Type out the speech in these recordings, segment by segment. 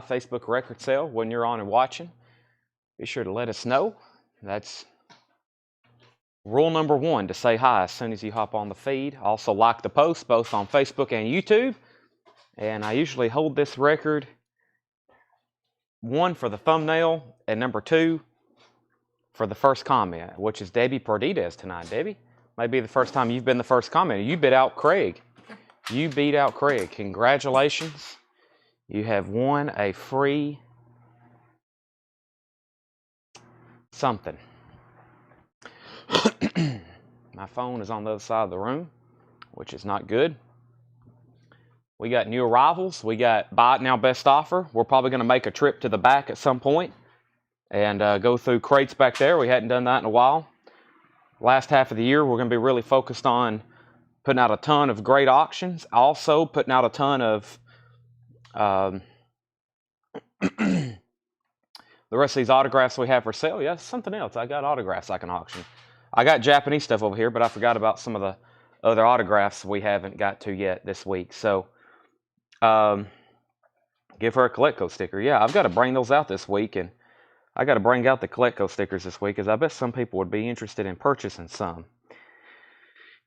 Facebook record sale when you're on and watching. Be sure to let us know. That's rule number one, to say hi as soon as you hop on the feed. Also like the post both on Facebook and YouTube. And I usually hold this record, one for the thumbnail and number two for the first comment, which is Debbie Perdides tonight. Debbie, might be the first time you've been the first commenter. You beat out Craig. You beat out Craig. Congratulations. You have won a free something. My phone is on the other side of the room, which is not good. We got new arrivals. We got buy it now, best offer. We're probably going to make a trip to the back at some point and go through crates back there. We hadn't done that in a while. Last half of the year, we're going to be really focused on putting out a ton of great auctions. Also putting out a ton of the rest of these autographs we have for sale. Yeah, something else. I got autographs I can auction. I got Japanese stuff over here, but I forgot about some of the other autographs we haven't got to yet this week. So, give her a Coletco sticker. Yeah, I've got to bring those out this week, and I got to bring out the Coletco stickers this week, because I bet some people would be interested in purchasing some.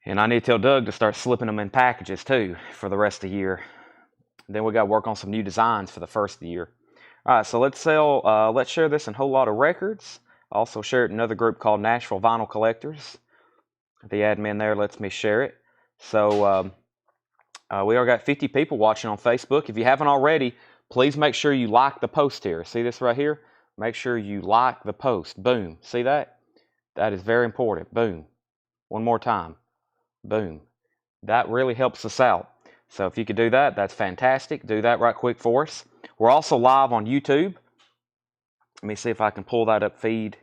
And I need to tell Doug to start slipping them in packages too for the rest of the year. Then we got to work on some new designs for the first of the year. All right, so let's share this in Whole Lot of Records. Also share it in another group called Nashville Vinyl Collectors. The admin there lets me share it. So we already got 50 people watching on Facebook. If you haven't already, please make sure you like the post here. See this right here? Make sure you like the post. Boom. See that? That is very important. Boom. One more time. Boom. That really helps us out. So if you could do that, that's fantastic. Do that right quick for us. We're also live on YouTube. Let me see if I can pull that up feed.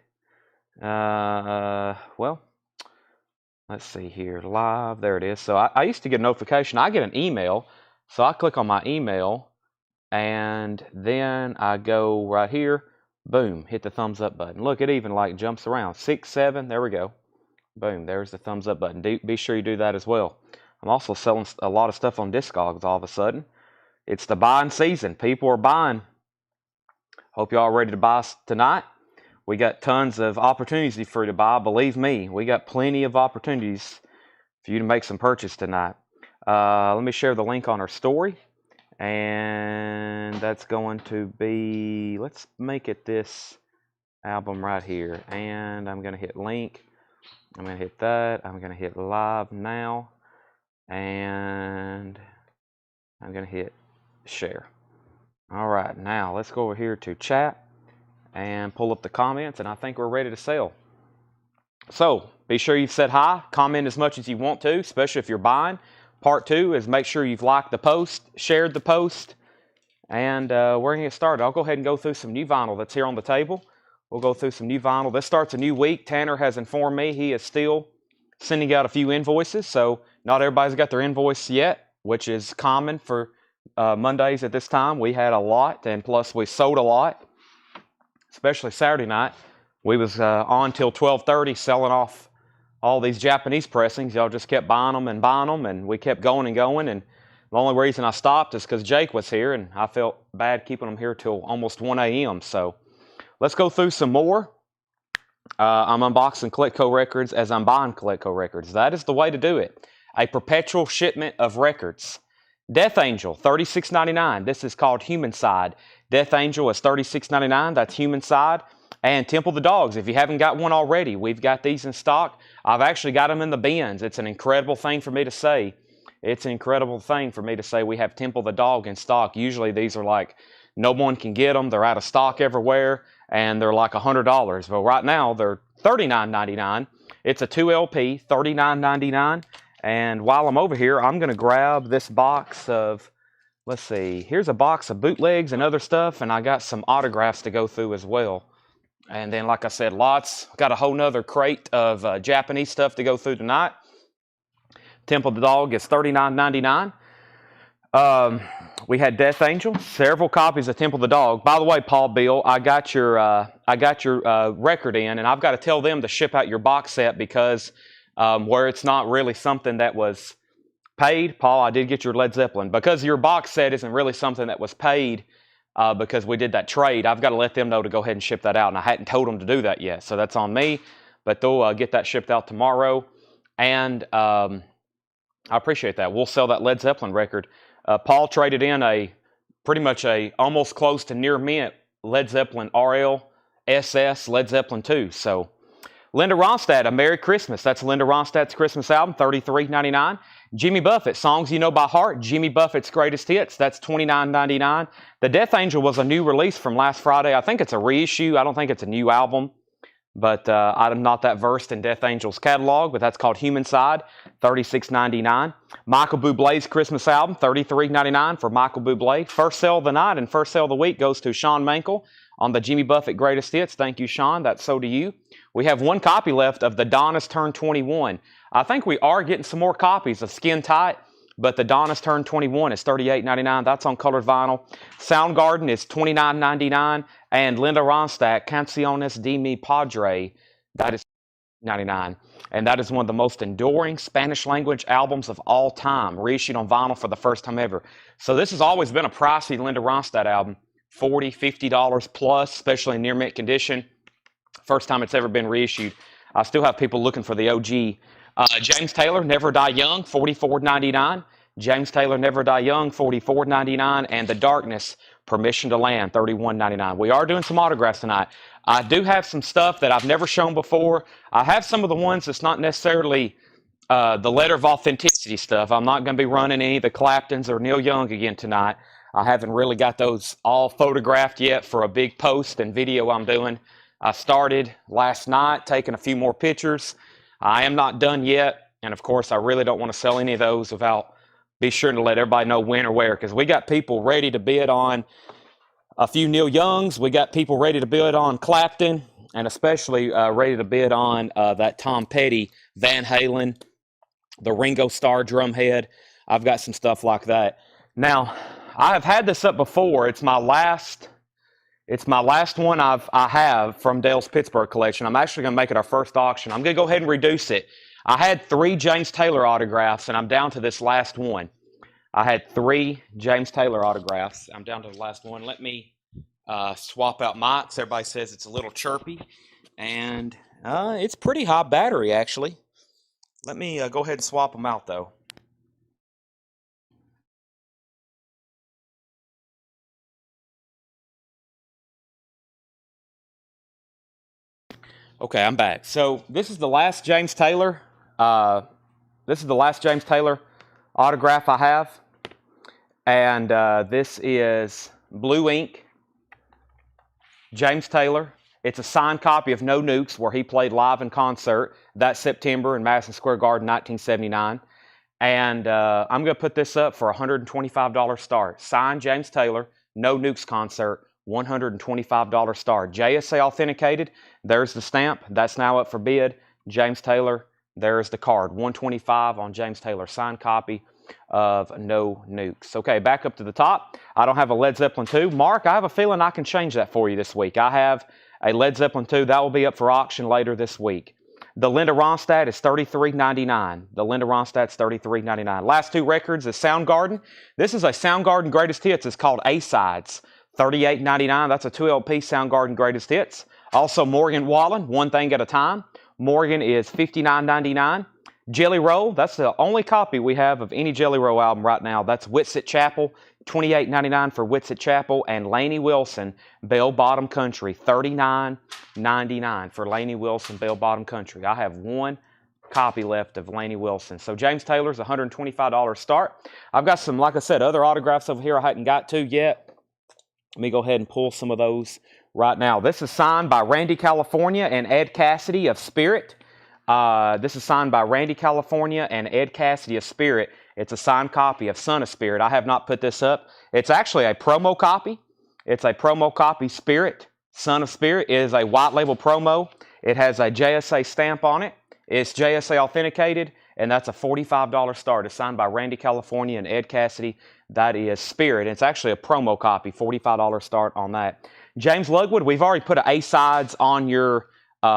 Well, let's see here. Live. There it is. So I used to get a notification. I get an email. So I click on my email. And then I go right here. Boom. Hit the thumbs up button. Look, it even like jumps around. 6, 7. There we go. Boom. There's the thumbs up button. Be sure you do that as well. I'm also selling a lot of stuff on Discogs all of a sudden. It's the buying season. People are buying. Hope y'all ready to buy tonight. We got tons of opportunities for you to buy. Believe me, we got plenty of opportunities for you to make some purchase tonight. Let me share the link on our story. And that's going to be, let's make it this album right here. And I'm going to hit link. I'm going to hit that. I'm going to hit live now. And I'm going to hit share. All right, now let's go over here to chat and pull up the comments, and I think we're ready to sell. So be sure you've said hi, comment as much as you want to, especially if you're buying. Part two is make sure you've liked the post, shared the post, and we're going to get started. I'll go ahead and go through some new vinyl that's here on the table. We'll go through some new vinyl. This starts a new week. Tanner has informed me he is still sending out a few invoices, so not everybody's got their invoice yet, which is common for Mondays at this time. We had a lot, and plus we sold a lot, especially Saturday night. We was on till 12:30 selling off all these Japanese pressings. Y'all just kept buying them, and we kept going and going, and the only reason I stopped is because Jake was here, and I felt bad keeping them here till almost 1 a.m. So let's go through some more. I'm unboxing Coletco records as I'm buying Coletco records. That is the way to do it. A perpetual shipment of records. Death Angel, $36.99. This is called Human Side. Death Angel is $36.99. That's Human Side. And Temple the Dogs. If you haven't got one already, we've got these in stock. I've actually got them in the bins. It's an incredible thing for me to say. It's an incredible thing for me to say we have Temple the Dog in stock. Usually these are like, no one can get them. They're out of stock everywhere. And they're like $100. But right now, they're $39.99. It's a 2LP, $39.99. And while I'm over here, I'm going to grab this box of, let's see, here's a box of bootlegs and other stuff. And I got some autographs to go through as well. And then, like I said, got a whole nother crate of Japanese stuff to go through tonight. Temple the Dog is $39.99. We had Death Angel, several copies of Temple the Dog. By the way, Paul Bill, I got your record in, and I've got to tell them to ship out your box set because where it's not really something that was paid. Paul, I did get your Led Zeppelin. Because your box set isn't really something that was paid, because we did that trade. I've got to let them know to go ahead and ship that out, and I hadn't told them to do that yet, so that's on me. But they'll get that shipped out tomorrow, and I appreciate that. We'll sell that Led Zeppelin record. Paul traded in pretty much a almost close to near mint Led Zeppelin RL SS Led Zeppelin 2. So Linda Ronstadt, A Merry Christmas. That's Linda Ronstadt's Christmas album, $33.99. Jimmy Buffett, Songs You Know by Heart, Jimmy Buffett's Greatest Hits. That's $29.99. The Death Angel was a new release from last Friday. I think it's a reissue. I don't think it's a new album. But I'm not that versed in Death Angel's catalog, but that's called Human Side, $36.99. Michael Bublé's Christmas album, $33.99 for Michael Bublé. First sale of the night and first sale of the week goes to Sean Mankel on the Jimmy Buffett Greatest Hits. Thank you, Sean. That's so do you. We have one copy left of The Donna's Turn 21. I think we are getting some more copies of Skin Tight, but The Donna's Turn 21 is $38.99. That's on colored vinyl. Soundgarden is $29.99. And Linda Ronstadt, Canciones de mi Padre, that is $99. And that is one of the most enduring Spanish language albums of all time, reissued on vinyl for the first time ever. So this has always been a pricey Linda Ronstadt album, $40, $50 plus, especially in near mint condition. First time it's ever been reissued. I still have people looking for the OG. James Taylor, Never Die Young, $44.99. James Taylor, Never Die Young, $44.99. And The Darkness, Permission to Land, $31.99. We are doing some autographs tonight. I do have some stuff that I've never shown before. I have some of the ones that's not necessarily the letter of authenticity stuff. I'm not going to be running any of the Claptons or Neil Young again tonight. I haven't really got those all photographed yet for a big post and video I'm doing. I started last night taking a few more pictures. I am not done yet. And of course, I really don't want to sell any of those without be sure to let everybody know when or where, because we got people ready to bid on a few Neil Youngs. We got people ready to bid on Clapton, and especially ready to bid on that Tom Petty, Van Halen, the Ringo Starr drumhead. I've got some stuff like that. Now, I have had this up before. It's my last one I have from Dale's Pittsburgh collection. I'm actually going to make it our first auction. I'm going to go ahead and reduce it. I had 3 James Taylor autographs, and I'm down to this last one. I had 3 James Taylor autographs. I'm down to the last one. Let me swap out mics. Everybody says it's a little chirpy, and it's pretty high battery, actually. Let me go ahead and swap them out, though. Okay, I'm back. So this is the last James Taylor. This is the last James Taylor autograph I have, and this is blue ink. James Taylor. It's a signed copy of No Nukes, where he played live in concert that September in Madison Square Garden, 1979. And I'm going to put this up for $125 start. Signed James Taylor, No Nukes concert, $125 start. JSA authenticated. There's the stamp. That's now up for bid. James Taylor. There's the card. $125 on James Taylor. Signed copy of No Nukes. Okay, back up to the top. I don't have a Led Zeppelin 2. Mark, I have a feeling I can change that for you this week. I have a Led Zeppelin 2. That will be up for auction later this week. The Linda Ronstadt is $33.99. The Linda Ronstadt's $33.99. Last 2 records is Soundgarden. This is a Soundgarden Greatest Hits. It's called A-Sides. $38.99. That's a 2LP Soundgarden Greatest Hits. Also Morgan Wallen, One Thing at a Time. Morgan is $59.99. Jelly Roll, that's the only copy we have of any Jelly Roll album right now. That's Whitsitt Chapel, $28.99 for Whitsitt Chapel. And Lainey Wilson, Bell Bottom Country, $39.99 for Lainey Wilson, Bell Bottom Country. I have 1 copy left of Lainey Wilson. So James Taylor's $125 start. I've got some, like I said, other autographs over here I hadn't got to yet. Let me go ahead and pull some of those right now. This is signed by Randy California and Ed Cassidy of Spirit. This is signed by Randy California and Ed Cassidy of Spirit. It's a signed copy of Son of Spirit. I have not put this up. It's actually a promo copy. It's a promo copy. Spirit, Son of Spirit, is a white label promo. It has a JSA stamp on it. It's JSA authenticated, and that's a $45 start. It's signed by Randy California and Ed Cassidy. That is Spirit. It's actually a promo copy, $45 start on that. James Ludwig, we've already put an A-Sides on your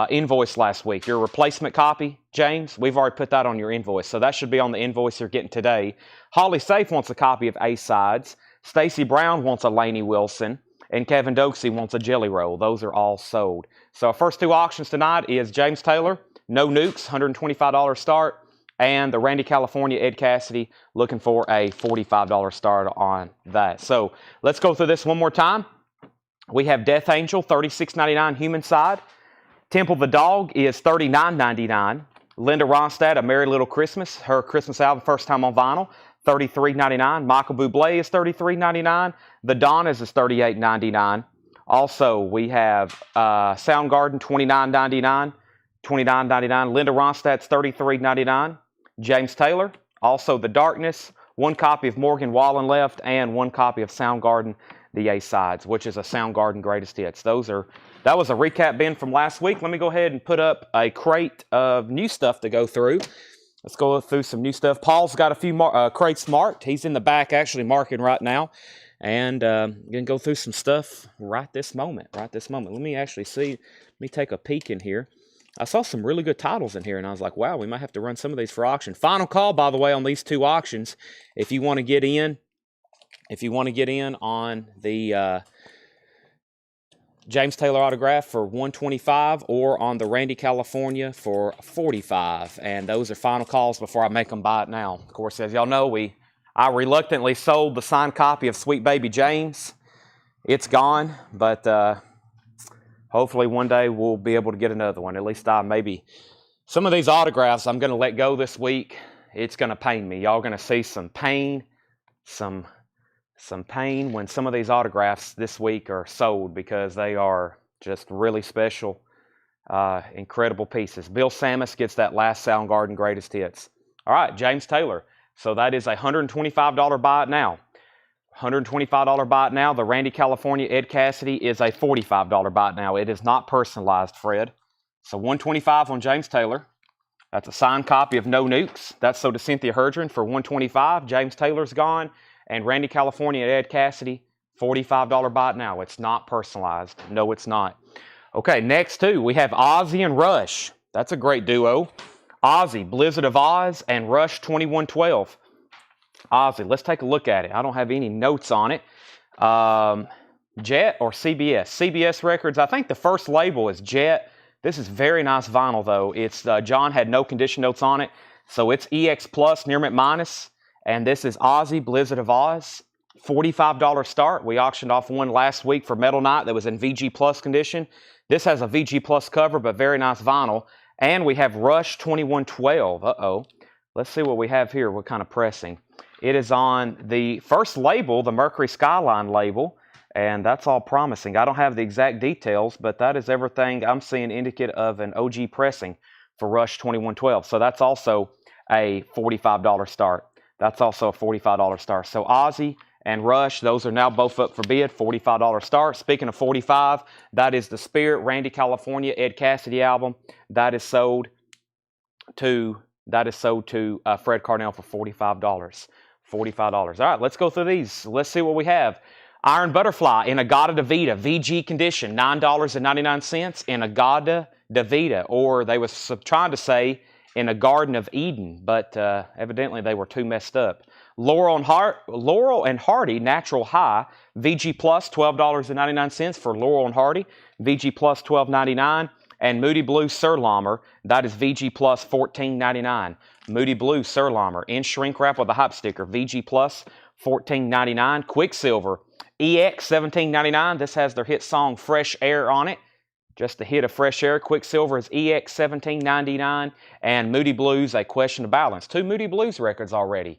invoice last week. Your replacement copy, James, we've already put that on your invoice. So that should be on the invoice you're getting today. Holly Safe wants a copy of A-Sides. Stacy Brown wants a Lainey Wilson. and Kevin Dokesy wants a jelly roll. Those are all sold. So our first two auctions tonight is James Taylor, no nukes, $125 start, and the Randy California Ed Cassidy looking for a $45 start on that. So let's go through this one more time. We have Death Angel, $36.99 human side. Temple the Dog is $39.99. Linda Ronstadt, A Merry Little Christmas, her Christmas album, first time on vinyl, $33.99. Michael Bublé is $33.99. The Donnas is $38.99. Also, we have Soundgarden, $29.99. $29.99. Linda Ronstadt's $33.99. James Taylor, also The Darkness, one copy of Morgan Wallen left, and one copy of Soundgarden, the A-Sides, which is a Soundgarden greatest hits. That was a recap bin from last week. Let me go ahead and put up a crate of new stuff to go through. Let's go through some new stuff. Paul's got a few crates marked. He's in the back actually marking right now. And I'm going to go through some stuff right this moment. Let me actually see. Let me take a peek in here. I saw some really good titles in here, and I was like, wow, we might have to run some of these for auction. Final call, by the way, on these two auctions. If you want to get in, on the James Taylor autograph for $125 or on the Randy California for $45. And those are final calls before I make them buy it now. Of course, as y'all know, I reluctantly sold the signed copy of Sweet Baby James. It's gone, but hopefully one day we'll be able to get another one. At least maybe. Some of these autographs I'm going to let go this week. It's going to pain me. Y'all going to see some pain, some pain when some of these autographs this week are sold because they are just really special, incredible pieces. Bill Samus gets that last Soundgarden greatest hits. All right, James Taylor. So that is a $125 buy it now. $125 buy it now. The Randy California Ed Cassidy is a $45 buy it now. It is not personalized, Fred. So $125 on James Taylor. That's a signed copy of No Nukes. That's sold to Cynthia Herdren for $125. James Taylor's gone. And Randy California Ed Cassidy, $45 buy it now. It's not personalized. No, it's not. Okay, next two, we have Ozzy and Rush. That's a great duo. Ozzy, Blizzard of Oz, and Rush 2112. Ozzy, let's take a look at it. I don't have any notes on it. Jet or CBS? CBS Records, I think the first label is Jet. This is very nice vinyl, though. It's John had no condition notes on it, so it's EX Plus, near mint minus. And this is Ozzy, Blizzard of Oz, $45 start. We auctioned off one last week for Metal Night that was in VG Plus condition. This has a VG Plus cover, but very nice vinyl. And we have Rush 2112. Uh-oh. Let's see what we have here. What kind of pressing? It is on the first label, the Mercury Skyline label, and that's all promising. I don't have the exact details, but that is everything I'm seeing indicative of an OG pressing for Rush 2112. So that's also a $45 start. That's also a $45 start. So Ozzy and Rush, those are now both up for bid, $45 start. Speaking of 45, that is the Spirit Randy California Ed Cassidy album. That is sold to Fred Carnell for $45. $45. All right, let's go through these. Let's see what we have. Iron Butterfly in Agata Davida, VG condition, $9.99 in Agata Davida, or they was trying to say in a Garden of Eden, but evidently they were too messed up. Laurel and Hardy Natural High, VG Plus, $12.99 for Laurel and Hardy, VG Plus $12.99, and Moody Blue Surlommer, that is VG Plus $14.99. Moody Blue Surlommer in shrink wrap with a hype sticker, VG Plus $14.99. Quicksilver EX $17.99. This has their hit song Fresh Air on it. Just a hit of Fresh Air. Quicksilver is EX $17.99. And Moody Blues, A Question of Balance. 2 Moody Blues records already.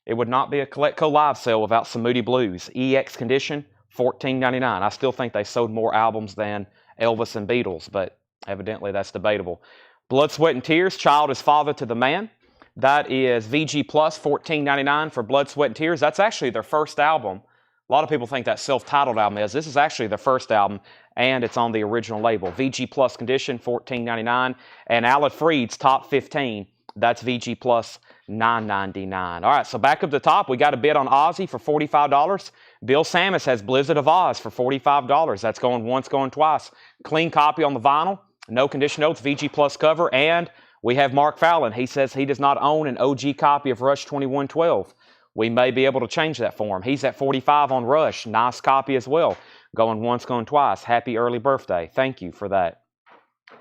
It would not be a Coletco live sale without some Moody Blues. EX condition, $14.99. I still think they sold more albums than Elvis and Beatles, but evidently that's debatable. Blood, Sweat, and Tears, Child is Father to the Man. That is VG Plus, $14.99 for Blood, Sweat, and Tears. That's actually their first album. A lot of people think that self-titled album is. This is actually their first album, and it's on the original label. VG Plus condition, $14.99. And Aled Freed's Top 15, that's VG Plus, $9.99. All right, so back up the top, we got a bid on Ozzy for $45. Bill Samus has Blizzard of Oz for $45. That's going once, going twice. Clean copy on the vinyl, no condition notes, VG Plus cover, and we have Mark Fallon. He says he does not own an OG copy of Rush 2112. We may be able to change that for him. He's at $45 on Rush. Nice copy as well. Going once, going twice. Happy early birthday. Thank you for that.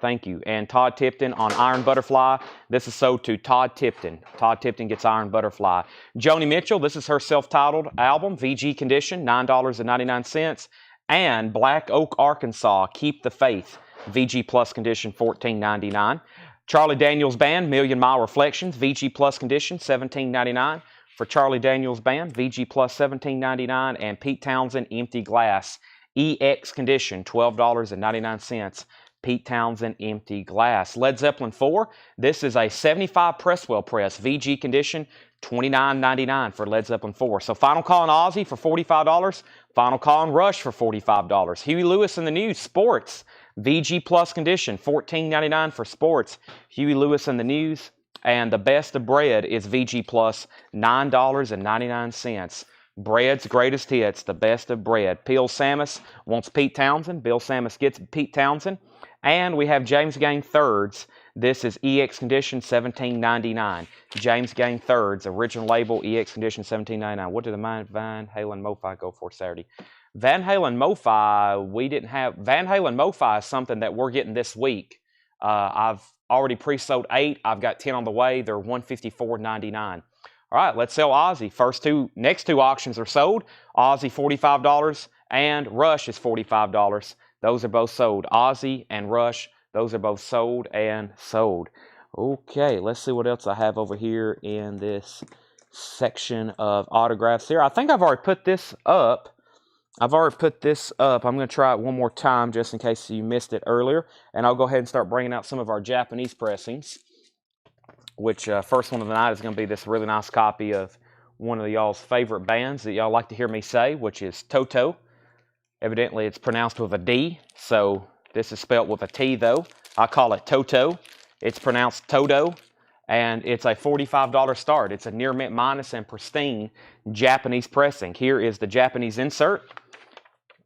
Thank you. And Todd Tipton on Iron Butterfly. This is sold to Todd Tipton. Todd Tipton gets Iron Butterfly. Joni Mitchell, this is her self-titled album, VG Condition, $9.99. And Black Oak, Arkansas, Keep the Faith, VG Plus Condition, $14.99. Charlie Daniels Band, Million Mile Reflections, VG Plus Condition, $17.99. For Charlie Daniels Band, VG Plus, $17.99. And Pete Townsend, Empty Glass, EX Condition, $12.99. Pete Townsend, Empty Glass. Led Zeppelin 4, this is a 75 Presswell press, VG Condition, $29.99 for Led Zeppelin 4. So Final Call on Ozzy for $45. Final Call on Rush for $45. Huey Lewis in the News, Sports, VG Plus Condition, $14.99 for Sports. Huey Lewis in the News. And the Best of Bread is VG Plus, $9.99. Bread's Greatest Hits, the Best of Bread. Bill Samus wants Pete Townsend. Bill Samus gets Pete Townsend. And we have James Gang Thirds. This is EX Condition, $17.99. James Gang Thirds, original label, EX Condition, $17.99. What did the Van Halen MoFi go for Saturday? Van Halen MoFi, we didn't have. Van Halen MoFi is something that we're getting this week. I've already pre-sold 8. I've got 10 on the way. They're $154.99. All right, let's sell Ozzy. Next two auctions are sold. Ozzy, $45, and Rush is $45. Those are both sold. Ozzy and Rush, those are both sold and sold. Okay, let's see what else I have over here in this section of autographs here. I think I've already put this up. I'm going to try it one more time just in case you missed it earlier. And I'll go ahead and start bringing out some of our Japanese pressings. Which first one of the night is going to be this really nice copy of one of y'all's favorite bands that y'all like to hear me say, which is Toto. Evidently, it's pronounced with a D, so this is spelled with a T, though. I call it Toto. It's pronounced Toto, and it's a $45 start. It's a near mint minus and pristine Japanese pressing. Here is the Japanese insert.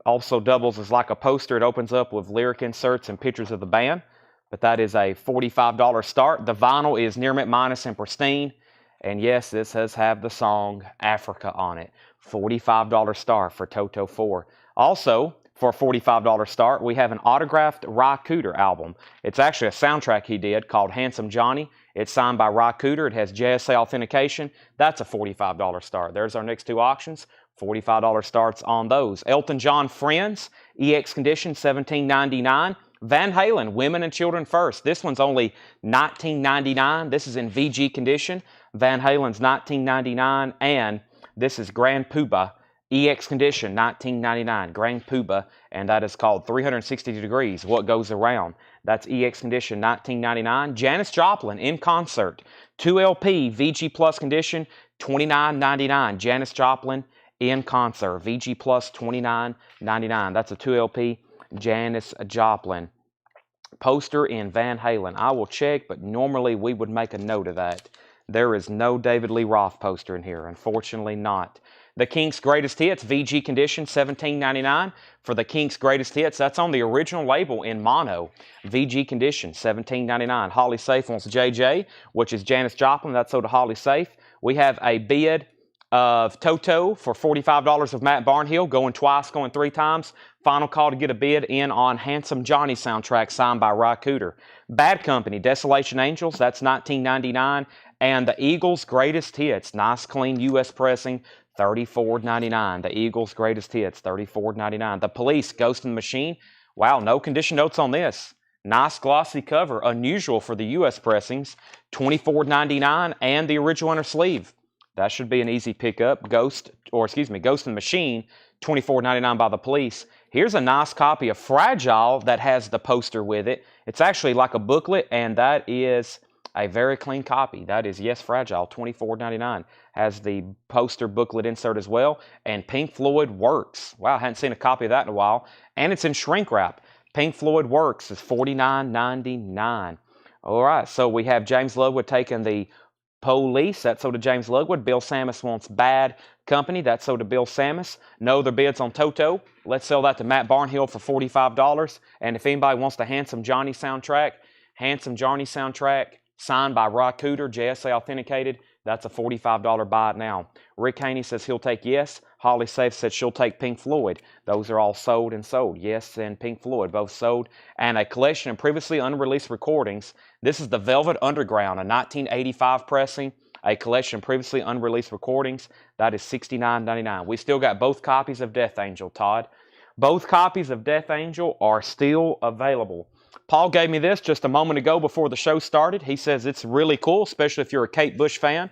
Also doubles as like a poster. It opens up with lyric inserts and pictures of the band. But that is a $45 start. The vinyl is near mint minus and pristine. And yes, this does have the song Africa on it. $45 start for Toto 4. Also, for a $45 start, we have an autographed Ry Cooder album. It's actually a soundtrack he did called Handsome Johnny. It's signed by Ry Cooder. It has JSA authentication. That's a $45 start. There's our next two auctions. $45 starts on those. Elton John Friends, EX Condition, $17.99. Van Halen, Women and Children First. This one's only $19.99. This is in VG Condition. Van Halen's $19.99. And this is Grand Poobah, EX Condition, $19.99. Grand Poobah, and that is called 360 Degrees, What Goes Around. That's EX Condition, $19.99. Janis Joplin, In Concert, 2LP, VG Plus Condition, $29.99. Janis Joplin, In Concert, VG Plus, $29.99. That's a 2LP. Janis Joplin. Poster in Van Halen. I will check, but normally we would make a note of that. There is no David Lee Roth poster in here. Unfortunately not. The Kinks' Greatest Hits, VG Condition, $17.99. For the Kinks' Greatest Hits, that's on the original label in mono. VG Condition, $17.99. Holly Safe wants JJ, which is Janis Joplin. That's sold to Holly Safe. We have a bid of Toto for $45 of Matt Barnhill, going twice, going 3 times. Final call to get a bid in on Handsome Johnny soundtrack signed by Ry Cooder. Bad Company, Desolation Angels, that's $19.99. And the Eagles' Greatest Hits, nice clean U.S. pressing, $34.99. The Eagles' Greatest Hits, $34.99. The Police, Ghost in the Machine, wow, no condition notes on this. Nice glossy cover, unusual for the U.S. pressings, $24.99. And the original inner sleeve. That should be an easy pickup. Ghost in the Machine, $24.99 by the Police. Here's a nice copy of Fragile that has the poster with it. It's actually like a booklet, and that is a very clean copy. That is, yes, Fragile, $24.99. Has the poster booklet insert as well. And Pink Floyd Works. Wow, I hadn't seen a copy of that in a while. And it's in shrink wrap. Pink Floyd Works is $49.99. All right, so we have James Ludwig taking the Police, that's sold to James Ludwig. Bill Samus wants Bad Company, that's sold to Bill Samus. No other bids on Toto. Let's sell that to Matt Barnhill for $45. And if anybody wants the Handsome Johnny soundtrack, signed by Ry Cooder, JSA authenticated, that's a $45 buy it now. Rick Haney says he'll take yes. Holly Safe said she'll take Pink Floyd. Those are all sold and sold. Yes, and Pink Floyd, both sold. And a collection of previously unreleased recordings. This is the Velvet Underground, a 1985 pressing. A collection of previously unreleased recordings. That is $69.99. We still got both copies of Death Angel, Todd. Both copies of Death Angel are still available. Paul gave me this just a moment ago before the show started. He says it's really cool, especially if you're a Kate Bush fan.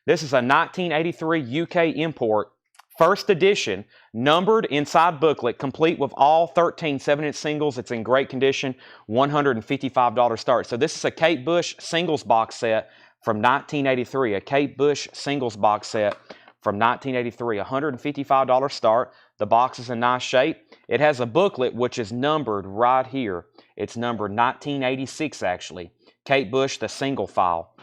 This is a 1983 UK import, first edition, numbered inside booklet, complete with all 13 7-inch singles. It's in great condition, $155 start. So this is a Kate Bush singles box set from 1983, a Kate Bush singles box set from 1983, $155 start. The box is in nice shape. It has a booklet which is numbered right here. It's numbered 1986 actually. Kate Bush, the single file.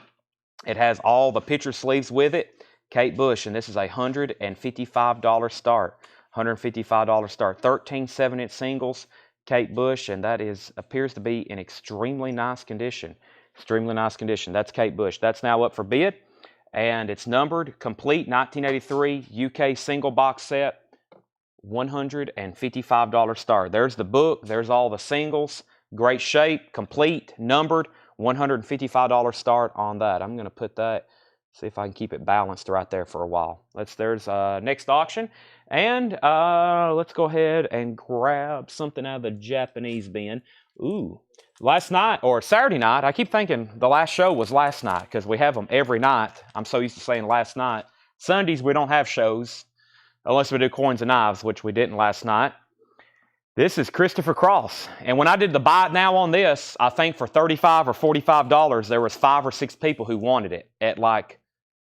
It has all the picture sleeves with it. Kate Bush, and this is a $155 start. $155 start. 13 7-inch singles, Kate Bush, and that appears to be in extremely nice condition. Extremely nice condition. That's Kate Bush. That's now up for bid, and it's numbered, complete, 1983 UK single box set, $155 start. There's the book. There's all the singles. Great shape, complete, numbered, $155 start on that. I'm going to put that, see if I can keep it balanced right there for a while. There's next auction. And let's go ahead and grab something out of the Japanese bin. Ooh, last night, or Saturday night, I keep thinking the last show was last night because we have them every night. I'm so used to saying last night. Sundays, we don't have shows unless we do Coins and Knives, which we didn't last night. This is Christopher Cross, and when I did the buy it now on this, I think for $35 or $45, there was 5 or 6 people who wanted it at like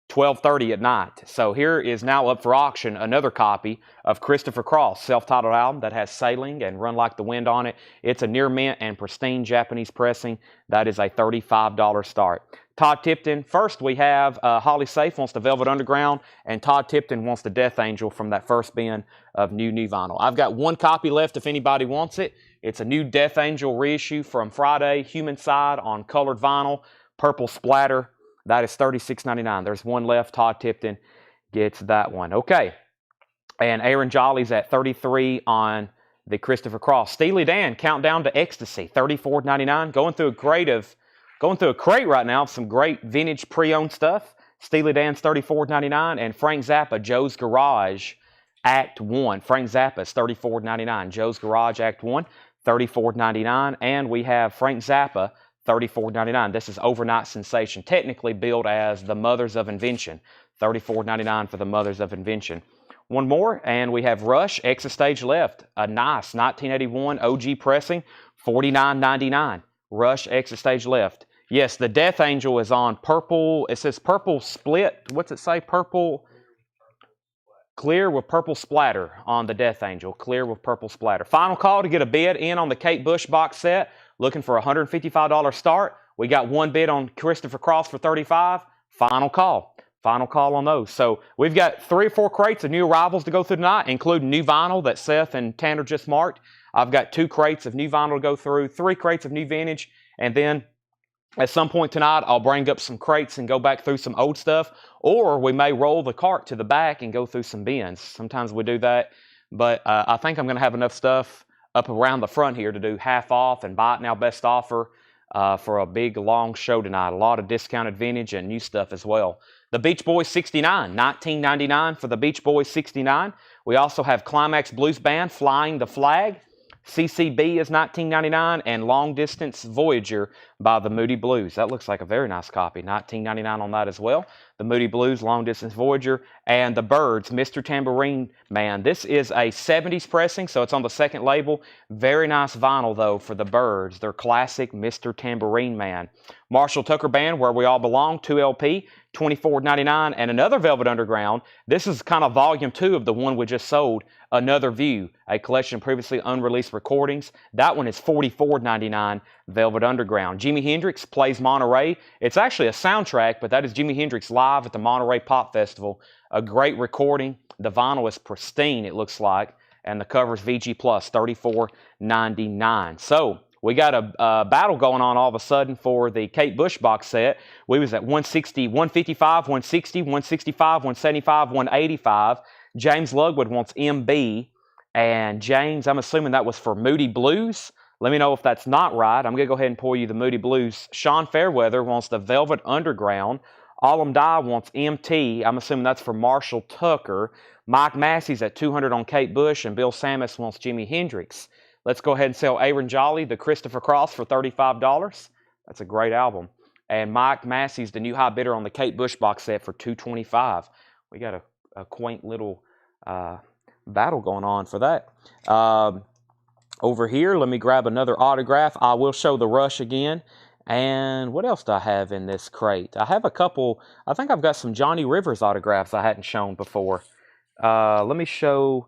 12:30 at night. So here is now up for auction another copy of Christopher Cross, self-titled album that has Sailing and Run Like the Wind on it. It's a near mint and pristine Japanese pressing. That is a $35 start. Todd Tipton, first we have Holly Safe wants the Velvet Underground, and Todd Tipton wants the Death Angel from that first bin of new vinyl. I've got one copy left if anybody wants it. It's a new Death Angel reissue from Friday, Human Side on colored vinyl, purple splatter. That is $36.99. There's one left. Todd Tipton gets that one. Okay. And Aaron Jolly's at $33 on the Christopher Cross. Steely Dan, Countdown to Ecstasy, $34.99. Going through a crate right now of some great vintage pre-owned stuff. Steely Dan's $34.99. And Frank Zappa, Joe's Garage, Act 1. Frank Zappa's $34.99. Joe's Garage, Act 1, $34.99. And we have Frank Zappa, $34.99. This is Overnight Sensation, technically billed as the Mothers of Invention. $34.99 for the Mothers of Invention. One more, and we have Rush, Exit Stage Left, a nice 1981 OG pressing, $49.99. Rush, Exit Stage Left. Yes, the Death Angel is on purple. It says purple split. What's it say? Purple. Clear with purple splatter on the Death Angel. Clear with purple splatter. Final call to get a bid in on the Kate Bush box set. Looking for a $155 start. We got one bid on Christopher Cross for $35. Final call. Final call on those. So we've got 3 or 4 crates of new arrivals to go through tonight, including new vinyl that Seth and Tanner just marked. I've got 2 crates of new vinyl to go through, 3 crates of new vintage, and then at some point tonight, I'll bring up some crates and go back through some old stuff, or we may roll the cart to the back and go through some bins. Sometimes we do that, but I think I'm going to have enough stuff up around the front here to do half off and buy it now best offer for a big long show tonight. A lot of discounted vintage and new stuff as well. The Beach Boys 69, $19.99 for the Beach Boys 69. We also have Climax Blues Band, Flying the Flag. CCB is $19.99, and Long Distance Voyager by the Moody Blues. That looks like a very nice copy. $19.99 on that as well. The Moody Blues, Long Distance Voyager, and the Byrds, Mr. Tambourine Man. This is a 70s pressing, so it's on the second label. Very nice vinyl, though, for the Byrds. Their classic Mr. Tambourine Man. Marshall Tucker Band, Where We All Belong, 2 LP, $24.99, and another Velvet Underground. This is kind of volume 2 of the one we just sold, Another View, a collection of previously unreleased recordings. That one is $44.99, Velvet Underground. Jimi Hendrix Plays Monterey. It's actually a soundtrack, but that is Jimi Hendrix live at the Monterey Pop Festival. A great recording. The vinyl is pristine, it looks like, and the cover is VG+, $34.99. So we got a battle going on all of a sudden for the Kate Bush box set. We was at 160, 155, 160, 165, 175, 185. James Lugwood wants MB. And James, I'm assuming that was for Moody Blues. Let me know if that's not right. I'm going to go ahead and pull you the Moody Blues. Sean Fairweather wants the Velvet Underground. Alum Dye wants MT. I'm assuming that's for Marshall Tucker. Mike Massey's at 200 on Kate Bush, and Bill Samus wants Jimi Hendrix. Let's go ahead and sell Aaron Jolly the Christopher Cross for $35. That's a great album. And Mike Massey's the new high bidder on the Kate Bush box set for $225. We got a quaint little battle going on for that. Over here, let me grab another autograph. I will show the Rush again. And what else do I have in this crate? I have a couple. I think I've got some Johnny Rivers autographs I hadn't shown before. Let me show.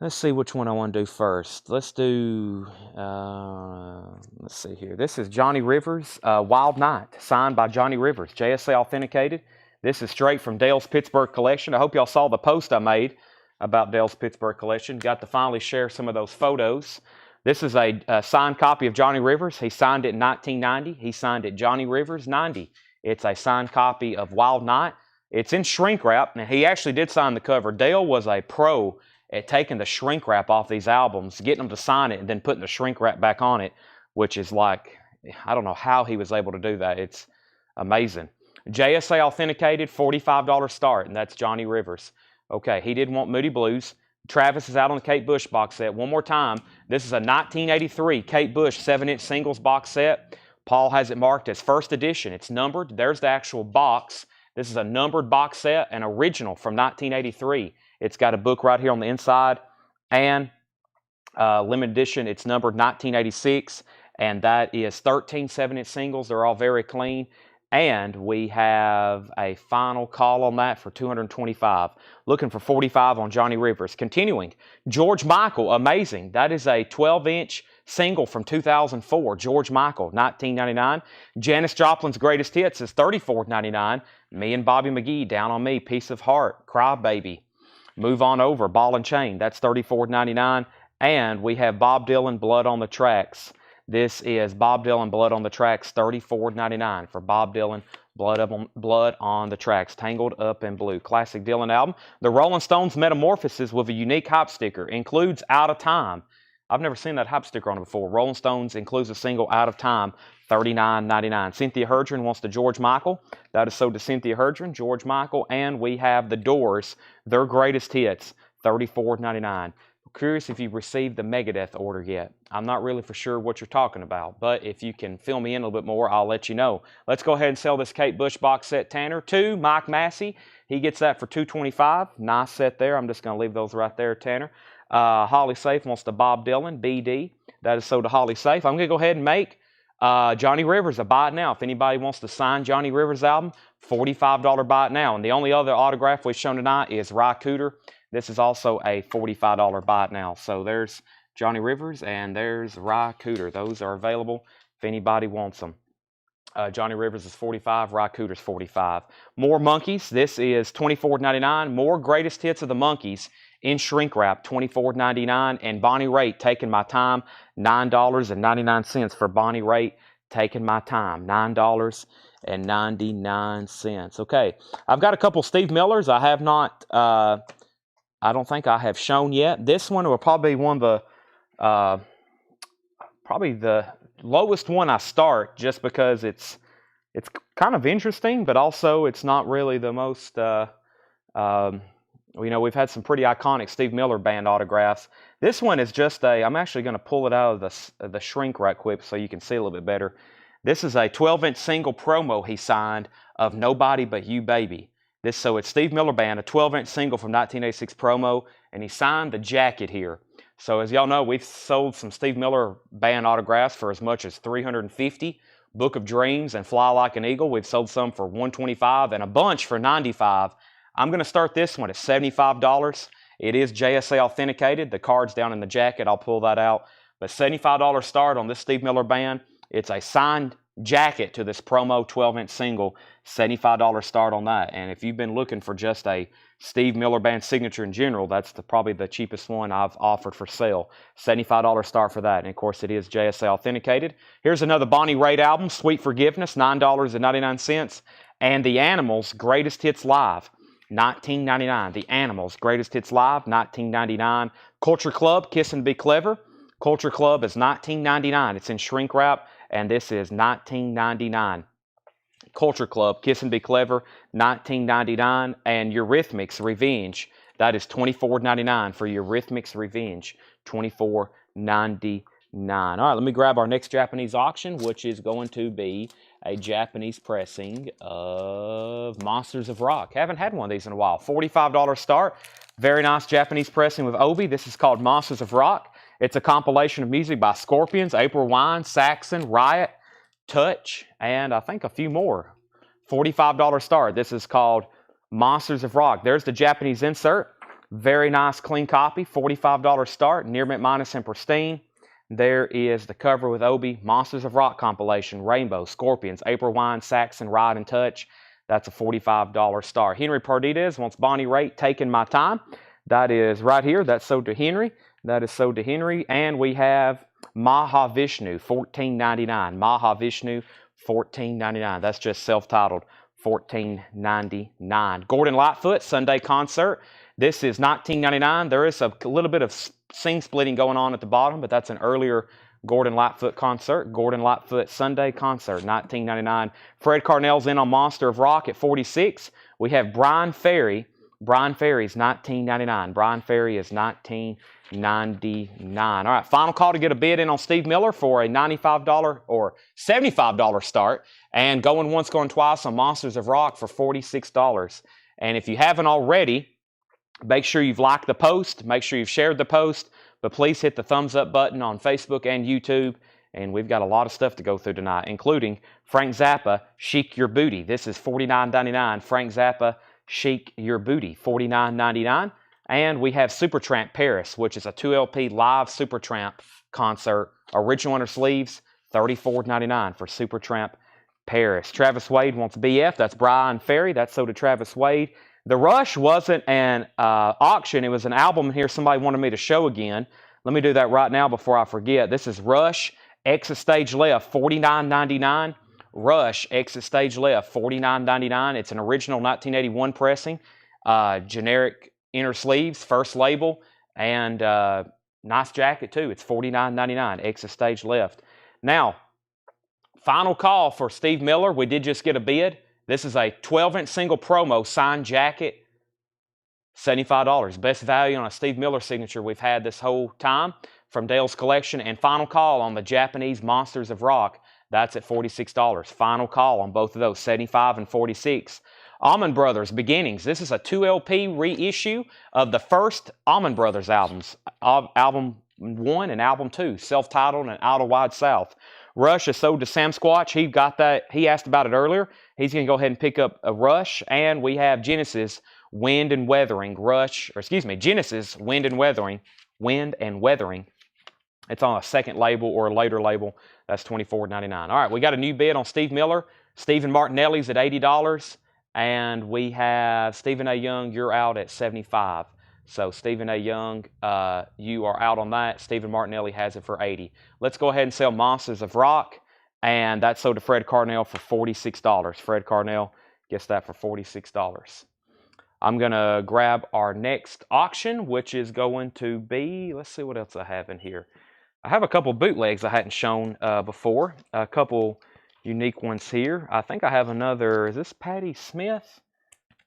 Let's see which one I want to do first. Let's do, let's see here. This is Johnny Rivers, Wild Night, signed by Johnny Rivers, JSA authenticated. This is straight from Dale's Pittsburgh collection. I hope y'all saw the post I made about Dale's Pittsburgh collection. Got to finally share some of those photos. This is a signed copy of Johnny Rivers. He signed it in 1990. He signed it Johnny Rivers 90. It's a signed copy of Wild Night. It's in shrink wrap, and he actually did sign the cover. Dale was a pro at taking the shrink wrap off these albums, getting them to sign it, and then putting the shrink wrap back on it, which is like, I don't know how he was able to do that. It's amazing. JSA authenticated, $45 start, and that's Johnny Rivers. Okay, he did want Moody Blues. Travis is out on the Kate Bush box set. One more time, this is a 1983 Kate Bush 7-inch singles box set. Paul has it marked as first edition. It's numbered. There's the actual box. This is a numbered box set, an original from 1983. It's got a book right here on the inside, and limited edition, it's numbered 1986, and that is 13 7-inch singles. They're all very clean, and we have a final call on that for $225. Looking for $45 on Johnny Rivers. Continuing, George Michael, amazing. That is a 12-inch single from 2004, George Michael, 1999. Janis Joplin's Greatest Hits is $34.99. Me and Bobby McGee, Down on Me, Piece of Heart, Cry Baby. Move On Over, Ball and Chain, that's $34.99. And we have Bob Dylan, Blood on the Tracks. This is Bob Dylan, Blood on the Tracks, $34.99 for Bob Dylan, Blood on the Tracks, Tangled Up in Blue. Classic Dylan album. The Rolling Stones Metamorphosis with a unique hype sticker. Includes Out of Time. I've never seen that hype sticker on it before. Rolling Stones includes a single Out of Time, $39.99. Cynthia Herdron wants the George Michael. That is sold to Cynthia Herdron, George Michael. And we have the Doors, their Greatest Hits, $34.99. Curious if you've received the Megadeth order yet. I'm not really for sure what you're talking about, but if you can fill me in a little bit more, I'll let you know. Let's go ahead and sell this Kate Bush box set, Tanner, to Mike Massey. He gets that for $225. Nice set there. I'm just going to leave those right there, Tanner. Holly Safe wants the Bob Dylan, BD. That is sold to Holly Safe. I'm going to go ahead and make Johnny Rivers a buy it now. If anybody wants to sign Johnny Rivers' album, $45 buy it now. And the only other autograph we've shown tonight is Ry Cooder. This is also a $45 buy it now. So there's Johnny Rivers and there's Ry Cooder. Those are available if anybody wants them. Johnny Rivers is $45, Ry Cooder's $45. More Monkeys. This is $24.99. More Greatest Hits of the Monkeys in shrink wrap, $24.99. And Bonnie Raitt, Taking My Time, $9.99 for Bonnie Raitt, Taking My Time, $9.99. Okay, I've got a couple Steve Millers. I have not, I don't think I have shown yet. This one will probably be one of the, probably the lowest one I start, just because it's kind of interesting, but also it's not really the most, you know, we've had some pretty iconic Steve Miller Band autographs. This one is just a, I'm actually going to pull it out of the shrink right quick so you can see a little bit better. This is a 12-inch single promo he signed of Nobody But You Baby. So it's Steve Miller Band, a 12-inch single from 1986 promo, and he signed the jacket here. So as y'all know, we've sold some Steve Miller Band autographs for as much as $350. Book of Dreams and Fly Like an Eagle, we've sold some for $125 and a bunch for $95. I'm going to start this one at $75. It is JSA authenticated. The card's down in the jacket. I'll pull that out. But $75 start on this Steve Miller Band. It's a signed jacket to this promo 12-inch single. $75 start on that. And if you've been looking for just a Steve Miller Band signature in general, that's probably the cheapest one I've offered for sale. $75 start for that. And of course, it is JSA authenticated. Here's another Bonnie Raitt album, Sweet Forgiveness, $9.99. And The Animals' Greatest Hits Live. $19.99. The Animals, Greatest Hits Live, $19.99. Culture Club, Kiss and Be Clever. Culture Club is $19.99. It's in shrink wrap, and this is $19.99. Culture Club, Kiss and Be Clever, $19.99. And Eurythmics Revenge, that is $24.99 for Eurythmics Revenge, $24.99. All right, let me grab our next Japanese auction, which is going to be a Japanese pressing of Monsters of Rock. Haven't had one of these in a while. $45 start. Very nice Japanese pressing with Obi. This is called Monsters of Rock. It's a compilation of music by Scorpions, April Wine, Saxon, Riot, Touch, and I think a few more. $45 start. This is called Monsters of Rock. There's the Japanese insert. Very nice, clean copy. $45 start. Near mint minus and pristine. There is the cover with Obi, Monsters of Rock compilation, Rainbow, Scorpions, April Wine, Saxon, Ride, and Touch. That's a $45 start. Henry Pardidez wants Bonnie Raitt, Taking My Time. That is right here. That's sold to Henry. That is sold to Henry. And we have Mahavishnu, $14.99. Mahavishnu, $14.99. That's just self-titled, $14.99. Gordon Lightfoot, Sunday Concert. This is $19.99. There is a little bit of scene splitting going on at the bottom, but that's an earlier Gordon Lightfoot concert. Gordon Lightfoot Sunday Concert, $19.99. Fred Carnell's in on Monster of Rock at $46. We have Brian Ferry. Brian Ferry is $19.99. Brian Ferry is $19.99. All right, final call to get a bid in on Steve Miller for a $95 or $75 start. And going once, going twice on Monsters of Rock for $46. And if you haven't already, make sure you've liked the post. Make sure you've shared the post. But please hit the thumbs up button on Facebook and YouTube. And we've got a lot of stuff to go through tonight, including Frank Zappa, Chic Your Booty. This is $49.99. Frank Zappa, Chic Your Booty, $49.99. And we have Supertramp Paris, which is a 2LP live Supertramp concert. Original inner sleeves, $34.99 for Supertramp Paris. Travis Wade wants BF. That's Brian Ferry. That's so to Travis Wade. The Rush wasn't an auction. It was an album here somebody wanted me to show again. Let me do that right now before I forget. This is Rush, Exit Stage Left, $49.99. Rush, Exit Stage Left, $49.99. It's an original 1981 pressing. Generic inner sleeves, first label, and nice jacket too. It's $49.99. Exit Stage Left. Now, final call for Steve Miller. We did just get a bid. This is a 12-inch single promo signed jacket, $75. Best value on a Steve Miller signature we've had this whole time from Dale's collection. And final call on the Japanese Monsters of Rock. That's at $46. Final call on both of those, $75 and $46. Allman Brothers, Beginnings. This is a 2LP reissue of the first Allman Brothers albums. Album 1 and Album 2, self-titled and Out of Wide South. Rush is sold to Sam Squatch. He got that. He asked about it earlier. He's going to go ahead and pick up a Rush. And we have Genesis, Wind and Weathering. Genesis, Wind and Weathering. Wind and Weathering. It's on a second label or a later label. That's $24.99. All right, we got a new bid on Steve Miller. Stephen Martinelli's at $80. And we have Stephen A. Young, you're out at $75. So Stephen A. Young, you are out on that. Stephen Martinelli has it for $80. Let's go ahead and sell Monsters of Rock. And that's sold to Fred Carnell for $46. Fred Carnell gets that for $46. I'm going to grab our next auction, which is going to be, let's see what else I have in here. I have a couple bootlegs I hadn't shown before. A couple unique ones here. I think I have another, is this Patti Smith?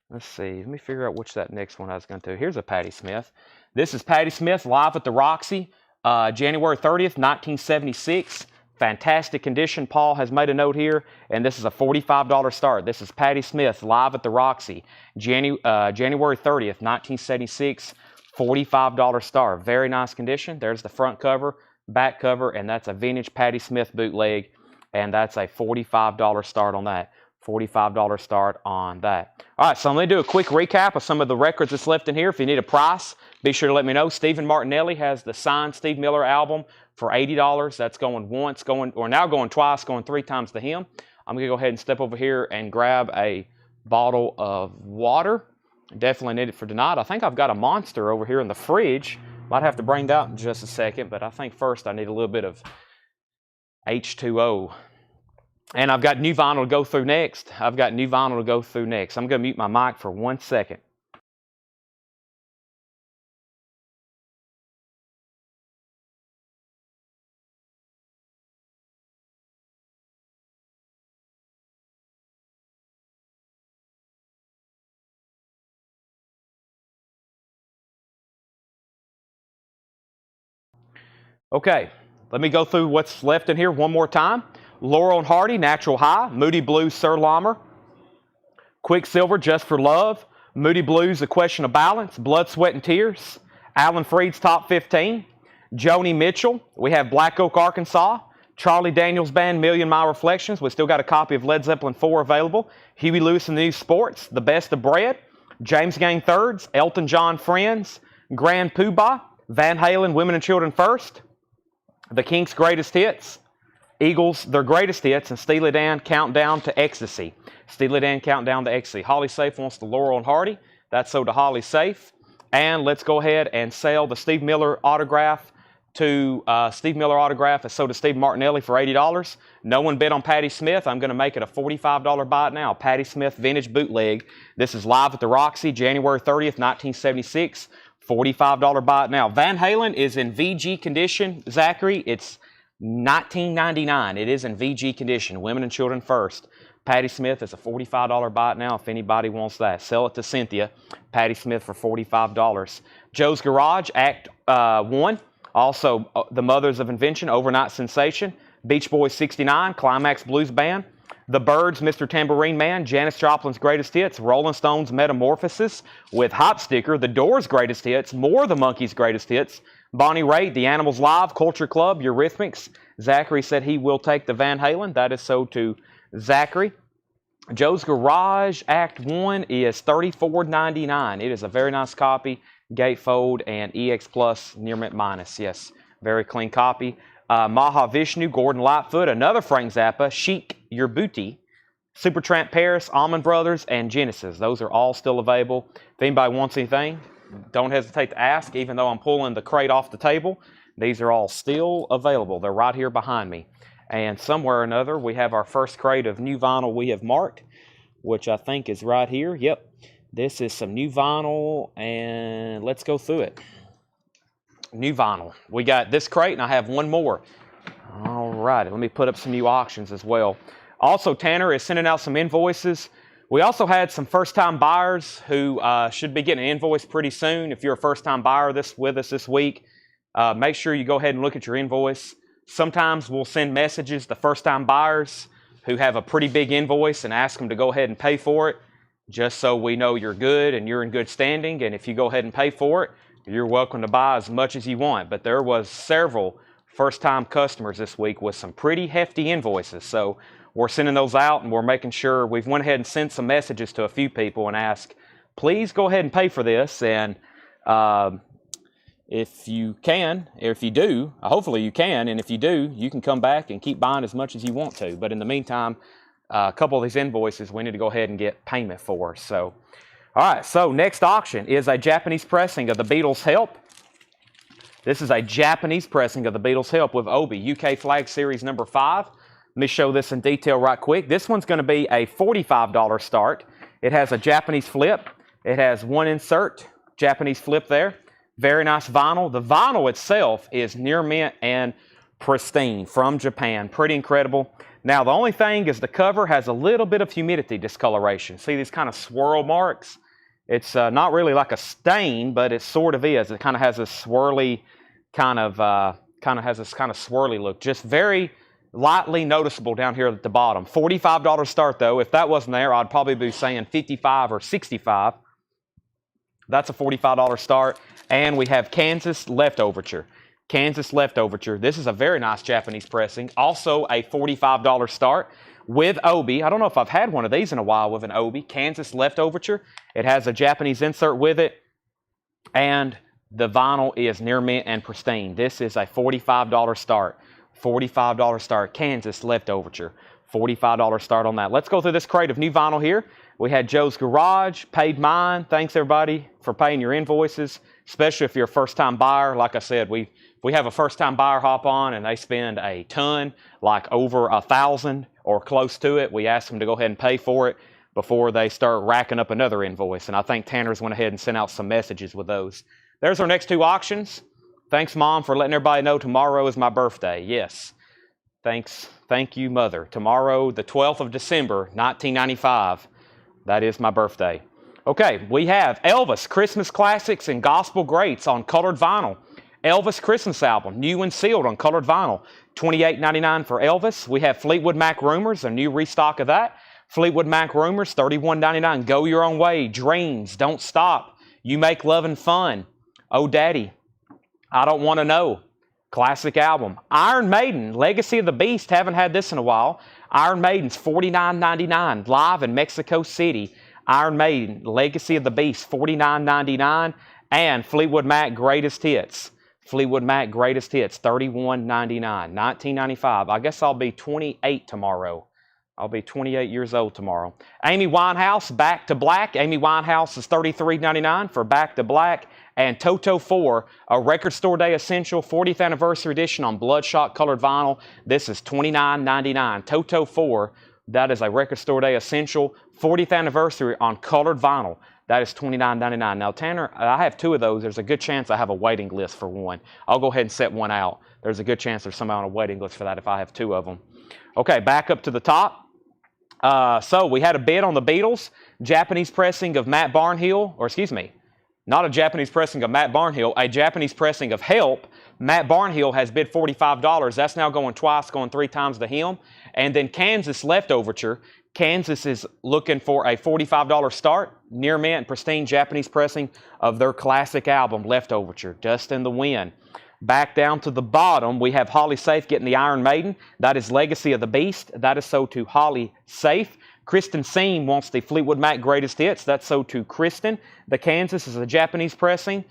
Let's see. Let me figure out which that next one I was going to do. Here's a Patti Smith. This is Patti Smith live at the Roxy, January 30th, 1976. Fantastic condition. Paul has made a note here, and this is a $45 start. This is Patti Smith live at the Roxy, January 30th, 1976. $45 start. Very nice condition. There's the front cover, back cover, and that's a vintage Patti Smith bootleg, and that's a $45 start on that. $45 start on that. All right, so I'm going to do a quick recap of some of the records that's left in here. If you need a price, be sure to let me know. Stephen Martinelli has the signed Steve Miller album for $80. That's going once, now going twice, going 3 times to him. I'm going to go ahead and step over here and grab a bottle of water. Definitely need it for tonight. I think I've got a Monster over here in the fridge. Might have to bring that out in just a second, but I think first I need a little bit of H2O. And I've got new vinyl to go through next. I'm going to mute my mic for 1 second. Okay, let me go through what's left in here one more time. Laurel and Hardy, Natural High. Moody Blues, Sir Lamar. Quicksilver, Just for Love. Moody Blues, A Question of Balance. Blood, Sweat, and Tears. Alan Freed's Top 15. Joni Mitchell. We have Black Oak, Arkansas. Charlie Daniels Band, Million Mile Reflections. We still got a copy of Led Zeppelin 4 available. Huey Lewis and the New Sports. The Best of Bread. James Gang Thirds. Elton John Friends. Grand Poobah. Van Halen, Women and Children First. The Kinks' Greatest Hits. Eagles, Their Greatest Hits. And Steely Dan, Countdown to Ecstasy. Steely Dan, Countdown to Ecstasy. Holly Safe wants the Laurel and Hardy. That's sold to Holly Safe. And let's go ahead and sell the Steve Miller autograph to Steve Miller autograph is sold to Steve Martinelli for $80. No one bid on Patti Smith. I'm going to make it a $45 buy it now. Patti Smith Vintage Bootleg. This is live at the Roxy, January 30th, 1976. $45 buy it now. Van Halen is in VG condition, Zachary. It's $19.99. It is in VG condition. Women and Children First. Patti Smith is a $45 buy it now if anybody wants that. Sell it to Cynthia. Patti Smith for $45. Joe's Garage, Act 1. Also, The Mothers of Invention, Overnight Sensation. Beach Boys 69, Climax Blues Band. The Byrds, Mr. Tambourine Man. Janis Joplin's Greatest Hits. Rolling Stones' Metamorphosis with Hop Sticker. The Doors' Greatest Hits. More of the Monkees' Greatest Hits. Bonnie Raitt, The Animals Live, Culture Club, Eurythmics. Zachary said he will take the Van Halen. That is sold to Zachary. Joe's Garage, Act 1 is $34.99. It is a very nice copy. Gatefold and EX Plus near mint minus. Yes, very clean copy. Mahavishnu, Gordon Lightfoot, another Frank Zappa, Chic, Your Booty, Supertramp Paris, Allman Brothers, and Genesis. Those are all still available. If anybody wants anything, don't hesitate to ask. Even though I'm pulling the crate off the table, these are all still available. They're right here behind me. And somewhere or another, we have our first crate of new vinyl we have marked, which I think is right here. Yep. This is some new vinyl, and let's go through it. New vinyl. We got this crate, and I have one more. All right, let me put up some new auctions as well. Also, Tanner is sending out some invoices. We also had some first-time buyers who should be getting an invoice pretty soon. If you're a first-time buyer with us this week, make sure you go ahead and look at your invoice. Sometimes we'll send messages to first-time buyers who have a pretty big invoice and ask them to go ahead and pay for it, just so we know you're good and you're in good standing. And if you go ahead and pay for it, you're welcome to buy as much as you want. But there was several first-time customers this week with some pretty hefty invoices. So we're sending those out, and we're making sure we've went ahead and sent some messages to a few people and asked, please go ahead and pay for this. And if you can, or if you do, hopefully you can, and if you do, you can come back and keep buying as much as you want to. But in the meantime, a couple of these invoices we need to go ahead and get payment for. So, all right, so next auction is a Japanese pressing of the Beatles' Help. This is a Japanese pressing of the Beatles' Help with Obi, UK Flag Series number 5. Let me show this in detail right quick. This one's going to be a $45 start. It has a Japanese flip. It has one insert, Japanese flip there. Very nice vinyl. The vinyl itself is near mint and pristine from Japan. Pretty incredible. Now, the only thing is the cover has a little bit of humidity discoloration. See these kind of swirl marks? It's not really like a stain, but it sort of is. It kind of has a swirly swirly look. Just very lightly noticeable down here at the bottom. $45 start though. If that wasn't there, I'd probably be saying $55 or $65. That's a $45 start. And we have Kansas Leftoverture. Kansas Leftoverture. This is a very nice Japanese pressing. Also a $45 start with Obi. I don't know if I've had one of these in a while with an Obi. Kansas Leftoverture. It has a Japanese insert with it. And the vinyl is near mint and pristine. This is a $45 start. $45 start. Kansas Leftoverture. $45 start on that. Let's go through this crate of new vinyl here. We had Joe's Garage, paid mine. Thanks everybody for paying your invoices, especially if you're a first-time buyer. Like I said, we have a first-time buyer hop on and they spend a ton, like over $1,000 or close to it. We ask them to go ahead and pay for it before they start racking up another invoice. And I think Tanner's went ahead and sent out some messages with those. There's our next two auctions. Thanks, Mom, for letting everybody know tomorrow is my birthday. Yes. Thanks. Thank you, Mother. Tomorrow, the 12th of December, 1995. That is my birthday. Okay, we have Elvis, Christmas Classics and Gospel Greats on colored vinyl. Elvis Christmas album, new and sealed on colored vinyl, $28.99 for Elvis. We have Fleetwood Mac Rumors, a new restock of that. Fleetwood Mac Rumors, $31.99. Go Your Own Way, Dreams, Don't Stop, You Make Lovin' Fun, Oh Daddy, I Don't Want to Know, classic album. Iron Maiden, Legacy of the Beast, haven't had this in a while. Iron Maiden's $49.99, live in Mexico City. Iron Maiden, Legacy of the Beast, $49.99. And Fleetwood Mac Greatest Hits. Fleetwood Mac Greatest Hits, $31.99, $19.95. I guess I'll be 28 tomorrow. I'll be 28 years old tomorrow. Amy Winehouse, Back to Black. Amy Winehouse is $33.99 for Back to Black. And Toto 4, a Record Store Day Essential, 40th Anniversary Edition on Bloodshot colored vinyl. This is $29.99. Toto 4, that is a Record Store Day Essential, 40th Anniversary on colored vinyl. That is $29.99. Now, Tanner, I have 2 of those. There's a good chance I have a waiting list for one. I'll go ahead and set one out. There's a good chance there's somebody on a waiting list for that if I have 2 of them. Okay, back up to the top. So we had a bid on the Beatles, Japanese pressing of Matt Barnhill, or excuse me, not a Japanese pressing of Matt Barnhill, a Japanese pressing of Help. Matt Barnhill has bid $45. That's now going twice, going 3 times to him. And then Kansas Leftoverture. Kansas is looking for a $45 start, near mint, pristine Japanese pressing of their classic album, Leftoverture, Dust in the Wind. Back down to the bottom, we have Holly Safe getting the Iron Maiden. That is Legacy of the Beast. That is sold to Holly Safe. Kristen Seam wants the Fleetwood Mac Greatest Hits. That's sold to Kristen. The Kansas is a Japanese pressing,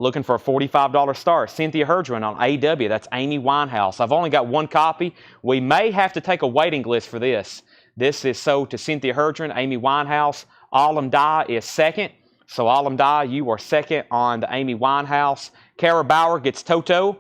looking for a $45 start. Cynthia Herdron on AW. That's Amy Winehouse. I've only got 1 copy. We may have to take a waiting list for this. This is sold to Cynthia Herdron, Amy Winehouse. Alum Die is second. So Alum Die, you are second on the Amy Winehouse. Kara Bauer gets Toto.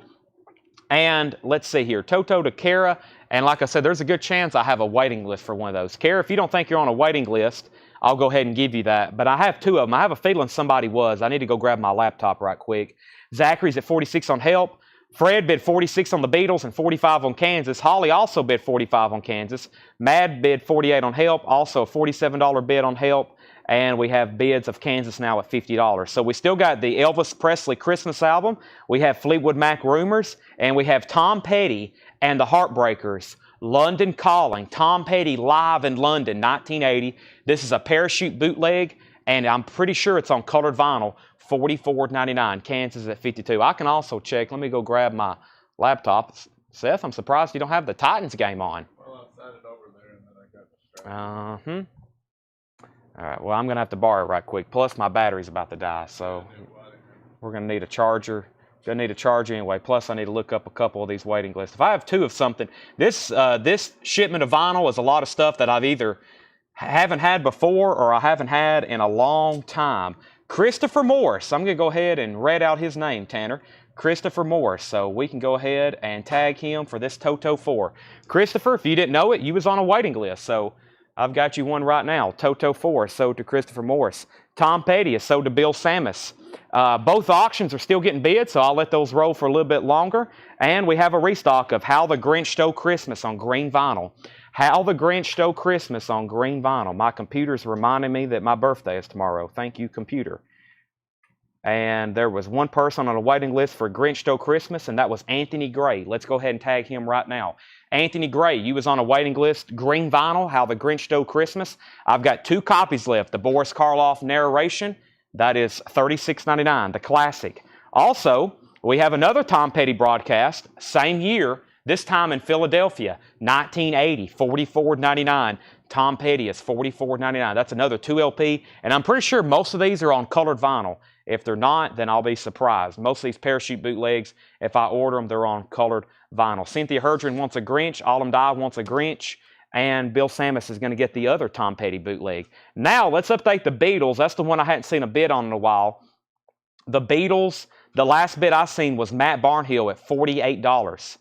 And let's see here, Toto to Kara. And like I said, there's a good chance I have a waiting list for one of those. Kara, if you don't think you're on a waiting list, I'll go ahead and give you that. But I have 2 of them. I have a feeling somebody was. I need to go grab my laptop right quick. Zachary's at 46 on Help. Fred bid 46 on the Beatles and 45 on Kansas. Holly also bid 45 on Kansas. Mad bid 48 on Help, also a $47 bid on Help. And we have bids of Kansas now at $50. So we still got the Elvis Presley Christmas album. We have Fleetwood Mac Rumors. And we have Tom Petty and the Heartbreakers, London Calling. Tom Petty live in London, 1980. This is a parachute bootleg. And I'm pretty sure it's on colored vinyl. $44.99. Kansas at $52. I can also check. Let me go grab my laptop. Seth, I'm surprised you don't have the Titans game on. Well, I set it over there and then I got distracted. All right. Well, I'm going to have to borrow it right quick. Plus, my battery's about to die. So we're going to need a charger. Going to need a charger anyway. Plus, I need to look up a couple of these waiting lists. If I have 2 of something, this shipment of vinyl is a lot of stuff that I've either haven't had before or I haven't had in a long time. Christopher Morris. I'm going to go ahead and read out his name, Tanner. Christopher Morris. So we can go ahead and tag him for this Toto 4. Christopher, if you didn't know it, you was on a waiting list. So I've got you one right now. Toto 4 is sold to Christopher Morris. Tom Petty is sold to Bill Samus. Both auctions are still getting bid, so I'll let those roll for a little bit longer. And we have a restock of How the Grinch Stole Christmas on green vinyl. How the Grinch Stole Christmas on green vinyl. My computer's reminding me that my birthday is tomorrow. Thank you, computer. And there was one person on a waiting list for Grinch Stole Christmas, and that was Anthony Gray. Let's go ahead and tag him right now. Anthony Gray, you was on a waiting list. Green vinyl, How the Grinch Stole Christmas. I've got 2 copies left. The Boris Karloff narration, that is $36.99, the classic. Also, we have another Tom Petty broadcast, same year, this time in Philadelphia, 1980, $44.99. Tom Petty is $44.99. That's another 2 LP, and I'm pretty sure most of these are on colored vinyl. If they're not, then I'll be surprised. Most of these parachute bootlegs, if I order them, they're on colored vinyl. Cynthia Herdron wants a Grinch. Alum Die wants a Grinch. And Bill Samus is going to get the other Tom Petty bootleg. Now, let's update the Beatles. That's the one I hadn't seen a bid on in a while. The Beatles, the last bid I seen was Matt Barnhill at $48.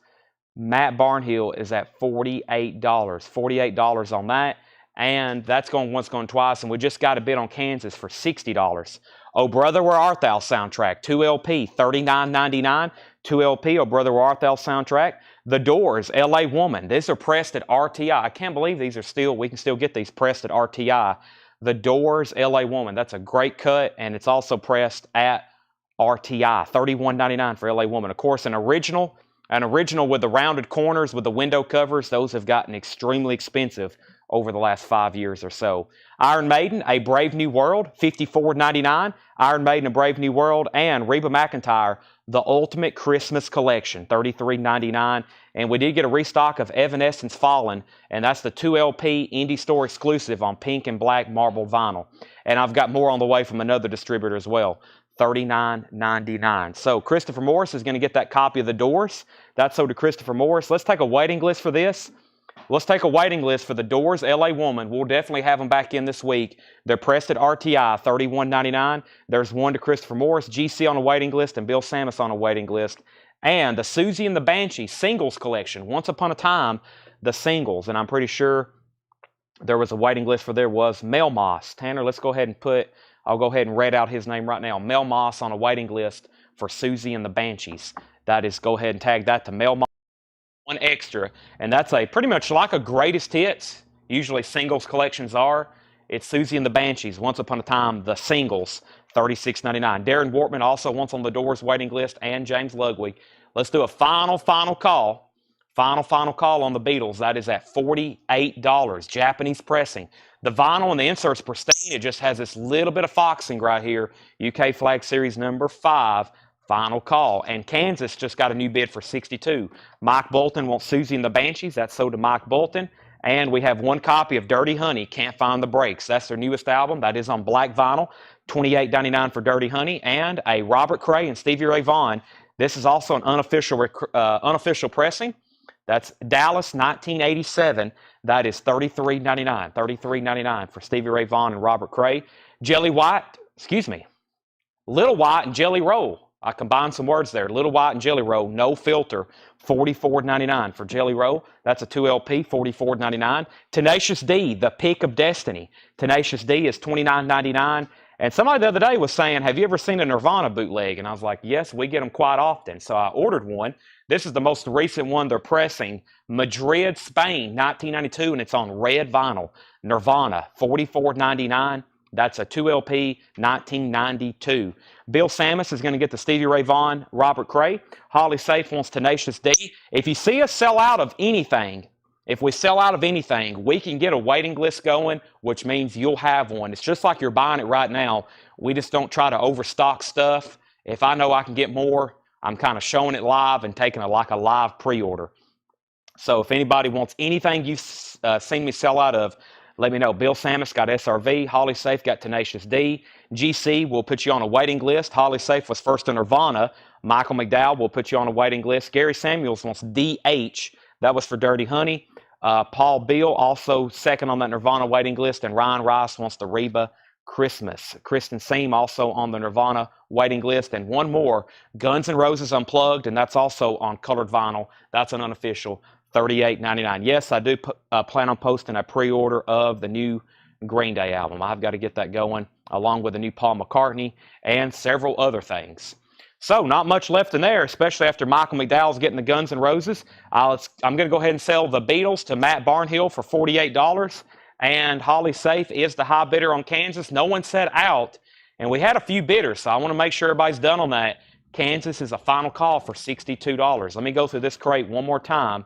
Matt Barnhill is at $48. $48 on that. And that's going once, going twice. And we just got a bid on Kansas for $60. Oh Brother, Where Art Thou soundtrack, 2 LP, $39.99. 2 LP, Oh Brother, Where Art Thou soundtrack. The Doors, LA Woman. These are pressed at RTI. I can't believe these are still, we can still get these pressed at RTI. The Doors, LA Woman. That's a great cut, and it's also pressed at RTI, $31.99 for LA Woman. Of course, an original with the rounded corners with the window covers, those have gotten extremely expensive over the last 5 years or so. Iron Maiden, A Brave New World, $54.99. Iron Maiden, A Brave New World, and Reba McEntire, The Ultimate Christmas Collection, $33.99. And we did get a restock of Evanescence Fallen, and that's the 2LP Indie Store exclusive on pink and black marble vinyl. And I've got more on the way from another distributor as well, $39.99. So Christopher Morris is going to get that copy of The Doors. That's sold to Christopher Morris. Let's take a waiting list for this. Let's take a waiting list for The Doors, LA Woman. We'll definitely have them back in this week. They're pressed at RTI, $31.99. There's one to Christopher Morris, GC on a waiting list, and Bill Samus on a waiting list. And the Susie and the Banshee singles collection. Once upon a time, the singles. And I'm pretty sure there was a waiting list for there was Mel Moss. Tanner, let's go ahead and I'll go ahead and read out his name right now. Mel Moss on a waiting list for Susie and the Banshees. That is, go ahead and tag that to Mel Moss. One extra. And that's a pretty much like a greatest hits. Usually singles collections are. It's Susie and the Banshees. Once upon a time, the singles. $36.99. Darren Wortman also wants on the Doors waiting list, and James Ludwig. Let's do a final call. Final call on the Beatles. That is at $48. Japanese pressing. The vinyl and the insert's pristine. It just has this little bit of foxing right here. UK Flag Series number 5. Final call. And Kansas just got a new bid for $62. Mike Bolton wants Susie and the Banshees. That's sold to Mike Bolton. And we have one copy of Dirty Honey, Can't Find the Brakes. That's their newest album. That is on black vinyl. $28.99 for Dirty Honey. And a Robert Cray and Stevie Ray Vaughan. This is also an unofficial pressing. That's Dallas 1987. That is $33.99. $33.99 for Stevie Ray Vaughan and Robert Cray. Little White and Jelly Roll. I combined some words there. Little White and Jelly Roll, no filter, $44.99 for Jelly Roll. That's a 2LP, $44.99. Tenacious D, The Pick of Destiny. Tenacious D is $29.99. And somebody the other day was saying, have you ever seen a Nirvana bootleg? And I was like, yes, we get them quite often. So I ordered one. This is the most recent one they're pressing. Madrid, Spain, 1992, and it's on red vinyl. Nirvana, $44.99. That's a 2LP, 1992. Bill Samus is going to get the Stevie Ray Vaughan, Robert Cray. Holly Safe wants Tenacious D. If you see us sell out of anything, we can get a waiting list going, which means you'll have one. It's just like you're buying it right now. We just don't try to overstock stuff. If I know I can get more, I'm kind of showing it live and taking a live pre-order. So if anybody wants anything you've seen me sell out of, let me know. Bill Samus got SRV. Holly Safe got Tenacious D. GC will put you on a waiting list. Holly Safe was first to Nirvana. Michael McDowell will put you on a waiting list. Gary Samuels wants DH. That was for Dirty Honey. Paul Beal also second on that Nirvana waiting list. And Ryan Rice wants the Reba Christmas. Kristen Seam also on the Nirvana waiting list. And one more, Guns N' Roses Unplugged, and that's also on colored vinyl. That's an unofficial. $38.99. Yes, I do plan on posting a pre-order of the new Green Day album. I've got to get that going, along with the new Paul McCartney and several other things. So, not much left in there, especially after Michael McDowell's getting the Guns N' Roses. I'm going to go ahead and sell the Beatles to Matt Barnhill for $48. And Holly Safe is the high bidder on Kansas. No one said out, and we had a few bidders, so I want to make sure everybody's done on that. Kansas is a final call for $62. Let me go through this crate one more time.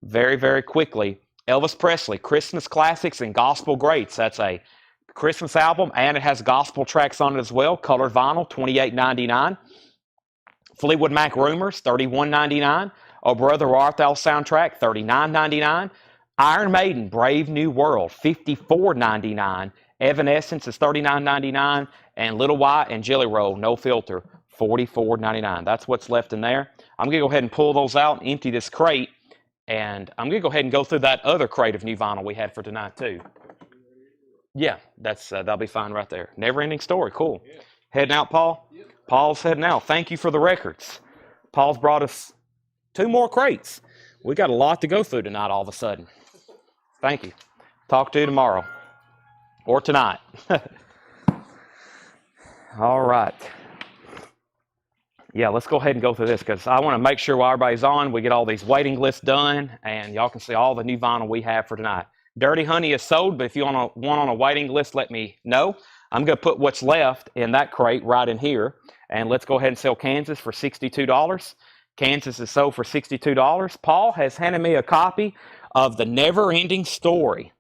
Very, very quickly. Elvis Presley, Christmas Classics and Gospel Greats. That's a Christmas album, and it has gospel tracks on it as well. Colored vinyl, $28.99. Fleetwood Mac Rumors, $31.99. Oh Brother, Where Art Thou soundtrack, $39.99. Iron Maiden, Brave New World, $54.99. Evanescence is $39.99. And Little White and Jelly Roll, no filter, $44.99. That's what's left in there. I'm going to go ahead and pull those out and empty this crate. And I'm going to go ahead and go through that other crate of new vinyl we had for tonight, too. Yeah, that'll be fine right there. Never-ending story. Cool. Yeah. Heading out, Paul? Yep. Paul's heading out. Thank you for the records. Paul's brought us 2 more crates. We got a lot to go through tonight all of a sudden. Thank you. Talk to you tomorrow. Or tonight. All right. Yeah, let's go ahead and go through this because I want to make sure while everybody's on, we get all these waiting lists done and y'all can see all the new vinyl we have for tonight. Dirty Honey is sold, but if you want on a waiting list, let me know. I'm going to put what's left in that crate right in here. And let's go ahead and sell Kansas for $62. Kansas is sold for $62. Paul has handed me a copy of The Never Ending Story.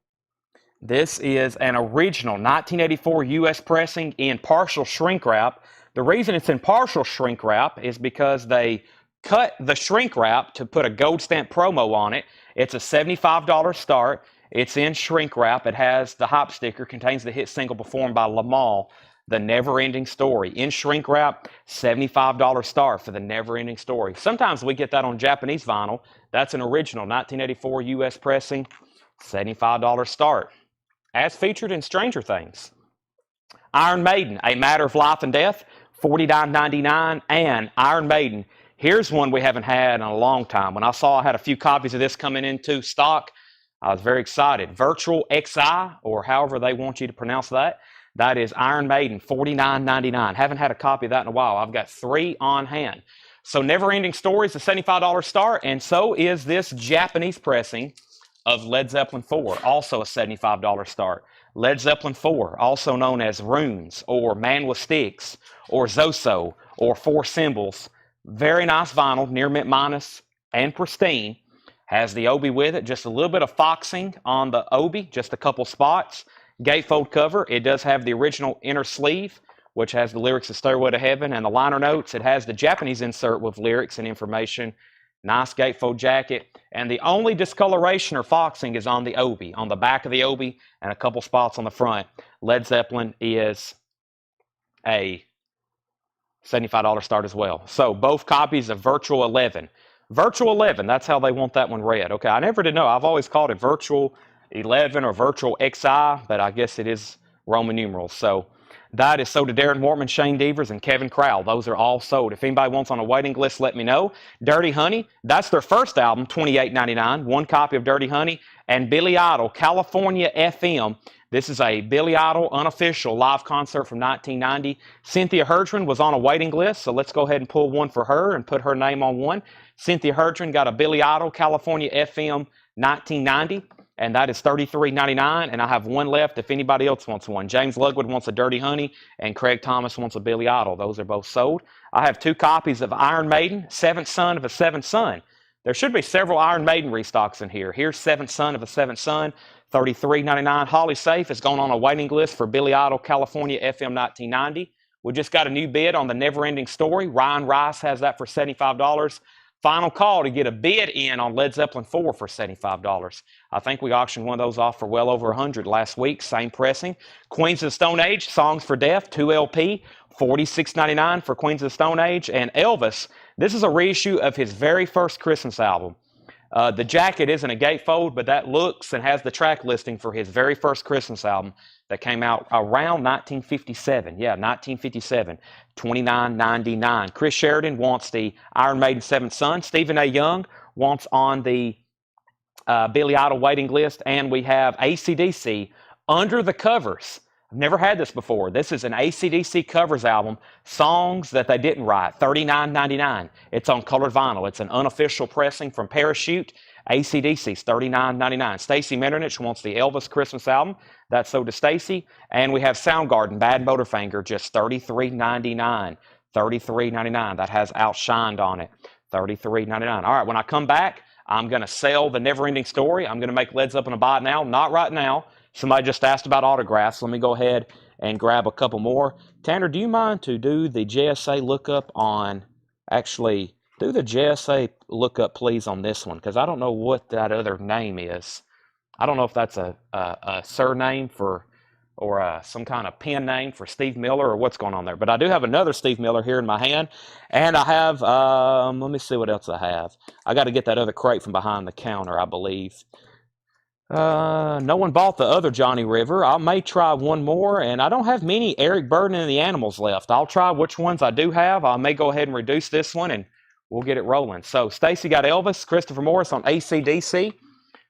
This is an original 1984 U.S. pressing in partial shrink wrap. The reason it's in partial shrink wrap is because they cut the shrink wrap to put a gold stamp promo on it. It's a $75 start. It's in shrink wrap. It has the hop sticker, contains the hit single performed by Lamal, The Never Ending Story. In shrink wrap, $75 start for The Never Ending Story. Sometimes we get that on Japanese vinyl. That's an original 1984 U.S. pressing, $75 start. As featured in Stranger Things. Iron Maiden, A Matter of Life and Death, $49.99. And Iron Maiden, here's one we haven't had in a long time. When I saw I had a few copies of this coming into stock, I was very excited. Virtual XI, or however they want you to pronounce that. That is Iron Maiden, $49.99. Haven't had a copy of that in a while. I've got 3 on hand. So Never Ending Story is a $75 start, and so is this Japanese pressing of Led Zeppelin 4, also a $75 start. Led Zeppelin 4, also known as Runes, or Man with Sticks, or Zoso, or Four Symbols. Very nice vinyl, near mint minus and pristine. Has the obi with it, just a little bit of foxing on the obi, just a couple spots. Gatefold cover. It does have the original inner sleeve, which has the lyrics of Stairway to Heaven and the liner notes. It has the Japanese insert with lyrics and information. Nice gatefold jacket. And the only discoloration or foxing is on the obi, on the back of the obi, and a couple spots on the front. Led Zeppelin is a $75 start as well. So both copies of Virtual 11. Virtual 11, that's how they want that one read. Okay, I never did know. I've always called it Virtual 11 or Virtual XI, but I guess it is Roman numerals. So that is sold to Darren Wortman, Shane Devers, and Kevin Crowell. Those are all sold. If anybody wants on a waiting list, let me know. Dirty Honey, that's their first album, $28.99. One copy of Dirty Honey. And Billy Idol, California FM. This is a Billy Idol unofficial live concert from 1990. Cynthia Herdron was on a waiting list, so let's go ahead and pull one for her and put her name on one. Cynthia Herdron got a Billy Idol, California FM 1990. And that is $33.99, and I have one left if anybody else wants one. James Ludwig wants a Dirty Honey, and Craig Thomas wants a Billy Idol. Those are both sold. I have 2 copies of Iron Maiden, Seventh Son of a Seventh Son. There should be several Iron Maiden restocks in here. Here's Seventh Son of a Seventh Son, $33.99. Holly Safe has gone on a waiting list for Billy Idol, California FM 1990. We just got a new bid on The Never Ending Story. Ryan Rice has that for $75. Final call to get a bid in on Led Zeppelin 4 for $75. I think we auctioned one of those off for well over $100 last week. Same pressing. Queens of the Stone Age, Songs for Death, 2 LP, $46.99 for Queens of the Stone Age. And Elvis, this is a reissue of his very first Christmas album. The jacket isn't a gatefold, but that looks and has the track listing for his very first Christmas album that came out around 1957. Yeah, 1957, $29.99. Chris Sheridan wants the Iron Maiden Seventh Son. Stephen A. Young wants on the Billy Idol waiting list. And we have AC/DC Under the Covers. I've never had this before. This is an AC/DC covers album, songs that they didn't write, $39.99. It's on colored vinyl. It's an unofficial pressing from Parachute. AC/DC's $39.99. Stacy Metternich wants the Elvis Christmas album. That's sold to Stacy. And we have Soundgarden, Bad Motorfinger, just $33.99. $33.99. That has Outshined on it. $33.99. All right, when I come back, I'm going to sell The Never Ending Story. I'm going to make Led Zeppelin a buy now. Not right now. Somebody just asked about autographs. Let me go ahead and grab a couple more. Tanner, do you mind to do the JSA lookup on, actually, do the JSA lookup, please, on this one, because I don't know what that other name is. I don't know if that's a surname for, or some kind of pen name for Steve Miller, or what's going on there. But I do have another Steve Miller here in my hand, and I have, let me see what else I have. I got to get that other crate from behind the counter, I believe. No one bought the other Johnny River. I may try one more, and I don't have many Eric Burden and the Animals left. I'll try which ones I do have. I may go ahead and reduce this one, and we'll get it rolling. So Stacy got Elvis, Christopher Morris on AC/DC.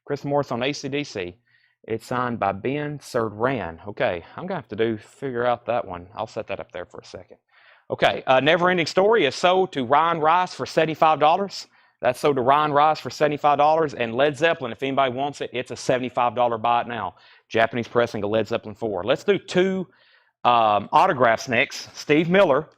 Christopher Morris on AC/DC. It's signed by Ben Serdran. Okay, I'm going to have to figure out that one. I'll set that up there for a second. Okay, Never Ending Story is sold to Ryan Rice for $75. That's sold to Ryan Rice for $75. And Led Zeppelin, if anybody wants it, it's a $75 buy it now. Japanese pressing of Led Zeppelin 4. Let's do 2 Autographs next. Steve Miller.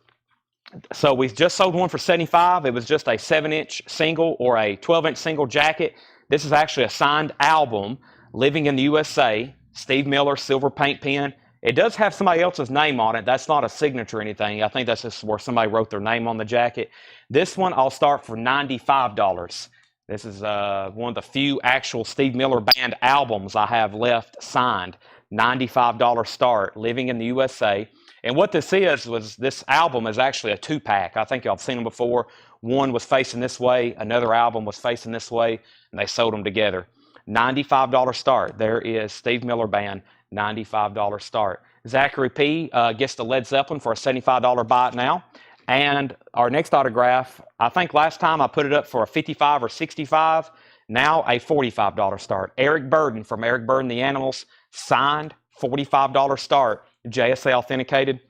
So we just sold one for $75. It was just a 7-inch single or a 12-inch single jacket. This is actually a signed album, Living in the USA, Steve Miller, silver paint pen. It does have somebody else's name on it. That's not a signature or anything. I think that's just where somebody wrote their name on the jacket. This one I'll start for $95. This is one of the few actual Steve Miller Band albums I have left signed. $95 start, Living in the USA. And what this was this album is actually a 2-pack. I think y'all have seen them before. One was facing this way, another album was facing this way, and they sold them together. $95 start. There is Steve Miller Band, $95 start. Zachary P. Gets the Led Zeppelin for a $75 buy it now. And our next autograph, I think last time I put it up for a $55 or $65. Now a $45 start. Eric Burden from Eric Burden the Animals, signed, $45 start. JSA authenticated,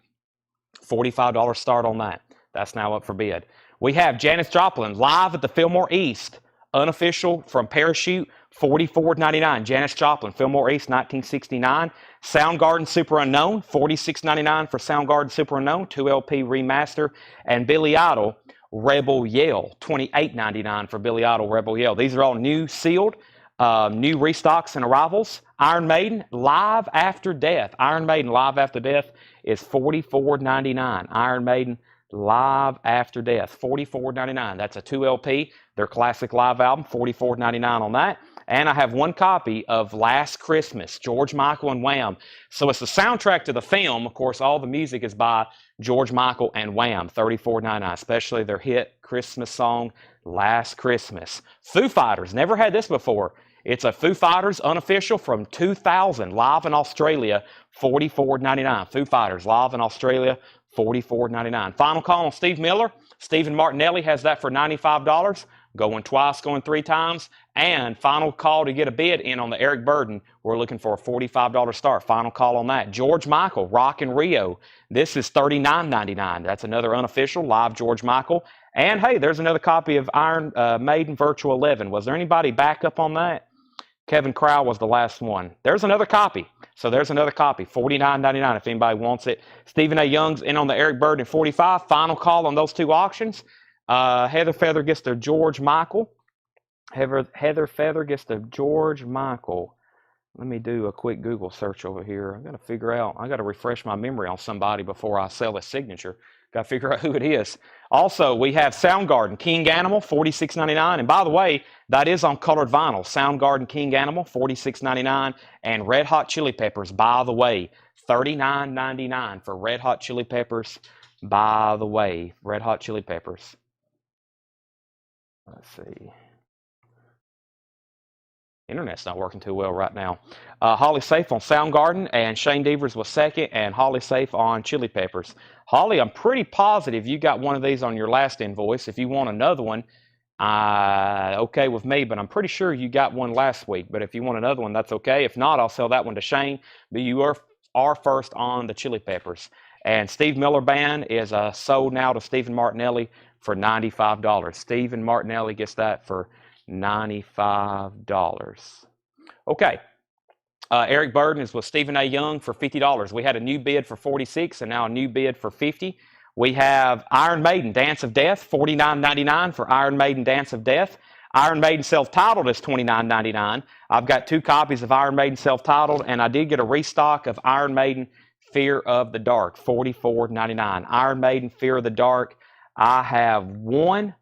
$45 start on that. That's now up for bid. We have Janis Joplin live at the Fillmore East, unofficial from Parachute, $44.99. Janis Joplin, Fillmore East, 1969. Soundgarden Super Unknown, $46.99 for Soundgarden Super Unknown, 2LP remaster. And Billy Idol, Rebel Yell, $28.99 for Billy Idol, Rebel Yell. These are all new sealed. New restocks and arrivals. Iron Maiden, Live After Death. Iron Maiden, Live After Death is $44.99. Iron Maiden, Live After Death, $44.99. That's a 2LP, their classic live album, $44.99 on that. And I have one copy of Last Christmas, George Michael and Wham. So it's the soundtrack to the film. Of course, all the music is by George Michael and Wham, $34.99, especially their hit Christmas song, Last Christmas. Foo Fighters, never had this before. It's a Foo Fighters unofficial from 2000, live in Australia, $44.99. Foo Fighters, live in Australia, $44.99. Final call on Steve Miller. Stephen Martinelli has that for $95. Going twice, going 3 times. And final call to get a bid in on the Eric Burden. We're looking for a $45 start. Final call on that. George Michael, Rock in Rio. This is $39.99. That's another unofficial, live George Michael. And hey, there's another copy of Iron Maiden Virtual 11. Was there anybody back up on that? Kevin Crow was the last one. There's another copy. So there's another copy, $49.99 if anybody wants it. Stephen A. Young's in on the Eric Burden at $45. Final call on those 2 auctions. Heather Feather gets the George Michael. Heather Feather gets the George Michael. Let me do a quick Google search over here. I've got to figure out, I got to refresh my memory on somebody before I sell a signature. Got to figure out who it is. Also, we have Soundgarden, King Animal, $46.99. And by the way, that is on colored vinyl. Soundgarden, King Animal, $46.99. And Red Hot Chili Peppers, by the way, $39.99 for Red Hot Chili Peppers, by the way. Red Hot Chili Peppers. Let's see. Internet's not working too well right now. Holly Safe on Soundgarden, and Shane Devers was second, and Holly Safe on Chili Peppers. Holly, I'm pretty positive you got one of these on your last invoice. If you want another one, okay with me, but I'm pretty sure you got one last week. But if you want another one, that's okay. If not, I'll sell that one to Shane. But you are first on the Chili Peppers. And Steve Miller Band is sold now to Stephen Martinelli for $95. Stephen Martinelli gets that for $95. Okay. Eric Burden is with Stephen A. Young for $50. We had a new bid for $46 and now a new bid for $50. We have Iron Maiden, Dance of Death, $49.99 for Iron Maiden, Dance of Death. Iron Maiden self-titled is $29.99. I've got 2 copies of Iron Maiden self-titled, and I did get a restock of Iron Maiden, Fear of the Dark, $44.99. Iron Maiden, Fear of the Dark. I have one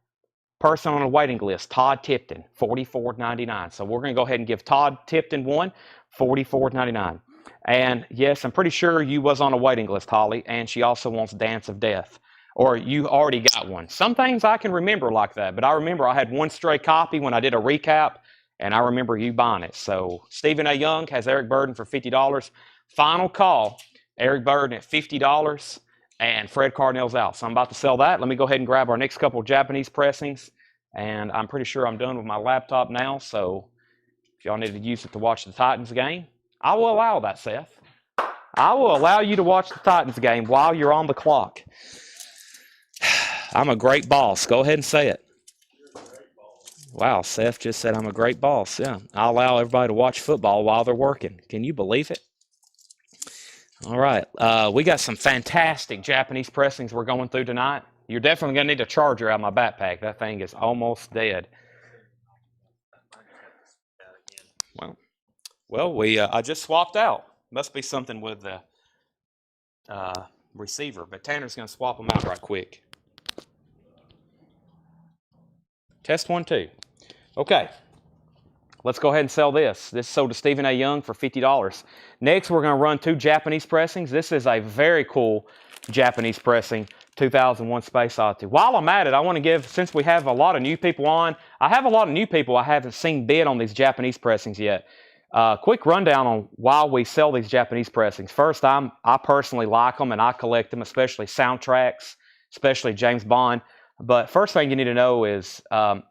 person on a waiting list, Todd Tipton, $44.99. So we're going to go ahead and give Todd Tipton one, $44.99. And yes, I'm pretty sure you was on a waiting list, Holly, and she also wants Dance of Death. Or you already got one. Some things I can remember like that, but I remember I had one stray copy when I did a recap, and I remember you buying it. So Stephen A. Young has Eric Burden for $50. Final call, Eric Burden at $50. And Fred Carnell's out. So I'm about to sell that. Let me go ahead and grab our next couple of Japanese pressings. And I'm pretty sure I'm done with my laptop now. So if y'all need to use it to watch the Titans game, I will allow that, Seth. I will allow you to watch the Titans game while you're on the clock. I'm a great boss. Go ahead and say it. Wow, Seth just said I'm a great boss. Yeah, I'll allow everybody to watch football while they're working. Can you believe it? All right. We got some fantastic Japanese pressings we're going through tonight. You're definitely going to need a charger out of my backpack. That thing is almost dead. Well, I just swapped out. Must be something with the receiver, but Tanner's going to swap them out right quick. Test 1, 2. Okay. Let's go ahead and sell this. This is sold to Stephen A. Young for $50. Next, we're going to run 2 Japanese pressings. This is a very cool Japanese pressing, 2001 Space Odyssey. While I'm at it, I want to give, since we have a lot of new people on, I have a lot of new people I haven't seen bid on these Japanese pressings yet. Quick rundown on why we sell these Japanese pressings. First, I personally like them and I collect them, especially soundtracks, especially James Bond. But first thing you need to know is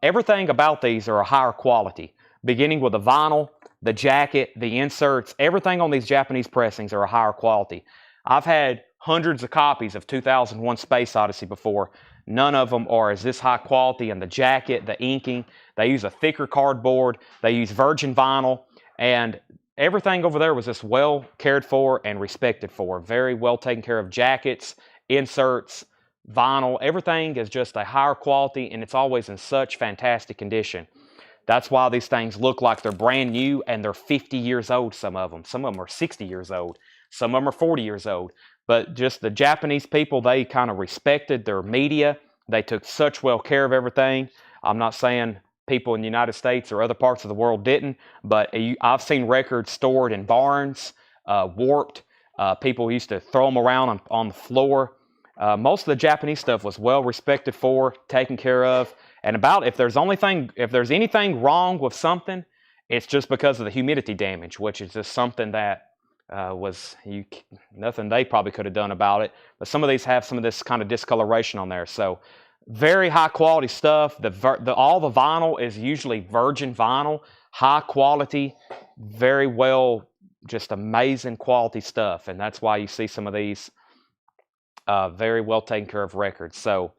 everything about these are a higher quality. Beginning with the vinyl, the jacket, the inserts, everything on these Japanese pressings are a higher quality. I've had hundreds of copies of 2001 Space Odyssey before. None of them are as this high quality, and the jacket, the inking, they use a thicker cardboard, they use virgin vinyl, and everything over there was just well cared for and respected for. Very well taken care of. Jackets, inserts, vinyl, everything is just a higher quality, and it's always in such fantastic condition. That's why these things look like they're brand new, and they're 50 years old, some of them. Some of them are 60 years old. Some of them are 40 years old. But just the Japanese people, they kind of respected their media. They took such well care of everything. I'm not saying people in the United States or other parts of the world didn't, but I've seen records stored in barns, warped. People used to throw them around on the floor. Most of the Japanese stuff was well respected for, taken care of. And if there's anything wrong with something, it's just because of the humidity damage, which is just something that nothing they probably could have done about it. But some of these have some of this kind of discoloration on there. So very high quality stuff. All the vinyl is usually virgin vinyl, high quality, very well, just amazing quality stuff. And that's why you see some of these very well taken care of records. So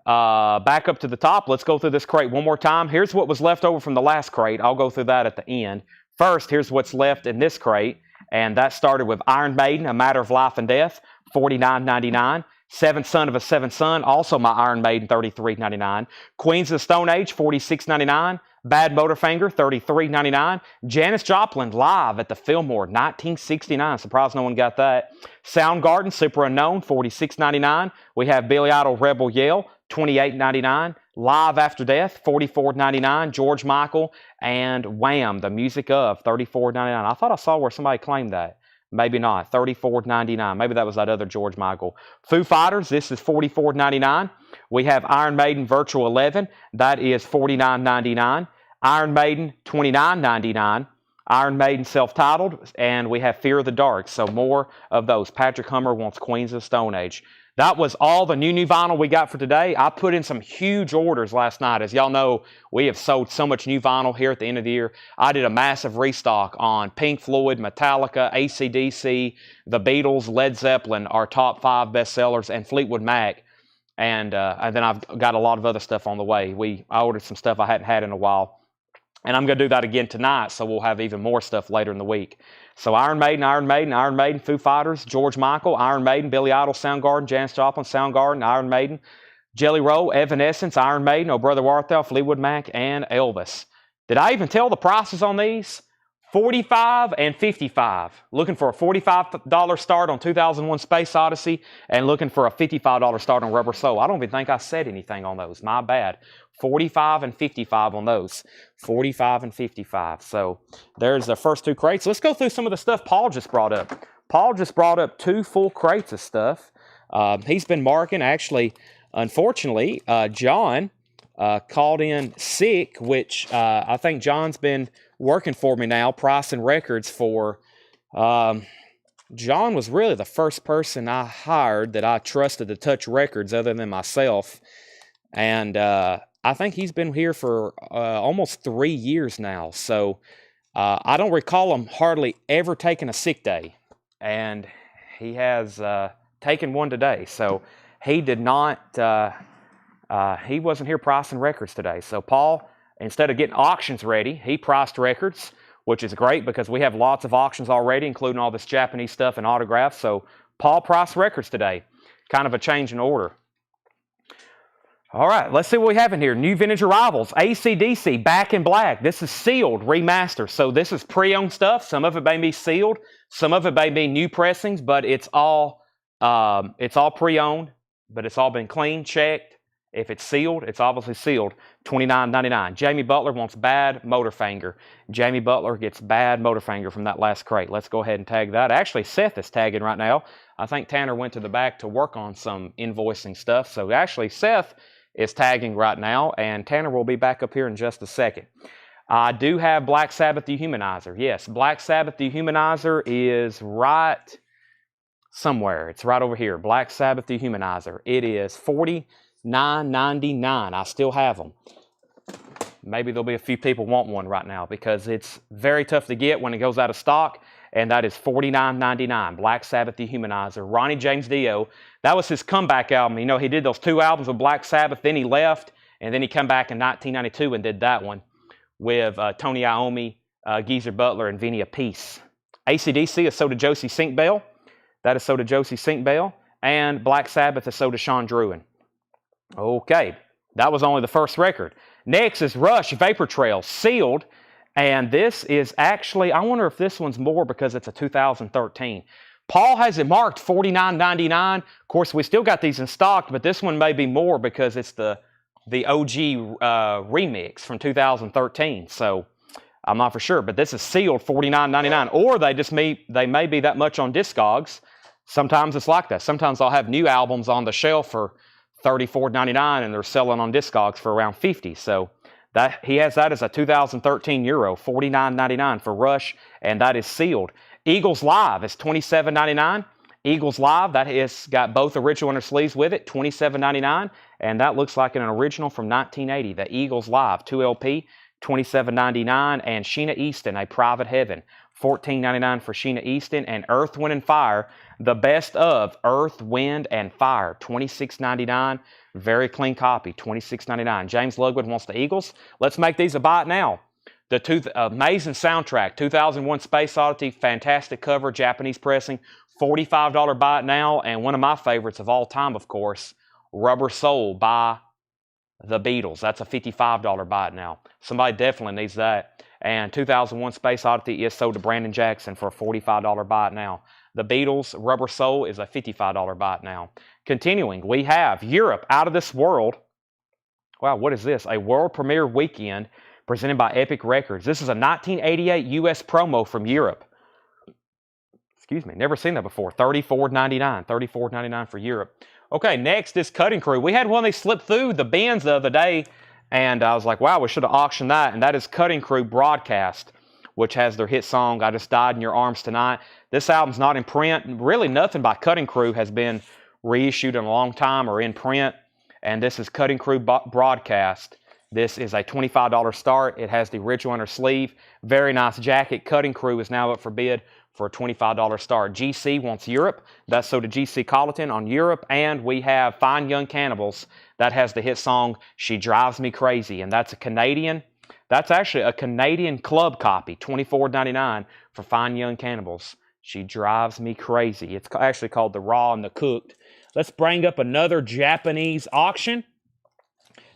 back up to the top. Let's go through this crate one more time. Here's what was left over from the last crate. I'll go through that at the end. First, here's what's left in this crate. And that started with Iron Maiden, A Matter of Life and Death, $49.99. Seventh Son of a Seventh Son, also my Iron Maiden, $33.99. Queens of the Stone Age, $46.99. Bad Motorfinger, $33.99. Janis Joplin, live at the Fillmore, 1969. Surprised no one got that. Soundgarden, Super Unknown, $46.99. We have Billy Idol, Rebel Yell, $28.99. Live After Death, $44.99. George Michael and Wham, The Music Of, $34.99. I thought I saw where somebody claimed that. Maybe not. $34.99. Maybe that was that other George Michael. Foo Fighters, this is $44.99. We have Iron Maiden Virtual 11. That is $49.99. Iron Maiden $29.99. Iron Maiden self-titled. And we have Fear of the Dark. So more of those. Patrick Hummer wants Queens of the Stone Age. That was all the new vinyl we got for today. I put in some huge orders last night. As y'all know, we have sold so much new vinyl here at the end of the year. I did a massive restock on Pink Floyd, Metallica, AC/DC, The Beatles, Led Zeppelin, our top 5 bestsellers, and Fleetwood Mac. And then I've got a lot of other stuff on the way. I ordered some stuff I hadn't had in a while. And I'm going to do that again tonight, so we'll have even more stuff later in the week. So Iron Maiden, Foo Fighters, George Michael, Iron Maiden, Billy Idol, Soundgarden, Janis Joplin, Soundgarden, Iron Maiden, Jelly Roll, Evanescence, Iron Maiden, Oh Brother Warthel, Fleetwood Mac, and Elvis. Did I even tell the prices on these? $45 and $55. Looking for a $45 start on 2001 Space Odyssey and looking for a $55 start on Rubber Soul. I don't even think I said anything on those. My bad. $45 and $55 on those. $45 and $55. So there's the first 2 crates. Let's go through some of the stuff Paul just brought up. Paul just brought up 2 full crates of stuff. He's been marking. Actually, unfortunately, John called in sick, which I think John's been working for me now, pricing records for. John was really the first person I hired that I trusted to touch records other than myself. And I think he's been here for almost 3 years now. So I don't recall him hardly ever taking a sick day. And he has taken one today. So he did not, he wasn't here pricing records today. So Paul, instead of getting auctions ready, he priced records. which is great because we have lots of auctions already, including all this Japanese stuff and autographs. So Paul Price Records today. Kind of a change in order. All right, let's see what we have in here. New vintage arrivals, AC/DC, Back in Black. This is sealed, remastered. So this is pre-owned stuff. Some of it may be sealed. Some of it may be new pressings, but it's all pre-owned, but it's all been cleaned, checked. If it's sealed, it's obviously sealed. $29.99. Jamie Butler wants Bad Motorfinger. Jamie Butler gets Bad Motorfinger from that last crate. Let's go ahead and tag that. Actually, Seth is tagging right now. I think Tanner went to the back to work on some invoicing stuff. So actually, Seth is tagging right now, and Tanner will be back up here in just a second. I do have Black Sabbath Dehumanizer. Yes, Black Sabbath Dehumanizer is right somewhere. It's right over here. Black Sabbath Dehumanizer. It is $49.99. I still have them. Maybe there'll be a few people want one right now because it's very tough to get when it goes out of stock, and that is $49.99. Black Sabbath Dehumanizer. Ronnie James Dio. That was his comeback album. You know, he did those 2 albums with Black Sabbath, then he left, and then he came back in 1992 and did that one with Tony Iommi, Geezer Butler, and Vinny Appice. AC/DC is Soda Josie Sink Bell. That is Soda Josie Sink Bell. And Black Sabbath is Soda Sean Druin. Okay, that was only the first record. Next is Rush Vapor Trail, sealed. And this is actually, I wonder if this one's more because it's a 2013. Paul has it marked $49.99. Of course, we still got these in stock, but this one may be more because it's the OG remix from 2013. So I'm not for sure, but this is sealed $49.99. Or they may be that much on Discogs. Sometimes it's like that. Sometimes I'll have new albums on the shelf for $34.99 and they're selling on Discogs for around $50. So that he has that as a 2013 Euro, $49.99 for Rush, and that is sealed. Eagles Live is $27.99. Eagles Live, that has got both original inner sleeves with it, $27.99, and that looks like an original from 1980. The Eagles Live 2LP, $27.99, and Sheena Easton, A Private Heaven, $14.99 for Sheena Easton, and Earth, Wind, and Fire, the best of Earth, Wind, and Fire, $26.99. Very clean copy, $26.99. James Ludwig wants the Eagles. Let's make these a buy it now. The amazing soundtrack, 2001 Space Oddity, fantastic cover, Japanese pressing, $45 buy it now, and one of my favorites of all time, of course, Rubber Soul by the Beatles. That's a $55 buy it now. Somebody definitely needs that. And 2001 Space Oddity is sold to Brandon Jackson for a $45 buy it now. The Beatles, Rubber Soul, is a $55 buy it now. Continuing, we have Europe, Out of This World. Wow, what is this? A world premiere weekend presented by Epic Records. This is a 1988 U.S. promo from Europe. Excuse me, never seen that before. $34.99. $34.99 for Europe. Okay, next is Cutting Crew. We had one they slipped through the bins the other day, and I was like, wow, we should have auctioned that. And that is Cutting Crew Broadcast, which has their hit song, I Just Died in Your Arms Tonight. This album's not in print. Really nothing by Cutting Crew has been reissued in a long time or in print. And this is Cutting Crew Broadcast. This is a $25 start. It has the original inner sleeve. Very nice jacket. Cutting Crew is now up for bid for a $25 start. GC wants Europe. That's so to GC Colleton on Europe. And we have Fine Young Cannibals. That has the hit song, She Drives Me Crazy. And that's a Canadian. That's actually a Canadian club copy. $24.99 for Fine Young Cannibals. She Drives Me Crazy. It's actually called The Raw and the Cooked. Let's bring up another Japanese auction.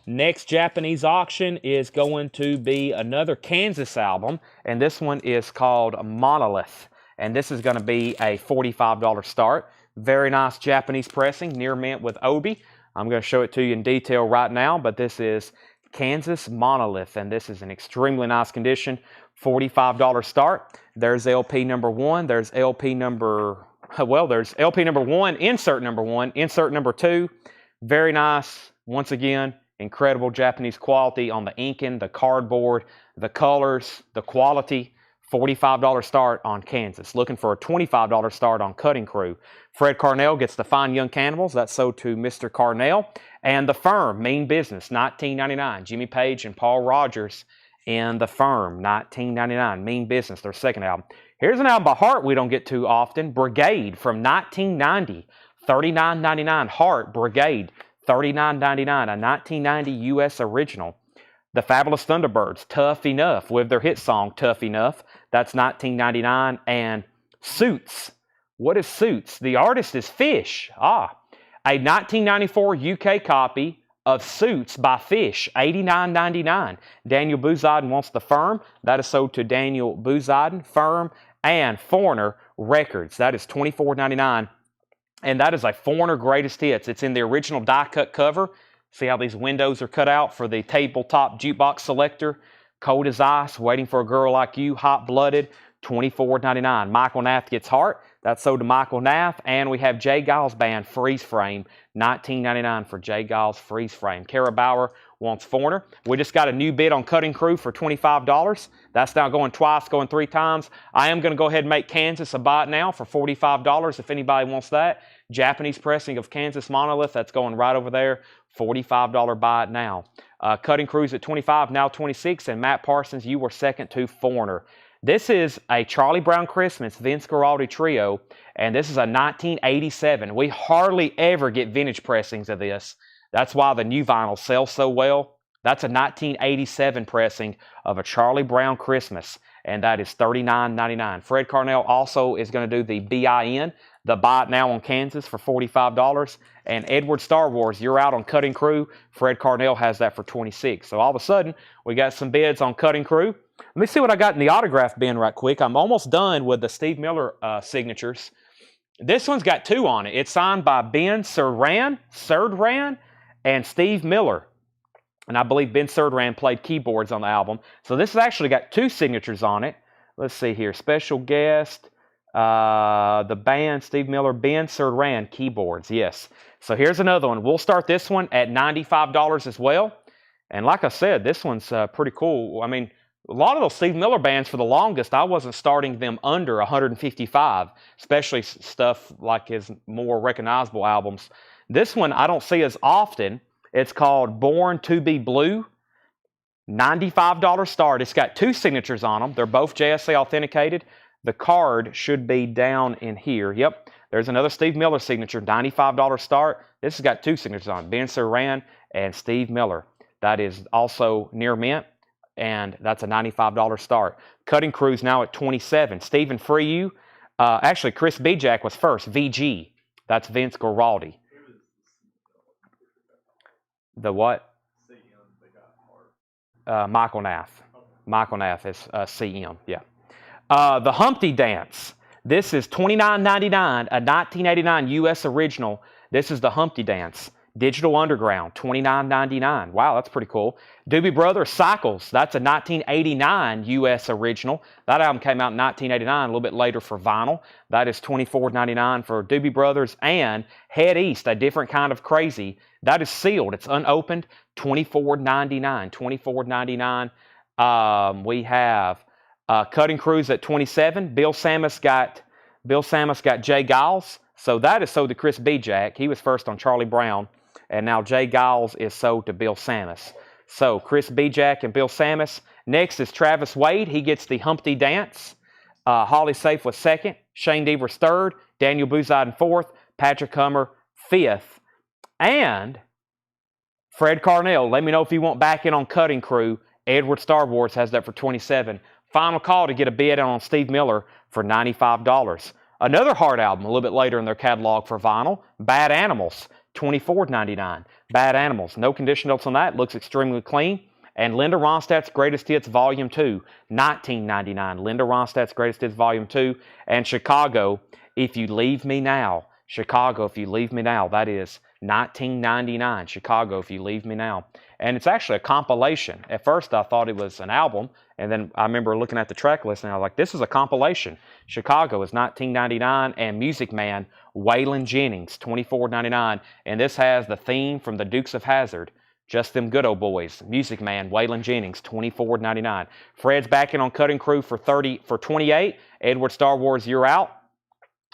Next Japanese auction is going to be another Kansas album, and this one is called Monolith, and this is going to be a $45 start. Very nice Japanese pressing, near mint with Obi. I'm going to show it to you in detail right now, but this is Kansas Monolith, and this is in extremely nice condition. $45 start. There's LP number 1. There's LP number, well, there's LP number 1, insert number 1, insert number 2. Very nice. Once again, incredible Japanese quality on the inking, the cardboard, the colors, the quality. $45 start on Kansas. Looking for a $25 start on Cutting Crew. Fred Carnell gets the Fine Young Cannibals. That's sold to Mr. Carnell. And The Firm, Mean Business, $19.99. Jimmy Page and Paul Rogers in The Firm, $19.99. Mean Business, their second album. Here's an album by Heart we don't get too often. Brigade from 1990. $39.99. Heart, Brigade, $39.99. A 1990 U.S. original. The Fabulous Thunderbirds, Tough Enough, with their hit song, Tough Enough. That's $19.99. And Suits. What is Suits? The artist is Fish. A 1994 UK copy of Suits by Fish, $89.99. Daniel Bouzadin wants the Firm. That is sold to Daniel Bouzadin, Firm, and Foreigner Records. That is $24.99. And that is a Foreigner greatest hits. It's in the original die-cut cover. See how these windows are cut out for the tabletop jukebox selector. Cold as Ice, Waiting for a Girl Like You, Hot Blooded, $24.99. Michael Nath Gets Heart. That's sold to Michael Nath. And we have Jay Giles Band, Freeze Frame, $19.99 for Jay Giles Freeze Frame. Kara Bauer wants Foreigner. We just got a new bid on Cutting Crew for $25. That's now going twice, going 3 times. I am going to go ahead and make Kansas a buy it now for $45 if anybody wants that. Japanese pressing of Kansas Monolith, that's going right over there. $45 buy it now. Cutting Crews at $25, now $26. And Matt Parsons, you were second to Foreigner. This is a Charlie Brown Christmas Vince Guaraldi trio, and this is a 1987. We hardly ever get vintage pressings of this. That's why the new vinyl sells so well. That's a 1987 pressing of a Charlie Brown Christmas, and that is $39.99. Fred Carnell also is going to do the BIN, the Buy It Now on Kansas, for $45. And Edward Star Wars, you're out on Cutting Crew. Fred Carnell has that for $26. So all of a sudden, we got some bids on Cutting Crew. Let me see what I got in the autograph bin right quick. I'm almost done with the Steve Miller signatures. This one's got 2 on it. It's signed by Ben Surdran, and Steve Miller. And I believe Ben Surdran played keyboards on the album. So this has actually got 2 signatures on it. Let's see here. Special guest, the band, Steve Miller, Ben Surdran, keyboards. Yes. So here's another one. We'll start this one at $95 as well. And like I said, this one's pretty cool. I mean, a lot of those Steve Miller bands, for the longest, I wasn't starting them under 155, especially stuff like his more recognizable albums. This one I don't see as often. It's called Born to Be Blue. $95 start. It's got 2 signatures on them. They're both JSA authenticated. The card should be down in here. Yep, there's another Steve Miller signature. $95 start. This has got 2 signatures on it. Ben Surdran and Steve Miller. That is also near mint. And that's a $95 start. Cutting Crew's now at $27. Stephen Freyu. Actually, Chris Bijak was first. VG. That's Vince Guaraldi. The what? Michael Nath. Michael Nath is CM. Yeah. The Humpty Dance. This is $29.99. A 1989 U.S. original. This is the Humpty Dance. Digital Underground, $29.99. Wow, that's pretty cool. Doobie Brothers Cycles, that's a 1989 U.S. original. That album came out in 1989, a little bit later for vinyl. That is $24.99 for Doobie Brothers. And Head East, A Different Kind of Crazy. That is sealed. It's unopened, $24.99. $24.99. We have Cutting Crews at $27. Bill Samus got Jay Giles. So that is sold to Chris Bijak. He was first on Charlie Brown. And now Jay Giles is sold to Bill Samus. So Chris Bijak and Bill Samus. Next is Travis Wade. He gets the Humpty Dance. Holly Safe was second. Shane Devers third. Daniel Bouzadin fourth. Patrick Hummer fifth. And Fred Carnell. Let me know if you want back in on Cutting Crew. Edward Star Wars has that for $27. Final call to get a bid on Steve Miller for $95. Another Heart album a little bit later in their catalog for vinyl. Bad Animals. $24.99. Bad Animals. No condition notes on that. Looks extremely clean. And Linda Ronstadt's Greatest Hits Volume 2. $19.99. Linda Ronstadt's Greatest Hits Volume 2. And Chicago, If You Leave Me Now. Chicago, If You Leave Me Now. That is $19.99. Chicago, If You Leave Me Now. And it's actually a compilation. At first I thought it was an album. And then I remember looking at the track list and I was like, this is a compilation. Chicago is $19.99. And Music Man, Waylon Jennings, $24.99. And this has the theme from the Dukes of Hazzard. Just Them Good Old Boys. Music Man, Waylon Jennings, $24.99. Fred's back in on Cutting Crew for $28. Edward Star Wars, you're out.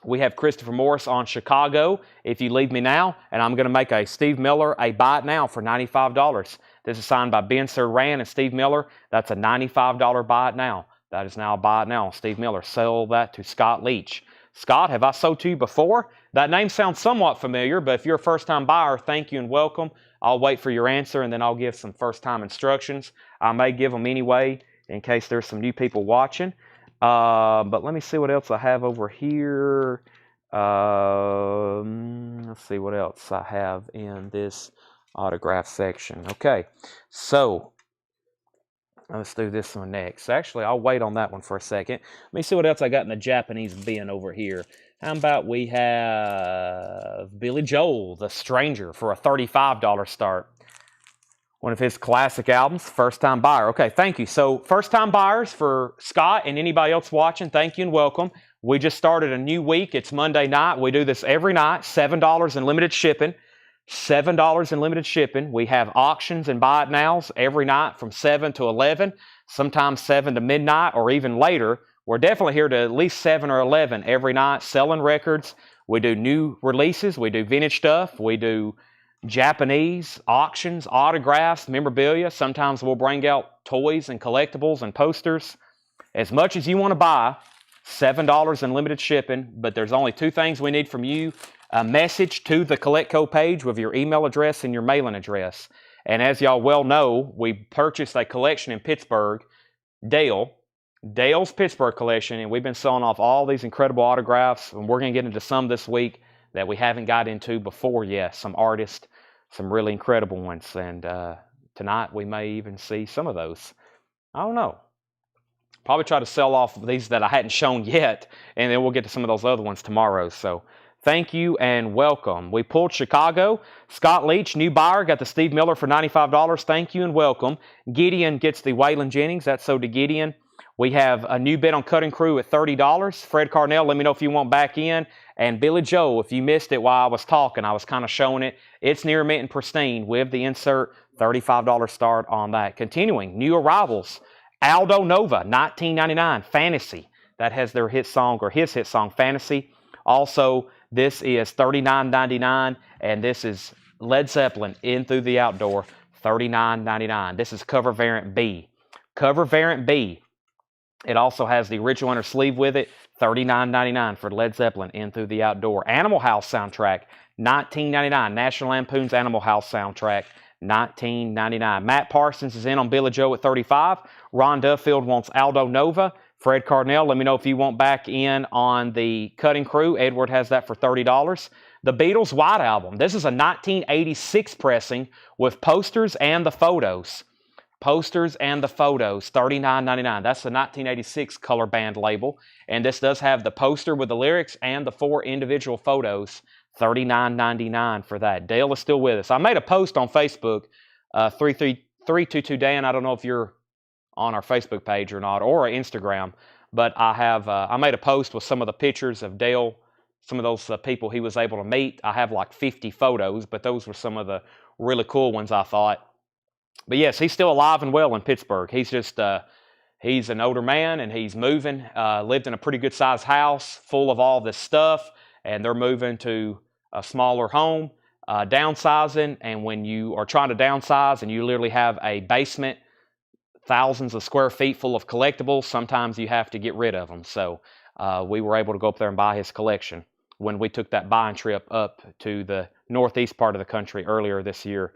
We have Christopher Morris on Chicago, If You Leave Me Now. And I'm going to make a Steve Miller, a buy it now for $95. This is signed by Ben Surdran and Steve Miller. That's a $95 buy it now. That is now a buy it now. Steve Miller. Sell that to Scott Leach. Scott, have I sold to you before? That name sounds somewhat familiar, but if you're a first-time buyer, thank you and welcome. I'll wait for your answer, and then I'll give some first-time instructions. I may give them anyway in case there's some new people watching. But let me see what else I have over here. Let's see what else I have in this autograph section. Okay, so let's do this one next. Actually, I'll wait on that one for a second. Let me see what else I got in the Japanese bin over here. How about we have Billy Joel, The Stranger, for a $35 start. One of his classic albums, First Time Buyer. Okay, thank you. So, first time buyers for Scott and anybody else watching, thank you and welcome. We just started a new week. It's Monday night. We do this every night, $7 in limited shipping. $7 in limited shipping. We have auctions and buy it nows every night from 7 to 11, sometimes 7 to midnight or even later. We're definitely here to at least 7 or 11 every night selling records. We do new releases. We do vintage stuff. We do Japanese auctions, autographs, memorabilia. Sometimes we'll bring out toys and collectibles and posters. As much as you want to buy, $7 in limited shipping, but there's only two things we need from you. A message to the CollectCo page with your email address and your mailing address. And as y'all well know, we purchased a collection in Pittsburgh, Dale's Pittsburgh collection, and we've been selling off all these incredible autographs, and we're going to get into some this week that we haven't got into before yet. Some artists, some really incredible ones, and tonight we may even see some of those. I don't know. Probably try to sell off these that I hadn't shown yet, and then we'll get to some of those other ones tomorrow. So thank you and welcome. We pulled Chicago. Scott Leach, new buyer, got the Steve Miller for $95. Thank you and welcome. Gideon gets the Waylon Jennings. That's so to Gideon. We have a new bid on Cutting Crew at $30. Fred Carnell, let me know if you want back in. And Billy Joe, if you missed it while I was talking, I was kind of showing it. It's near mint and pristine with the insert, $35 start on that. Continuing, new arrivals. Aldo Nova, $19.99, Fantasy. That has their hit song, or his hit song, Fantasy. Also, this is $39.99, and this is Led Zeppelin, In Through the Outdoor, $39.99. This is cover variant B. Cover variant B. It also has the original inner sleeve with it, $39.99 for Led Zeppelin, In Through the Outdoor. Animal House soundtrack, $19.99. National Lampoon's Animal House soundtrack, $19.99. Matt Parsons is in on Billy Joe at $35. Ron Duffield wants Aldo Nova. Fred Carnell, let me know if you want back in on the Cutting Crew. Edward has that for $30. The Beatles White Album. This is a 1986 pressing with posters and the photos. Posters and the photos, $39.99. That's the 1986 color band label. And this does have the poster with the lyrics and the 4 individual photos. $39.99 for that. Dale is still with us. I made a post on Facebook, 322 Dan. I don't know if you're on our Facebook page or not, or Instagram, but I made a post with some of the pictures of Dale, some of those people he was able to meet. I have like 50 photos, but those were some of the really cool ones I thought. But yes, he's still alive and well in Pittsburgh. He's just, he's an older man and he's moving, lived in a pretty good sized house full of all this stuff, and they're moving to a smaller home, downsizing. And when you are trying to downsize and you literally have a basement, thousands of square feet full of collectibles, sometimes you have to get rid of them. So we were able to go up there and buy his collection when we took that buying trip up to the northeast part of the country earlier this year.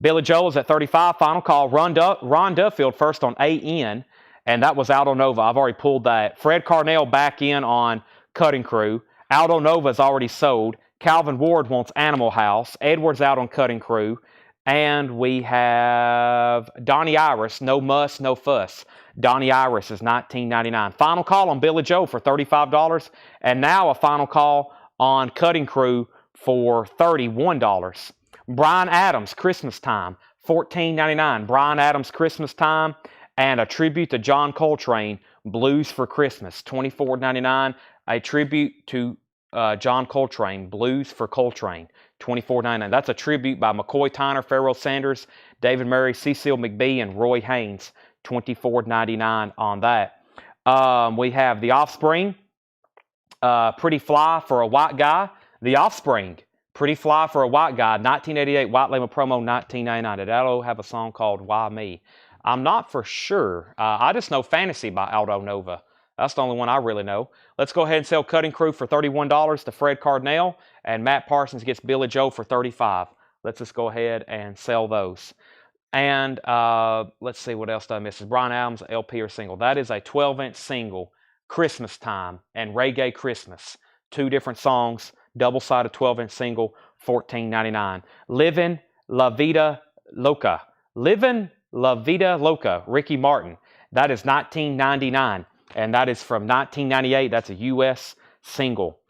Billy Joel is at $35. Final call. Ron Duffield first on AN, and that was Aldo Nova. I've already pulled that. Fred Carnell back in on Cutting Crew. Aldo Nova is already sold. Calvin Ward wants Animal House. Edwards out on Cutting Crew. And we have Donnie Iris, No Muss, No Fuss. Donnie Iris is $19.99. Final call on Billy Joe for $35. And now a final call on Cutting Crew for $31. Bryan Adams, Christmas Time, $14.99. Bryan Adams, Christmas Time, and a tribute to John Coltrane, Blues for Christmas, $24.99. A tribute to John Coltrane, Blues for Coltrane, $24.99. That's a tribute by McCoy Tyner, Pharoah Sanders, David Murray, Cecil McBee, and Roy Haynes, $24.99 on that. We have The Offspring, Pretty Fly for a White Guy. The Offspring, Pretty Fly for a White Guy, 1988, White Label Promo, $19.99. Did Aldo have a song called Why Me? I'm not for sure. I just know Fantasy by Aldo Nova. That's the only one I really know. Let's go ahead and sell Cutting Crew for $31 to Fred Cardinale, and Matt Parsons gets Billy Joe for $35. Let's just go ahead and sell those. And let's see what else did I miss. Is Brian Adams LP or single? That is a 12-inch single, Christmas Time and Reggae Christmas. 2 different songs, double-sided 12-inch single, $14.99. Livin' La Vida Loca. Livin' La Vida Loca, Ricky Martin. That is $19.99, and that is from 1998. That's a U.S. single.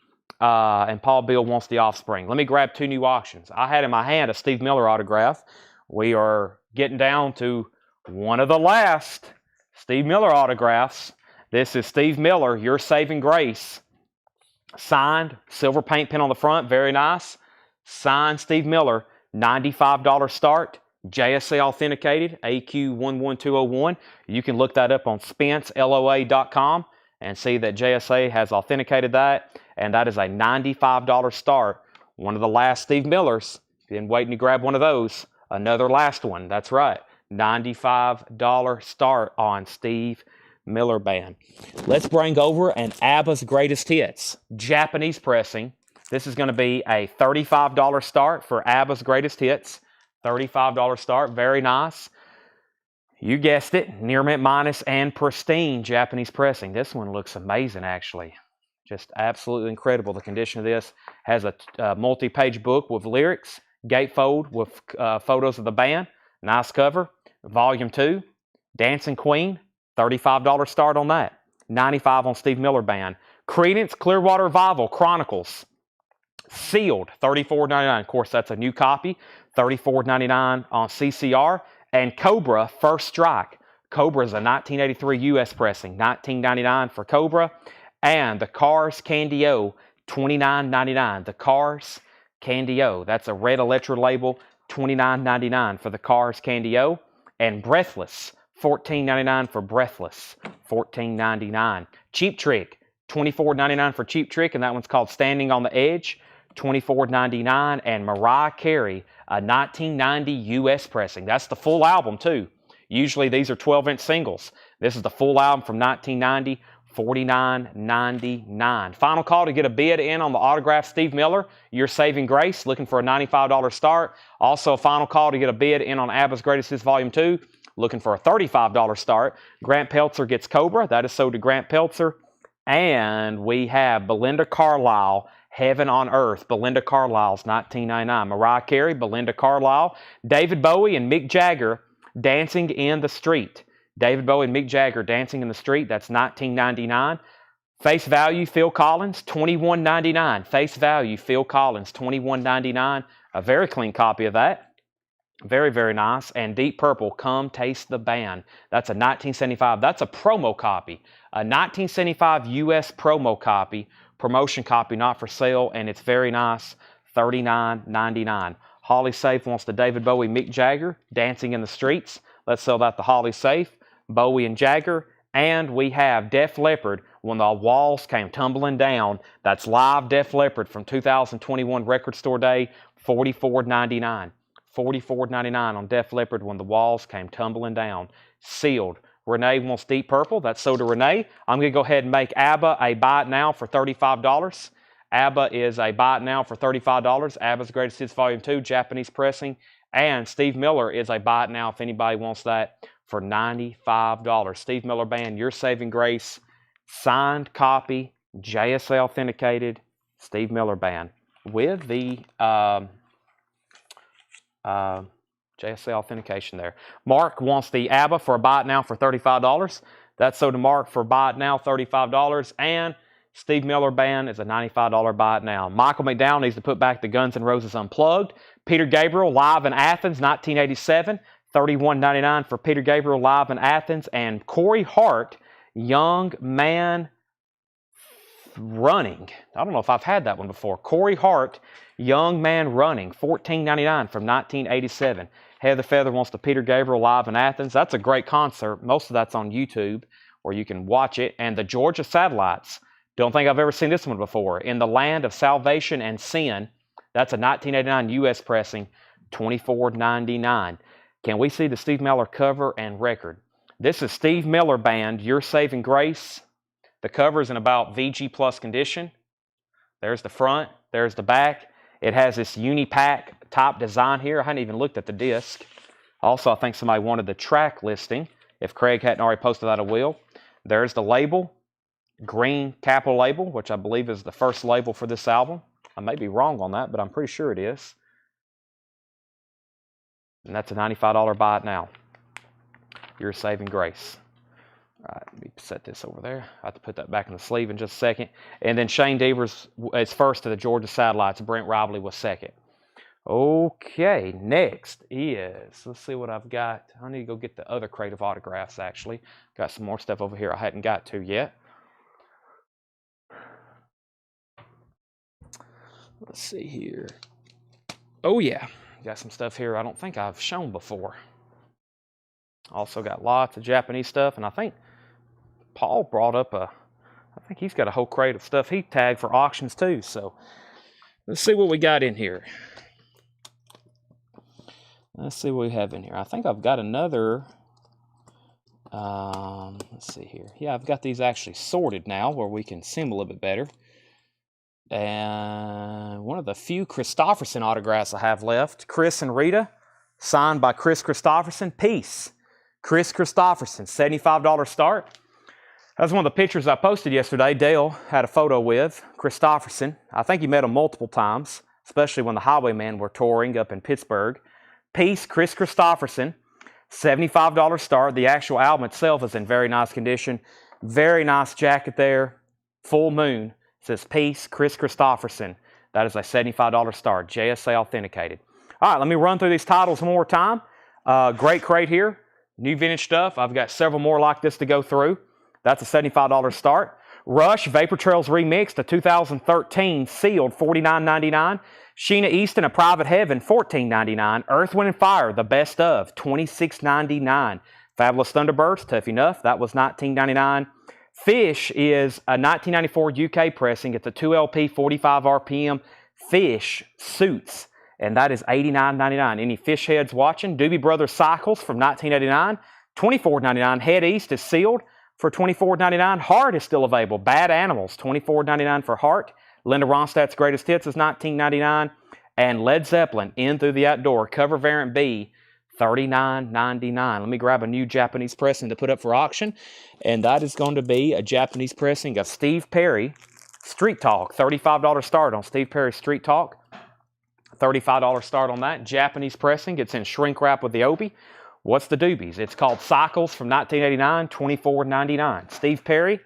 And Paul Bill Wants the Offspring. Let me grab 2 new auctions. I had in my hand a Steve Miller autograph. We are getting down to one of the last Steve Miller autographs. This is Steve Miller, Your Saving Grace. Signed, silver paint pen on the front, very nice. Signed Steve Miller, $95 start, JSA authenticated, AQ11201. You can look that up on SpenceLOA.com and see that JSA has authenticated that, and that is a $95 start. One of the last Steve Millers. Been waiting to grab one of those. Another last one, that's right. $95 start on Steve Miller Band. Let's bring over an ABBA's Greatest Hits, Japanese pressing. This is going to be a $35 start for ABBA's Greatest Hits. $35 start, very nice. You guessed it, near mint minus and pristine Japanese pressing. This one looks amazing, actually. Just absolutely incredible. The condition of this has a multi-page book with lyrics, gatefold with photos of the band. Nice cover. Volume 2. Dancing Queen. $35 start on that. $95 on Steve Miller Band. Creedence Clearwater Revival Chronicles. Sealed. $34.99. Of course, that's a new copy. $34.99 on CCR. And Cobra First Strike. Cobra is a 1983 U.S. pressing. $19.99 for Cobra. And the Cars Candy O. $29.99. The Cars Candy O. That's a red Electra label, $29.99 for the Cars Candy O. And Breathless, $14.99 for Breathless, $14.99. Cheap Trick, $24.99 for Cheap Trick, and that one's called Standing on the Edge, $24.99. And Mariah Carey, a 1990 U.S. pressing. That's the full album, too. Usually these are 12-inch singles. This is the full album from 1990. $49.99. Final call to get a bid in on the autograph Steve Miller, Your Saving Grace, looking for a $95 start. Also a final call to get a bid in on ABBA's Greatest Hits Volume 2, looking for a $35 start. Grant Peltzer gets Cobra. That is sold to Grant Peltzer. And we have Belinda Carlisle, Heaven on Earth. Belinda Carlisle's $19.99. Mariah Carey, Belinda Carlisle. David Bowie and Mick Jagger, Dancing in the Street. David Bowie and Mick Jagger, Dancing in the Street. That's $19.99. Face value, Phil Collins, $21.99. Face value, Phil Collins, $21.99. A very clean copy of that. Very, very nice. And Deep Purple, Come Taste the Band. That's a 1975. That's a promo copy. A 1975 U.S. promo copy. Promotion copy, not for sale. And it's very nice. $39.99. Holly Safe wants the David Bowie, Mick Jagger, Dancing in the Streets. Let's sell that to Holly Safe. Bowie and Jagger. And we have Def Leppard, When the Walls Came Tumbling Down. That's live Def Leppard from 2021 Record Store Day, $44.99. $44.99 on Def Leppard, When the Walls Came Tumbling Down. Sealed. Renee wants Deep Purple. That's sold to Renee. I'm going to go ahead and make ABBA a buy it now for $35. ABBA is a buy it now for $35. ABBA's Greatest Hits Volume 2, Japanese pressing. And Steve Miller is a buy it now if anybody wants that for $95. Steve Miller Band, Your Saving Grace, signed copy, JSA authenticated, Steve Miller Band with the JSA authentication there. Mark wants the ABBA for a buy it now for $35. That's sold to Mark for buy it now, $35. And Steve Miller Band is a $95 buy it now. Michael McDowell needs to put back the Guns N' Roses Unplugged. Peter Gabriel, live in Athens, 1987. $31.99 for Peter Gabriel, live in Athens. And Corey Hart, Young Man Running. I don't know if I've had that one before. Corey Hart, Young Man Running, $14.99 from 1987. Heather Feather wants the Peter Gabriel, live in Athens. That's a great concert. Most of that's on YouTube, where you can watch it. And the Georgia Satellites. Don't think I've ever seen this one before. In the Land of Salvation and Sin. That's a 1989 U.S. pressing, $24.99. Can we see the Steve Miller cover and record? This is Steve Miller Band, Your Saving Grace, The cover is in about VG Plus condition. There's the front. There's the back. It has this uni-pack type design here. I hadn't even looked at the disc. Also, I think somebody wanted the track listing. If Craig hadn't already posted that, I will. There's the label. Green capital label, which I believe is the first label for this album. I may be wrong on that, but I'm pretty sure it is. And that's a $95 buy it now. Your saving grace. All right, let me set this over there. I have to put that back in the sleeve in just a second. And then Shane Devers is first to the Georgia Satellites. Brent Robley was second. Okay, next is, let's see what I've got. I need to go get the other crate of autographs, actually. Got some more stuff over here I hadn't got to yet. Let's see here. Oh, yeah. Got some stuff here I don't think I've shown before. Also got lots of Japanese stuff, and I think Paul brought up I think he's got a whole crate of stuff he tagged for auctions too. So let's see what we got in here. Let's see what we have in here. I think I've got another, let's see here. Yeah, I've got these actually sorted now where we can see them a little bit better. And one of the few Christopherson autographs I have left, Chris and Rita, signed by Chris Christopherson. Peace. Chris Christopherson, $75 start. That's one of the pictures I posted yesterday. Dale had a photo with Christopherson. I think he met him multiple times, especially when the Highwaymen were touring up in Pittsburgh. Peace, Chris Christopherson, $75 start. The actual album itself is in very nice condition. Very nice jacket there. Full moon. It says Peace, Chris Christopherson. That is a $75 start, JSA authenticated. All right, let me run through these titles one more time. Great crate here. New vintage stuff. I've got several more like this to go through. That's a $75 start. Rush, Vapor Trails Remixed, a 2013 sealed, $49.99. Sheena Easton, A Private Heaven, $14.99. Earth, Wind & Fire, The Best Of, $26.99. Fabulous Thunderbirds, Tough Enough, that was $19.99. Fish is a 1994 UK pressing. It's a 2LP, 45 RPM Fish Suits, and that is $89.99. Any Fish heads watching? Doobie Brothers Cycles from 1989, $24.99. Head East is sealed for $24.99. Heart is still available. Bad Animals, $24.99 for Heart. Linda Ronstadt's Greatest Hits is $19.99. And Led Zeppelin, In Through the Outdoor, cover variant B, $39.99. Let me grab a new Japanese pressing to put up for auction. And that is going to be a Japanese pressing of Steve Perry Street Talk. $35 start on Steve Perry Street Talk. $35 start on that. Japanese pressing. It's in shrink wrap with the obi. What's the doobies? It's called Cycles from 1989, $24.99. Steve Perry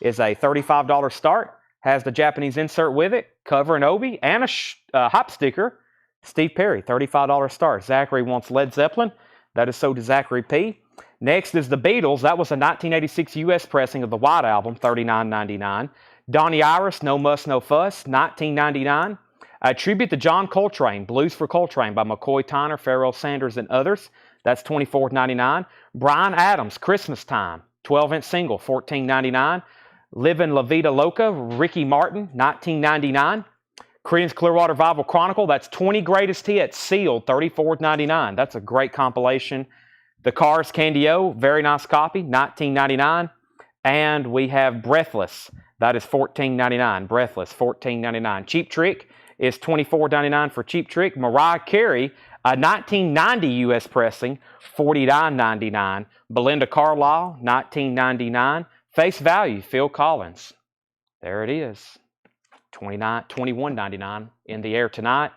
is a $35 start. Has the Japanese insert with it, cover and obi, and a hop sticker. Steve Perry, $35 start. Zachary wants Led Zeppelin. That is so does Zachary P. Next is the Beatles. That was a 1986 U.S. pressing of the White Album, $39.99. Donnie Iris, No Muss, No Fuss, $19.99. A tribute to John Coltrane, Blues for Coltrane by McCoy Tyner, Pharoah Sanders, and others. That's $24.99. Bryan Adams, Christmas Time, 12-inch single, $14.99. Livin' La Vida Loca, Ricky Martin, $19.99. Creedence Clearwater Revival Chronicle, that's 20 Greatest Hits, sealed, $34.99. That's a great compilation. The Cars Candy-O, very nice copy, $19.99. And we have Breathless, that is $14.99. Breathless, $14.99. Cheap Trick is $24.99 for Cheap Trick. Mariah Carey, a 1990 U.S. pressing, $49.99. Belinda Carlisle, $19.99. Face Value, Phil Collins. There it is. $21.99 in the air tonight.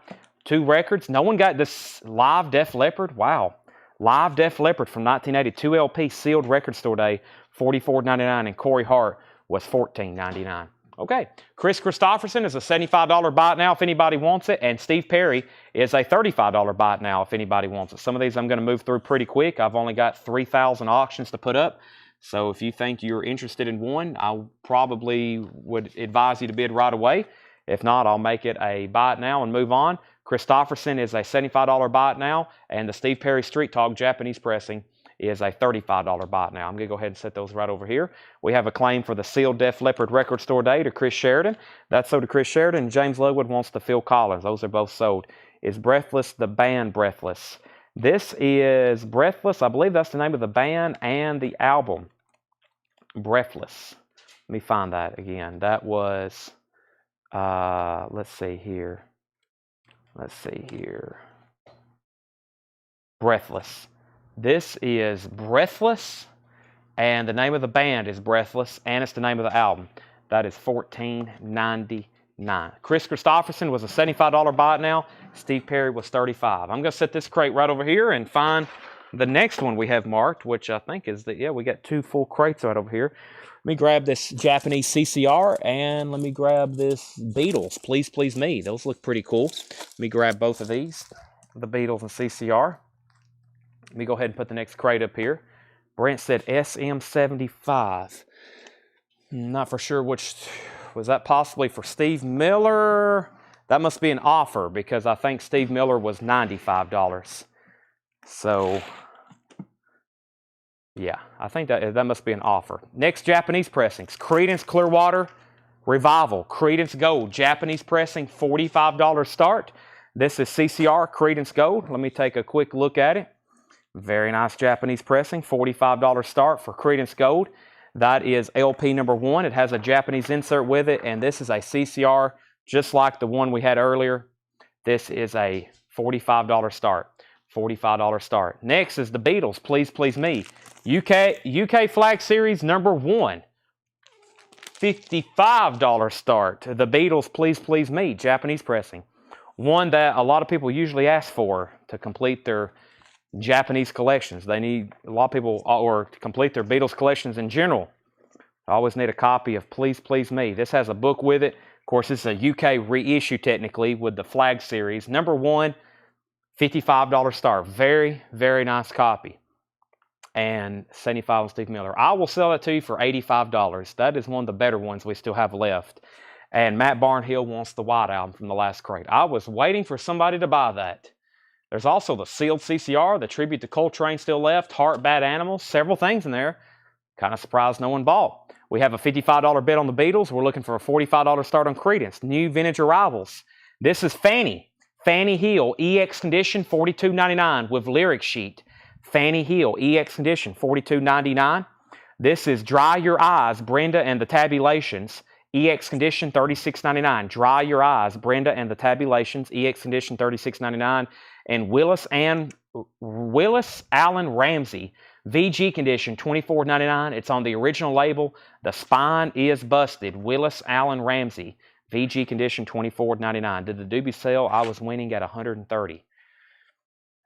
2 records. No one got this live Def Leppard. Wow. Live Def Leppard from 1982 LP, sealed record store day, $44.99. And Corey Hart was $14.99. Okay. Chris Christopherson is a $75 buy it now if anybody wants it. And Steve Perry is a $35 buy it now if anybody wants it. Some of these I'm going to move through pretty quick. I've only got 3,000 auctions to put up. So if you think you're interested in one, I probably would advise you to bid right away. If not, I'll make it a buy it now and move on. Christopherson is a $75 buy it now, and the Steve Perry Street Talk Japanese pressing is a $35 buy it now. I'm going to go ahead and set those right over here. We have a claim for the sealed Def Leppard record store day to Chris Sheridan. That's sold to Chris Sheridan. James Ludwood wants the Phil Collins. Those are both sold. Is Breathless the band Breathless? This is Breathless. I believe that's the name of the band and the album. Breathless. Let me find that again. That was, let's see here. Breathless. This is Breathless, and the name of the band is Breathless, and it's the name of the album. That is $14.99. Chris Christopherson was a $75 buy it now. Steve Perry was $35. I'm going to set this crate right over here and find the next one we have marked, which I think is we got 2 full crates right over here. Let me grab this Japanese CCR, and let me grab this Beatles, Please Please Me. Those look pretty cool. Let me grab both of these, the Beatles and CCR. Let me go ahead and put the next crate up here. Brent said SM75. Not for sure which, was that possibly for Steve Miller? That must be an offer, because I think Steve Miller was $95. So, yeah, I think that must be an offer. Next, Japanese pressings. Creedence Clearwater Revival. Creedence Gold. Japanese pressing, $45 start. This is CCR Creedence Gold. Let me take a quick look at it. Very nice Japanese pressing. $45 start for Creedence Gold. That is LP number 1. It has a Japanese insert with it, and this is a CCR just like the one we had earlier. This is a $45 start. $45 start. Next is the Beatles, Please Please Me. UK Flag Series number 1. $55 start. The Beatles, Please Please Me, Japanese pressing. One that a lot of people usually ask for to complete their Japanese collections. They need, a lot of people, or to complete their Beatles collections in general, I always need a copy of Please Please Me. This has a book with it. Of course, it's a UK reissue technically with the Flag Series. Number 1, $55 start. Very, very nice copy. And 75 on Steve Miller. I will sell it to you for $85. That is one of the better ones we still have left. And Matt Barnhill wants the White Album from the last crate. I was waiting for somebody to buy that. There's also the sealed CCR, the tribute to Coltrane still left, Heart Bad Animals, several things in there. Kind of surprised no one bought. We have a $55 bid on the Beatles. We're looking for a $45 start on Creedence. New vintage arrivals. This is Fanny Hill, EX condition, $42.99 with lyric sheet. Fanny Hill, EX condition, $42.99. This is Dry Your Eyes, Brenda and the Tabulations, EX condition, $36.99. Dry Your Eyes, Brenda and the Tabulations, EX condition, $36.99. And Willis Allen Ramsey, VG condition, $24.99. It's on the original label. The spine is busted. Willis Allen Ramsey, VG condition, $24.99. Did the doobie sell? I was winning at $130.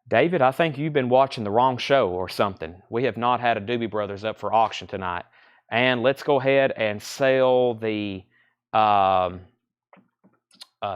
David, I think you've been watching the wrong show or something. We have not had a Doobie Brothers up for auction tonight. And let's go ahead and sell the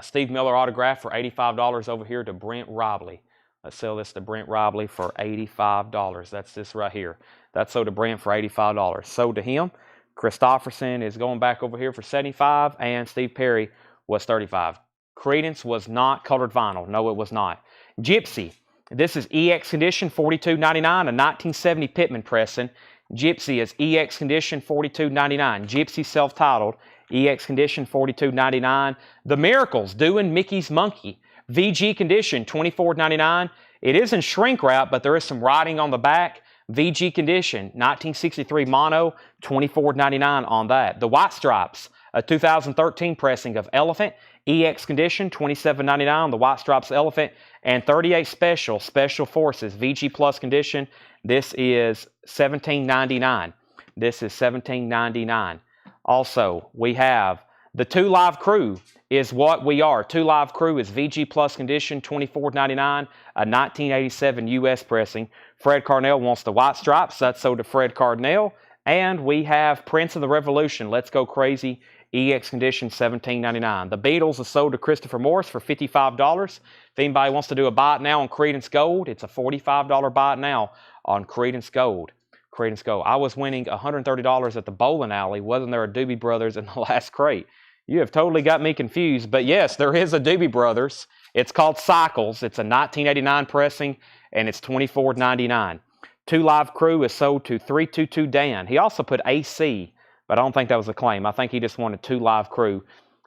Steve Miller autograph for $85 over here to Brent Robley. Let's sell this to Brent Robley for $85. That's this right here. That's sold to Brent for $85. Sold to him. Christopherson is going back over here for $75, and Steve Perry was $35. Creedence was not colored vinyl. No, it was not. Gypsy. This is EX condition, $42.99, a 1970 Pittman pressing. Gypsy is EX condition, $42.99. Gypsy self-titled, EX condition, $42.99. The Miracles, doing Mickey's Monkey. VG condition, $24.99. It is in shrink wrap, but there is some writing on the back. VG condition, 1963 mono, $24.99 on that. The White Stripes, a 2013 pressing of Elephant, EX condition, $27.99, the White Stripes Elephant, and 38 Special Forces, VG Plus condition. This is $17.99. This is $17.99. Also, we have the Two Live Crew is what we are. Two Live Crew is VG Plus condition, $24.99, a 1987 US pressing. Fred Carnell wants the White Stripes. That's sold to Fred Carnell. And we have Prince of the Revolution, Let's Go Crazy, EX condition, $17.99. The Beatles is sold to Christopher Morris for $55. If anybody wants to do a buy it now on Creedence Gold, it's a $45 buy it now on Creedence Gold. Creedence Gold. I was winning $130 at the bowling alley. Wasn't there a Doobie Brothers in the last crate? You have totally got me confused. But yes, there is a Doobie Brothers. It's called Cycles. It's a 1989 pressing, and it's $24.99. Two Live Crew is sold to 322 Dan. He also put AC, but I don't think that was a claim. I think he just wanted Two Live Crew.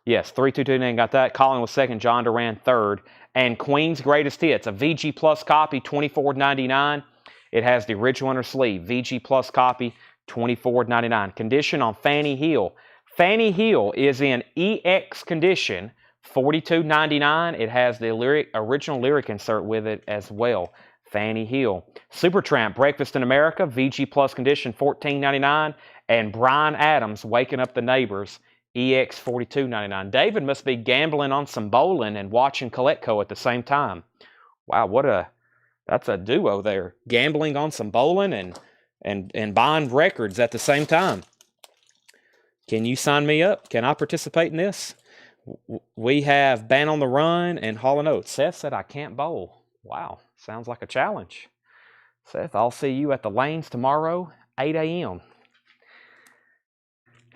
Yes, 322 Dan got that. Colin was second. John Duran third. And Queen's Greatest Hits, a VG Plus copy, $24.99. It has the original inner sleeve. VG Plus copy, $24.99. Condition on Fanny Hill. Fanny Hill is in EX condition, $42.99. It has the original lyric insert with it as well. Fanny Hill. Supertramp, Breakfast in America, VG Plus condition, $14.99. And Bryan Adams, Waking Up the Neighbors, EX, $42.99. David must be gambling on some bowling and watching Coletco at the same time. Wow, that's a duo there. Gambling on some bowling and buying records at the same time. Can you sign me up? Can I participate in this? We have Band on the Run and Hall & Oates. Seth said I can't bowl. Wow, sounds like a challenge. Seth, I'll see you at the lanes tomorrow, 8 a.m.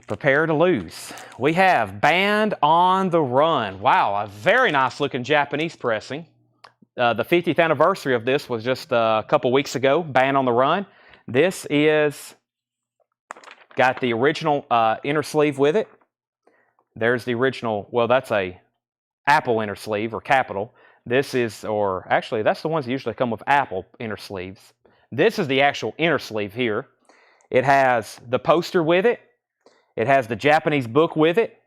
Prepare to lose. We have Band on the Run. Wow, a very nice looking Japanese pressing. The 50th anniversary of this was just a couple weeks ago, Band on the Run. This is got the original inner sleeve with it. There's the original, well, that's a Apple inner sleeve or Capital. This is, or actually, that's the ones that usually come with Apple inner sleeves. This is the actual inner sleeve here. It has the poster with it. It has the Japanese book with it.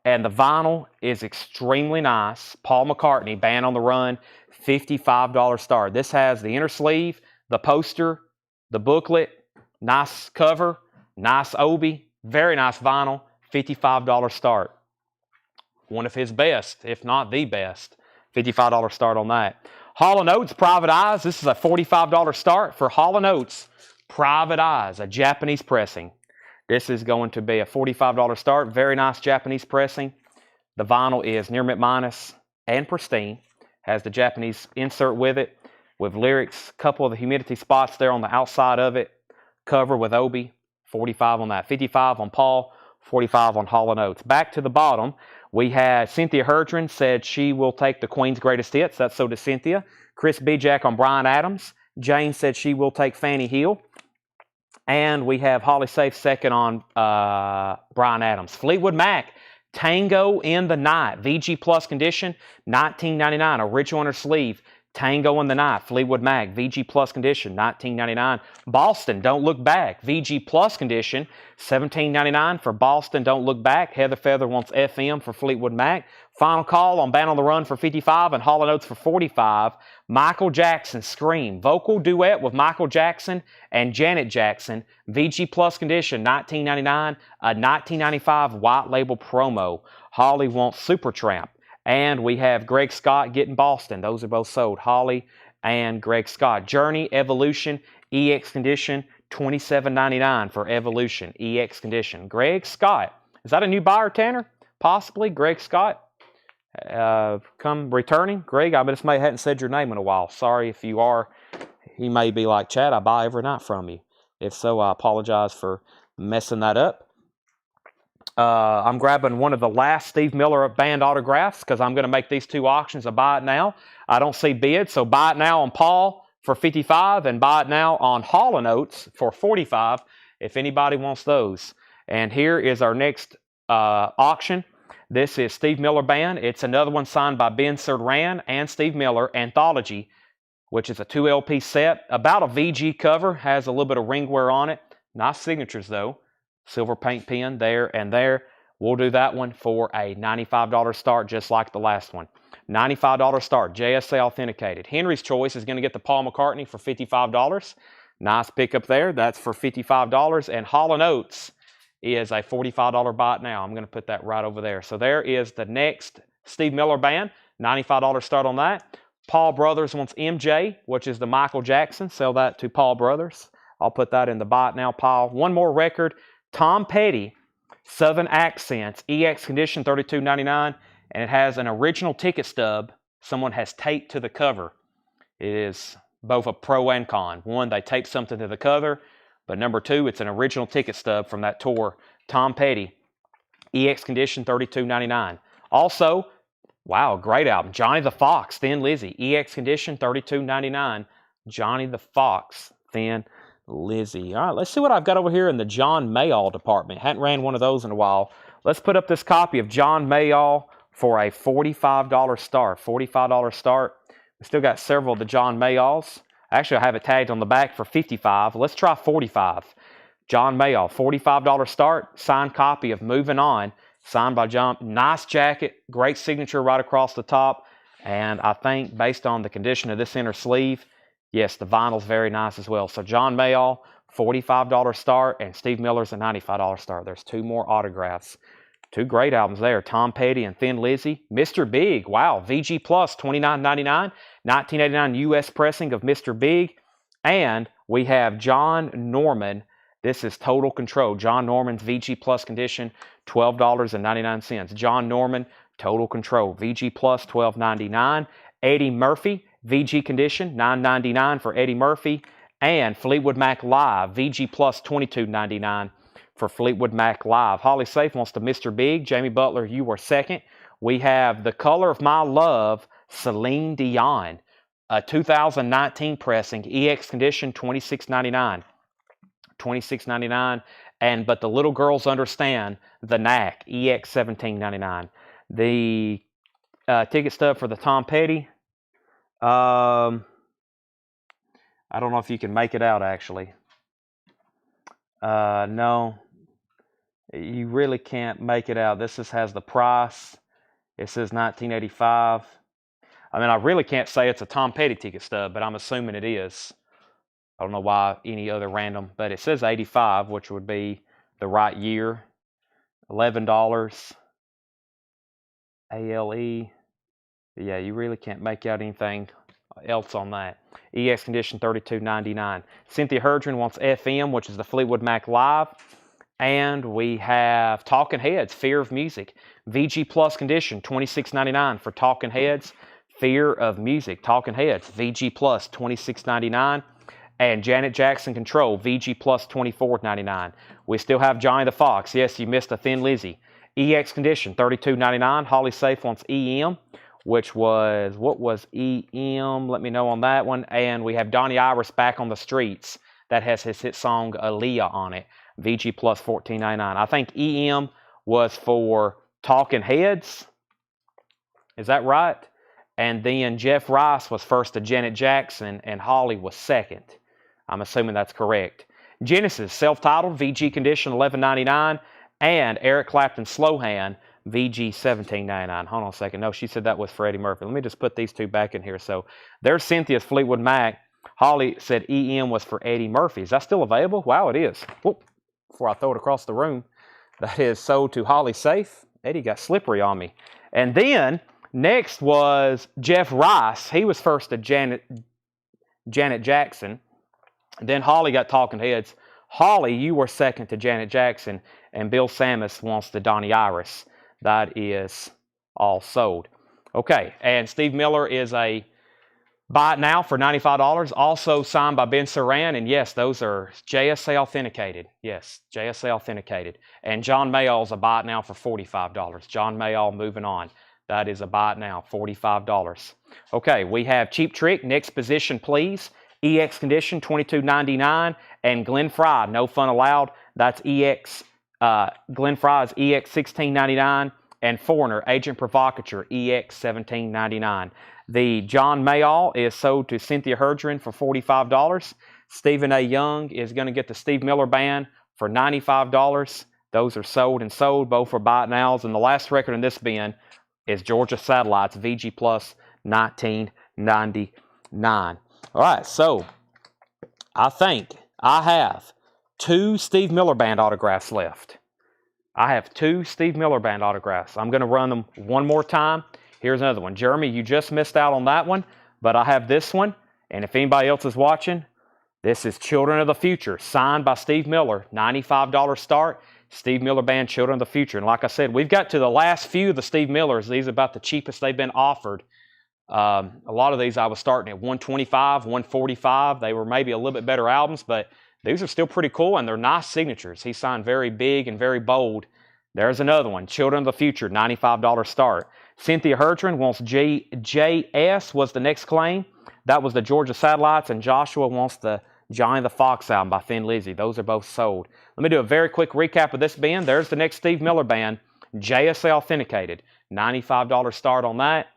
And the vinyl is extremely nice. Paul McCartney, Band on the Run, $55 start. This has the inner sleeve, the poster, the booklet, nice cover, nice obi, very nice vinyl, $55 start. One of his best, if not the best. $55 start on that. Hall & Oates, Private Eyes. This is a $45 start for Hall & Oates, Private Eyes, a Japanese pressing. This is going to be a $45 start. Very nice Japanese pressing. The vinyl is near mint minus and pristine. Has the Japanese insert with it, with lyrics. Couple of the humidity spots there on the outside of it. Cover with obi. 45 on that. 55 on Paul. 45 on Hall & Oates. Back to the bottom, we had Cynthia Herdron said she will take the Queen's Greatest Hits. That's so does Cynthia. Chris Bijak on Bryan Adams. Jane said she will take Fanny Hill. And we have Holly Safe second on Bryan Adams. Fleetwood Mac, Tango in the Night. VG Plus condition, $19.99. Original inner sleeve, Tango in the Night. Fleetwood Mac, VG Plus condition, $19.99. Boston, Don't Look Back. VG Plus condition, $17.99 for Boston, Don't Look Back. Heather Feather wants FM for Fleetwood Mac. Final Call on Band on the Run for $55 and Hall & Oates for $45. Michael Jackson, Scream. Vocal duet with Michael Jackson and Janet Jackson. VG Plus condition, $19.99. A $19.95 white label promo. Holly wants Supertramp. And we have Greg Scott getting Boston. Those are both sold. Holly and Greg Scott. Journey, Evolution, EX condition, $27.99 for Evolution, EX condition. Greg Scott. Is that a new buyer, Tanner? Possibly. Greg Scott. Come returning. Greg, I just may hadn't said your name in a while. Sorry if you are. He may be like, Chad, I buy every night from you. If so, I apologize for messing that up. I'm grabbing one of the last Steve Miller Band autographs because I'm going to make these two auctions. I buy it now. I don't see bids, so buy it now on Paul for $55 and buy it now on Hall & Oates for $45 if anybody wants those. And here is our next auction. This is Steve Miller Band. It's another one signed by Ben Serran and Steve Miller, Anthology, which is a 2 LP set. About a VG cover, has a little bit of ring wear on it. Nice signatures though. Silver paint pen there and there. We'll do that one for a $95 start, just like the last one. $95 start, JSA authenticated. Henry's Choice is going to get the Paul McCartney for $55. Nice pickup there. That's for $55. And Hall & Oates is a $45 buy now. I'm going to put that right over there. So there is the next Steve Miller Band. $95 start on that. Paul Brothers wants MJ, which is the Michael Jackson. Sell that to Paul Brothers. I'll put that in the buy now pile. One more record. Tom Petty, Southern Accents, EX condition, $32.99. And it has an original ticket stub someone has taped to the cover. It is both a pro and con. One, they taped something to the cover. But number two, it's an original ticket stub from that tour. Tom Petty, EX condition, $32.99. Also, wow, great album. Johnny the Fox, Thin Lizzy, EX condition, $32.99. Johnny the Fox, Thin Lizzy. All right, let's see what I've got over here in the John Mayall department. Hadn't ran one of those in a while. Let's put up this copy of John Mayall for a $45 start. $45 start. We still got several of the John Mayalls. Actually, I have it tagged on the back for $55. Let's try $45. John Mayall, $45 start, signed copy of Moving On, signed by John. Nice jacket, great signature right across the top. And I think based on the condition of this inner sleeve, yes, the vinyl's very nice as well. So John Mayall, $45 start, and Steve Miller's a $95 start. There's 2 more autographs. 2 great albums there. Tom Petty and Thin Lizzy. Mr. Big, wow, VG Plus, $29.99. 1989 U.S. pressing of Mr. Big. And we have John Norman. This is Total Control. John Norman's VG Plus condition, $12.99. John Norman, Total Control. VG Plus, $12.99. Eddie Murphy, VG condition, $9.99 for Eddie Murphy. And Fleetwood Mac Live, VG Plus, $22.99 for Fleetwood Mac Live. Holly Safe wants to Mr. Big. Jamie Butler, you were second. We have The Color of My Love, Celine Dion. A 2019 pressing, EX condition, $26.99. $26.99. But the little girls understand the knack, EX $17.99. The ticket stub for the Tom Petty. I don't know if you can make it out actually. No, you really can't make it out. This just has the price. It says 1985. I mean, I really can't say it's a Tom Petty ticket stub, but I'm assuming it is. I don't know why any other random, but it says 85, which would be the right year. $11. ALE. Yeah, you really can't make out anything else on that. EX condition, $32.99. Cynthia Herdron wants FM, which is the Fleetwood Mac Live. And we have Talking Heads, Fear of Music. VG Plus condition, $26.99 for Talking Heads, Fear of Music. Talking Heads, VG Plus, $26.99. And Janet Jackson Control, VG Plus, $24.99. We still have Johnny the Fox. Yes, you missed a Thin Lizzy. EX condition, $32.99. Holly Safe wants EM, which was, what was EM? Let me know on that one. And we have Donnie Iris, Back on the Streets. That has his hit song Aaliyah on it. VG Plus, $14.99. I think EM was for Talking Heads. Is that right? And then Jeff Rice was first to Janet Jackson, and Holly was second. I'm assuming that's correct. Genesis, self-titled, VG condition, $11.99. And Eric Clapton, Slow Hand, VG, $17.99. Hold on a second. No, she said that was for Eddie Murphy. Let me just put these 2 back in here. So there's Cynthia's Fleetwood Mac. Holly said EM was for Eddie Murphy. Is that still available? Wow, it is. Whoop. Before I throw it across the room. That is sold to Holly Safe. Eddie got slippery on me. And then next was Jeff Rice. He was first to Janet Jackson. Then Holly got Talking Heads. Holly, you were second to Janet Jackson. And Bill Samus wants the Donnie Iris. That is all sold. Okay, and Steve Miller is a buy it now for $95. Also signed by Ben Saran. And yes, those are JSA authenticated. Yes, JSA authenticated. And John Mayall's a buy it now for $45. John Mayall, Moving On. That is a buy it now, $45. Okay, we have Cheap Trick, Next Position Please. EX condition, $22.99. And Glenn Fry, No Fun Allowed. That's EX. Glenn Fry's EX, $16.99. And Foreigner, Agent Provocateur, EX, $17.99. The John Mayall is sold to Cynthia Herdron for $45. Stephen A. Young is going to get the Steve Miller Band for $95. Those are sold and sold, both for buy it nows. And the last record in this bin is Georgia Satellites, VG Plus, $19.99. All right, so I think I have 2 Steve Miller Band autographs left. I have 2 Steve Miller Band autographs. I'm going to run them one more time. Here's another one. Jeremy, you just missed out on that one, but I have this one. And if anybody else is watching, this is Children of the Future, signed by Steve Miller, $95 start. Steve Miller Band, Children of the Future. And like I said, we've got to the last few of the Steve Millers. These are about the cheapest they've been offered. A lot of these I was starting at $125, $145. They were maybe a little bit better albums, but these are still pretty cool, and they're nice signatures. He signed very big and very bold. There's another one, Children of the Future, $95 start. Cynthia Herdron wants JS was the next claim. That was the Georgia Satellites, and Joshua wants the Johnny the Fox album by Thin Lizzy. Those are both sold. Let me do a very quick recap of this band. There's the next Steve Miller Band, JSA authenticated, $95 start on that.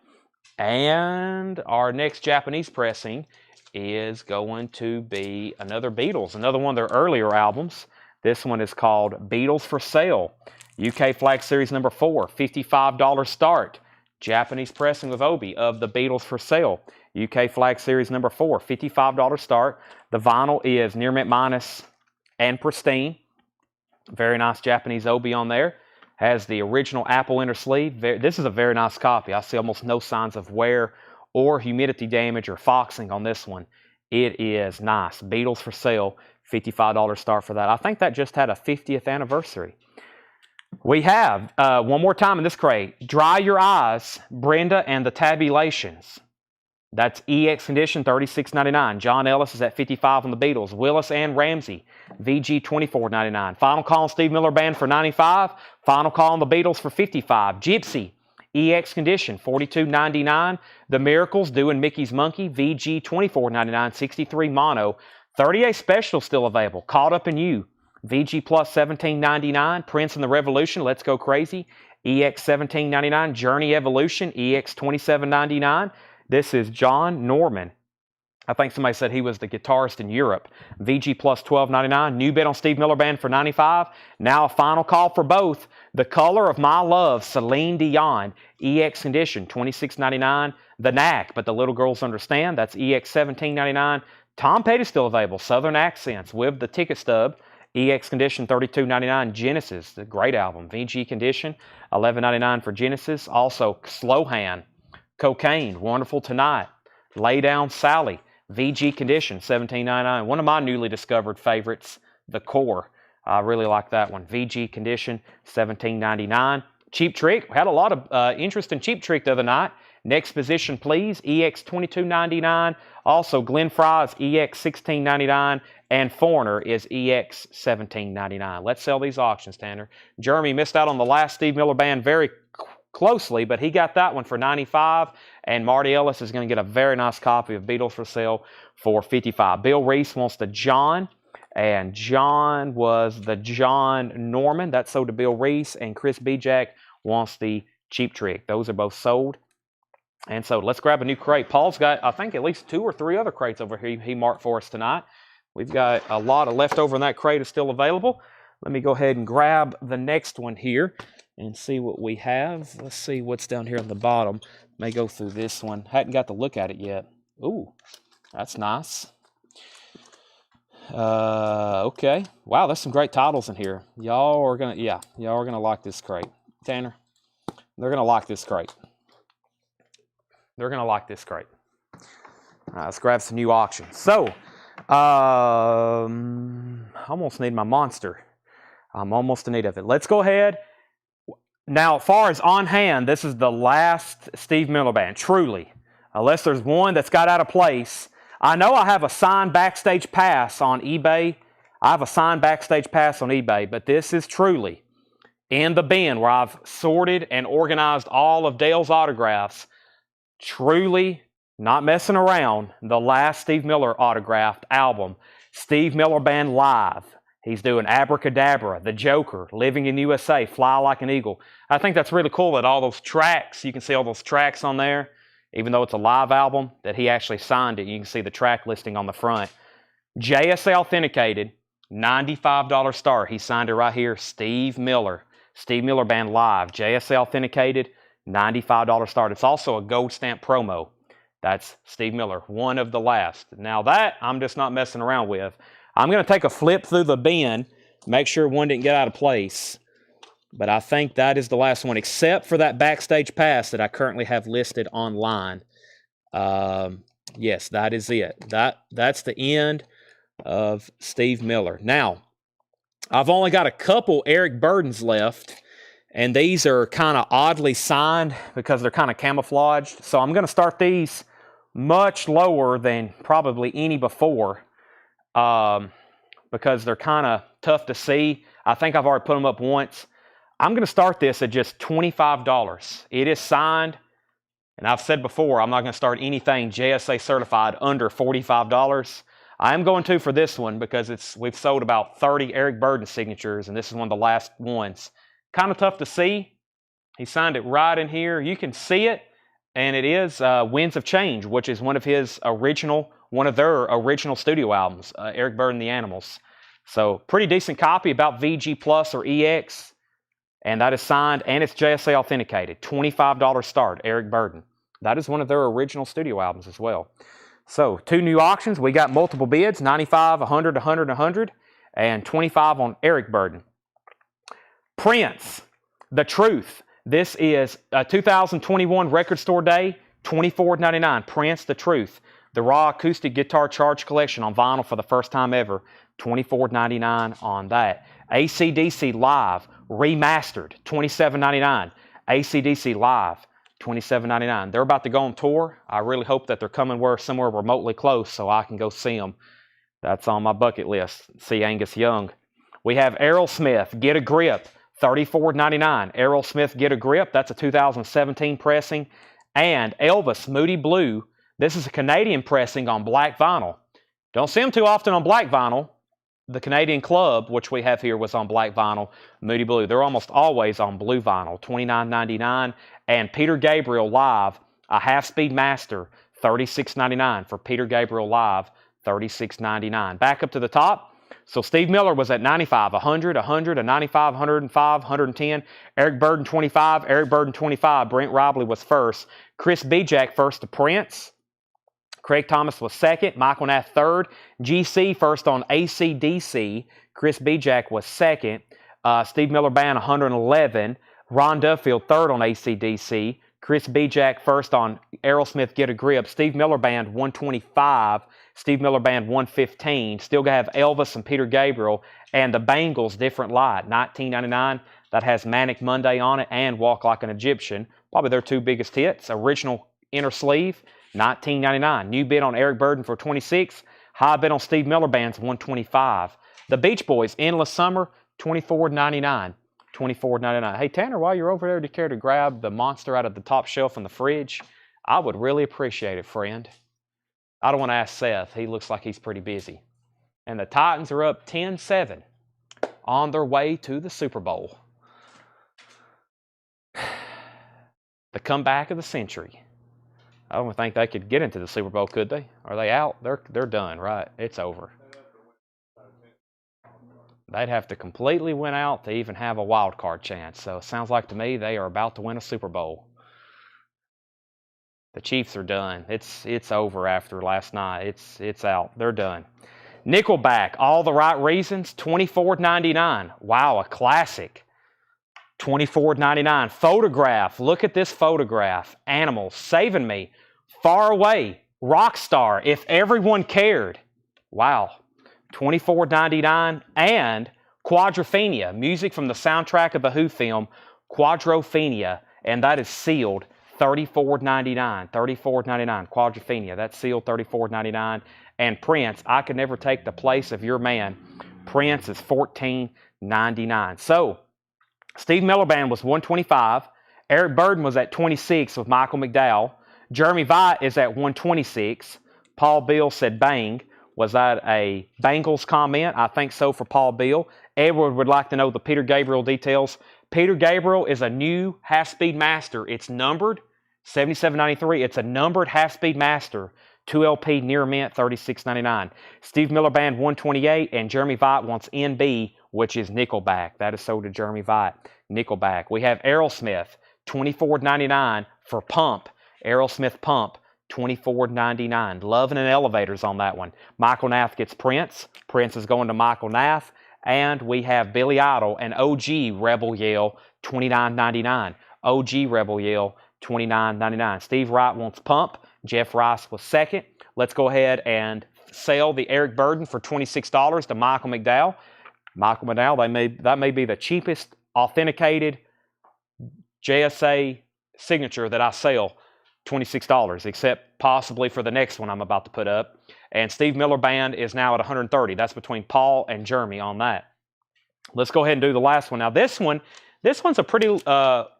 And our next Japanese pressing is going to be another Beatles, another one of their earlier albums. This one is called Beatles for Sale. UK Flag Series number 4, $55 start. Japanese pressing with Obi of the Beatles for Sale. UK Flag Series number 4, $55 start. The vinyl is near mint minus and pristine. Very nice Japanese Obi on there. Has the original Apple inner sleeve. This is a very nice copy. I see almost no signs of wear or humidity damage or foxing on this one. It is nice. Beatles for Sale, $55 start for that. I think that just had a 50th anniversary. We have, one more time in this crate, Dry Your Eyes, Brenda and the Tabulations. That's EX condition, $36.99. John Ellis is at $55 on the Beatles. Willis and Ramsey, VG, $24.99. Final Call on Steve Miller Band for $95. Final Call on the Beatles for $55. Gypsy, EX condition, $42.99. The Miracles, doing Mickey's Monkey, VG, $24.99. 63 mono. 38 special still available. Caught Up in You, VG plus $17.99. Prince and the Revolution, Let's Go Crazy, EX $17.99. Journey Evolution, EX $27.99. This is John Norman. I think somebody said he was the guitarist in Europe. VG plus $12.99. New bid on Steve Miller Band for $95. Now a final call for both. The Color of My Love, Celine Dion, EX condition, $26.99. The Knack, But the Little Girls Understand, that's EX $17.99. Tom Petty still available. Southern Accents with the ticket stub, EX condition, $32.99. Genesis, the great album. VG condition, $11.99 for Genesis. Also, Slow Hand, Cocaine, Wonderful Tonight. Lay Down Sally, VG condition, $17.99. One of my newly discovered favorites, The Core. I really like that one. VG condition, $17.99. Cheap Trick. We had a lot of interest in Cheap Trick the other night. Next Position Please, EX $22.99. Also, Glenn Fry's EX $16.99. And Foreigner is EX $17.99. Let's sell these auctions, Tanner. Jeremy missed out on the last Steve Miller Band very closely, but he got that one for $95, and Marty Ellis is going to get a very nice copy of Beatles for Sale for $55. Bill Reese wants the John, and John was the John Norman. That's sold to Bill Reese, and Chris Bijak wants the Cheap Trick. Those are both sold. And so let's grab a new crate. Paul's got, I think, at least 2 or 3 other crates over here he marked for us tonight. We've got a lot of leftover in that crate is still available. Let me go ahead and grab the next one here and see what we have. Let's see what's down here on the bottom. May go through this one. Hadn't got to look at it yet. Ooh, that's nice. Okay. Wow, there's some great titles in here. Y'all are gonna like this crate. Tanner, they're gonna like this crate. They're gonna like this crate. All right, let's grab some new auctions. So, I almost need my monster. I'm almost in need of it. Let's go ahead. Now, as far as on hand, this is the last Steve Miller Band, truly. Unless there's one that's got out of place. I know I have a signed backstage pass on eBay. But this is truly in the bin where I've sorted and organized all of Dale's autographs. Truly, not messing around, the last Steve Miller autographed album, Steve Miller Band Live. He's doing Abracadabra, The Joker, Living in USA, Fly Like an Eagle. I think that's really cool that all those tracks, you can see all those tracks on there, even though it's a live album, that he actually signed it. You can see the track listing on the front. JSA authenticated, $95 star. He signed it right here, Steve Miller. Steve Miller Band Live, JSA authenticated, $95 start. It's also a gold stamp promo. That's Steve Miller, one of the last. Now that, I'm just not messing around with. I'm going to take a flip through the bin, make sure one didn't get out of place. But I think that is the last one, except for that backstage pass that I currently have listed online. Yes, that is it. That's the end of Steve Miller. Now, I've only got a couple Eric Burdens left, and these are kind of oddly signed because they're kind of camouflaged. So I'm going to start these much lower than probably any before. Because they're kind of tough to see. I think I've already put them up once. I'm going to start this at just $25. It is signed, and I've said before, I'm not going to start anything JSA certified under $45. I am going to for this one because we've sold about 30 Eric Burden signatures, and this is one of the last ones. Kind of tough to see. He signed it right in here. You can see it, and it is Winds of Change, which is one of their original studio albums, Eric Burdon, The Animals. So pretty decent copy, about VG Plus or EX. And that is signed and it's JSA authenticated. $25 start, Eric Burdon. That is one of their original studio albums as well. So 2 new auctions. We got multiple bids, 95, 100, 100, 100, and 25 on Eric Burdon. Prince, The Truth. This is a 2021 Record Store Day, $24.99. Prince, The Truth. The raw acoustic guitar charge collection on vinyl for the first time ever, $24.99 on that. AC/DC Live, remastered, $27.99. AC/DC Live, $27.99. They're about to go on tour. I really hope that they're coming somewhere remotely close so I can go see them. That's on my bucket list, see Angus Young. We have Aerosmith, Get a Grip, $34.99. Aerosmith, Get a Grip, that's a 2017 pressing. And Elvis, Moody Blue, this is a Canadian pressing on black vinyl. Don't see them too often on black vinyl. The Canadian Club, which we have here, was on black vinyl, Moody Blue. They're almost always on blue vinyl, $29.99. And Peter Gabriel Live, a half-speed master, $36.99 for Peter Gabriel Live, $36.99. Back up to the top. So Steve Miller was at 95, 100, 100, a 95, 105, 110. Eric Burdon, 25. Eric Burdon, 25. Brent Robley was first. Chris Bijak first to Prince. Craig Thomas was second. Michael Nath third. GC first on AC/DC. Chris Bijak was second. Steve Miller Band 111. Ron Duffield third on AC/DC. Chris Bijak first on Aerosmith Get a Grip. Steve Miller Band 125. Steve Miller Band 115. Still going to have Elvis and Peter Gabriel. And the Bangles Different Light, $19.99. That has Manic Monday on it and Walk Like an Egyptian. Probably their 2 biggest hits. Original inner sleeve, $19.99. New bid on Eric Burdon for $26. High bid on Steve Miller Band's $125. The Beach Boys, Endless Summer, $24.99. $24.99. Hey, Tanner, while you're over there, do you care to grab the monster out of the top shelf in the fridge? I would really appreciate it, friend. I don't want to ask Seth. He looks like he's pretty busy. And the Titans are up 10-7 on their way to the Super Bowl. The comeback of the century. I don't think they could get into the Super Bowl, could they? Are they out? They're done, right? It's over. They'd have to completely win out to even have a wild card chance. So it sounds like to me they are about to win a Super Bowl. The Chiefs are done. It's over after last night. It's out. They're done. Nickelback, All the Right Reasons, $24.99. Wow, a classic. $24.99. Photograph. Look at this photograph. Animals, Saving Me, Far Away, Rockstar, If Everyone Cared. Wow. $24.99. And Quadrophenia, music from the soundtrack of the Who film, Quadrophenia, and that is sealed. $34.99. $34.99. Quadrophenia. That's sealed. $34.99. And Prince, I Could Never Take the Place of Your Man. Prince is $14.99. So, Steve Miller Band was $125. Eric Burdon was at $26 with Michael McDowell. Jeremy Vite is at $126. Paul Beal said bang. Was that a Bengals comment? I think so for Paul Beal. Edward would like to know the Peter Gabriel details. Peter Gabriel is a new half-speed master. It's numbered, $77.93. It's a numbered half-speed master. 2LP near mint, $36.99. Steve Miller Band, $128. And Jeremy Vite wants NB, which is Nickelback. That is sold to Jeremy Vite. Nickelback. We have Aerosmith, $24.99 for Pump. Aerosmith Pump, $24.99. Loving and Elevators on that one. Michael Nath gets Prince. Prince is going to Michael Nath. And we have Billy Idol and OG Rebel Yell, $29.99. OG Rebel Yell, $29.99. Steve Wright wants Pump. Jeff Rice was second. Let's go ahead and sell the Eric Burdon for $26 to Michael McDowell. Michael McDowell, that may be the cheapest authenticated JSA signature that I sell. $26, except possibly for the next one I'm about to put up. And Steve Miller Band is now at $130. That's between Paul and Jeremy on that. Let's go ahead and do the last one. Now this one's a pretty, little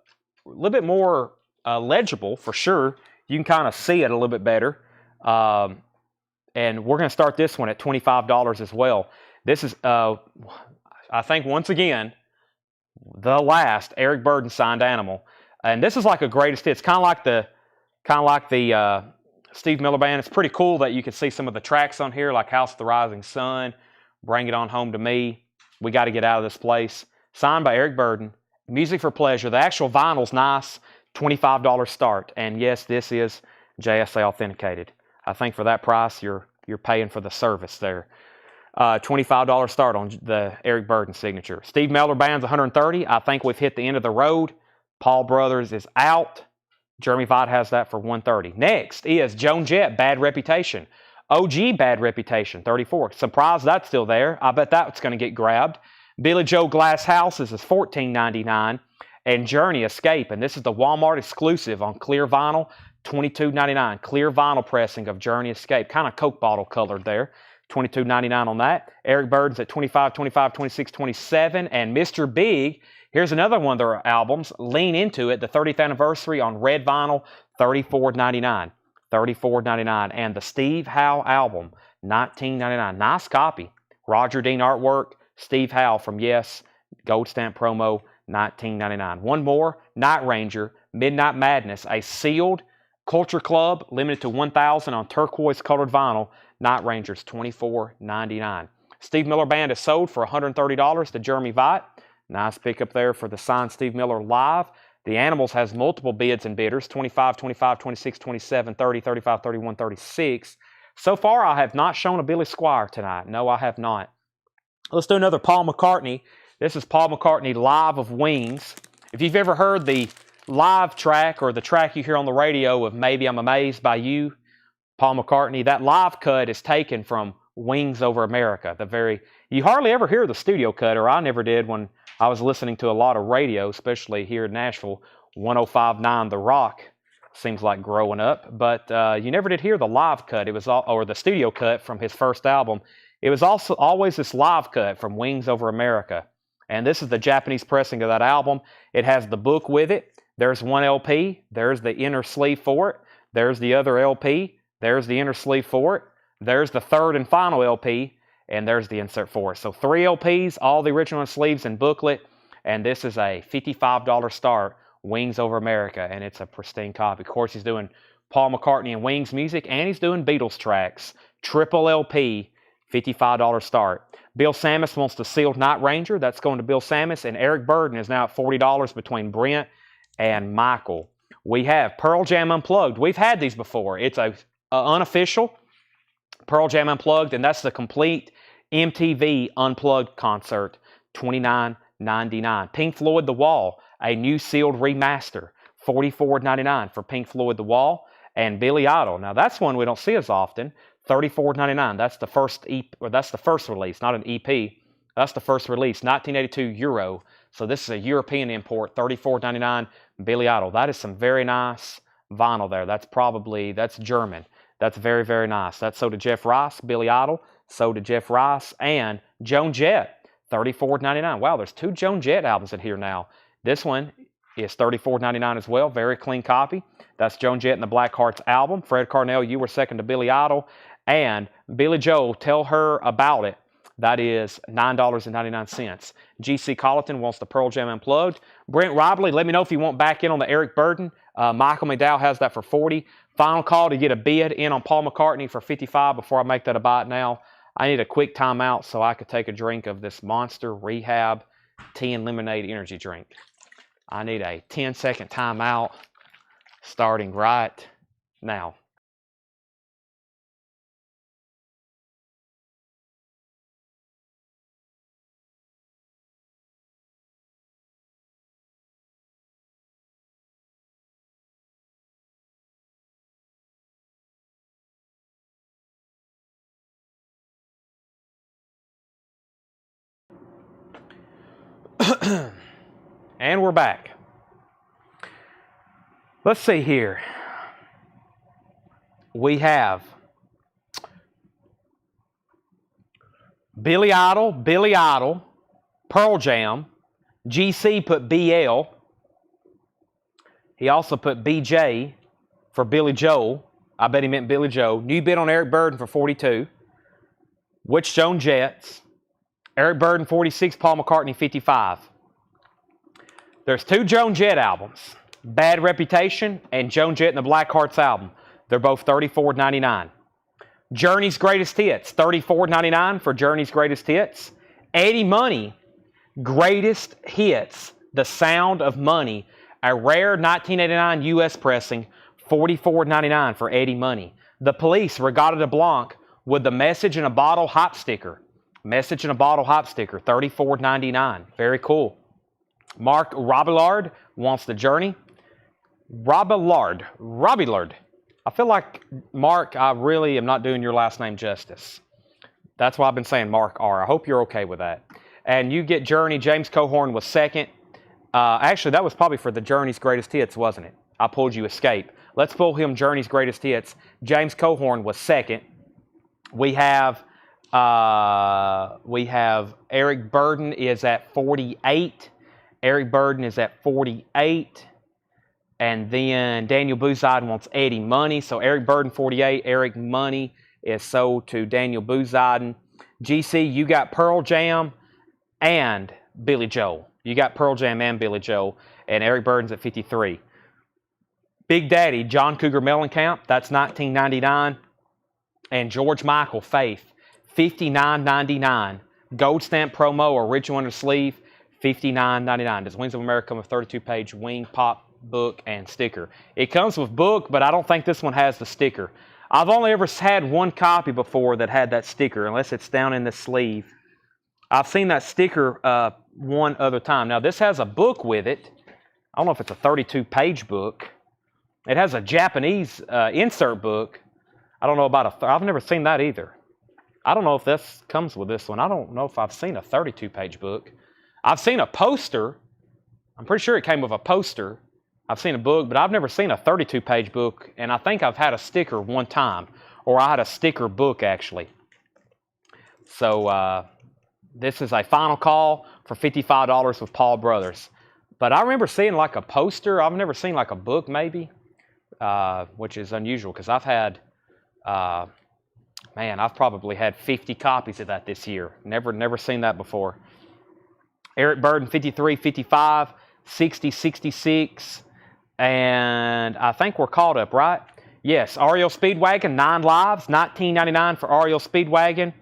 bit more legible for sure. You can kind of see it a little bit better. And we're going to start this one at $25 as well. This is, I think once again, the last Eric Burdon signed animal. And this is like a greatest hits, kind of like the Steve Miller Band. It's pretty cool that you can see some of the tracks on here, like House of the Rising Sun, Bring It On Home to Me. We Got to Get Out of This Place. Signed by Eric Burdon. Music for Pleasure. The actual vinyl's nice. $25 start. And yes, this is JSA authenticated. I think for that price, you're paying for the service there. $25 start on the Eric Burdon signature. Steve Miller Band's $130. I think we've hit the end of the road. Paul Brothers is out. Jeremy Vaught has that for $130. Next is Joan Jett, Bad Reputation. OG Bad Reputation, $34. Surprised that's still there. I bet that's going to get grabbed. Billy Joe Glass Houses is $14.99. And Journey Escape, and this is the Walmart exclusive on clear vinyl, $22.99. Clear vinyl pressing of Journey Escape. Kind of Coke bottle colored there. $22.99 on that. Eric Burdon's at $25, $25, $26, $27. And Mr. Big, here's another one of their albums. Lean Into It, the 30th anniversary on red vinyl, $34.99. $34.99. And the Steve Howe album, $19.99. Nice copy. Roger Dean artwork. Steve Howe from Yes. Gold stamp promo, $19.99. One more. Night Ranger, Midnight Madness, a sealed Culture Club, limited to 1,000 on turquoise colored vinyl. Night Ranger's $24.99. Steve Miller Band is sold for $130 to Jeremy Vaught. Nice pickup there for the signed Steve Miller Live. The Animals has multiple bids and bidders, 25, 25, 26, 27, 30, 35, 31, 36. So far, I have not shown a Billy Squier tonight. No, I have not. Let's do another Paul McCartney. This is Paul McCartney Live of Wings. If you've ever heard the live track or the track you hear on the radio of Maybe I'm Amazed by You, Paul McCartney, that live cut is taken from Wings Over America. You hardly ever hear the studio cut, or I never did when I was listening to a lot of radio, especially here in Nashville, 105.9 The Rock. Seems like growing up, but you never did hear the live cut. It was or the studio cut from his first album. It was also always this live cut from Wings Over America. And this is the Japanese pressing of that album. It has the book with it. There's one LP. There's the inner sleeve for it. There's the other LP. There's the inner sleeve for it. There's the third and final LP. And there's the insert for it. So 3 LPs, all the original sleeves and booklet. And this is a $55 start, Wings Over America. And it's a pristine copy. Of course, he's doing Paul McCartney and Wings music. And he's doing Beatles tracks. Triple LP, $55 start. Bill Sammis wants the sealed Night Ranger. That's going to Bill Sammis. And Eric Burdon is now at $40 between Brent and Michael. We have Pearl Jam Unplugged. We've had these before. It's a unofficial Pearl Jam Unplugged, and that's the complete MTV Unplugged concert, $29.99. Pink Floyd The Wall, a new sealed remaster, $44.99 for Pink Floyd The Wall. And Billy Idol. Now that's one we don't see as often. $34.99. That's the first release, not an EP. That's the first release, 1982 Euro. So this is a European import, $34.99. Billy Idol. That is some very nice vinyl there. That's German. That's very, very nice. That's so did Jeff Rice, Billy Idol. So did Jeff Rice and Joan Jett, $34.99. Wow, there's 2 Joan Jett albums in here now. This one is $34.99 as well. Very clean copy. That's Joan Jett and the Black Hearts album. Fred Carnell, You Were Second to Billy Idol. And Billy Joel, Tell Her About It. That is $9.99. G.C. Colleton wants the Pearl Jam Unplugged. Brent Robley, let me know if you want back in on the Eric Burdon. Michael McDowell has that for $40. Final call to get a bid in on Paul McCartney for $55 before I make that a buy now. I need a quick timeout so I could take a drink of this Monster Rehab Tea and Lemonade energy drink. I need a 10-second timeout starting right now. And we're back. Let's see here. We have Billy Idol, Pearl Jam. GC put BL. He also put BJ for Billy Joel. I bet he meant Billy Joe. New bid on Eric Burdon for $42. Which Joan Jetts? Eric Burdon, $46. Paul McCartney, $55. There's 2 Joan Jett albums. Bad Reputation and Joan Jett and the Black Hearts album. They're both $34.99. Journey's Greatest Hits, $34.99 for Journey's Greatest Hits. Eddie Money, Greatest Hits, The Sound of Money, a rare 1989 U.S. pressing, $44.99 for Eddie Money. The Police, Regatta de Blanc, with the Message in a Bottle hop sticker. Message in a Bottle hop sticker, $34.99. Very cool. Mark Robillard wants the Journey. Robillard. I feel like, Mark, I really am not doing your last name justice. That's why I've been saying Mark R. I hope you're okay with that. And you get Journey. James Cohorn was second. Actually, that was probably for the Journey's Greatest Hits, wasn't it? I pulled you Escape. Let's pull him Journey's Greatest Hits. James Cohorn was second. We have Eric Burden is at 48. Eric Burden is at 48. And then Daniel Bouzide wants Eddie Money. So Eric Burden, 48. Eric Money is sold to Daniel Bouzide. GC, you got Pearl Jam and Billy Joel. You got Pearl Jam and Billy Joel. And Eric Burden's at 53. Big Daddy, John Cougar Mellencamp. That's $19.99. And George Michael, Faith, $59.99. Gold stamp promo, original under sleeve, $59.99. Does Wings of America come with 32-page wing pop book and sticker? It comes with book, but I don't think this one has the sticker. I've only ever had one copy before that had that sticker, unless it's down in the sleeve. I've seen that sticker one other time. Now, this has a book with it. I don't know if it's a 32-page book. It has a Japanese insert book. I don't know about I've never seen that either. I don't know if this comes with this one. I don't know if I've seen a 32-page book. I've seen a poster. I'm pretty sure it came with a poster. I've seen a book, but I've never seen a 32-page book, and I think I've had a sticker one time, or I had a sticker book, actually. So this is a final call for $55 with Paul Brothers. But I remember seeing like a poster. I've never seen like a book, maybe, which is unusual, because I've had, I've probably had 50 copies of that this year. Never seen that before. Eric Burden, 53, 55, 60, 66. And I think we're caught up, right? Yes, Ariel Speedwagon, 9 lives, $19.99 for Ariel Speedwagon.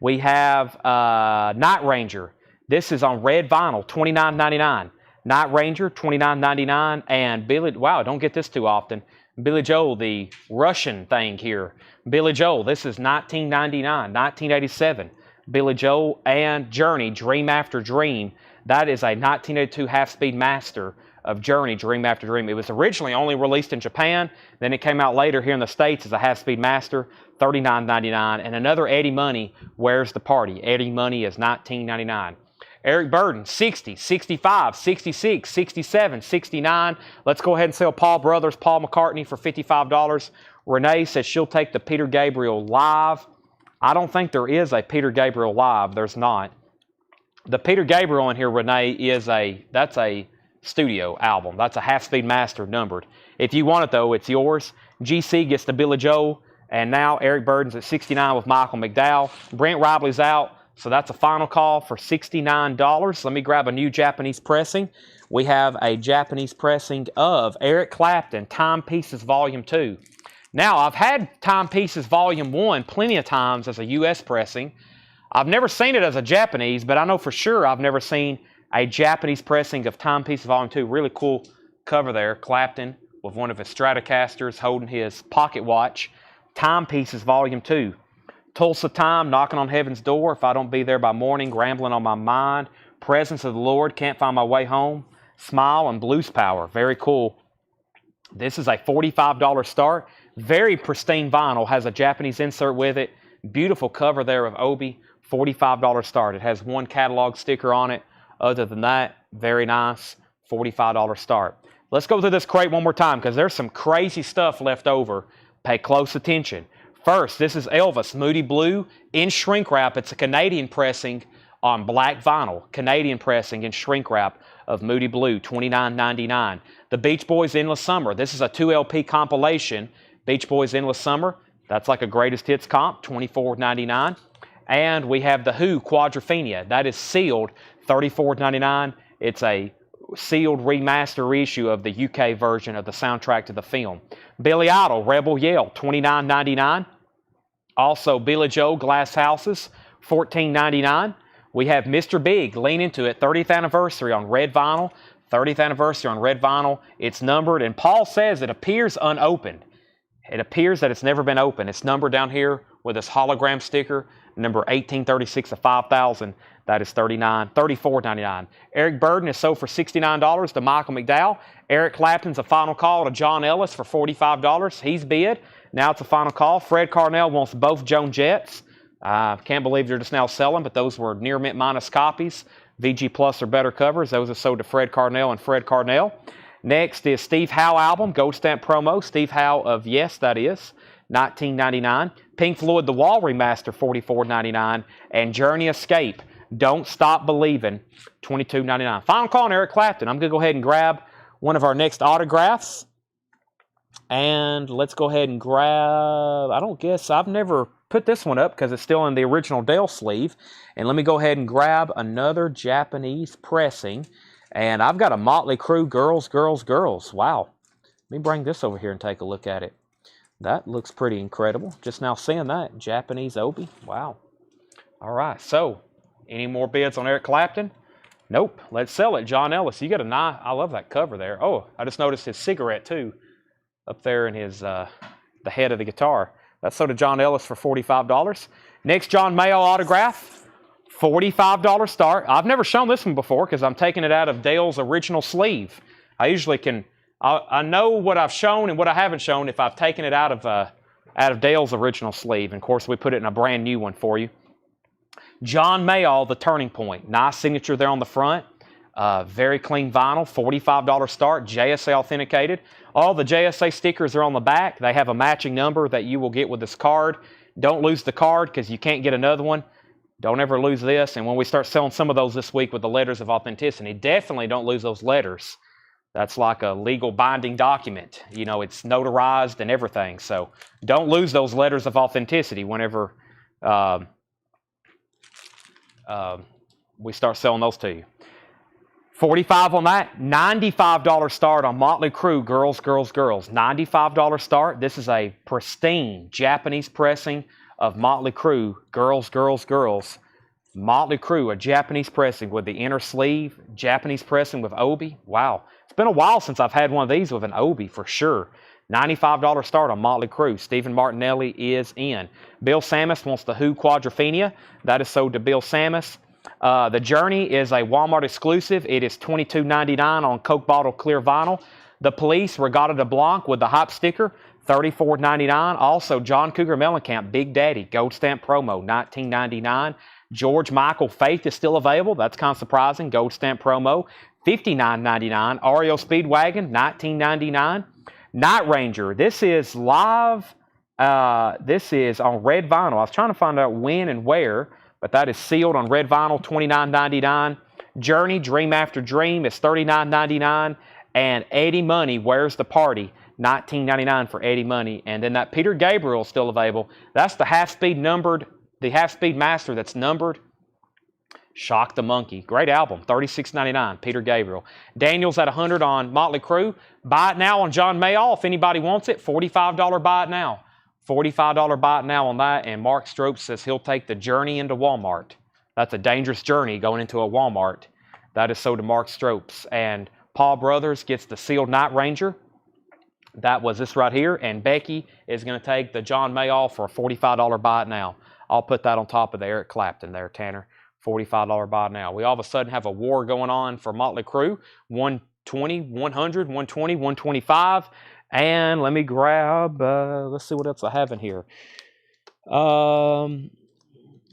We have Night Ranger. This is on red vinyl, $29.99. Night Ranger, $29.99. And Billy, wow, don't get this too often. Billy Joel, the Russian thing here. Billy Joel, this is $19.99, 1987. Billy Joel and Journey, Dream After Dream. That is a 1982 half-speed master of Journey, Dream After Dream. It was originally only released in Japan. Then it came out later here in the States as a half-speed master, $39.99. And another Eddie Money, Where's the Party? Eddie Money is $19.99. Eric Burden, 60, 65, 66, 67, 69. Let's go ahead and sell Paul Brothers, Paul McCartney for $55. Renee says she'll take the Peter Gabriel live. I don't think there is a Peter Gabriel live. There's not. The Peter Gabriel in here, Renee, that's a studio album. That's a half-speed master numbered. If you want it, though, it's yours. GC gets the Billy Joel. And now Eric Burden's at 69 with Michael McDowell. Brent Ribley's out. So that's a final call for $69. Let me grab a new Japanese pressing. We have a Japanese pressing of Eric Clapton, Timepieces Volume 2. Now, I've had Timepieces Volume 1 plenty of times as a U.S. pressing. I've never seen it as a Japanese, but I know for sure I've never seen a Japanese pressing of Timepieces Volume 2. Really cool cover there. Clapton with one of his Stratocasters holding his pocket watch. Timepieces Volume 2. Tulsa Time, Knocking on Heaven's Door, If I Don't Be There by Morning, Rambling on My Mind, Presence of the Lord, Can't Find My Way Home, Smile, and Blues Power. Very cool. This is a $45 start. Very pristine vinyl. Has a Japanese insert with it. Beautiful cover there of Obi. $45 start. It has one catalog sticker on it. Other than that, very nice. $45 start. Let's go through this crate one more time because there's some crazy stuff left over. Pay close attention. First, this is Elvis, Moody Blue, in shrink wrap. It's a Canadian pressing on black vinyl. Canadian pressing in shrink wrap of Moody Blue, $29.99. The Beach Boys, Endless Summer. This is a 2 LP compilation. Beach Boys, Endless Summer. That's like a greatest hits comp, $24.99. And we have The Who, Quadrophenia. That is sealed, $34.99. It's a sealed remaster reissue of the UK version of the soundtrack to the film. Billy Idol, Rebel Yell, $29.99. Also, Billy Joe Glass Houses, $14.99. We have Mr. Big, Lean Into It, 30th anniversary on red vinyl. 30th anniversary on red vinyl. It's numbered, and Paul says it appears unopened. It appears that it's never been opened. It's numbered down here with this hologram sticker, number 1836 of 5,000. That is $34.99. Eric Burden is sold for $69 to Michael McDowell. Eric Clapton's a final call to John Ellis for $45. He's bid. Now it's a final call. Fred Carnell wants both Joan Jetts. Can't believe they're just now selling, but those were near mint minus copies. VG Plus or better covers. Those are sold to Fred Carnell and Fred Carnell. Next is Steve Howe album, Gold Stamp promo. Steve Howe of Yes, that is, $19.99. Pink Floyd The Wall remaster, $44.99. And Journey Escape, Don't Stop Believing, $22.99. Final call on Eric Clapton. I'm going to go ahead and grab one of our next autographs. And let's go ahead and grab, I've never put this one up because it's still in the original Dale sleeve. And let me go ahead and grab another Japanese pressing. And I've got a Motley Crue Girls, Girls, Girls. Wow. Let me bring this over here and take a look at it. That looks pretty incredible. Just now seeing that. Japanese Obi. Wow. All right. So, any more bids on Eric Clapton? Nope. Let's sell it. John Ellis. You got a nice, I love that cover there. Oh, I just noticed his cigarette too. Up there in his, the head of the guitar. That's sold to John Ellis for $45. Next, John Mayall autograph. $45 start. I've never shown this one before because I'm taking it out of Dale's original sleeve. I usually can, I know what I've shown and what I haven't shown if I've taken it out of Dale's original sleeve. And of course, we put it in a brand new one for you. John Mayall, The Turning Point. Nice signature there on the front. Very clean vinyl. $45 start. JSA authenticated. All the JSA stickers are on the back. They have a matching number that you will get with this card. Don't lose the card because you can't get another one. Don't ever lose this. And when we start selling some of those this week with the letters of authenticity, definitely don't lose those letters. That's like a legal binding document. You know, it's notarized and everything. So don't lose those letters of authenticity whenever we start selling those to you. $45 on that. $95 start on Motley Crue Girls, Girls, Girls. $95 start. This is a pristine Japanese pressing of Motley Crue, Girls, Girls, Girls. Motley Crue, a Japanese pressing with the inner sleeve, Japanese pressing with Obi. Wow. It's been a while since I've had one of these with an Obi for sure. $95 start on Motley Crue. Stephen Martinelli is in. Bill Sammis wants the Who Quadrophenia. That is sold to Bill Sammis. The Journey is a Walmart exclusive. It is $22.99 on Coke bottle clear vinyl. The Police, Regatta de Blanc with the Hop sticker. $34.99. Also, John Cougar Mellencamp, Big Daddy, Gold Stamp promo, $19.99. George Michael, Faith is still available. That's kind of surprising. Gold Stamp promo, $59.99. REO Speedwagon, $19.99. Night Ranger, this is live. This is on red vinyl. I was trying to find out when and where, but that is sealed on red vinyl, $29.99. Journey, Dream After Dream is $39.99. And Eddie Money, Where's the Party? $19.99 for Eddie Money. And then that Peter Gabriel is still available. That's the half-speed numbered, the half-speed master that's numbered. Shock the Monkey. Great album. $36.99. Peter Gabriel. Daniel's at $100 on Motley Crue. Buy it now on John Mayall if anybody wants it. $45 buy it now. $45 buy it now on that. And Mark Strope says he'll take the Journey into Walmart. That's a dangerous journey going into a Walmart. That is sold to Mark Stropes. And Paul Brothers gets the sealed Night Ranger. That was this right here. And Becky is going to take the John Mayall for a $45 buy it now. I'll put that on top of the Eric Clapton there, Tanner. $45 buy it now. We all of a sudden have a war going on for Motley Crue. 120, 100, 120, 125. And let me grab, let's see what else I have in here.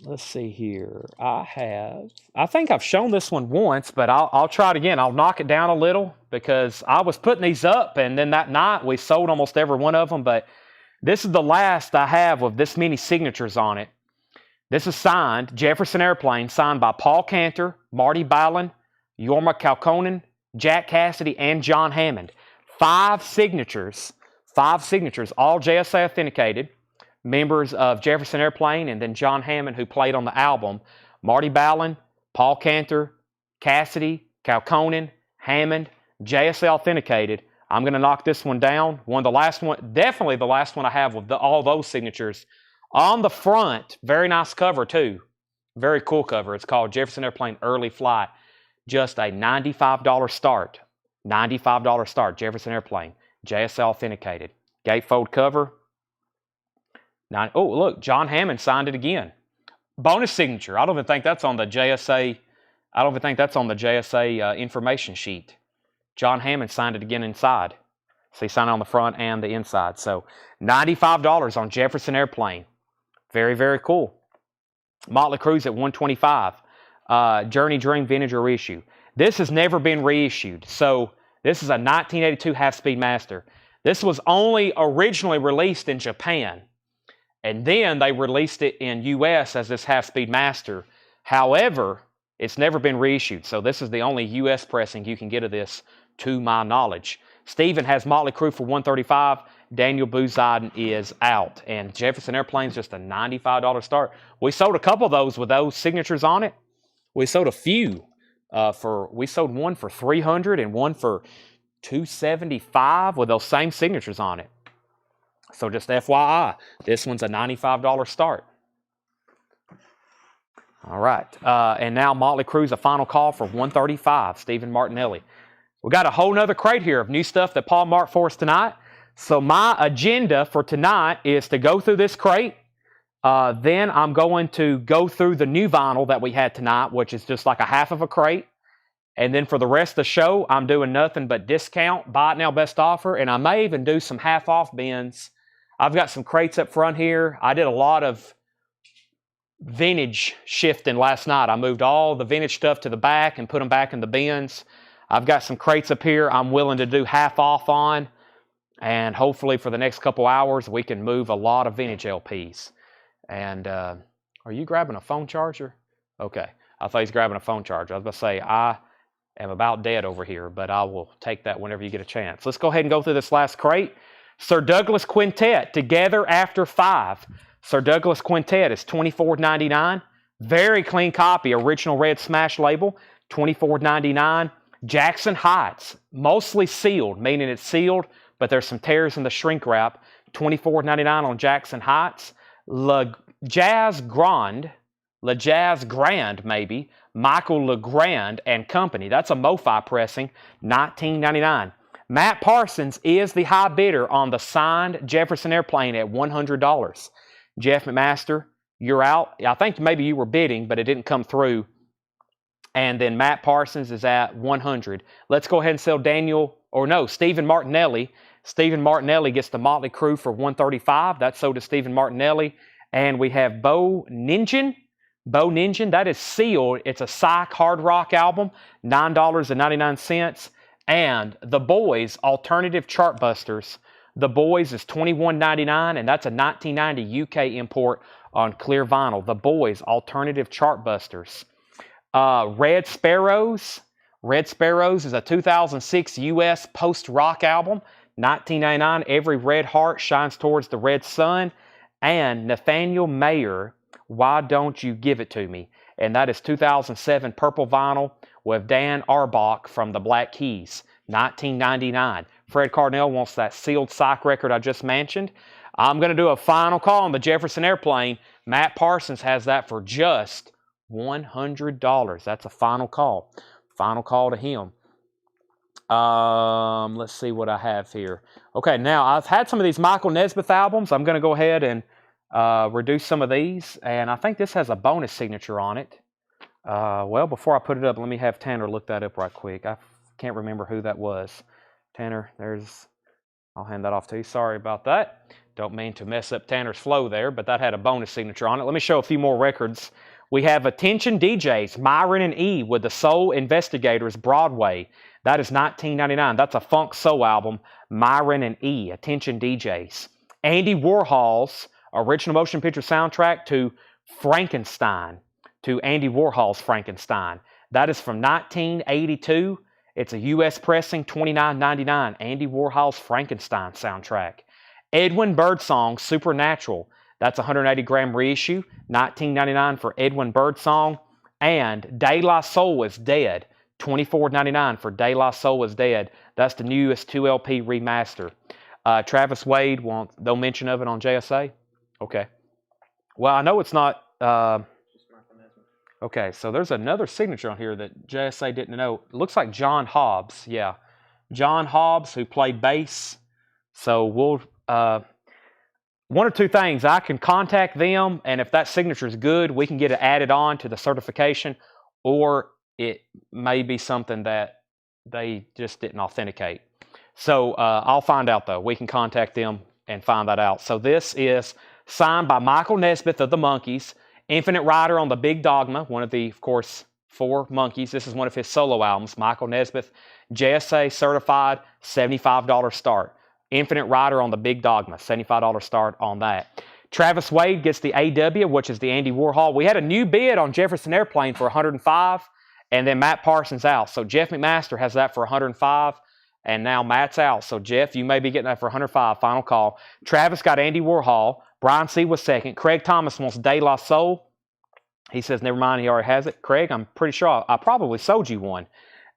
Let's see here. I think I've shown this one once, but I'll try it again. I'll knock it down a little because I was putting these up, and then that night we sold almost every one of them, but this is the last I have with this many signatures on it. This is signed, Jefferson Airplane, signed by Paul Cantor, Marty Ballin, Jorma Kaukonen, Jack Cassidy, and John Hammond. 5 signatures, all JSA authenticated. Members of Jefferson Airplane, and then John Hammond, who played on the album. Marty Ballin, Paul Cantor, Cassidy, Kaukonen, Hammond, JSA authenticated. I'm going to knock this one down. One of the last one, definitely the last one I have with all those signatures On the front, very nice cover too. Very cool cover. It's called Jefferson Airplane Early Flight. Just a $95 start. $95 start. Jefferson Airplane. JSA authenticated. Gatefold cover. Oh, look, John Hammond signed it again. Bonus signature. I don't even think that's on the JSA. I don't even think that's on the JSA information sheet. John Hammond signed it again inside. So he signed it on the front and the inside. So $95 on Jefferson Airplane. Very, very cool. Motley Crue's at $125. Journey Dream Vintage or reissue. This has never been reissued. So this is a 1982 half-speed master. This was only originally released in Japan. And then they released it in U.S. as this half-speed master. However, it's never been reissued. So this is the only U.S. pressing you can get of this, to my knowledge. Stephen has Motley Crue for $135. Daniel Bouziden is out. And Jefferson Airplane's just a $95 start. We sold a couple of those with those signatures on it. We sold a few. We sold one for $300 and one for $275 with those same signatures on it. So just FYI, this one's a $95 start. All right. And now Motley Crue's a final call for $135. Stephen Martinelli. We got a whole nother crate here of new stuff that Paul marked for us tonight. So my agenda for tonight is to go through this crate. Then I'm going to go through the new vinyl that we had tonight, which is just like a half of a crate. And then for the rest of the show, I'm doing nothing but discount, buy it now, best offer. And I may even do some half-off bins. I've got some crates up front here. I did a lot of vintage shifting last night. I moved all the vintage stuff to the back and put them back in the bins. I've got some crates up here I'm willing to do half off on. And hopefully for the next couple hours, we can move a lot of vintage LPs. And are you grabbing a phone charger? Okay. I thought he's grabbing a phone charger. I was about to say, I am about dead over here, but I will take that whenever you get a chance. Let's go ahead and go through this last crate. Sir Douglas Quintet, Together After 5. Sir Douglas Quintet is $24.99. Very clean copy, original red smash label, $24.99. Jackson Heights, mostly sealed, meaning it's sealed, but there's some tears in the shrink wrap. $24.99 on Jackson Heights. Le Jazz Grand, maybe, Michael LeGrand and Company. That's a MoFi pressing, $19.99. Matt Parsons is the high bidder on the signed Jefferson Airplane at $100. Jeff McMaster, you're out. I think maybe you were bidding, but it didn't come through. And then Matt Parsons is at $100. Let's go ahead and sell Stephen Martinelli. Stephen Martinelli gets the Motley Crue for $135. That's sold to Stephen Martinelli. And we have Bo Ninjin. That is sealed. It's a psych hard rock album, $9.99. And The Boys Alternative Chartbusters. The Boys is $21.99, and that's a 1990 UK import on clear vinyl. The Boys Alternative Chartbusters. Red Sparrows. Red Sparrows is a 2006 US post-rock album, $19.99. Every red heart shines towards the red sun. And Nathaniel Mayer, Why Don't You Give It To Me? And that is 2007 purple vinyl with Dan Arbach from the Black Keys, $19.99. Fred Cardinal wants that sealed psych record I just mentioned. I'm going to do a final call on the Jefferson Airplane. Matt Parsons has that for just $100. That's a final call. Final call to him. Let's see what I have here. Okay, now I've had some of these Michael Nesmith albums. I'm going to go ahead and reduce some of these. And I think this has a bonus signature on it. Well, before I put it up, let me have Tanner look that up right quick. I can't remember who that was. Tanner, I'll hand that off to you. Sorry about that. Don't mean to mess up Tanner's flow there, but that had a bonus signature on it. Let me show a few more records. We have Attention DJs, Myron and E with the Soul Investigators, Broadway. That is $19.99. That's a funk soul album, Myron and E, Attention DJs. Andy Warhol's original motion picture soundtrack to Frankenstein, to Andy Warhol's Frankenstein. That is from 1982. It's a U.S. pressing, $29.99. Andy Warhol's Frankenstein soundtrack. Edwin Birdsong, Supernatural. That's a 180-gram reissue, $19.99 for Edwin Birdsong. And De La Soul is Dead, $24.99 for De La Soul is Dead. That's the newest 2LP remaster. Travis Wade wants no mention of it on JSA. Okay. Well, I know it's not. Okay, so there's another signature on here that JSA didn't know. It looks like John Hobbs. Yeah, John Hobbs, who played bass. So we'll one or two things. I can contact them, and if that signature is good, we can get it added on to the certification, or it may be something that they just didn't authenticate. So I'll find out, though. We can contact them and find that out. So this is signed by Michael Nesmith of the Monkees, Infinite Rider on the Big Dogma, one of the, of course, 4 Monkees. This is one of his solo albums. Michael Nesmith, JSA certified, $75 start. Infinite Rider on the Big Dogma, $75 start on that. Travis Wade gets the AW, which is the Andy Warhol. We had a new bid on Jefferson Airplane for $105, and then Matt Parsons out. So Jeff McMaster has that for $105, and now Matt's out. So Jeff, you may be getting that for $105, final call. Travis got Andy Warhol. Brian C. was second. Craig Thomas wants De La Soul. He says, never mind, he already has it. Craig, I'm pretty sure I probably sold you one.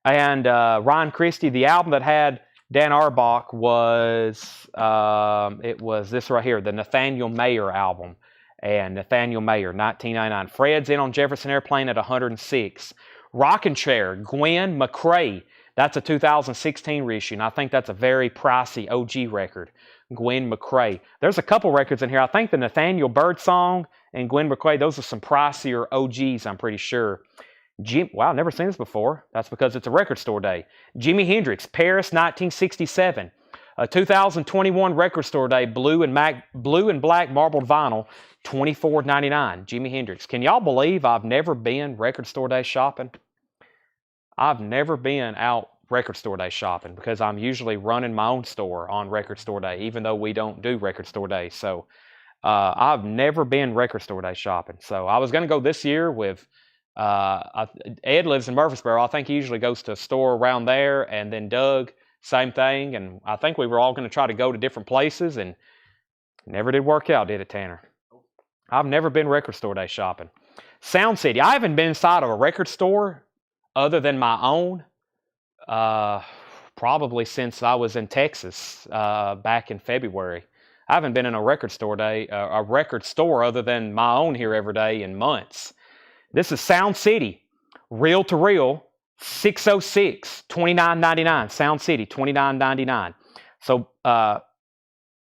And Ryan Christie, the album that had Dan Auerbach was, it was this right here, the Nathaniel Mayer album. And Nathaniel Mayer, 1999. Fred's in on Jefferson Airplane at 106. Rockin' Chair, Gwen McCrae. That's a 2016 reissue, and I think that's a very pricey OG record. Gwen McCrae. There's a couple records in here. I think the Nathaniel Birdsong and Gwen McCrae, those are some pricier OGs, I'm pretty sure. Wow, I've never seen this before. That's because it's a record store day. Jimi Hendrix, Paris, 1967. A 2021 record store day, blue and black marbled vinyl, $24.99. Jimi Hendrix. Can y'all believe I've never been record store day shopping? I've never been out record store day shopping because I'm usually running my own store on record store day, even though we don't do record store day. So I've never been record store day shopping. So I was going to go this year with Ed lives in Murfreesboro. I think he usually goes to a store around there, and then Doug, same thing. And I think we were all going to try to go to different places, and never did work out, did it, Tanner? I've never been record store day shopping. Sound City. I haven't been inside of a record store other than my own probably since I was in Texas back in February. I haven't been in a record store other than my own here every day in months. This is Sound City, reel to reel, 606, $29.99. Sound City, $29.99. So let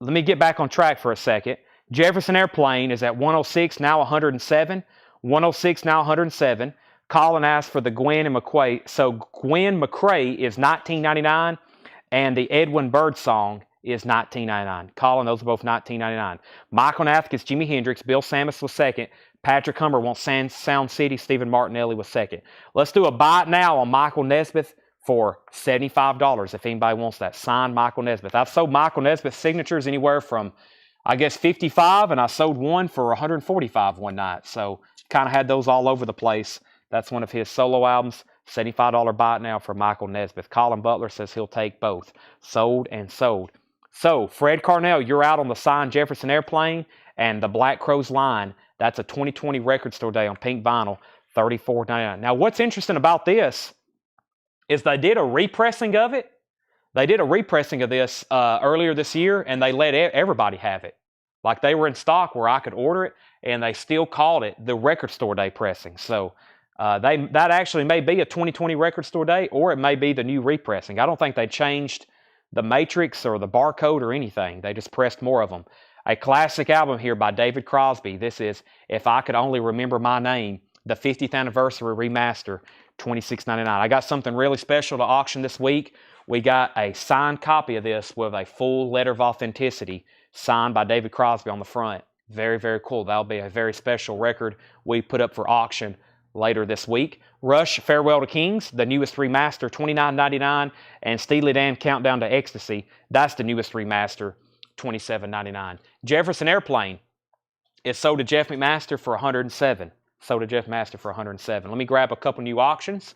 me get back on track for a second. Jefferson Airplane is at 106, now 107. 106, now 107. Colin asked for the Gwen and McCrae. So Gwen McCrae is $19.99, and the Edwin Birdsong is $19.99. Colin, those are both $19.99. Michael Nath gets Jimi Hendrix. Bill Samus was second. Patrick Hummer wants Sound City. Stephen Martinelli was second. Let's do a buy it now on Michael Nesmith for $75 if anybody wants that. Signed Michael Nesmith. I've sold Michael Nesmith signatures anywhere from, I guess, 55, and I sold one for 145 one night. So kind of had those all over the place. That's one of his solo albums. $75 buy it now for Michael Nesmith. Colin Butler says he'll take both. Sold and sold. So, Fred Carnell, you're out on the signed Jefferson Airplane and the Black Crowes line. That's a 2020 record store day on pink vinyl, $34.99. Now, what's interesting about this is they did a repressing of it. They did a repressing of this earlier this year, and they let everybody have it. Like they were in stock where I could order it, and they still called it the record store day pressing. So that actually may be a 2020 record store day, or it may be the new repressing. I don't think they changed the matrix or the barcode or anything. They just pressed more of them. A classic album here by David Crosby. This is If I Could Only Remember My Name, the 50th anniversary remaster, $26.99. I got something really special to auction this week. We got a signed copy of this with a full letter of authenticity signed by David Crosby on the front. Very, very cool. That'll be a very special record we put up for auction later this week. Rush, Farewell to Kings, the newest remaster, $29.99. And Steely Dan, Countdown to Ecstasy, that's the newest remaster, $27.99. Jefferson Airplane is sold to Jeff McMaster for $107. Sold to Jeff McMaster for $107. Let me grab a couple new auctions.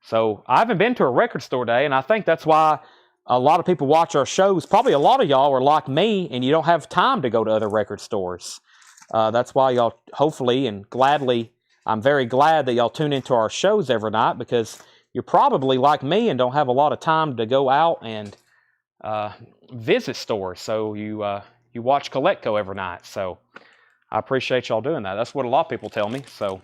So I haven't been to a record store day, and I think that's why a lot of people watch our shows. Probably a lot of y'all are like me, and you don't have time to go to other record stores. That's why y'all hopefully and gladly, I'm very glad that y'all tune into our shows every night, because you're probably like me and don't have a lot of time to go out and visit stores. So you watch Coletco every night. So I appreciate y'all doing that. That's what a lot of people tell me. So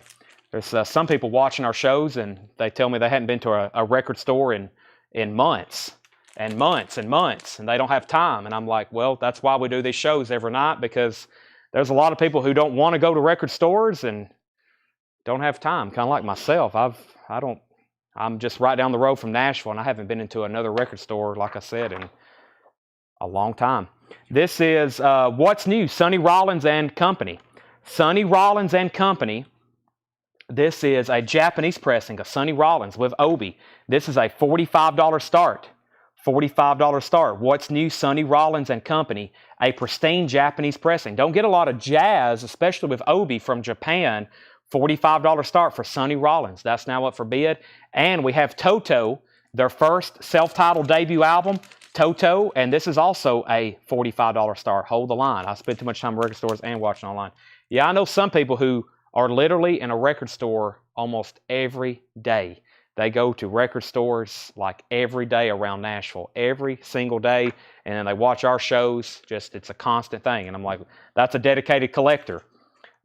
there's some people watching our shows, and they tell me they hadn't been to a record store in months and months and months, and they don't have time. And I'm like, well, that's why we do these shows every night, because there's a lot of people who don't want to go to record stores and don't have time, kind of like myself. I'm just right down the road from Nashville, and I haven't been into another record store, like I said, in a long time. This is What's New, Sonny Rollins and Company. Sonny Rollins and Company. This is a Japanese pressing of Sonny Rollins with Obi. This is a $45 start. $45 start. What's New, Sonny Rollins and Company. A pristine Japanese pressing. Don't get a lot of jazz, especially with Obi from Japan. $45 start for Sonny Rollins. That's now up for bid. And we have Toto, their first self-titled debut album, Toto, and this is also a $45 start. Hold the line. I spend too much time in record stores and watching online. Yeah, I know some people who are literally in a record store almost every day. They go to record stores like every day around Nashville, every single day, and then they watch our shows. Just, it's a constant thing. And I'm like, that's a dedicated collector.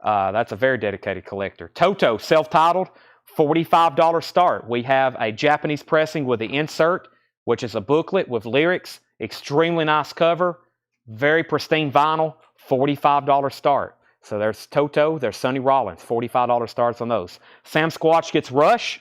That's a very dedicated collector. Toto, self-titled, $45 start. We have a Japanese pressing with the insert, which is a booklet with lyrics, extremely nice cover, very pristine vinyl, $45 start. So there's Toto, there's Sonny Rollins, $45 starts on those. Sam Squatch gets Rush.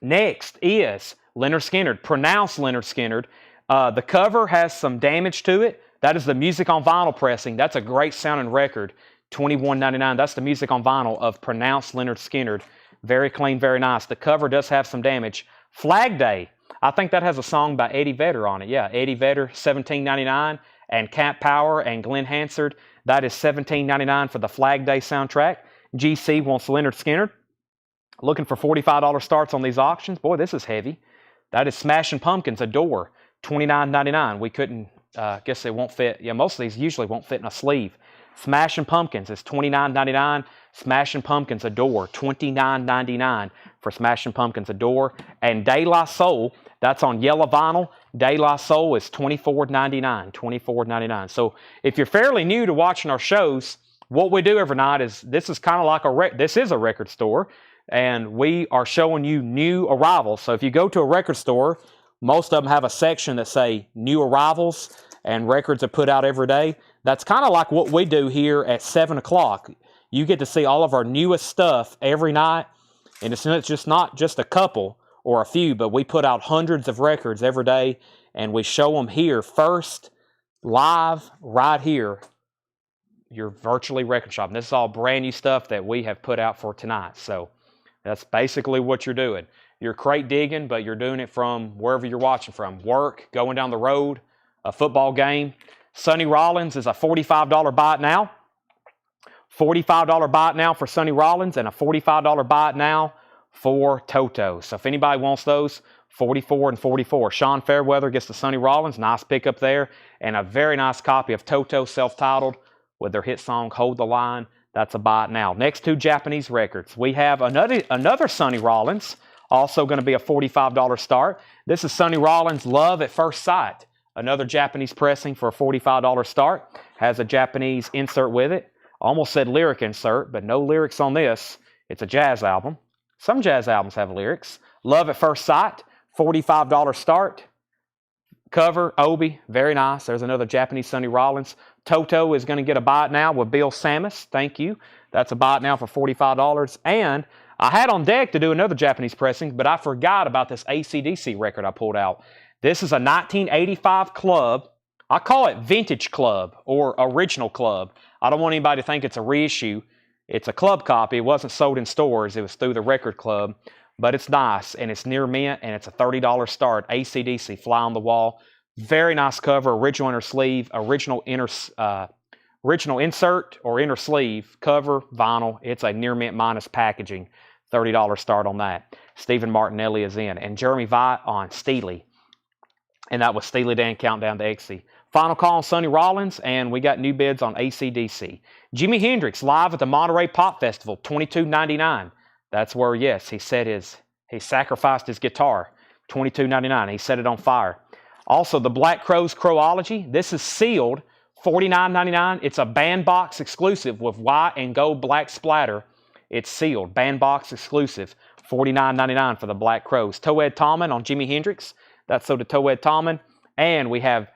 Next is Leonard Skinner, pronounced Leonard Skinner. The cover has some damage to it. That is the music on vinyl pressing. That's a great sounding record, $21.99. That's the music on vinyl of pronounced Leonard Skinner. Very clean, very nice. The cover does have some damage. Flag Day. I think that has a song by Eddie Vedder on it. Yeah, Eddie Vedder, $17.99. And Cat Power and Glenn Hansard, that is $17.99 for the Flag Day soundtrack. GC wants Leonard Skinner. Looking for $45 starts on these auctions. Boy, this is heavy. That is Smashing Pumpkins, Adore, $29.99. We couldn't, guess it won't fit. Yeah, most of these usually won't fit in a sleeve. Smashing Pumpkins is $29.99. Smashing Pumpkins, Adore, $29.99 for Smashing Pumpkins, Adore. And De La Soul, that's on yellow vinyl. De La Soul is $24.99. $24.99. So if you're fairly new to watching our shows, what we do every night is, this is kind of like this is a record store, and we are showing you new arrivals. So if you go to a record store, most of them have a section that say new arrivals and records are put out every day. That's kind of like what we do here at 7 o'clock. You get to see all of our newest stuff every night, and it's just not just a couple or a few, but we put out hundreds of records every day, and we show them here first, live, right here. You're virtually record shopping. This is all brand new stuff that we have put out for tonight. So that's basically what you're doing. You're crate digging, but you're doing it from wherever you're watching from. Work, going down the road, a football game. Sonny Rollins is a $45 buy it now. $45 buy it now for Sonny Rollins, and a $45 buy it now for Toto. So if anybody wants those, 44 and 44. Sean Fairweather gets the Sonny Rollins. Nice pickup there. And a very nice copy of Toto, self-titled, with their hit song, Hold the Line. That's a buy it now. Next two Japanese records. We have another Sonny Rollins, also going to be a $45 start. This is Sonny Rollins, Love at First Sight. Another Japanese pressing for a $45 start. Has a Japanese insert with it. Almost said lyric insert, but no lyrics on this. It's a jazz album. Some jazz albums have lyrics. Love at First Sight, $45 start. Cover, Obi, very nice. There's another Japanese Sonny Rollins. Toto is going to get a buy it now with Bill Samus. Thank you. That's a buy it now for $45. And I had on deck to do another Japanese pressing, but I forgot about this AC/DC record I pulled out. This is a 1985 club. I call it Vintage Club or Original Club. I don't want anybody to think it's a reissue. It's a club copy. It wasn't sold in stores. It was through the record club. But it's nice, and it's near mint, and it's a $30 start. AC/DC, Fly on the Wall. Very nice cover, original inner sleeve, original insert or inner sleeve, cover, vinyl. It's a near mint minus packaging. $30 start on that. Stephen Martinelli is in. And Jeremy Vite on Steely. And that was Steely Dan Countdown to Ecstasy. Final call on Sonny Rollins, and we got new bids on AC/DC. Jimi Hendrix live at the Monterey Pop Festival, $22.99. That's where, yes, he sacrificed his guitar, $22.99. He set it on fire. Also, the Black Crowes Crowology. This is sealed $49.99. It's a bandbox exclusive with white and gold black splatter. It's sealed. Bandbox exclusive. $49.99 for the Black Crows. Toed Tallman on Jimi Hendrix. That's so the Toed Tallman. And we have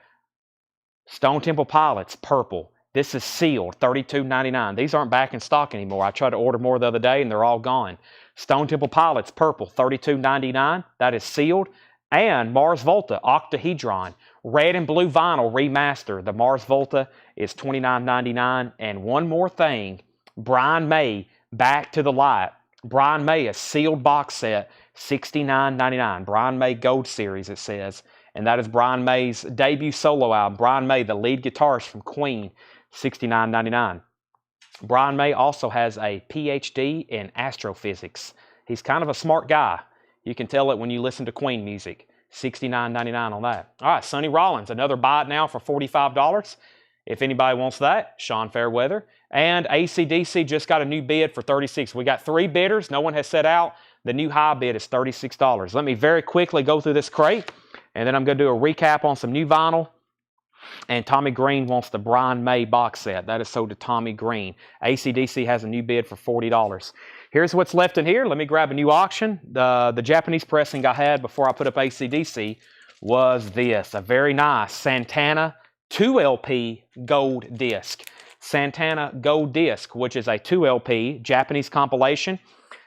Stone Temple Pilots, purple. This is sealed, $32.99. These aren't back in stock anymore. I tried to order more the other day and they're all gone. Stone Temple Pilots, purple, $32.99. That is sealed. And Mars Volta, Octahedron, red and blue vinyl remaster. The Mars Volta is $29.99. And one more thing, Brian May, Back to the Light. Brian May, a sealed box set, $69.99. Brian May Gold Series, it says. And that is Brian May's debut solo album. Brian May, the lead guitarist from Queen, $69.99. Brian May also has a PhD in astrophysics. He's kind of a smart guy. You can tell it when you listen to Queen music. $69.99 on that. All right, Sonny Rollins, another buy it now for $45. If anybody wants that, Sean Fairweather. And AC/DC just got a new bid for $36. We got 3 bidders. No one has set out. The new high bid is $36. Let me very quickly go through this crate, and then I'm going to do a recap on some new vinyl. And Tommy Green wants the Brian May box set. That is sold to Tommy Green. AC/DC has a new bid for $40. Here's what's left in here. Let me grab a new auction. The Japanese pressing I had before I put up AC/DC was this. A very nice Santana 2LP gold disc. Santana gold disc, which is a 2LP Japanese compilation.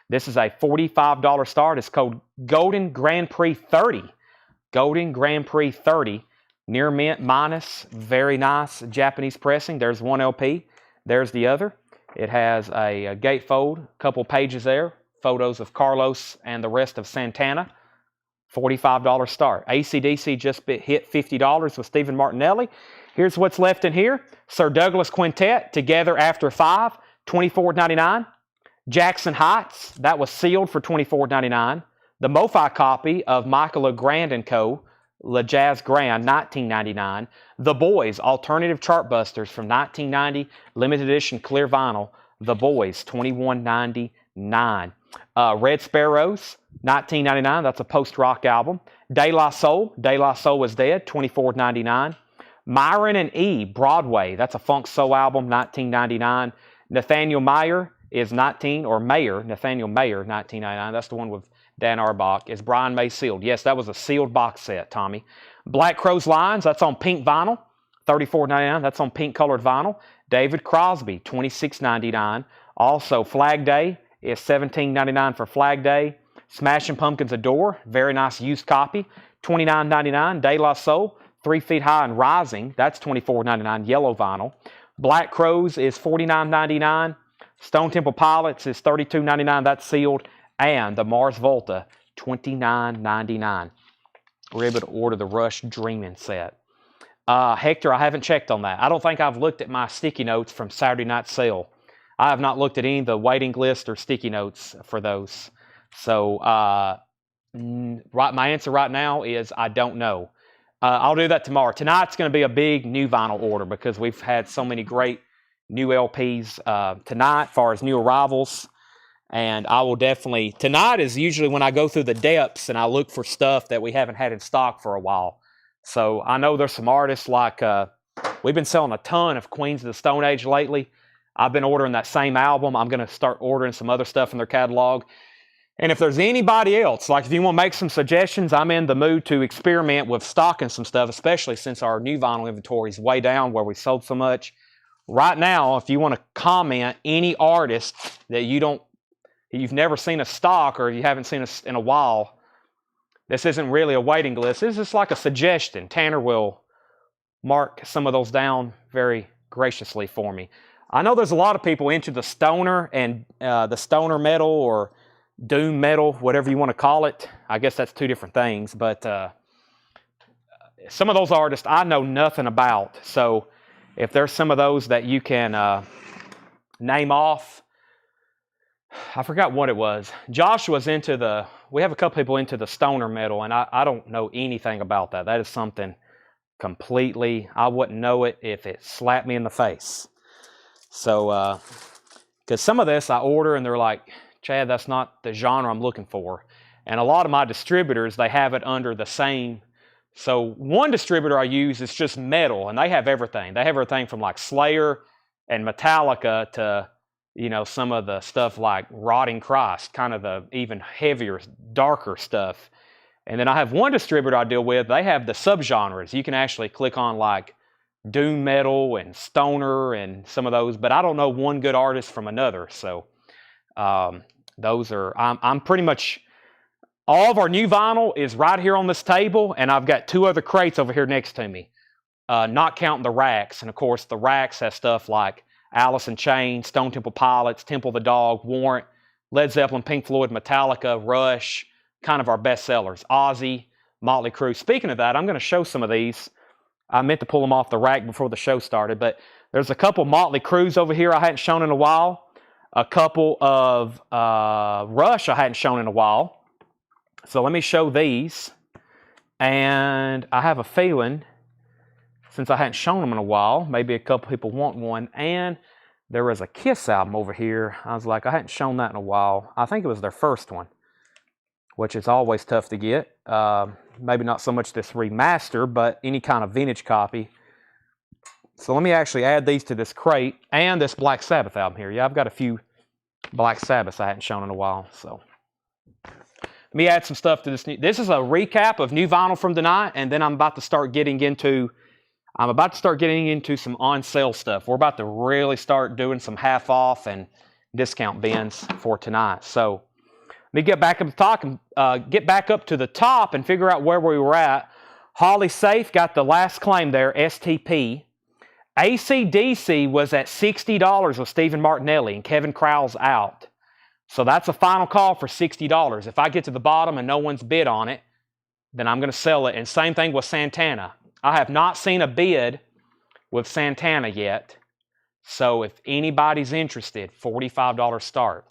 This is a $45 start. It's called Golden Grand Prix 30. Golden Grand Prix 30. Near mint minus. Very nice Japanese pressing. There's one LP. There's the other. It has a gatefold, a couple pages there. Photos of Carlos and the rest of Santana. $45 start. AC/DC just hit $50 with Stephen Martinelli. Here's what's left in here. Sir Douglas Quintet, Together After 5, $24.99. Jackson Heights, that was sealed for $24.99. The MoFi copy of Michael LeGrand & Co., Le Jazz Grand, $19.99. The Boys, Alternative Chartbusters from 1990, limited edition clear vinyl. The Boys, $21.99. Red Sparrows, $19.99. That's a post-rock album. De La Soul is Dead, $24.99. Myron and E, Broadway, that's a funk soul album, $19.99. Nathaniel Mayer is Nathaniel Mayer, $19.99. That's the one with Dan Arbach. Is Brian May sealed? Yes, that was a sealed box set, Tommy. Black Crowes Lines, that's on pink vinyl, $34.99. That's on pink colored vinyl. David Crosby, $26.99. Also, Flag Day is $17.99 for Flag Day. Smashing Pumpkins Adore, very nice used copy, $29.99. De La Soul, 3 Feet High and Rising, that's $24.99, yellow vinyl. Black Crowes is $49.99. Stone Temple Pilots is $32.99, that's sealed. And the Mars Volta, $29.99. We're able to order the Rush Dreamin' set. Hector, I haven't checked on that. I don't think I've looked at my sticky notes from Saturday night sale. I have not looked at any of the waiting list or sticky notes for those. So my answer right now is I don't know. I'll do that tomorrow. Tonight's going to be a big new vinyl order because we've had so many great new LPs tonight as far as new arrivals. And I will definitely, tonight is usually when I go through the depths and I look for stuff that we haven't had in stock for a while. So I know there's some artists like, we've been selling a ton of Queens of the Stone Age lately. I've been ordering that same album. I'm going to start ordering some other stuff in their catalog. And if there's anybody else, like if you want to make some suggestions, I'm in the mood to experiment with stocking some stuff, especially since our new vinyl inventory is way down where we sold so much. Right now, if you want to comment any artist that you've never seen a stock or you haven't seen us in a while, this isn't really a waiting list. This is like a suggestion. Tanner will mark some of those down very graciously for me. I know there's a lot of people into the stoner and the stoner metal or doom metal, whatever you want to call it. I guess that's two different things, but some of those artists I know nothing about. So if there's some of those that you can name off, I forgot what it was. Joshua's we have a couple people into the stoner metal, and I don't know anything about that. That is something completely, I wouldn't know it if it slapped me in the face. So, because some of this I order and they're like, Chad, that's not the genre I'm looking for. And a lot of my distributors, they have it under the same So one distributor I use is just metal, and they have everything. They have everything from like Slayer and Metallica to, some of the stuff like Rotting Christ, kind of the even heavier, darker stuff. And then I have one distributor I deal with. They have the subgenres. You can actually click on like doom metal and stoner and some of those, but I don't know one good artist from another. So those are, I'm pretty much, all of our new vinyl is right here on this table, and I've got 2 other crates over here next to me, not counting the racks. And of course, the racks have stuff like Alice in Chains, Stone Temple Pilots, Temple of the Dog, Warrant, Led Zeppelin, Pink Floyd, Metallica, Rush, kind of our best sellers, Ozzy, Motley Crue. Speaking of that, I'm going to show some of these. I meant to pull them off the rack before the show started, but there's a couple Motley Crues over here I hadn't shown in a while, a couple of Rush I hadn't shown in a while. So let me show these, and I have a feeling, since I hadn't shown them in a while, maybe a couple people want one, and there was a Kiss album over here. I was like, I hadn't shown that in a while. I think it was their first one, which is always tough to get. Maybe not so much this remaster, but any kind of vintage copy. So let me actually add these to this crate, and this Black Sabbath album here. Yeah, I've got a few Black Sabbaths I hadn't shown in a while, so. Let me add some stuff to this. This is a recap of new vinyl from tonight, and then I'm about to start getting into some on-sale stuff. We're about to really start doing some half-off and discount bins for tonight. So let me get back up to the top and figure out where we were at. Holly Safe got the last claim there, STP. AC/DC was at $60 with Stephen Martinelli, and Kevin Crowell's out. So that's a final call for $60. If I get to the bottom and no one's bid on it, then I'm going to sell it. And same thing with Santana. I have not seen a bid with Santana yet. So if anybody's interested, $45 start.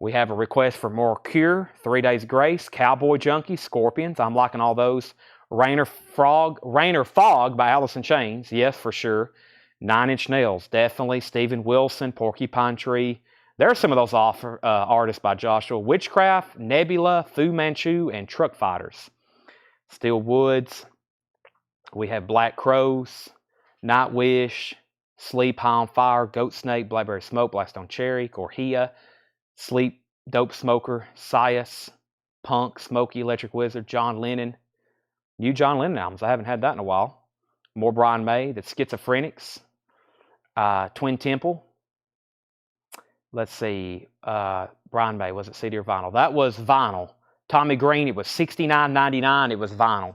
We have a request for more Cure, 3 Days Grace, Cowboy Junkie, Scorpions. I'm liking all those. Rain or Fog by Alice in Chains. Yes, for sure. 9 Inch Nails, definitely. Steven Wilson, Porcupine Tree. There are some of those artists by Joshua. Witchcraft, Nebula, Fu Manchu, and Truck Fighters. Steel Woods. We have Black Crows, Nightwish, Sleep, High on Fire, Goat Snake, Blackberry Smoke, Blackstone Cherry, Corhia, Sleep, Dope Smoker, Sias, Punk, Smokey, Electric Wizard, John Lennon. New John Lennon albums. I haven't had that in a while. More Brian May, the Schizophrenics, Twin Temple. Let's see, Brian May, was it CD or vinyl? That was vinyl. Tommy Green, it was $69.99. It was vinyl.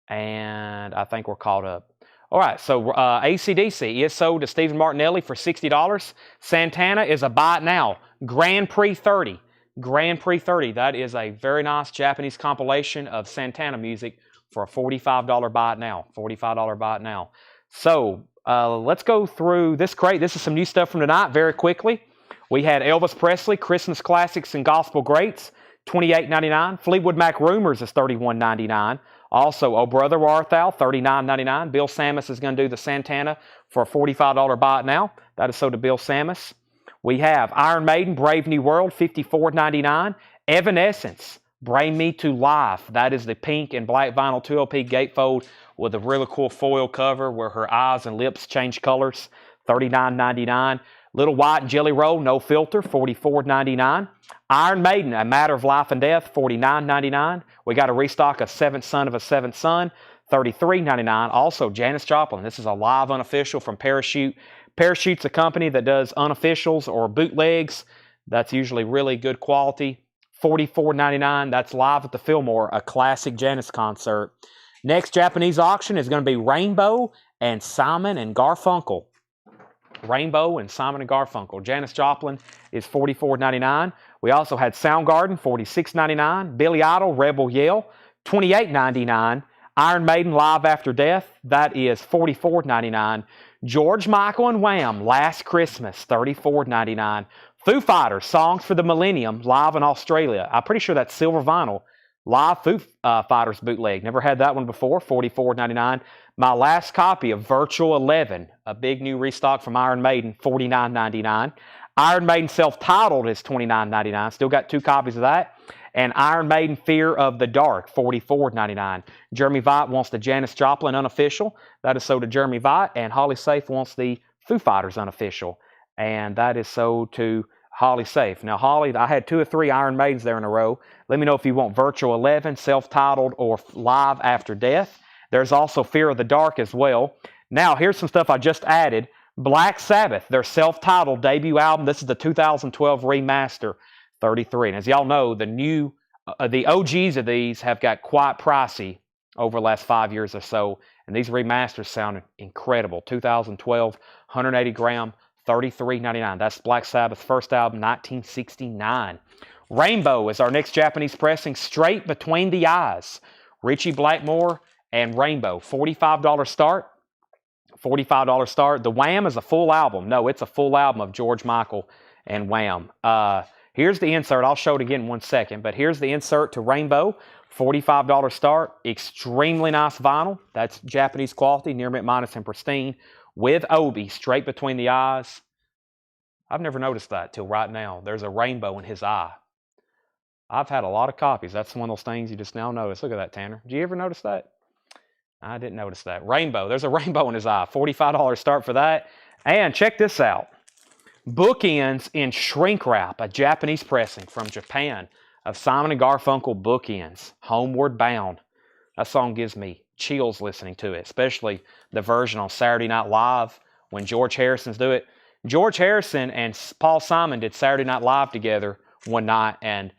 And I think we're caught up. All right, so AC/DC is sold to Stephen Martinelli for $60. Santana is a buy it now. Grand Prix 30. Grand Prix 30. That is a very nice Japanese compilation of Santana music for a $45 buy it now. $45 buy it now. So let's go through this crate. This is some new stuff from tonight very quickly. We had Elvis Presley, Christmas Classics and Gospel Greats, $28.99. Fleetwood Mac Rumors is $31.99. Also, Oh Brother Where Art Thou, $39.99. Bill Samus is going to do the Santana for a $45 buy it now. That is sold to Bill Samus. We have Iron Maiden, Brave New World, $54.99. Evanescence, Bring Me to Life. That is the pink and black vinyl 2LP gatefold with a really cool foil cover where her eyes and lips change colors, $39.99. Little White and Jelly Roll, No Filter, $44.99. Iron Maiden, A Matter of Life and Death, $49.99. We got a restock of Seventh Son of a Seventh Son, $33.99. Also, Janis Joplin. This is a live unofficial from Parachute. Parachute's a company that does unofficials or bootlegs. That's usually really good quality. $44.99. That's live at the Fillmore, a classic Janis concert. Next Japanese auction is going to be Rainbow and Simon and Garfunkel. Rainbow and Simon and Garfunkel. Janis Joplin is $44.99. We also had Soundgarden, $46.99. Billy Idol, Rebel Yell, $28.99. Iron Maiden, Live After Death, that is $44.99. George Michael and Wham, Last Christmas, $34.99. Foo Fighters, Songs for the Millennium, live in Australia. I'm pretty sure that's silver vinyl. Live Foo Fighters bootleg. Never had that one before, $44.99. My last copy of Virtual 11, a big new restock from Iron Maiden, $49.99. Iron Maiden self-titled is $29.99. Still got 2 copies of that. And Iron Maiden, Fear of the Dark, $44.99. Jeremy Vite wants the Janis Joplin unofficial. That is sold to Jeremy Vite. And Holly Safe wants the Foo Fighters unofficial. And that is sold to Holly Safe. Now, Holly, I had 2 or 3 Iron Maidens there in a row. Let me know if you want Virtual 11, self-titled, or Live After Death. There's also Fear of the Dark as well. Now, here's some stuff I just added. Black Sabbath, their self-titled debut album. This is the 2012 remaster, $33. And as y'all know, the OGs of these have got quite pricey over the last 5 years or so. And these remasters sound incredible. 2012, 180 gram, $33.99. That's Black Sabbath's first album, 1969. Rainbow is our next Japanese pressing, Straight Between the Eyes. Richie Blackmore and Rainbow, $45 start. $45 start. The Wham is a full album. No, it's a full album of George Michael and Wham. Here's the insert. I'll show it again in 1 second, but here's the insert to Rainbow. $45 start. Extremely nice vinyl. That's Japanese quality, near mint minus and pristine, with Obi, Straight Between the Eyes. I've never noticed that till right now. There's a rainbow in his eye. I've had a lot of copies. That's one of those things you just now notice. Look at that, Tanner. Did you ever notice that? I didn't notice that. Rainbow. There's a rainbow in his eye. $45 start for that. And check this out. Bookends in Shrink Wrap, a Japanese pressing from Japan of Simon & Garfunkel Bookends, Homeward Bound. That song gives me chills listening to it, especially the version on Saturday Night Live when George Harrison's do it. George Harrison and Paul Simon did Saturday Night Live together one night, and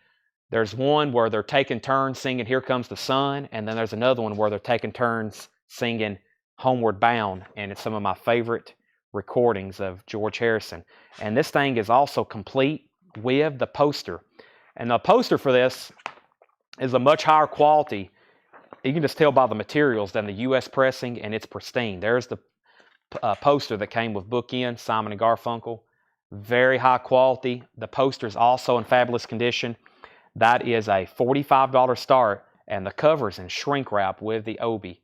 there's one where they're taking turns singing Here Comes the Sun, and then there's another one where they're taking turns singing Homeward Bound, and it's some of my favorite recordings of George Harrison. And this thing is also complete with the poster. And the poster for this is a much higher quality. You can just tell by the materials than the U.S. pressing, and it's pristine. There's the poster that came with Bookend, Simon & Garfunkel. Very high quality. The poster is also in fabulous condition. That is a $45 start, and the cover's in shrink wrap with the Obi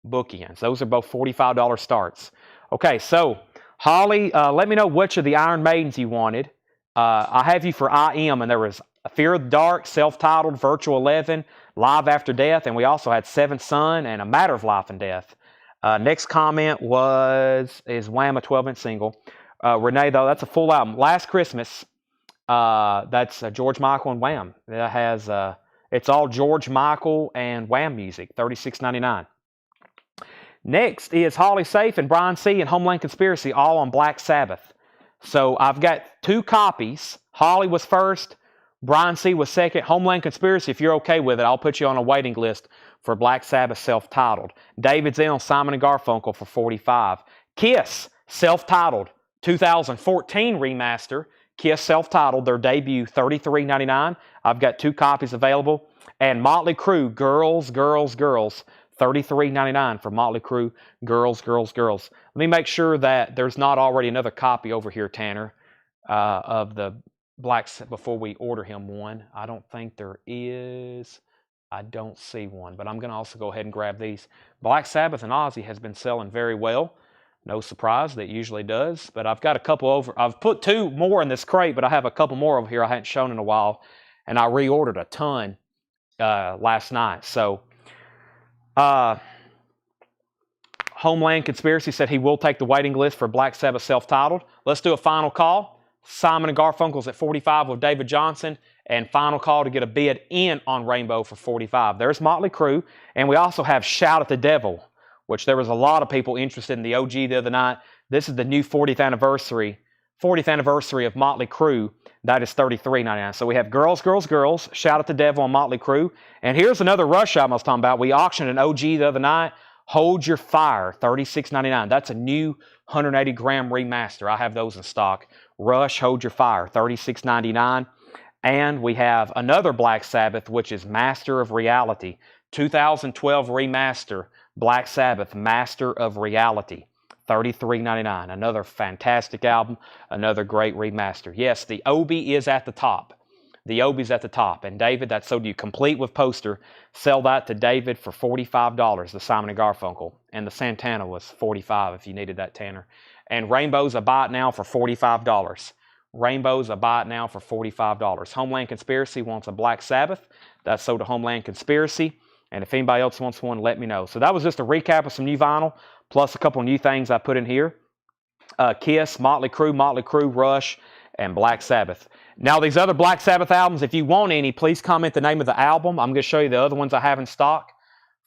Bookends. Those are both $45 starts. Okay, so Holly, let me know which of the Iron Maidens you wanted. I have you for I Am, and there was Fear of the Dark, self-titled, Virtual 11, Live After Death, and we also had Seventh Son and A Matter of Life and Death. Next comment is Wham, a 12-inch single. Renee, though, that's a full album. Last Christmas, that's George Michael and Wham. That has it's all George Michael and Wham music, $36.99. Next is Holly Safe and Brian C. and Homeland Conspiracy, all on Black Sabbath. So I've got 2 copies. Holly was first, Brian C. was second. Homeland Conspiracy, if you're okay with it, I'll put you on a waiting list for Black Sabbath self-titled. David's in on Simon & Garfunkel for $45. Kiss, self-titled, 2014 remaster. Kiss self-titled, their debut, $33.99. I've got 2 copies available. And Motley Crue, Girls, Girls, Girls, $33.99 for Motley Crue, Girls, Girls, Girls. Let me make sure that there's not already another copy over here, Tanner, of the Black Sabbath before we order him one. I don't think there is. I don't see one, but I'm going to also go ahead and grab these. Black Sabbath and Ozzy has been selling very well. No surprise, that usually does. But I've got a couple over. I've put 2 more in this crate, but I have a couple more over here I hadn't shown in a while. And I reordered a ton last night. So, Homeland Conspiracy said he will take the waiting list for Black Sabbath self-titled. Let's do a final call. Simon & Garfunkel's at $45 with David Johnson. And final call to get a bid in on Rainbow for $45. There's Motley Crue. And we also have Shout at the Devil, which there was a lot of people interested in the OG the other night. This is the new 40th anniversary of Motley Crue. That is $33.99. So we have Girls, Girls, Girls, Shout at the Devil on Motley Crue. And here's another Rush album I was talking about. We auctioned an OG the other night. Hold Your Fire, $36.99. That's a new 180 gram remaster. I have those in stock. Rush, Hold Your Fire, $36.99. And we have another Black Sabbath, which is Master of Reality. 2012 remaster, Black Sabbath, Master of Reality, $33.99. Another fantastic album, another great remaster. Yes, the Obi is at the top. The Obi's at the top. And David, that's so you complete with poster. Sell that to David for $45, the Simon & Garfunkel. And the Santana was $45 if you needed that, Tanner. And Rainbow's a buy it now for $45. Rainbows, I buy it now for $45. Homeland Conspiracy wants a Black Sabbath. That's sold to Homeland Conspiracy. And if anybody else wants one, let me know. So that was just a recap of some new vinyl, plus a couple new things I put in here. Kiss, Motley Crue, Rush, and Black Sabbath. Now these other Black Sabbath albums, if you want any, please comment the name of the album. I'm going to show you the other ones I have in stock.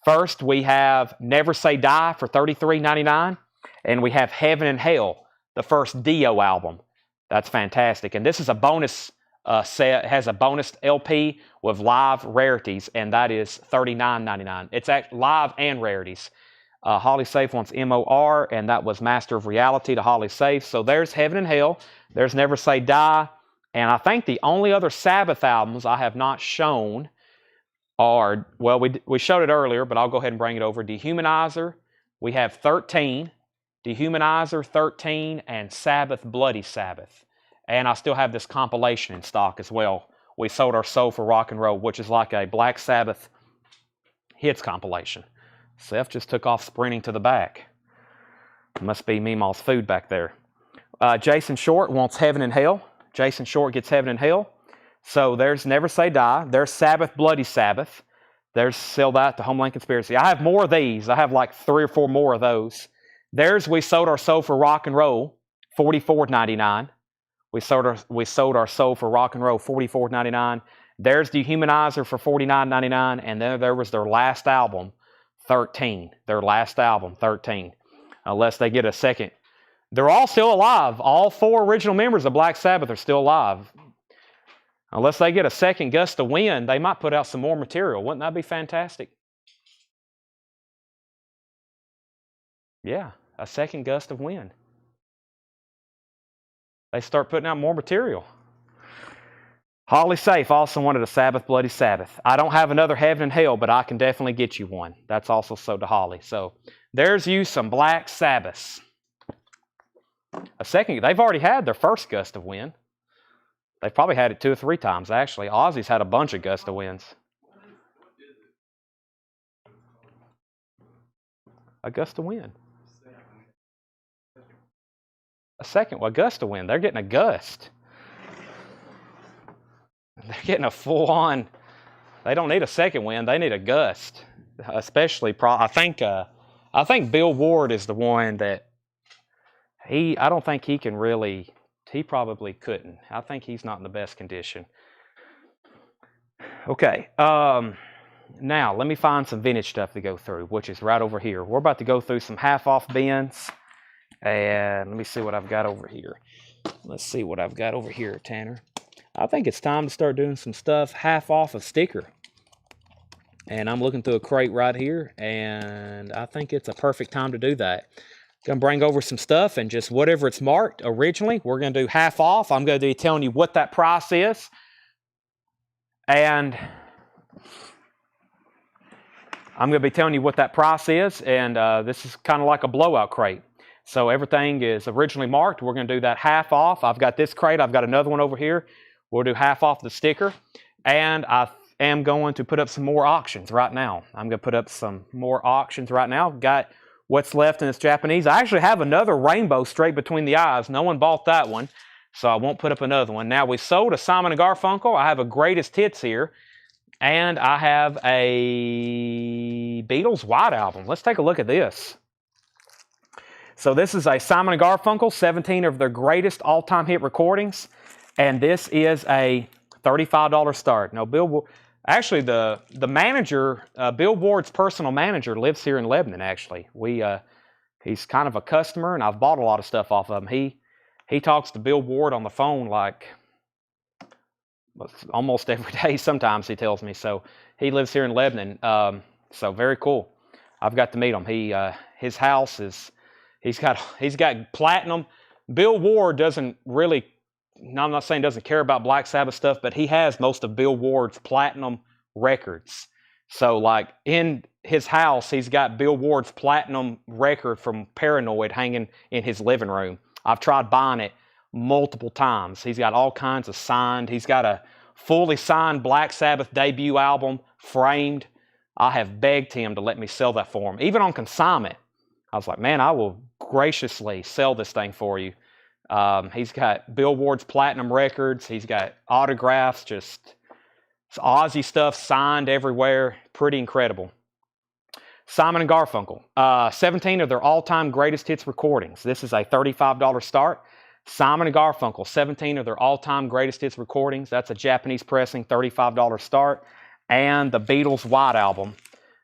First, we have Never Say Die for $33.99. And we have Heaven and Hell, the first Dio album. That's fantastic. And this is a bonus set. It has a bonus LP with live rarities, and that is $39.99. It's live and rarities. Holly Safe wants MOR, and that was Master of Reality to Holly Safe. So there's Heaven and Hell. There's Never Say Die. And I think the only other Sabbath albums I have not shown are, well, we showed it earlier, but I'll go ahead and bring it over. Dehumanizer. We have 13. Dehumanizer, 13, and Sabbath, Bloody Sabbath. And I still have this compilation in stock as well. We Sold Our Soul for Rock and Roll, which is like a Black Sabbath hits compilation. Seth just took off sprinting to the back. Must be Meemaw's food back there. Jason Short wants Heaven and Hell. Jason Short gets Heaven and Hell. So there's Never Say Die. There's Sabbath, Bloody Sabbath. There's Sell That to Homeland Conspiracy. I have more of these. I have like 3 or 4 more of those. There's We Sold Our Soul for Rock and Roll, $44.99. We sold our soul for rock and roll, $44.99. There's Dehumanizer for $49.99. And then there was their last album, 13. Their last album, 13. Unless they get a second. They're all still alive. All 4 original members of Black Sabbath are still alive. Unless they get a second gust of wind, they might put out some more material. Wouldn't that be fantastic? Yeah, a second gust of wind. They start putting out more material. Holly Safe also wanted a Sabbath, Bloody Sabbath. I don't have another Heaven and Hell, but I can definitely get you one. That's also sold to Holly. So there's you some Black Sabbaths. A second, they've already had their first gust of wind. They've probably had it 2 or 3 times, actually. Ozzy's had a bunch of gust of winds. A gust of wind. A second, well, a gust of wind. They're getting a gust. They're getting a full-on. They don't need a second wind. They need a gust. Especially, I think Bill Ward is the one that I don't think he can really. He probably couldn't. I think he's not in the best condition. Okay. Now, let me find some vintage stuff to go through, which is right over here. We're about to go through some half-off bins. And let me see what I've got over here. Let's see what I've got over here, Tanner. I think it's time to start doing some stuff half off a sticker. And I'm looking through a crate right here, and I think it's a perfect time to do that. Gonna bring over some stuff, and just whatever it's marked originally, we're gonna do half off. I'm gonna be telling you what that price is. And I'm gonna be telling you what that price is, and this is kind of like a blowout crate. So everything is originally marked. We're going to do that half off. I've got this crate. I've got another one over here. We'll do half off the sticker. And I am going to put up some more auctions right now. I'm going to put up some more auctions right now. Got what's left in this Japanese. I actually have another rainbow straight between the eyes. No one bought that one, so I won't put up another one. Now, we sold a Simon & Garfunkel. I have a Greatest Hits here. And I have a Beatles White Album. Let's take a look at this. So this is a Simon & Garfunkel, 17 of their greatest all-time hit recordings. And this is a $35 start. Now, actually, the manager, Bill Ward's personal manager, lives here in Lebanon, actually. He's kind of a customer, and I've bought a lot of stuff off of him. He talks to Bill Ward on the phone like almost every day sometimes, he tells me. So he lives here in Lebanon. So very cool. I've got to meet him. His house is... He's got platinum. Bill Ward doesn't really, I'm not saying doesn't care about Black Sabbath stuff, but he has most of Bill Ward's platinum records. So like in his house, he's got Bill Ward's platinum record from Paranoid hanging in his living room. I've tried buying it multiple times. He's got all kinds of signed. He's got a fully signed Black Sabbath debut album framed. I have begged him to let me sell that for him, even on consignment. I was like, man, I will graciously sell this thing for you. He's got Billboard's platinum records. He's got autographs, just Ozzy stuff signed everywhere. Pretty incredible. Simon & Garfunkel. 17 of their all-time greatest hits recordings. This is a $35 start. Simon & Garfunkel, 17 of their all-time greatest hits recordings. That's a Japanese pressing, $35 start. And the Beatles White Album.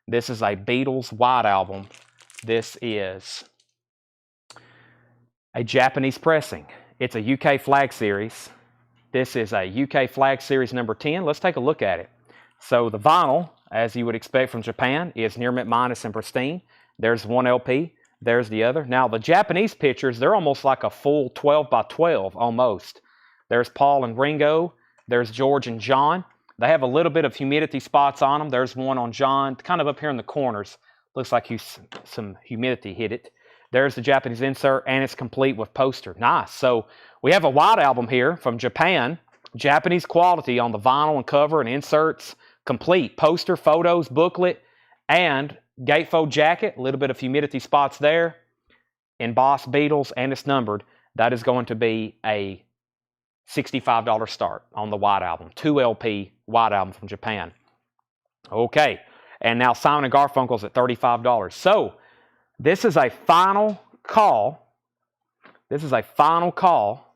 This is a Beatles White Album. This is a Japanese pressing. It's a UK flag series. This is a UK flag series number 10. Let's take a look at it. So the vinyl, as you would expect from Japan, is near mint minus and pristine. There's one LP. There's the other. Now, the Japanese pictures, they're almost like a full 12 by 12, almost. There's Paul and Ringo. There's George and John. They have a little bit of humidity spots on them. There's one on John, kind of up here in the corners. Looks like some humidity hit it. There's the Japanese insert, and it's complete with poster. Nice. So we have a white album here from Japan. Japanese quality on the vinyl and cover and inserts. Complete. Poster, photos, booklet, and gatefold jacket. A little bit of humidity spots there. Embossed Beatles, and it's numbered. That is going to be a $65 start on the white album. 2 LP white album from Japan. Okay. And now Simon & Garfunkel's at $35. So this is a final call. This is a final call.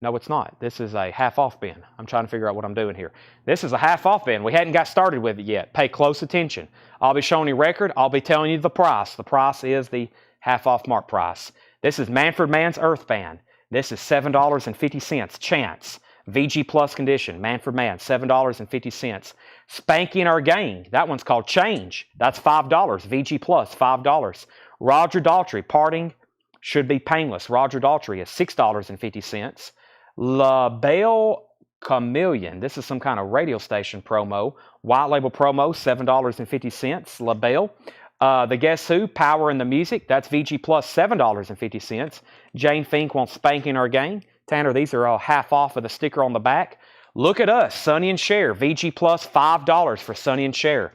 No, it's not. This is a half-off bin. I'm trying to figure out what I'm doing here. This is a half-off bin. We hadn't got started with it yet. Pay close attention. I'll be showing you record. I'll be telling you the price. The price is the half-off mark price. This is Manfred Mann's Earth Band. This is $7.50. Chance. VG Plus condition. Manfred Mann, $7.50. Spanking Our Gain. That one's called Change. That's $5. VG Plus, $5. Roger Daltrey, Parting Should Be Painless. Roger Daltrey is $6.50. La Belle Chameleon. This is some kind of radio station promo. White label promo, $7.50. La Belle. The Guess Who, Power in the Music. That's VG Plus, $7.50. Jane Fink wants Spanking Our Gain. Tanner, these are all half off with a sticker on the back. Look at us, Sonny and Cher. VG Plus, $5 for Sonny and Cher.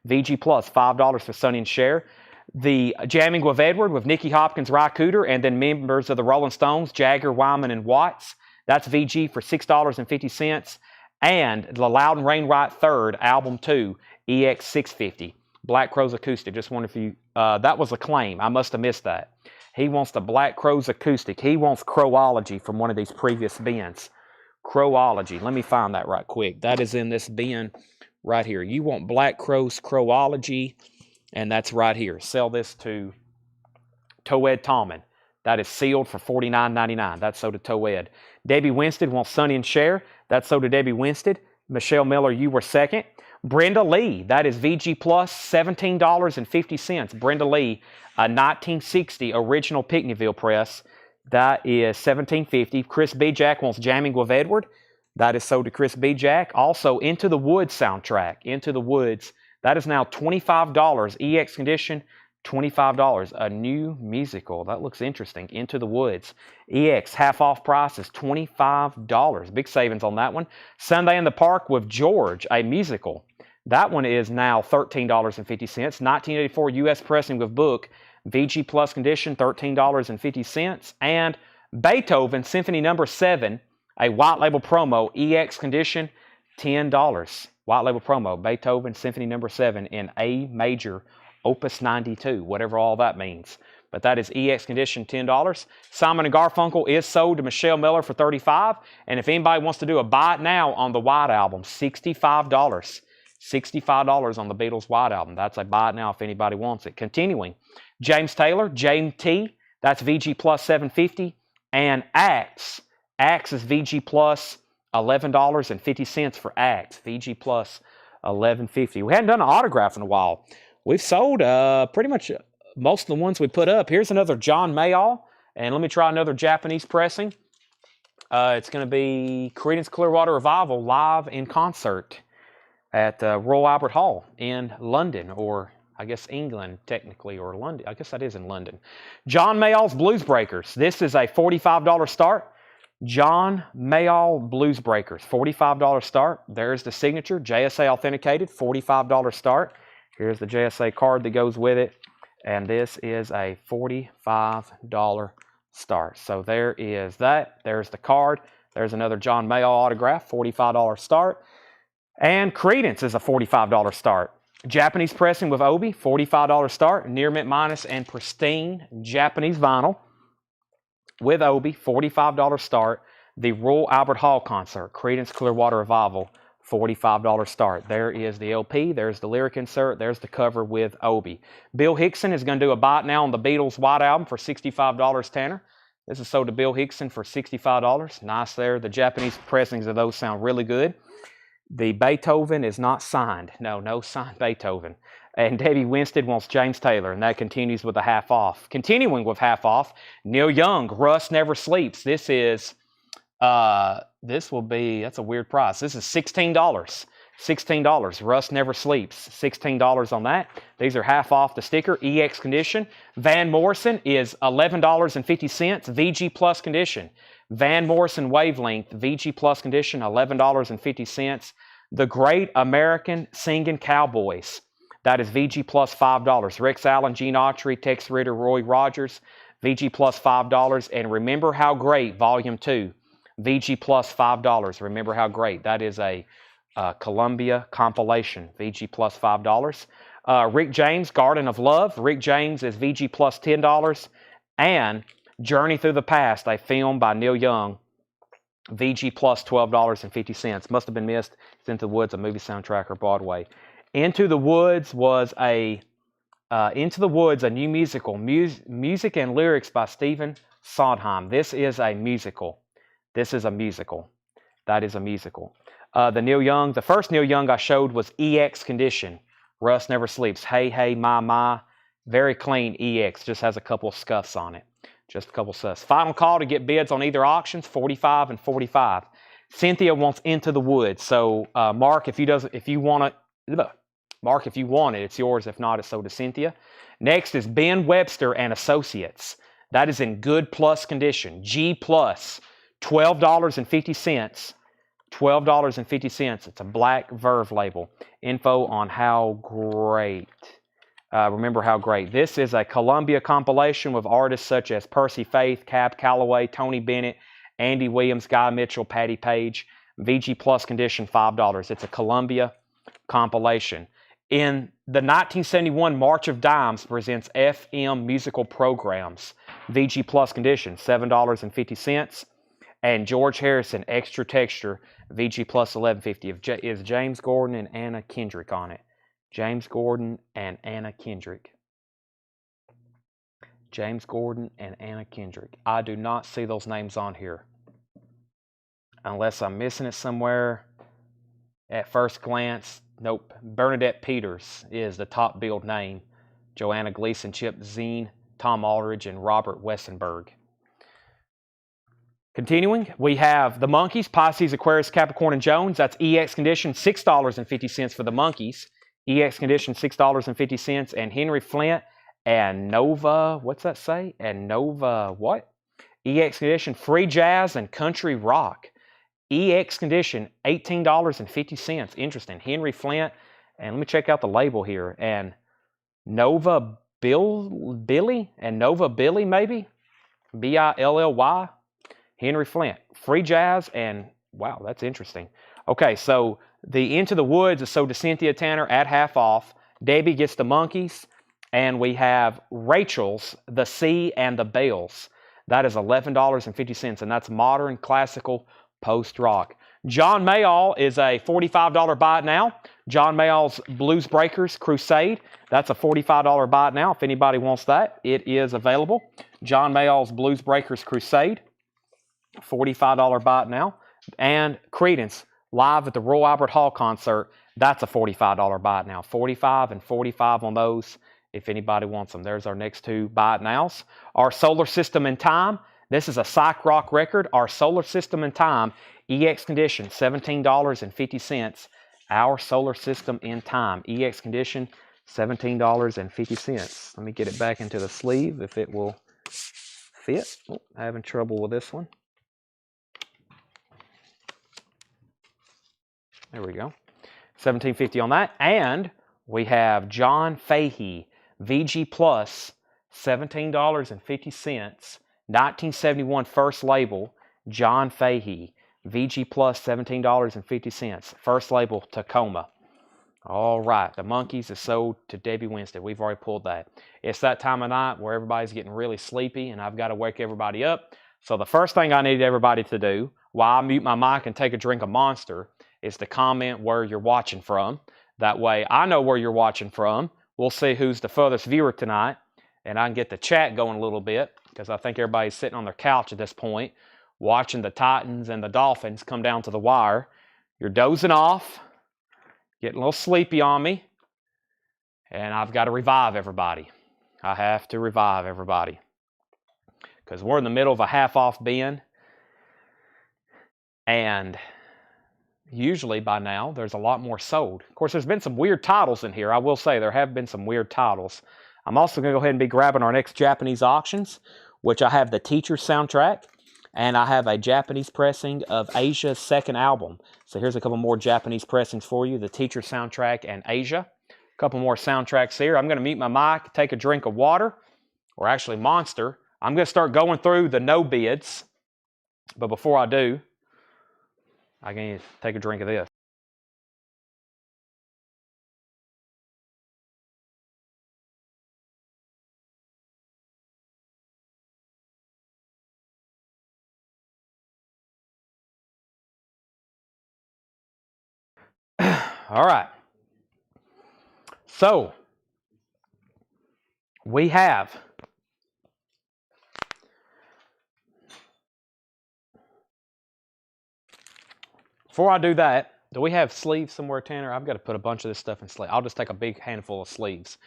VG Plus, $5 for Sonny and Cher. The Jamming with Edward with Nicky Hopkins, Ry Cooder, and then members of the Rolling Stones, Jagger, Wyman, and Watts. That's VG for $6.50. And the Loud and Rainwright Third, Album 2, EX650. Black Crowes Acoustic. Just wonder if you... that was a claim. I must have missed that. He wants the Black Crowes Acoustic. He wants Crowology from one of these previous bins. Crowology. Let me find that right quick. That is in this bin right here. You want Black Crowes Crowology, and that's right here. Sell this to Toed Tallman. That is sealed for $49.99. That's sold to Toed. Debbie Winstead wants Sonny and Cher. That's sold to Debbie Winstead. Michelle Miller, you were second. Brenda Lee, that is VG Plus, $17.50. Brenda Lee, a 1960 original Pinckneyville press. That is $17.50. Chris B. Jack wants Jamming with Edward. That is sold to Chris B. Jack. Also, Into the Woods soundtrack. Into the Woods. That is now $25. EX condition, $25. A new musical. That looks interesting. Into the Woods. EX half off price is $25. Big savings on that one. Sunday in the Park with George, a musical. That one is now $13.50. 1984 U.S. pressing with book. VG Plus condition, $13.50. And Beethoven Symphony No. 7, a white label promo, EX condition, $10. White label promo, Beethoven Symphony No. 7 in A major, Opus 92, whatever all that means. But that is EX condition, $10. Simon & Garfunkel is sold to Michelle Miller for $35. And if anybody wants to do a buy it now on the White Album, $65. $65 on the Beatles White Album. That's a buy it now if anybody wants it. Continuing, James Taylor, James T. That's VG Plus $7.50. And Axe. Axe is VG Plus $11.50 for Axe. VG Plus $11.50. We hadn't done an autograph in a while. We've sold pretty much most of the ones we put up. Here's another John Mayall. And let me try another Japanese pressing. It's going to be Creedence Clearwater Revival live in concert at Royal Albert Hall in London, or I guess England technically, or London. I guess that is in London. John Mayall's Blues Breakers. This is a $45 start. John Mayall Blues Breakers, $45 start. There's the signature, JSA authenticated, $45 start. Here's the JSA card that goes with it. And this is a $45 start. So there is that. There's the card. There's another John Mayall autograph, $45 start. And Credence is a $45 start. Japanese pressing with Obi, $45 start. Near mint minus and pristine Japanese vinyl with Obi, $45 start. The Royal Albert Hall concert, Creedence Clearwater Revival, $45 start. There is the LP. There's the lyric insert. There's the cover with Obi. Bill Hickson is going to do a buy it now on the Beatles White Album for $65, Tanner. This is sold to Bill Hickson for $65. Nice there. The Japanese pressings of those sound really good. The Beethoven is not signed. No signed Beethoven. And Debbie Winstead wants James Taylor, and that continues with a half off. Continuing with half off, Neil Young, Rust Never Sleeps. This is, that's a weird price. This is $16. $16. Rust Never Sleeps. $16 on that. These are half off the sticker. EX condition. Van Morrison is $11.50. VG Plus condition. Van Morrison Wavelength, VG Plus condition, $11.50. The Great American Singing Cowboys. That is VG Plus $5. Rex Allen, Gene Autry, Tex Ritter, Roy Rogers, VG Plus $5. And Remember How Great, Volume 2, VG Plus $5. Remember How Great. That is a Columbia compilation, VG Plus $5. Rick James, Garden of Love. Rick James is VG Plus $10. And Journey Through the Past, a film by Neil Young, VG Plus $12.50. Must have been missed. It's Into the Woods, a movie soundtrack, or Broadway. Into the Woods was a new musical. Music and lyrics by Stephen Sondheim. This is a musical. That is a musical. The first Neil Young I showed was EX Condition. Rust Never Sleeps. Hey, hey, my. Very clean EX. Just has a couple of scuffs on it. Just a couple scuffs. Final call to get bids on either auctions, $45 and $45. Cynthia wants Into the Woods. So Mark, if you want it, it's yours. If not, it's sold to Cynthia. Next is Ben Webster and Associates. That is in good plus condition. G plus, $12.50. $12.50. It's a black Verve label. Info on How Great. Remember How Great. This is a Columbia compilation with artists such as Percy Faith, Cab Calloway, Tony Bennett, Andy Williams, Guy Mitchell, Patty Page. VG Plus condition, $5. It's a Columbia compilation. In the 1971 March of Dimes presents FM musical programs. VG Plus condition, $7.50. And George Harrison, Extra Texture, VG Plus $11.50. Is James Gordon and Anna Kendrick on it. James Gordon and Anna Kendrick. James Gordon and Anna Kendrick. I do not see those names on here. Unless I'm missing it somewhere. At first glance, nope. Bernadette Peters is the top billed name. Joanna Gleason, Chip Zine, Tom Aldridge, and Robert Wessenberg. Continuing, we have the Monkeys, Pisces, Aquarius, Capricorn, and Jones. That's EX condition, $6.50 for the Monkeys. EX condition, $6.50. And Henry Flint and Nova, what's that say? And Nova what? EX condition, free jazz and country rock. EX condition, $18.50. Interesting. Henry Flint, and let me check out the label here. And Nova Billy, maybe? Billy. Henry Flint. Free jazz, and wow, that's interesting. Okay, so the Into the Woods is sold to Cynthia Tanner at half off. Debbie gets the Monkeys. And we have Rachel's The Sea and the Bells. That is $11.50, and that's modern, classical, post-rock. John Mayall is a $45 buy it now. John Mayall's Blues Breakers Crusade. That's a $45 buy it now. If anybody wants that, it is available. John Mayall's Blues Breakers Crusade. $45 buy it now. And Creedence, live at the Royal Albert Hall concert. That's a $45 buy it now. $45 and $45 on those if anybody wants them. There's our next two buy it nows. Our Solar System in Time. This is a psych rock record. Our Solar System in Time. EX condition, $17.50. Our Solar System in Time. EX condition, $17.50. Let me get it back into the sleeve if it will fit. Oh, having trouble with this one. There we go. $17.50 on that. And we have John Fahey, VG Plus, $17.50. 1971 first label, John Fahey. VG Plus, $17.50. First label, Tacoma. All right, the Monkeys is sold to Debbie Winstead. We've already pulled that. It's that time of night where everybody's getting really sleepy, and I've got to wake everybody up. So the first thing I need everybody to do, while I mute my mic and take a drink of Monster, is to comment where you're watching from. That way I know where you're watching from. We'll see who's the furthest viewer tonight, and I can get the chat going a little bit, because I think everybody's sitting on their couch at this point, watching the Titans and the Dolphins come down to the wire. You're dozing off, getting a little sleepy on me, and I've got to revive everybody. I have to revive everybody, because we're in the middle of a half-off bin, and usually by now there's a lot more sold. Of course, there's been some weird titles in here. I will say there have been some weird titles. I'm also going to go ahead and be grabbing our next Japanese auctions, which I have the Teacher's soundtrack, and I have a Japanese pressing of Asia's second album. So here's a couple more Japanese pressings for you, the Teacher's soundtrack and Asia. A couple more soundtracks here. I'm going to mute my mic, take a drink of water, or actually Monster. I'm going to start going through the no bids, but before I do, I can take a drink of this. All right. So, we have before I do that, do we have sleeves somewhere, Tanner? I've got to put a bunch of this stuff in sleeves. I'll just take a big handful of sleeves.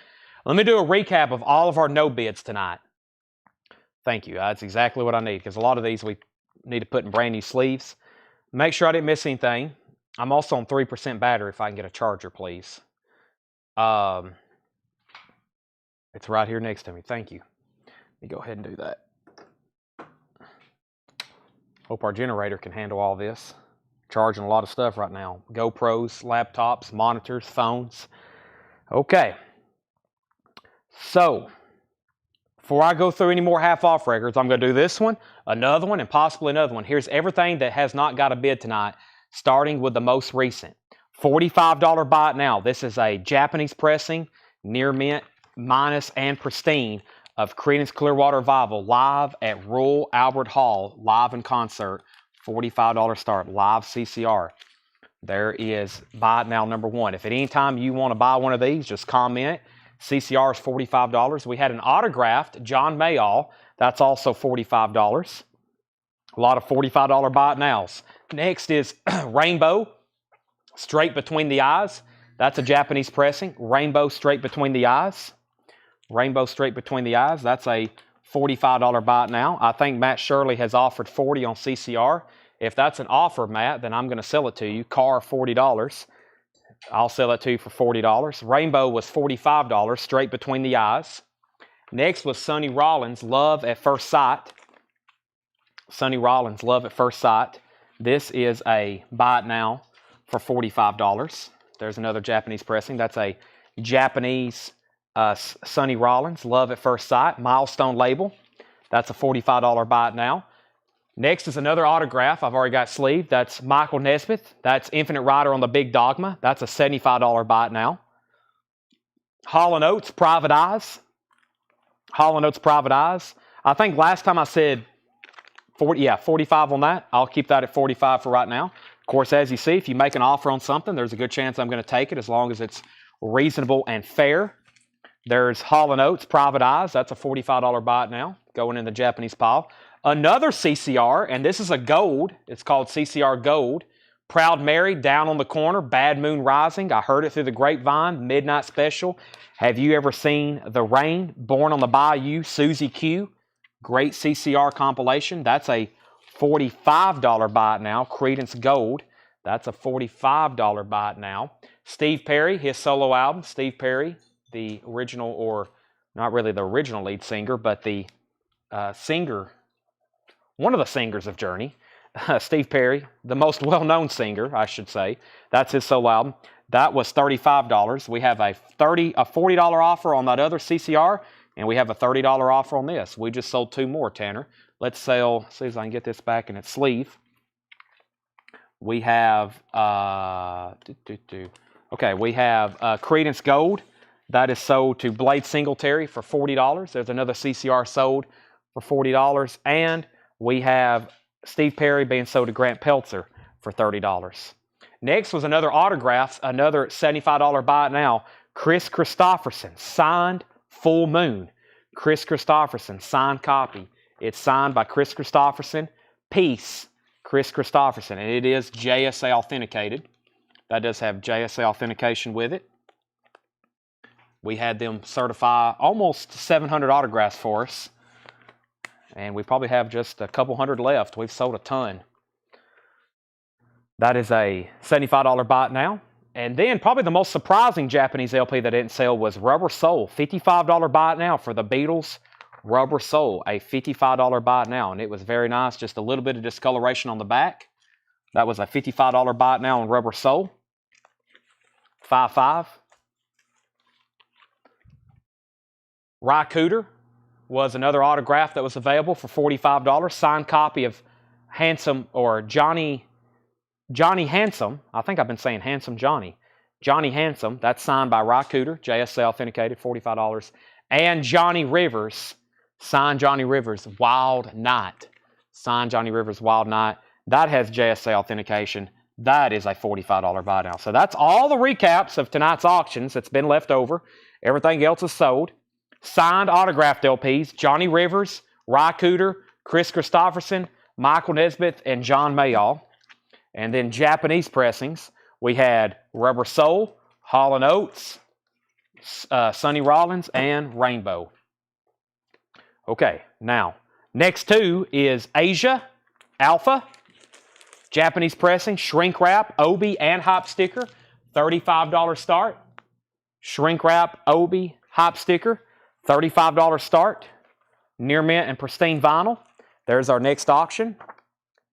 Let me do a recap of all of our no bids tonight. Thank you. That's exactly what I need, because a lot of these we need to put in brand new sleeves. Make sure I didn't miss anything. I'm also on 3% battery if I can get a charger, please. It's right here next to me. Thank you. Let me go ahead and do that. Hope our generator can handle all this. Charging a lot of stuff right now. GoPros, laptops, monitors, phones. Okay. So, before I go through any more half-off records, I'm going to do this one, another one, and possibly another one. Here's everything that has not got a bid tonight, starting with the most recent. $45 buy it now. This is a Japanese pressing, near mint, minus, and pristine of Creedence Clearwater Revival live at Royal Albert Hall, live in concert. $45 start, live CCR. There is buy it now number one. If at any time you want to buy one of these, just comment. CCR is $45. We had an autographed John Mayall. That's also $45. A lot of $45 buy it nows. Next is Rainbow, Straight Between the Eyes. That's a Japanese pressing. Rainbow, Straight Between the Eyes. Rainbow, Straight Between the Eyes. That's a $45 buy it now. I think Matt Shirley has offered $40 on CCR. If that's an offer, Matt, then I'm going to sell it to you. Car, $40. I'll sell it to you for $40. Rainbow was $45, Straight Between the Eyes. Next was Sonny Rollins, Love at First Sight. Sonny Rollins, Love at First Sight. This is a buy it now for $45. There's another Japanese pressing. That's a Japanese Sonny Rollins, Love at First Sight, milestone label. That's a $45 buy it now. Next is another autograph. I've already got sleeved. That's Michael Nesmith. That's Infinite Rider on the Big Dogma. That's a $75 buy it now. Hall & Oates, Private Eyes. Hall & Oates, Private Eyes. I think last time I said 45 on that. I'll keep that at 45 for right now. Of course, as you see, if you make an offer on something, there's a good chance I'm going to take it as long as it's reasonable and fair. There's Hall & Oates, Private Eyes. That's a $45 buy it now, going in the Japanese pile. Another CCR, and this is a gold. It's called CCR Gold. Proud Mary, Down on the Corner, Bad Moon Rising. I heard it through the grapevine, Midnight Special. Have you ever seen The Rain, Born on the Bayou, Susie Q? Great CCR compilation. That's a $45 buy it now. Creedence Gold. That's a $45 buy it now. Steve Perry, his solo album. Steve Perry, the original, or not really the original lead singer, but the singer, one of the singers of Journey. Steve Perry, the most well-known singer, I should say. That's his solo album. That was $35. We have a $40 offer on that other CCR, and we have a $30 offer on this. We just sold 2 more, Tanner. Let's sell, see if I can get this back in its sleeve. We have, we have Credence Gold. That is sold to Blade Singletary for $40. There's another CCR sold for $40. And we have Steve Perry being sold to Grant Peltzer for $30. Next was another autograph, another $75 buy it now. Chris Christopherson, signed Full Moon. Chris Christopherson, signed copy. It's signed by Chris Christopherson. Peace, Chris Christopherson. And it is JSA authenticated. That does have JSA authentication with it. We had them certify almost 700 autographs for us. And we probably have just a couple hundred left. We've sold a ton. That is a $75 buy it now. And then probably the most surprising Japanese LP that didn't sell was Rubber Soul. $55 buy it now for the Beatles. Rubber Soul, a $55 buy it now. And it was very nice. Just a little bit of discoloration on the back. That was a $55 buy it now on Rubber Soul. 5.5. Ry Cooter was another autograph that was available for $45. Signed copy of Handsome or Johnny Handsome. I think I've been saying Handsome Johnny. Johnny Handsome. That's signed by Ry Cooter. JSA authenticated, $45. And Johnny Rivers. Signed Johnny Rivers, Wild Night. Signed Johnny Rivers, Wild Night. That has JSA authentication. That is a $45 buy now. So that's all the recaps of tonight's auctions that's been left over. Everything else is sold. Signed autographed LPs, Johnny Rivers, Ry Cooter, Chris Christopherson, Michael Nesbitt, and John Mayall. And then Japanese pressings, we had Rubber Soul, Hall & Oates, Sonny Rollins, and Rainbow. Okay, now, next 2 is Asia, Alpha, Japanese pressing, shrink wrap, Obi, and hop sticker, $35 start. Shrink wrap, Obi, hop sticker, $35 start. Near mint and pristine vinyl. There's our next auction.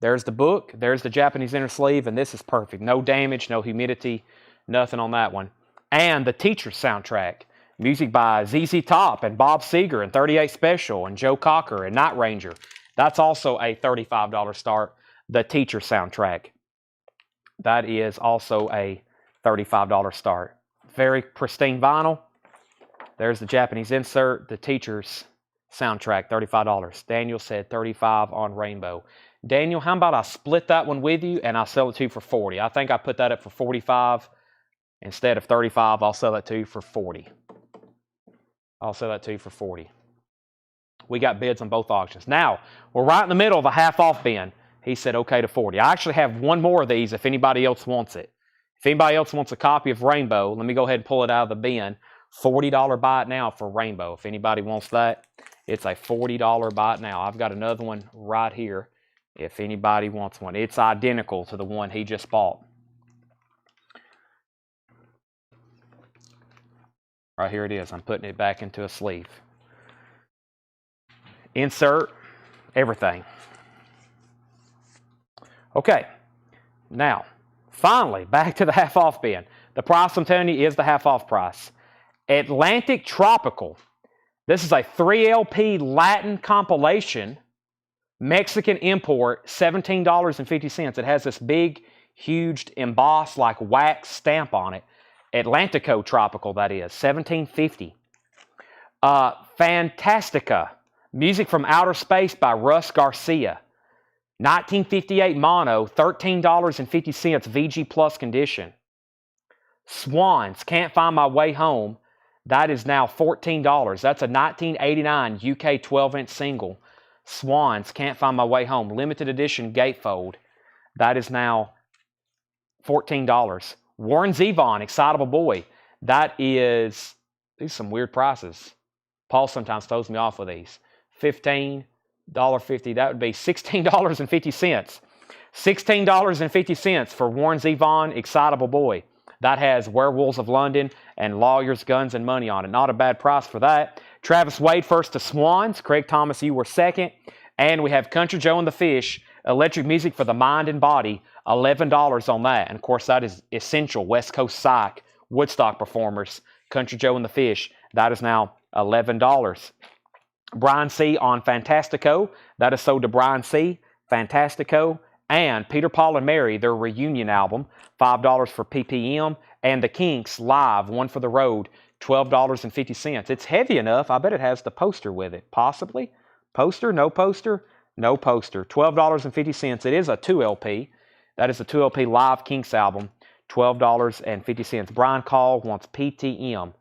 There's the book. There's the Japanese inner sleeve, and this is perfect. No damage, no humidity, nothing on that one. And the Teacher's soundtrack. Music by ZZ Top and Bob Seger and 38 Special and Joe Cocker and Night Ranger. That's also a $35 start. The Teacher soundtrack. That is also a $35 start. Very pristine vinyl. There's the Japanese insert. The Teacher's soundtrack, $35. Daniel said $35 on Rainbow. Daniel, how about I split that one with you and I'll sell it to you for $40. I think I put that up for $45 instead of $35. I'll sell that to you for $40. I'll sell that to you for $40. We got bids on both auctions. Now, we're right in the middle of a half-off bin. He said okay to $40. I actually have one more of these if anybody else wants it. If anybody else wants a copy of Rainbow, let me go ahead and pull it out of the bin. $40 buy it now for Rainbow. If anybody wants that, it's a $40 buy it now. I've got another one right here if anybody wants one. It's identical to the one he just bought. Right here it is. I'm putting it back into a sleeve. Insert, everything. Okay, now, finally, back to the half-off bin. The price I'm telling you is the half-off price. Atlantic Tropical. This is a 3LP Latin compilation, Mexican import, $17.50. It has this big, huge, embossed, like wax stamp on it. Atlantico Tropical, that is, $17.50. Fantastica, Music from Outer Space by Russ Garcia. 1958 mono, $13.50 VG Plus condition. Swans, Can't Find My Way Home. That is now $14. That's a 1989 UK 12-inch single. Swans, Can't Find My Way Home. Limited edition gatefold. That is now $14. Warren Zevon, Excitable Boy. That is, these are some weird prices. Paul sometimes throws me off with these. $15.50. That would be $16.50. $16.50 for Warren Zevon, Excitable Boy. That has Werewolves of London and Lawyers, Guns, and Money on it. Not a bad price for that. Travis Wade first to Swans. Craig Thomas, you were second. And we have Country Joe and the Fish, Electric Music for the Mind and Body, $11 on that. And of course, that is Essential, West Coast Psych, Woodstock Performers, Country Joe and the Fish. That is now $11. Brian C. on Fantastico. That is sold to Brian C. Fantastico. And Peter, Paul, and Mary, their reunion album, $5 for PPM. And the Kinks Live, One for the Road, $12.50. It's heavy enough. I bet it has the poster with it. Possibly. Poster? No poster? No poster. $12.50. It is a 2LP. That is a 2LP live Kinks album. $12.50. Brian Call wants PTM.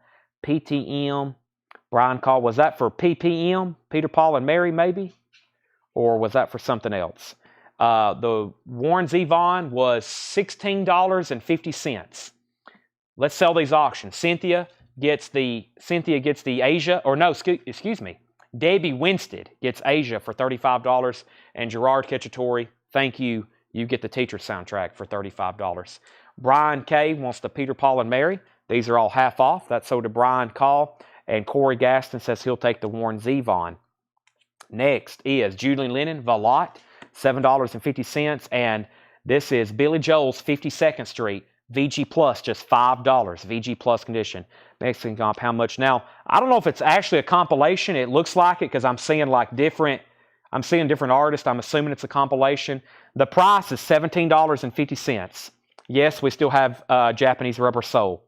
PTM. Brian Call. Was that for PPM? Peter, Paul, and Mary, maybe? Or was that for something else? The Warren Zevon was $16.50. Let's sell these auctions. Cynthia gets the Asia, or no, excuse me. Debbie Winstead gets Asia for $35, and Gerard Cacciatore, thank you. You get the teacher soundtrack for $35. Brian K. wants the Peter, Paul, and Mary. These are all half off. That's sold to Brian Call. And Corey Gaston says he'll take the Warren Zevon. Next is Julian Lennon, Valot, $7.50. And this is Billy Joel's 52nd Street, VG Plus, just $5. VG Plus condition. Mexican comp, how much? Now, I don't know if it's actually a compilation. It looks like it because I'm seeing different artists. I'm assuming it's a compilation. The price is $17.50. Yes, we still have Japanese Rubber Soul.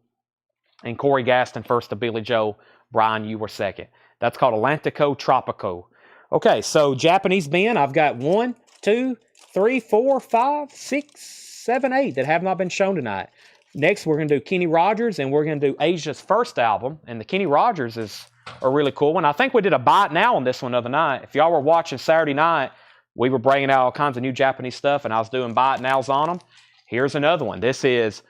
And Corey Gaston first to Billy Joel. Brian, you were second. That's called Atlantico Tropico. Okay, so Japanese Ben, I've got 1, 2, 3, 4, 5, 6, 7, 8 that have not been shown tonight. Next, we're going to do Kenny Rogers, and we're going to do Asia's first album. And the Kenny Rogers is a really cool one. I think we did a Buy It Now on this one the other night. If y'all were watching Saturday night, we were bringing out all kinds of new Japanese stuff, and I was doing Buy It Nows on them. Here's another one. This is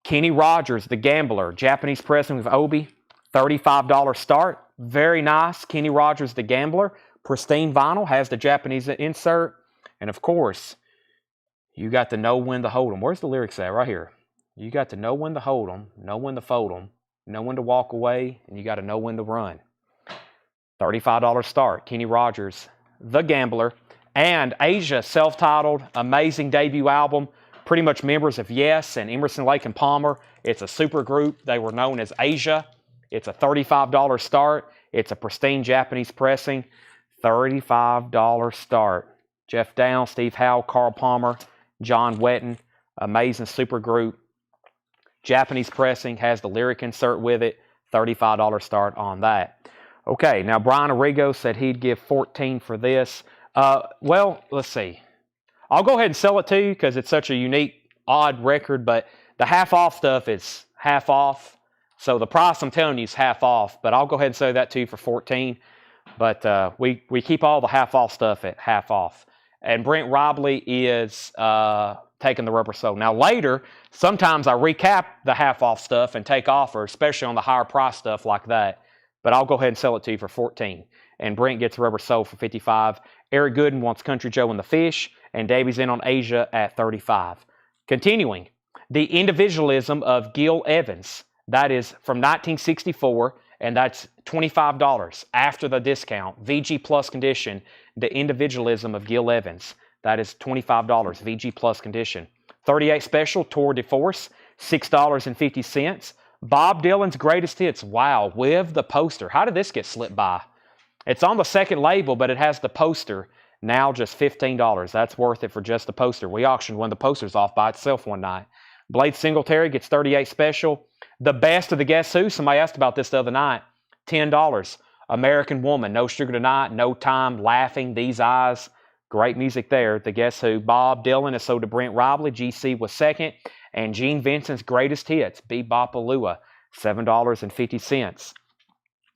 Kenny Rogers, The Gambler, Japanese pressing with Obi, $35 start. Very nice. Kenny Rogers, The Gambler, pristine vinyl, has the Japanese insert. And of course, you got to know when to hold 'em. Where's the lyrics at? Right here. You got to know when to hold 'em, know when to fold 'em, know when to walk away, and you got to know when to run. $35 start. Kenny Rogers, The Gambler. And Asia, self-titled, amazing debut album. Pretty much members of Yes and Emerson, Lake and Palmer. It's a super group. They were known as Asia. It's a $35 start. It's a pristine Japanese pressing. $35 start. Jeff Downs, Steve Howe, Carl Palmer, John Wetton. Amazing super group. Japanese pressing, has the lyric insert with it. $35 start on that. Okay, now Brian Arrigo said he'd give $14 for this. Well, let's see. I'll go ahead and sell it to you because it's such a unique, odd record, but the half-off stuff is half off. So the price I'm telling you is half off, but I'll go ahead and sell that to you for $14. But we keep all the half-off stuff at half off. And Brent Robley is taking the Rubber Soul. Now later, sometimes I recap the half-off stuff and take offers, especially on the higher price stuff like that. But I'll go ahead and sell it to you for $14. And Brent gets Rubber Soul for $55. Eric Gooden wants Country Joe and the Fish. And Davies in on Asia at $35. Continuing, The Individualism of Gil Evans. That is from 1964, and that's $25 after the discount. VG Plus condition, The Individualism of Gil Evans. That is $25, VG Plus condition. 38 special, Tour de Force, $6.50. Bob Dylan's Greatest Hits. Wow, with the poster. How did this get slipped by? It's on the second label, but it has the poster. Now just $15. That's worth it for just the poster. We auctioned one of the posters off by itself one night. Blade Singletary gets 38 special. The Best of the Guess Who. Somebody asked about this the other night. $10. American Woman. No Sugar Tonight. No Time. Laughing. These Eyes. Great music there. The Guess Who. Bob Dylan is sold to Brent Robley. GC was second. And Gene Vincent's Greatest Hits. Bebopalua. $7.50.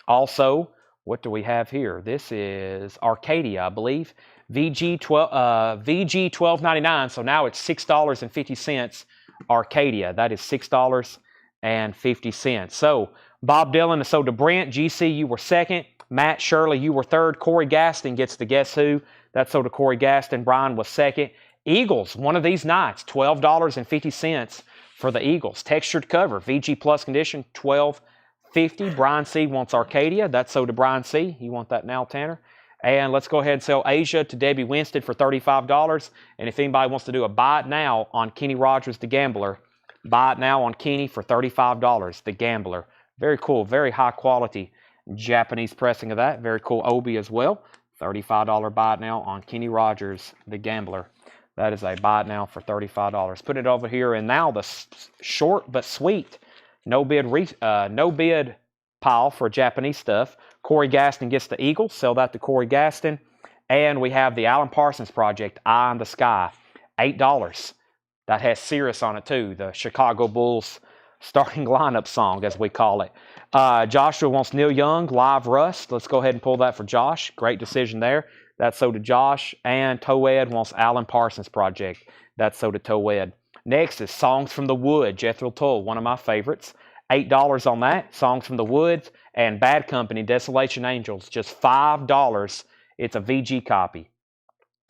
Also, what do we have here? This is Arcadia, I believe. VG $12.99. So now it's $6.50. Arcadia. That is $6.50. So Bob Dylan is sold to Brent. GC, you were second. Matt Shirley, you were third. Corey Gaston gets the Guess Who. That's sold to Corey Gaston. Brian was second. Eagles, one of these nights, $12.50 for the Eagles. Textured cover, VG Plus condition, $12.50. Brian C. wants Arcadia. That's sold to Brian C. You want that now, Tanner? And let's go ahead and sell Asia to Debbie Winston for $35. And if anybody wants to do a buy it now on Kenny Rogers, the Gambler, buy it now on Kenny for $35, the Gambler. Very cool, very high quality Japanese pressing of that. Very cool Obi as well. $35 buy it now on Kenny Rogers, the Gambler. That is a buy it now for $35. Put it over here, and now the short but sweet no bid pile for Japanese stuff. Corey Gaston gets the Eagle. Sell that to Corey Gaston. And we have the Alan Parsons Project, Eye in the Sky, $8. That has Cirrus on it too, the Chicago Bulls starting lineup song, as we call it. Joshua wants Neil Young, Live Rust. Let's go ahead and pull that for Josh. Great decision there. That's so to Josh. And Toed wants Alan Parsons Project. That's so to Toed. Next is Songs from the Wood, Jethro Tull, one of my favorites. $8 on that, Songs from the Woods. And Bad Company, Desolation Angels, just $5. It's a VG copy.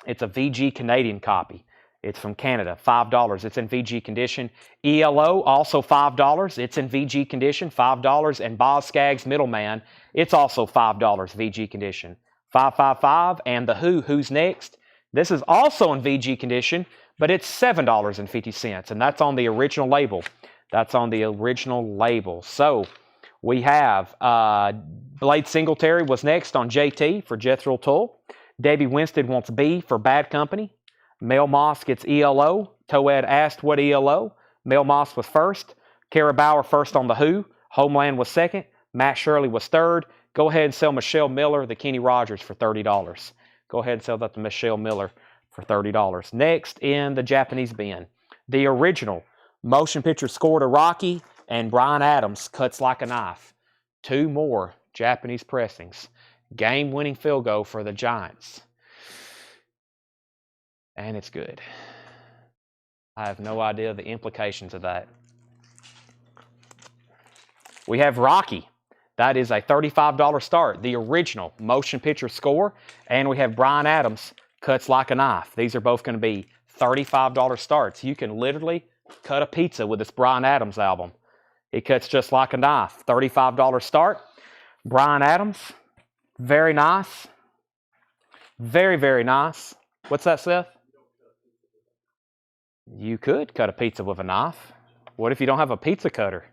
It's a VG Canadian copy. It's from Canada, $5. It's in VG condition. ELO, also $5. It's in VG condition, $5. And Boz Scaggs Middleman, it's also $5, VG condition. 555. And The Who, Who's Next? This is also in VG condition, but it's $7.50. And that's on the original label. That's on the original label. So we have Blade Singletary was next on JT for Jethro Tull. Debbie Winston wants B for Bad Company. Mel Moss gets ELO. Toed asked what ELO. Mel Moss was first. Kara Bauer first on The Who. Homeland was second. Matt Shirley was third. Go ahead and sell Michelle Miller, the Kenny Rogers, for $30. Go ahead and sell that to Michelle Miller for $30. Next in the Japanese bin, the original motion picture score to Rocky and Bryan Adams, Cuts Like a Knife. Two more Japanese pressings. Game-winning field goal for the Giants. And it's good. I have no idea the implications of that. We have Rocky. That is a $35 start, the original motion picture score. And we have Bryan Adams, Cuts Like a Knife. These are both going to be $35 starts. You can literally cut a pizza with this Bryan Adams album. It cuts just like a knife. $35 start. Bryan Adams, very nice. Very, very nice. What's that, Seth? You could cut a pizza with a knife. What if you don't have a pizza cutter?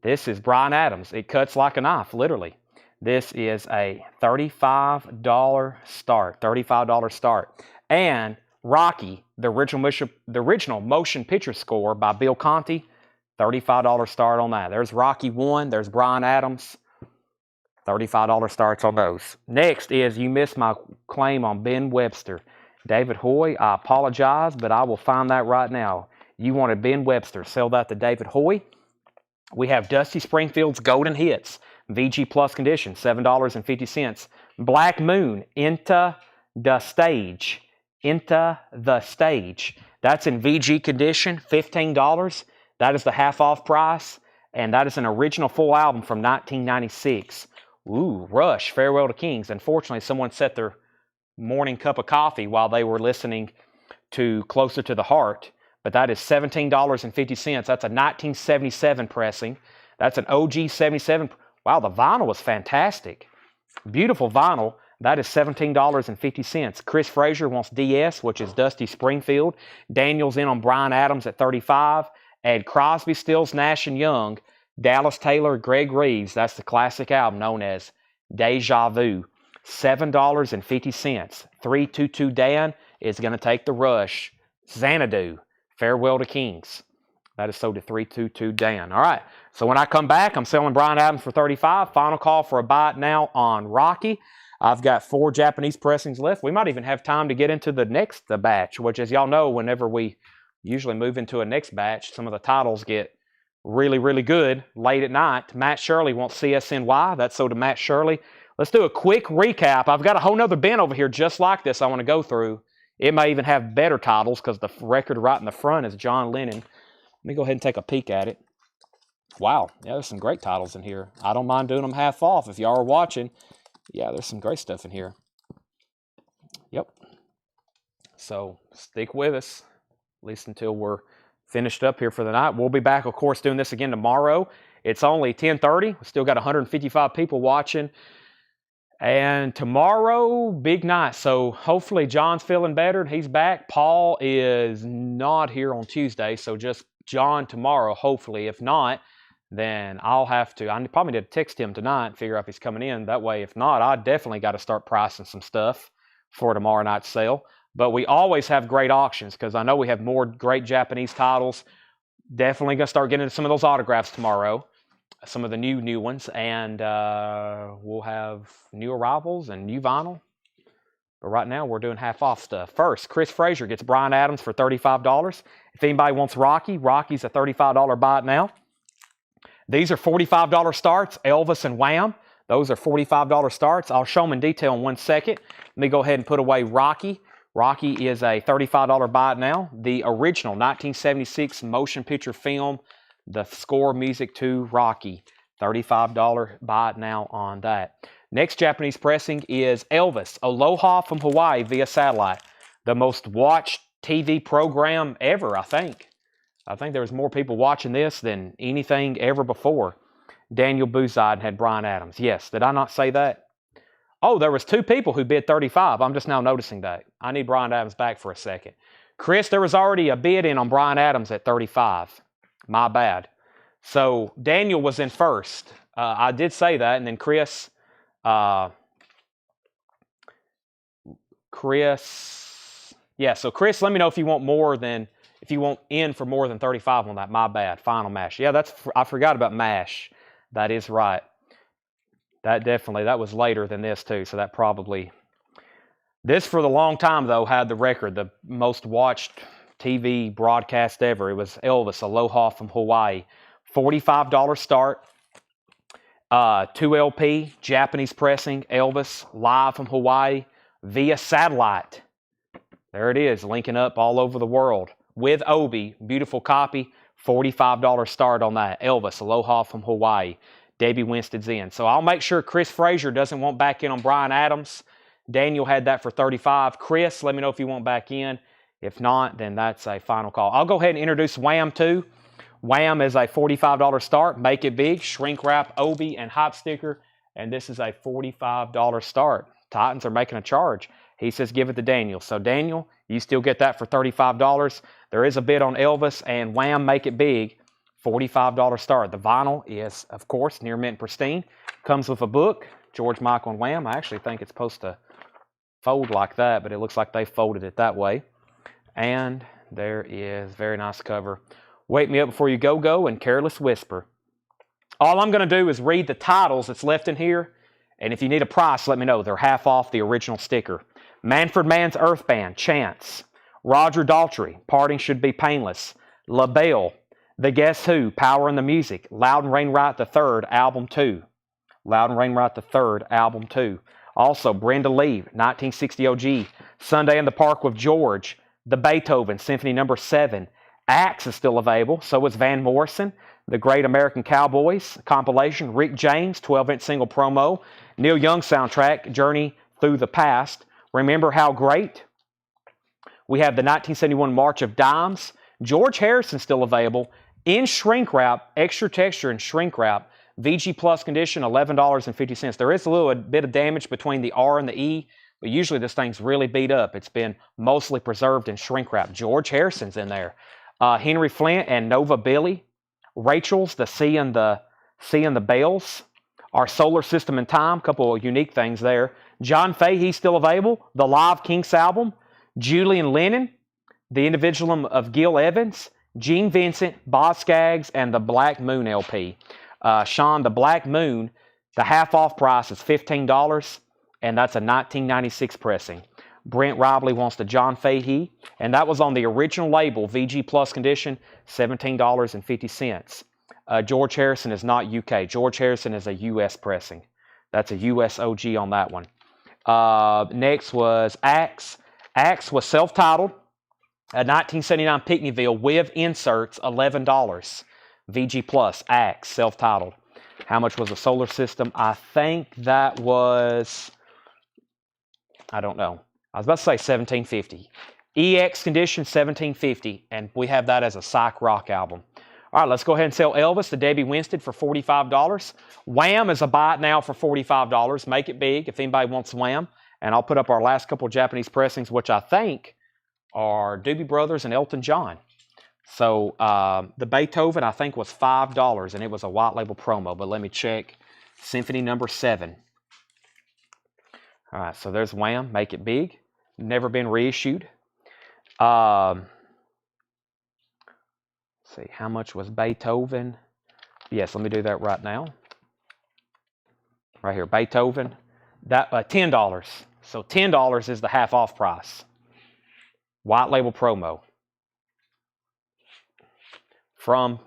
This is Bryan Adams. It cuts like a knife, literally. This is a $35 start. $35 start. And Rocky, the original motion picture score by Bill Conti, $35 start on that. There's Rocky 1. There's Bryan Adams. $35 starts on those. Next is You Missed My Claim on Ben Webster. David Hoy, I apologize, but I will find that right now. You wanted Ben Webster. Sell that to David Hoy. We have Dusty Springfield's Golden Hits, VG Plus condition, $7.50. Black Moon, Into the Stage. Into the Stage. That's in VG condition, $15. That is the half-off price, and that is an original full album from 1996. Ooh, Rush, Farewell to Kings. Unfortunately, someone set their morning cup of coffee while they were listening to Closer to the Heart, but that is $17.50. That's a 1977 pressing. That's an OG 77. Wow, the vinyl was fantastic. Beautiful vinyl. That is $17.50. Chris Frazier wants DS, which is Dusty Springfield. Daniel's in on Bryan Adams at $35. And Crosby, Stills, Nash & Young, Dallas Taylor, Greg Reeves. That's the classic album known as Deja Vu. $7.50. 322 Dan is going to take the Rush. Xanadu, Farewell to Kings. That is sold to 322 Dan. All right, so when I come back, I'm selling Bryan Adams for $35. Final call for a buy it now on Rocky. I've got 4 Japanese pressings left. We might even have time to get into the next batch, which, as y'all know, whenever we usually move into a next batch, some of the titles get really, really good late at night. Matt Shirley wants CSNY. That's sold to Matt Shirley. Let's do a quick recap. I've got a whole nother bin over here just like this I want to go through. It may even have better titles because the record right in the front is John Lennon. Let me go ahead and take a peek at it. Wow, yeah, there's some great titles in here. I don't mind doing them half off if y'all are watching. Yeah, there's some great stuff in here. Yep. So stick with us, at least until we're finished up here for the night. We'll be back, of course, doing this again tomorrow. It's only 10:30. We still got 155 people watching. And tomorrow, big night. So hopefully John's feeling better and he's back. Paul is not here on Tuesday, so just John tomorrow, hopefully. If not, then I'll have to, I probably need to text him tonight and figure out if he's coming in. That way, if not, I definitely got to start pricing some stuff for tomorrow night's sale. But we always have great auctions because I know we have more great Japanese titles. Definitely going to start getting into some of those autographs tomorrow. Some of the new ones, and we'll have new arrivals and new vinyl. But right now, we're doing half-off stuff. First, Chris Frazier gets Bryan Adams for $35. If anybody wants Rocky, Rocky's a $35 buy it now. These are $45 starts, Elvis and Wham. Those are $45 starts. I'll show them in detail in 1 second. Let me go ahead and put away Rocky. Rocky is a $35 buy it now. The original 1976 motion picture film, the score music to Rocky, $35 buy it now on that. Next Japanese pressing is Elvis, Aloha from Hawaii via satellite. The most watched TV program ever, I think. I think there was more people watching this than anything ever before. Daniel Buzide had Bryan Adams. Yes, did I not say that? Oh, there was 2 people who bid $35. I'm just now noticing that. I need Bryan Adams back for a second. Chris, there was already a bid in on Bryan Adams at $35. My bad. So Daniel was in first. I did say that, and then Chris, yeah. So Chris, let me know if you want more than, if you want in for more than 35 on that. My bad. Final Mash. Yeah, I forgot about Mash. That is right. That was later than this too. So that probably. This for the long time though had the record, the most watched TV broadcast ever. It was Elvis, Aloha from Hawaii. $45 start. 2 LP, Japanese pressing, Elvis, live from Hawaii via satellite. There it is, linking up all over the world. With Obi, beautiful copy, $45 start on that. Elvis, Aloha from Hawaii. Debbie Winstead's in. So I'll make sure Chris Frazier doesn't want back in on Bryan Adams. Daniel had that for $35. Chris, let me know if you want back in. If not, then that's a final call. I'll go ahead and introduce Wham too. Wham is a $45 start. Make it big. Shrink wrap, Obi, and hot sticker. And this is a $45 start. Titans are making a charge. He says give it to Daniel. So Daniel, you still get that for $35. There is a bid on Elvis and Wham, make it big. $45 start. The vinyl is, of course, near mint pristine. Comes with a book. George Michael and Wham. I actually think it's supposed to fold like that, but it looks like they folded it that way. And there is very nice cover. Wake Me Up Before You Go and Careless Whisper. All I'm going to do is read the titles that's left in here, and if you need a price, let me know. They're half off the original sticker. Manfred Mann's Earth Band, Chance. Roger Daltrey, Parting Should Be Painless. La Belle, The Guess Who, Power in the Music. Loudon Wainwright III, Album 2. Loudon Wainwright III, Album 2. Also, Brenda Lee, 1960 OG. Sunday in the Park with George. The Beethoven, Symphony No. 7. Axe is still available. So is Van Morrison. The Great American Cowboys compilation. Rick James, 12-inch single promo. Neil Young soundtrack, Journey Through the Past. Remember How Great. We have the 1971 March of Dimes. George Harrison still available. In shrink wrap, extra texture and shrink wrap. VG Plus condition, $11.50. There is a little bit of damage between the R and the E, but usually this thing's really beat up. It's been mostly preserved in shrink wrap. George Harrison's in there. Henry Flint and Nova Billy. Rachel's, the Sea and the Bells. Our Solar System in Time, a couple of unique things there. John Fahey still available. The Live Kinks album. Julian Lennon. The Individualism of Gil Evans. Gene Vincent, Boz Scaggs, and the Black Moon LP. Sean, the Black Moon, the half-off price is $15, and that's a 1996 pressing. Brent Robley wants the John Fahey, and that was on the original label, VG Plus condition, $17.50. George Harrison is not UK. George Harrison is a US pressing. That's a US OG on that one. Next was Axe. Axe was self-titled, a 1979 Pickneyville with inserts, $11. VG Plus, Axe, self-titled. How much was the Solar System? I think that was, I don't know. I was about to say $17.50. EX condition, $17.50, and we have that as a psych rock album. All right, let's go ahead and sell Elvis to Debbie Winstead for $45. Wham is a buy it now for $45. Make it big if anybody wants Wham. And I'll put up our last couple of Japanese pressings, which I think are Doobie Brothers and Elton John. So the Beethoven, I think, was $5, and it was a white label promo. But let me check. Symphony number 7. All right, so there's Wham, Make It Big. Never been reissued. See, how much was Beethoven? Yes, let me do that right now. Right here, Beethoven. That $10. So $10 is the half off price. White label promo. From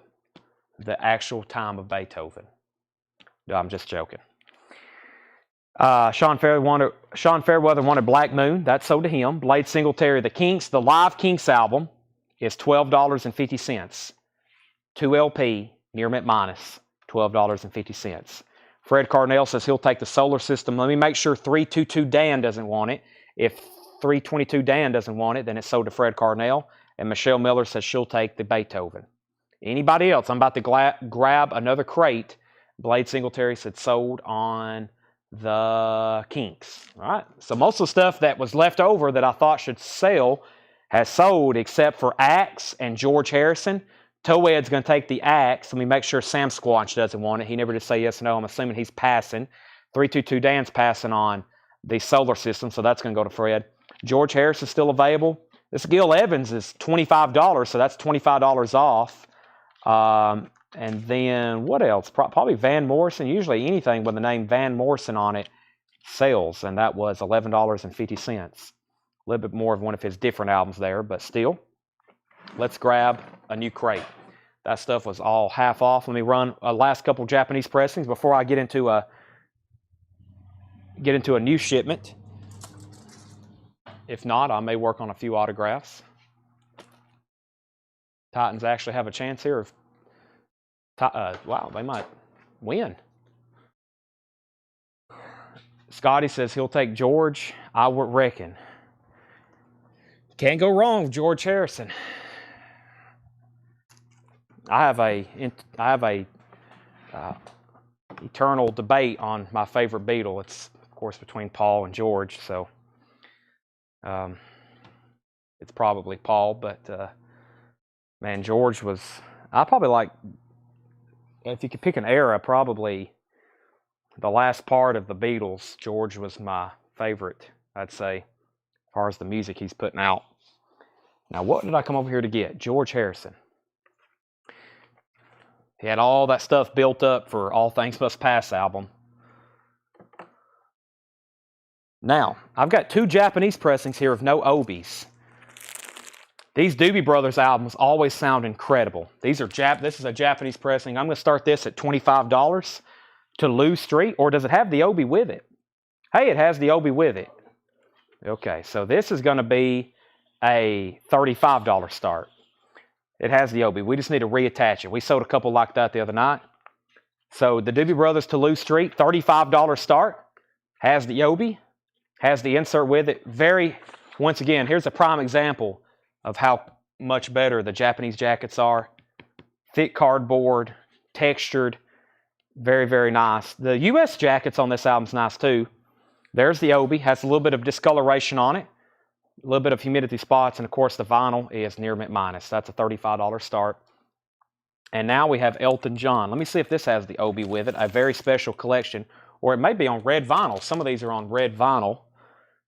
the actual time of Beethoven. No, I'm just joking. Sean Fairweather wanted Black Moon. That sold to him. Blade Singletary, the Kinks, the live Kinks album is $12.50. 2 LP, near mint minus, $12.50. Fred Carnell says he'll take the Solar System. Let me make sure 322 Dan doesn't want it. If 322 Dan doesn't want it, then it's sold to Fred Carnell. And Michelle Miller says she'll take the Beethoven. Anybody else? I'm about to grab another crate. Blade Singletary said sold on the Kinks. All right. So most of the stuff that was left over that I thought should sell has sold, except for Axe and George Harrison. Toad's going to take the Axe. Let me make sure Sam Squanch doesn't want it. He never did say yes or no. I'm assuming he's passing. 322 Dan's passing on the Solar System, so that's going to go to Fred. George Harris is still available. This Gil Evans is $25, so that's $25 off. And then what else? Probably Van Morrison. Usually anything with the name Van Morrison on it sells, and that was $11.50. A little bit more of one of his different albums there, but still. Let's grab a new crate. That stuff was all half off. Let me run a last couple Japanese pressings before I get into a new shipment. If not, I may work on a few autographs. Titans actually have a chance here of wow, they might win. Scotty says he'll take George. I would reckon. Can't go wrong with George Harrison. I have a eternal debate on my favorite Beatle. It's of course between Paul and George, so it's probably Paul. But man, George was. I probably like. If you could pick an era, probably the last part of the Beatles, George was my favorite, I'd say, as far as the music he's putting out. Now, what did I come over here to get? George Harrison. He had all that stuff built up for All Things Must Pass album. Now, I've got 2 Japanese pressings here of no Obies. These Doobie Brothers albums always sound incredible. This is a Japanese pressing. I'm going to start this at $25 to Lou Street, or does it have the Obi with it? Hey, it has the Obi with it. Okay, so this is going to be a $35 start. It has the Obi. We just need to reattach it. We sold a couple like that the other night. So the Doobie Brothers to Lou Street, $35 start. Has the Obi. Has the insert with it. Once again, here's a prime example of how much better the Japanese jackets are. Thick cardboard, textured, very, very nice. The U.S. jackets on this album's nice too. There's the Obi, has a little bit of discoloration on it, a little bit of humidity spots, and of course the vinyl is near mint minus. That's a $35 start. And now we have Elton John. Let me see if this has the Obi with it, a very special collection, or it may be on red vinyl. Some of these are on red vinyl.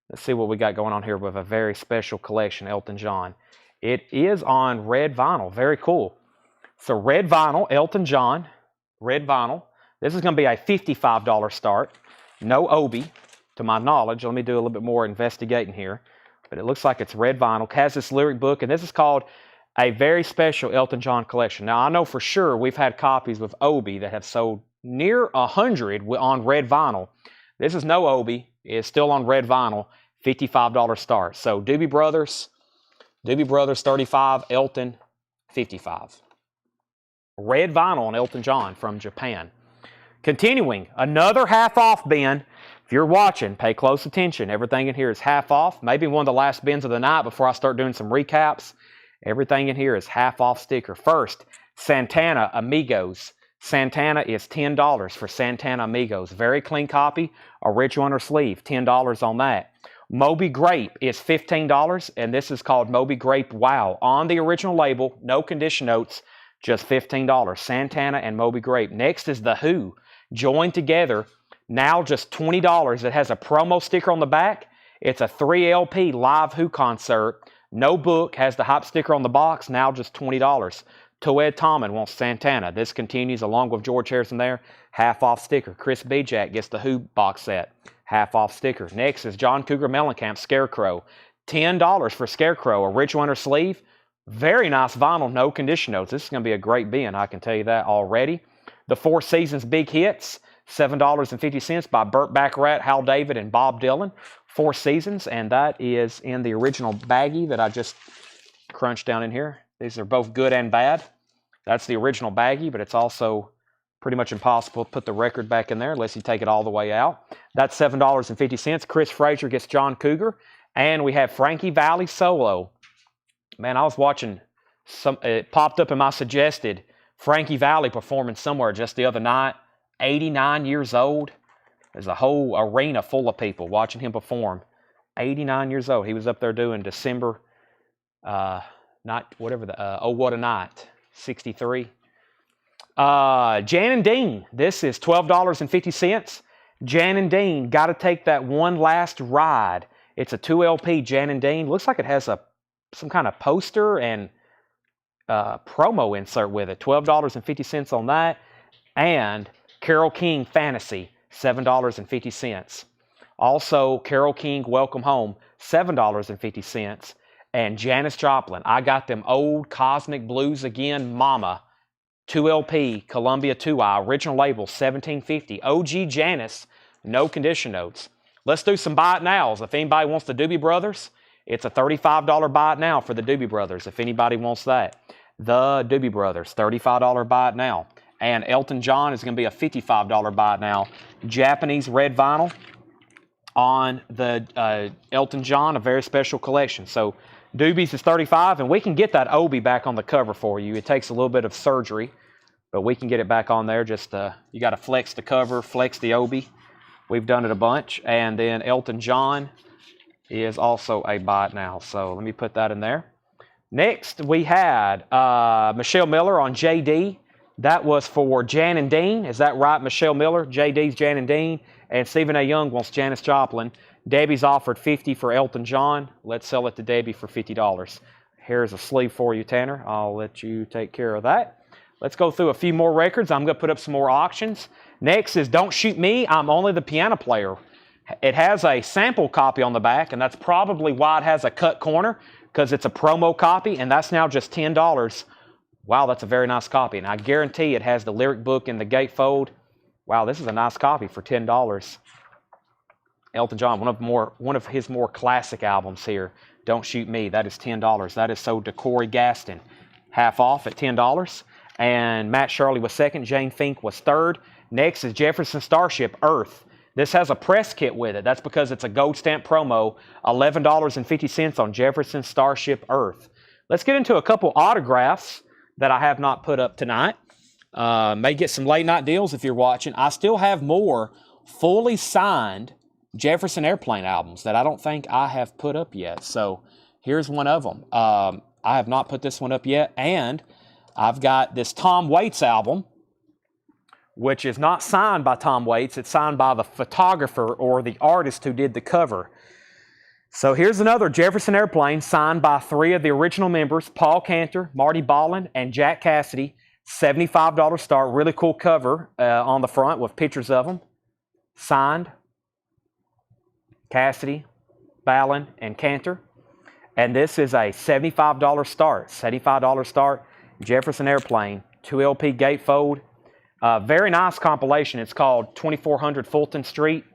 Let's see what we got going on here with a very special collection, Elton John. It is on red vinyl. Very cool. So red vinyl, Elton John, red vinyl. This is going to be a $55 start. No Obi, to my knowledge. Let me do a little bit more investigating here. But it looks like it's red vinyl. It has this lyric book, and this is called a very special Elton John collection. Now, I know for sure we've had copies with Obi that have sold near 100 on red vinyl. This is no Obi. It's still on red vinyl. $55 start. So Doobie Brothers 35, Elton 55. Red vinyl on Elton John from Japan. Continuing, another half off bin. If you're watching, pay close attention. Everything in here is half off. Maybe one of the last bins of the night before I start doing some recaps. Everything in here is half off sticker. First, Santana Amigos. Santana is $10 for Santana Amigos. Very clean copy, original inner sleeve, $10 on that. Moby Grape is $15, and this is called Moby Grape Wow. On the original label, no condition notes, just $15. Santana and Moby Grape. Next is The Who, joined together, now just $20. It has a promo sticker on the back. It's a 3 LP live Who concert. No book, has the hype sticker on the box, now just $20. Toed Tommen wants Santana. This continues along with George Harrison there. Half off sticker. Chris Bijak gets the Who box set. Half off sticker. Next is John Cougar Mellencamp Scarecrow. $10 for Scarecrow. Original inner sleeve. Very nice vinyl, no condition notes. This is going to be a great bin, I can tell you that already. The Four Seasons Big Hits. $7.50 by Burt Baccarat, Hal David, and Bob Dylan. Four Seasons, and that is in the original baggie that I just crunched down in here. These are both good and bad. That's the original baggie, but it's also pretty much impossible to put the record back in there unless you take it all the way out. That's $7.50. Chris Frazier gets John Cougar. And we have Frankie Valli Solo. Man, I was watching, it popped up in my suggested, Frankie Valli performing somewhere just the other night. 89 years old. There's a whole arena full of people watching him perform. 89 years old. He was up there doing December, Oh What a Night, 63. Jan and Dean. This is $12.50. Jan and Dean, got to take that one last ride. It's a 2 LP Jan and Dean. Looks like it has some kind of poster and promo insert with it. $12.50 on that. And Carole King Fantasy, $7.50. Also, Carole King Welcome Home, $7.50. And Janis Joplin, I got them old Cosmic Blues Again, Mama, 2 LP, Columbia 2i, original label, $17.50. OG Janis, no condition notes. Let's do some buy it nows. If anybody wants the Doobie Brothers, it's a $35 buy it now for the Doobie Brothers, if anybody wants that. The Doobie Brothers, $35 buy it now. And Elton John is going to be a $55 buy it now. Japanese red vinyl on the Elton John, a very special collection. So Doobies is $35, and we can get that Obi back on the cover for you. It takes a little bit of surgery, but we can get it back on there. Just you got to flex the cover, flex the Obi. We've done it a bunch. And then Elton John is also a buy it now. So let me put that in there. Next, we had Michelle Miller on JD. That was for Jan and Dean. Is that right, Michelle Miller? JD's Jan and Dean. And Stephen A. Young wants Janis Joplin. Debbie's offered $50 for Elton John. Let's sell it to Debbie for $50. Here's a sleeve for you, Tanner. I'll let you take care of that. Let's go through a few more records. I'm going to put up some more auctions. Next is Don't Shoot Me, I'm Only the Piano Player. It has a sample copy on the back, and that's probably why it has a cut corner, because it's a promo copy, and that's now just $10. Wow, that's a very nice copy. And I guarantee it has the lyric book in the gatefold. Wow, this is a nice copy for $10. Elton John, one of his more classic albums here. Don't Shoot Me, that is $10. That is sold to Corey Gaston. Half off at $10. And Matt Shirley was second. Jane Fink was third. Next is Jefferson Starship, Earth. This has a press kit with it. That's because it's a gold stamp promo. $11.50 on Jefferson Starship, Earth. Let's get into a couple autographs that I have not put up tonight. May get some late night deals if you're watching. I still have more fully signed Jefferson Airplane albums that I don't think I have put up yet. So here's one of them. I have not put this one up yet. And I've got this Tom Waits album, which is not signed by Tom Waits. It's signed by the photographer or the artist who did the cover. So here's another Jefferson Airplane signed by 3 of the original members, Paul Cantor, Marty Ballin, and Jack Cassidy. $75 start. Really cool cover on the front with pictures of them. Signed Cassidy, Ballin, and Cantor. And this is a $75 start. $75 start. Jefferson Airplane. 2 LP gatefold. Very nice compilation. It's called 2400 Fulton Street.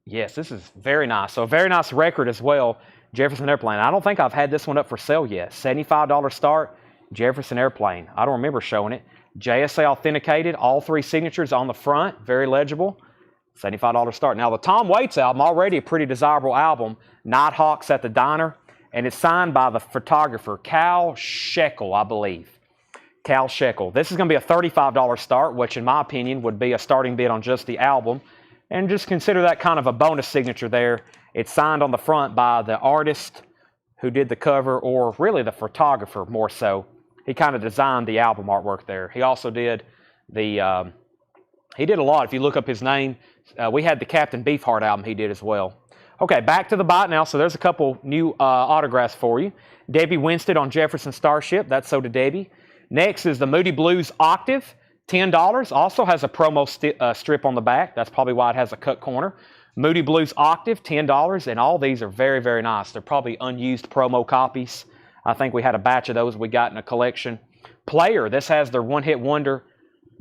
Yes, this is very nice. So a very nice record as well. Jefferson Airplane. I don't think I've had this one up for sale yet. $75 start. Jefferson Airplane. I don't remember showing it. JSA authenticated. All 3 signatures on the front. Very legible. $75 start. Now the Tom Waits album, already a pretty desirable album. Nighthawks at the Diner. And it's signed by the photographer Cal Shekel, I believe. Cal Shekel. This is going to be a $35 start, which in my opinion would be a starting bid on just the album. And just consider that kind of a bonus signature there. It's signed on the front by the artist who did the cover, or really the photographer more so. He kind of designed the album artwork there. He also did the, he did a lot. If you look up his name, we had the Captain Beefheart album he did as well. Okay, back to the bot now. So there's a couple new autographs for you. Debbie Winstead on Jefferson Starship. That's so to Debbie. Next is the Moody Blues Octave, $10. Also has a promo strip on the back. That's probably why it has a cut corner. Moody Blues Octave, $10. And all these are very, very nice. They're probably unused promo copies. I think we had a batch of those we got in a collection. Player, this has their one-hit wonder,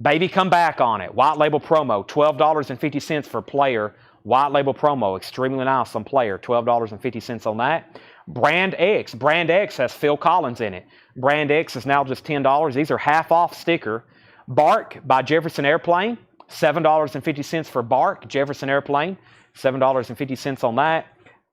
Baby Come Back on it. White label promo, $12.50 for Player. White label promo, extremely nice on Player, $12.50 on that. Brand X. Brand X has Phil Collins in it. Brand X is now just $10. These are half off sticker. Bark by Jefferson Airplane, $7.50 for Bark. Jefferson Airplane, $7.50 on that.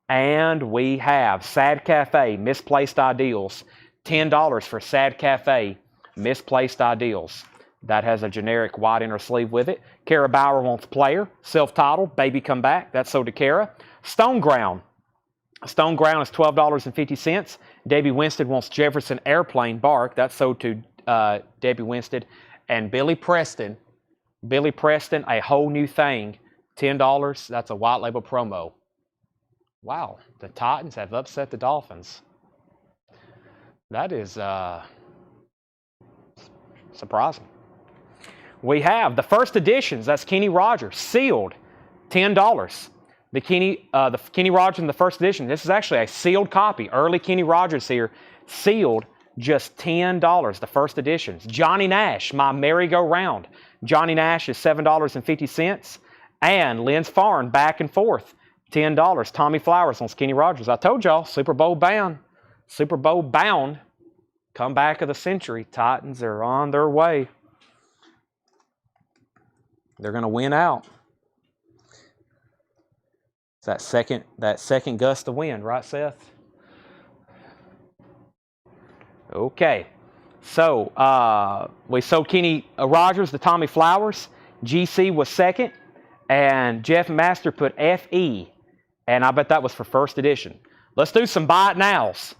And we have Sad Cafe, Misplaced Ideals, $10 for Sad Cafe, Misplaced Ideals. That has a generic white inner sleeve with it. Kara Bauer wants Player, self-titled, Baby Come Back. That's sold to Kara. Stone Ground. Stone Ground is $12.50. Debbie Winstead wants Jefferson Airplane Bark. That's sold to Debbie Winstead. And Billy Preston, A Whole New Thing, $10. That's a white label promo. Wow, the Titans have upset the Dolphins. That is surprising. We have the first editions. That's Kenny Rogers, sealed, $10. The Kenny Rogers in the first edition. This is actually a sealed copy. Early Kenny Rogers here, sealed, just $10. The first editions. Johnny Nash, My Merry-Go-Round. Johnny Nash is $7.50. And Lynn's Farn, Back and Forth, $10. Tommy Flowers on Kenny Rogers. I told y'all, Super Bowl bound. Super Bowl bound. Comeback of the century. Titans are on their way. They're going to win out. It's that second gust of wind, right, Seth? Okay. So we sold Kenny Rogers to Tommy Flowers. GC was second. And Jeff Master put FE. And I bet that was for first edition. Let's do some buy it nows.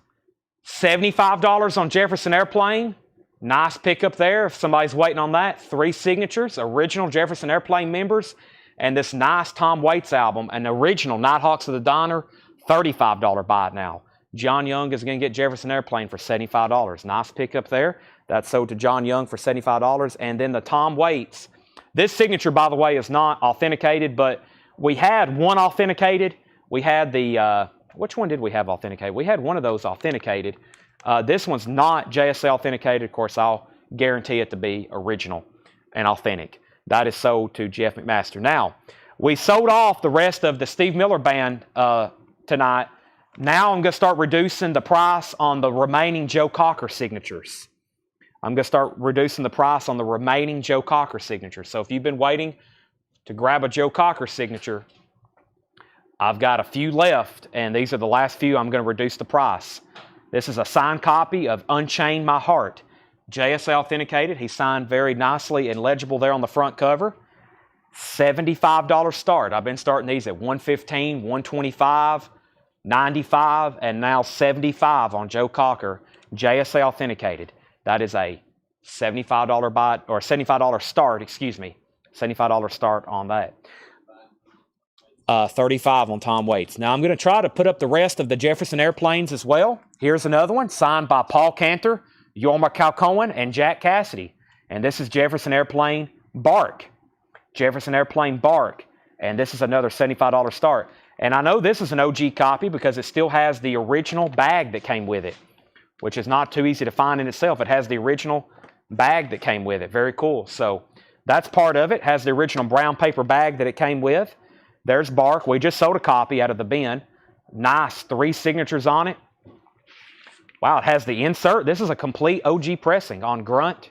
$75 on Jefferson Airplane. Nice pickup there if somebody's waiting on that. 3 signatures, original Jefferson Airplane members, and this nice Tom Waits album, an original Nighthawks of the Diner, $35 buy it now. John Young is going to get Jefferson Airplane for $75. Nice pickup there. That's sold to John Young for $75. And then the Tom Waits. This signature, by the way, is not authenticated, but we had one authenticated. We had the, which one did we have authenticated? We had one of those authenticated. This one's not JSA authenticated. Of course, I'll guarantee it to be original and authentic. That is sold to Jeff McMaster. Now, we sold off the rest of the Steve Miller Band tonight. Now I'm going to start reducing the price on the remaining Joe Cocker signatures. I'm going to start reducing the price on the remaining Joe Cocker signatures. So if you've been waiting to grab a Joe Cocker signature, I've got a few left, and these are the last few. I'm going to reduce the price. This is a signed copy of Unchain My Heart. JSA authenticated. He signed very nicely and legible there on the front cover. $75 start. I've been starting these at $115, $125, $95, and now $75 on Joe Cocker. JSA authenticated. That is a $75 buy, or $75 start, excuse me. $75 start on that. 35 on Tom Waits. Now I'm going to try to put up the rest of the Jefferson Airplanes as well. Here's another one signed by Paul Cantor, Yorma Calcoen, and Jack Cassidy. And this is Jefferson Airplane Bark. Jefferson Airplane Bark. And this is another $75 start. And I know this is an OG copy because it still has the original bag that came with it, which is not too easy to find in itself. It has the original bag that came with it. Very cool. So that's part of it. Has the original brown paper bag that it came with. There's Bark. We just sold a copy out of the bin. Nice. 3 signatures on it. Wow, it has the insert. This is a complete OG pressing on Grunt.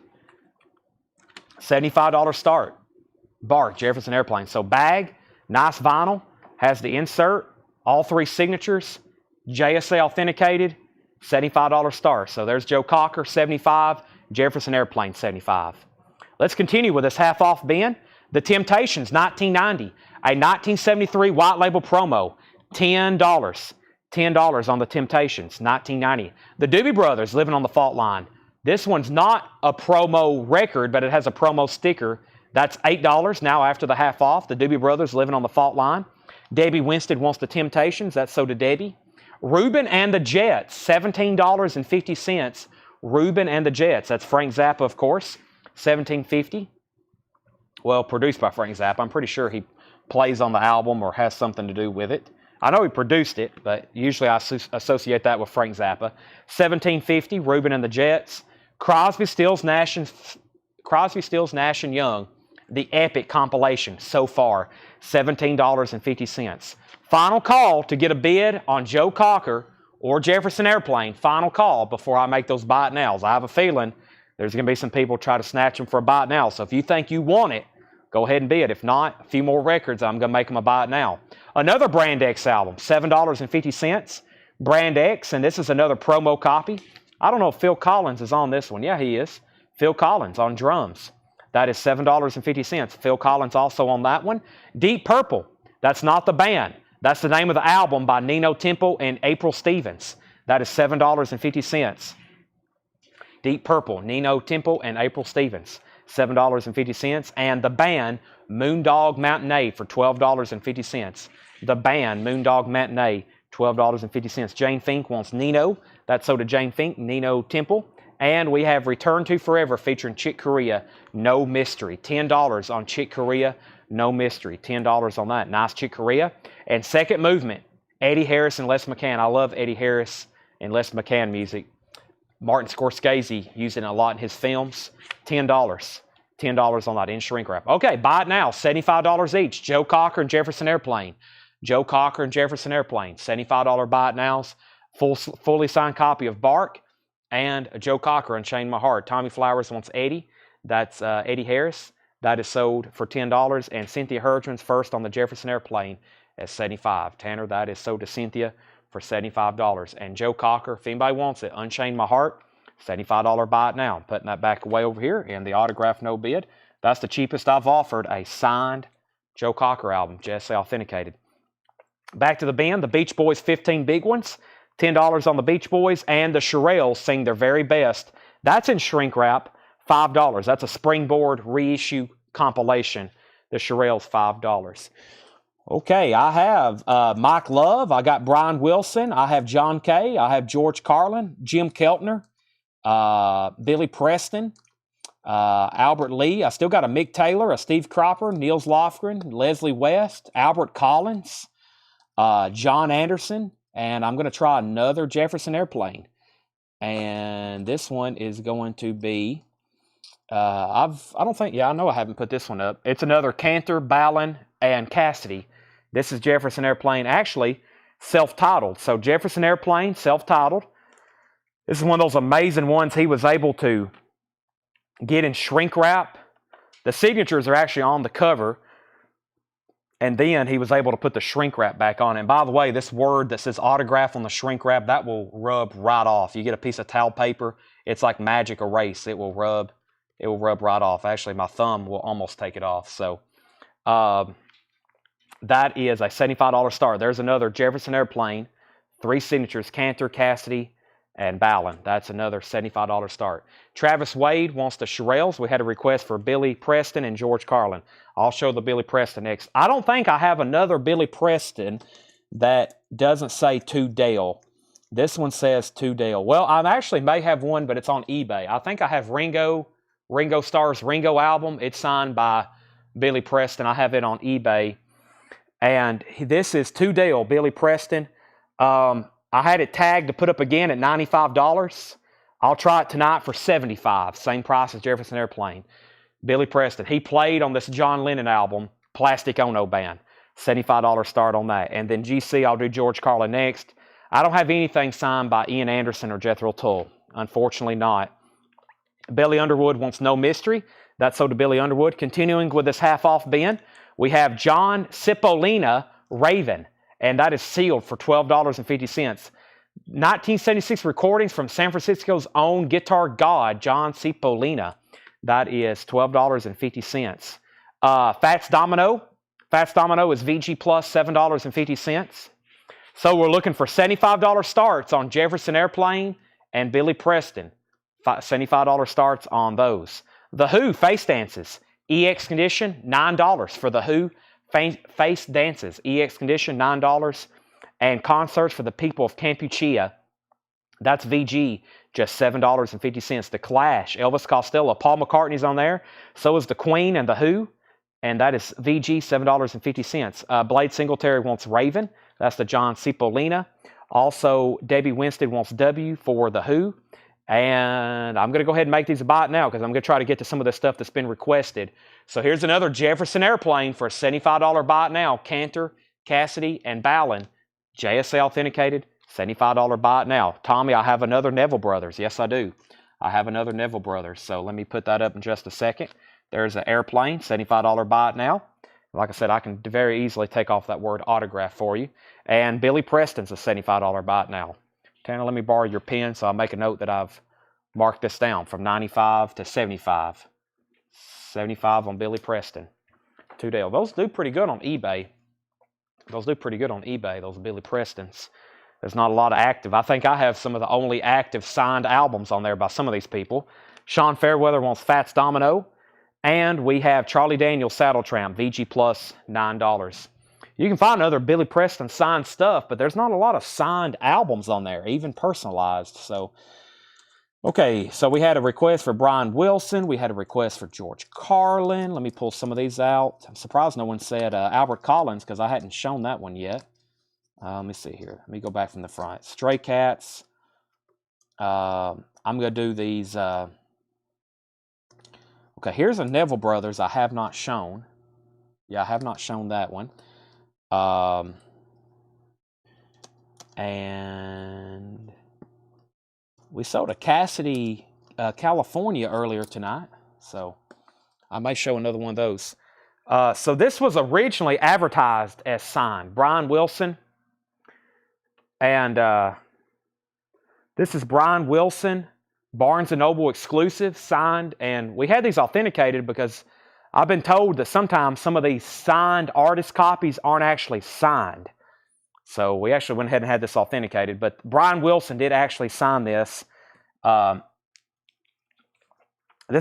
$75 start. Bark, Jefferson Airplane. So bag, nice vinyl, has the insert, all 3 signatures, JSA authenticated, $75 start. So there's Joe Cocker, $75, Jefferson Airplane, 75. Let's continue with this half-off bin. The Temptations, 1990. A 1973 white label promo, $10. $10 on the Temptations, 1990. The Doobie Brothers, Living on the Fault Line. This one's not a promo record, but it has a promo sticker. That's $8 now after the half off. The Doobie Brothers, Living on the Fault Line. Debbie Winstead wants the Temptations. That's so did Debbie. Reuben and the Jets, $17.50. Reuben and the Jets. That's Frank Zappa, of course, $17.50. Well, produced by Frank Zappa. I'm pretty sure he plays on the album or has something to do with it. I know he produced it, but usually I associate that with Frank Zappa. $17.50, Reuben and the Jets. Crosby, Stills, Nash and Young, the epic compilation so far, $17.50. Final call to get a bid on Joe Cocker or Jefferson Airplane. Final call before I make those buy it nows. I have a feeling there's going to be some people try to snatch them for a buy it now. So if you think you want it, go ahead and bid. If not, a few more records, I'm going to make them a buy it now. Another Brand X album, $7.50. Brand X, and this is another promo copy. I don't know if Phil Collins is on this one. Yeah, he is. Phil Collins on drums. That is $7.50. Phil Collins also on that one. Deep Purple. That's not the band. That's the name of the album by Nino Temple and April Stevens. That is $7.50. Deep Purple, Nino Temple and April Stevens, $7.50. And the band Moondog Matinee for $12.50. The band Moondog Matinee, $12.50. Jane Fink wants Nino. That's so to Jane Fink, Nino Temple. And we have Return to Forever featuring Chick Corea, No Mystery. $10 on Chick Corea, No Mystery. $10 on that. Nice Chick Corea. And Second Movement, Eddie Harris and Les McCann. I love Eddie Harris and Les McCann music. Martin Scorsese using it a lot in his films. $10. $10 on that in shrink wrap. Okay, buy it now. $75 each. Joe Cocker and Jefferson Airplane. Joe Cocker and Jefferson Airplane. $75 buy it nows. Fully signed copy of Bark. And Joe Cocker, Unchain My Heart. Tommy Flowers wants Eddie. That's Eddie Harris. That is sold for $10. And Cynthia Hurtman's First on the Jefferson Airplane at $75. Tanner, that is sold to Cynthia for $75. And Joe Cocker, if anybody wants it, Unchain My Heart, $75 buy it now. I'm putting that back away over here in the autograph no bid. That's the cheapest I've offered a signed Joe Cocker album, JSA authenticated. Back to the band, the Beach Boys 15 Big Ones. $10 on the Beach Boys, and the Shirelles Sing Their Very Best. That's in shrink wrap, $5. That's a Springboard reissue compilation. The Shirelles, $5. Okay, I have Mike Love. I got Brian Wilson. I have John Kay. I have George Carlin, Jim Keltner, Billy Preston, Albert Lee. I still got a Mick Taylor, a Steve Cropper, Niels Lofgren, Leslie West, Albert Collins, John Anderson. And I'm going to try another Jefferson Airplane. And this one is going to be, I know I haven't put this one up. It's another Cantor, Ballin, and Cassidy. This is Jefferson Airplane, actually self-titled. So Jefferson Airplane, self-titled. This is one of those amazing ones he was able to get in shrink wrap. The signatures are actually on the cover. And then he was able to put the shrink wrap back on. And by the way, this word that says autograph on the shrink wrap, that will rub right off. You get a piece of towel paper, it's like magic erase. It will rub right off. Actually, my thumb will almost take it off. So that is a $75 start. There's another Jefferson Airplane, 3 signatures, Cantor, Cassidy, and Ballin. That's another $75 start. Travis Wade wants the Shirelles. We had a request for Billy Preston and George Carlin. I'll show the Billy Preston next. I don't think I have another Billy Preston that doesn't say to Dale. This one says to Dale. Well, I actually may have one, but it's on eBay. I think I have Ringo Starr's Ringo album. It's signed by Billy Preston. I have it on eBay. And this is to Dale, Billy Preston. I had it tagged to put up again at $95. I'll try it tonight for $75. Same price as Jefferson Airplane. Billy Preston. He played on this John Lennon album, Plastic Ono Band. $75 start on that. And then GC, I'll do George Carlin next. I don't have anything signed by Ian Anderson or Jethro Tull. Unfortunately not. Billy Underwood wants No Mystery. That's so to Billy Underwood. Continuing with this half-off bin, we have John Cipollina, Raven. And that is sealed for $12.50. 1976 recordings from San Francisco's own guitar god, John Cipollina. That is $12.50. Fats Domino. Fats Domino is VG plus $7.50. So we're looking for $75 starts on Jefferson Airplane and Billy Preston. $75 starts on those. The Who Face Dances. EX Condition, $9 for The Who Face Dances. EX Condition, $9. And Concerts for the People of Kampuchea. That's VG, just $7.50. The Clash, Elvis Costello, Paul McCartney's on there. So is the Queen and The Who. And that is VG, $7.50. Blade Singletary wants Raven. That's the John Cipollina. Also, Debbie Winstead wants W for The Who. And I'm going to go ahead and make these a bite now because I'm going to try to get to some of the stuff that's been requested. So here's another Jefferson Airplane for a $75 bite now. Cantor, Cassidy, and Ballin. JSA authenticated, $75 bite now. Tommy, I have another Neville Brothers. Yes, I do. I have another Neville Brothers. So let me put that up in just a second. There's an Airplane, $75 bite now. Like I said, I can very easily take off that word autograph for you. And Billy Preston's a $75 bite now. Tanner, let me borrow your pen so I'll make a note that I've marked this down from 95 to 75. 75 on Billy Preston. $2. Those do pretty good on eBay. Those do pretty good on eBay, those Billy Prestons. There's not a lot of active. I think I have some of the only active signed albums on there by some of these people. Sean Fairweather wants Fats Domino. And we have Charlie Daniels Saddle Tramp, VG plus $9. You can find other Billy Preston signed stuff, but there's not a lot of signed albums on there, even personalized. So, okay, so we had a request for Brian Wilson. We had a request for George Carlin. Let me pull some of these out. I'm surprised no one said Albert Collins because I hadn't shown that one yet. Let me see here. Let me go back from the front. Stray Cats. I'm going to do these. Okay, here's a Neville Brothers I have not shown. Yeah, I have not shown that one. And we sold a Cassidy, California earlier tonight. So I may show another one of those. So this was originally advertised as signed. Brian Wilson. And this is Brian Wilson. Barnes & Noble exclusive, signed, and we had these authenticated because I've been told that sometimes some of these signed artist copies aren't actually signed. So we actually went ahead and had this authenticated, but Brian Wilson did actually sign this. This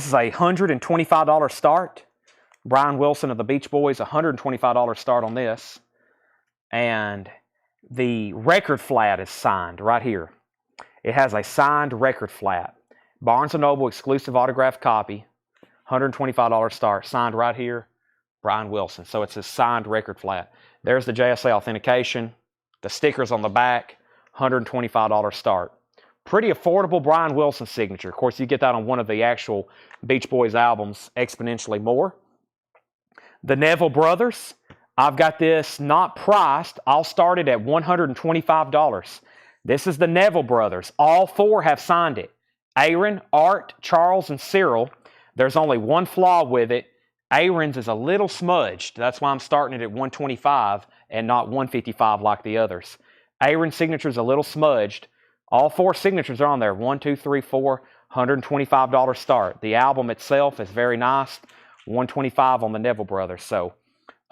is a $125 start. Brian Wilson of the Beach Boys, $125 start on this. And the record flat is signed right here. It has a signed record flat. Barnes & Noble exclusive autographed copy, $125 start, signed right here, Brian Wilson. So it's a signed record flat. There's the JSA authentication, the stickers on the back, $125 start. Pretty affordable Brian Wilson signature. Of course, you get that on one of the actual Beach Boys albums, exponentially more. The Neville Brothers, I've got this not priced. I'll start it at $125. This is the Neville Brothers. All four have signed it. Aaron, Art, Charles, and Cyril. There's only one flaw with it. Aaron's is a little smudged. That's why I'm starting it at $125 and not $155 like the others. Aaron's signature is a little smudged. All four signatures are on there. 1, 2, 3, 4, $125 start. The album itself is very nice. $125 on the Neville Brothers. So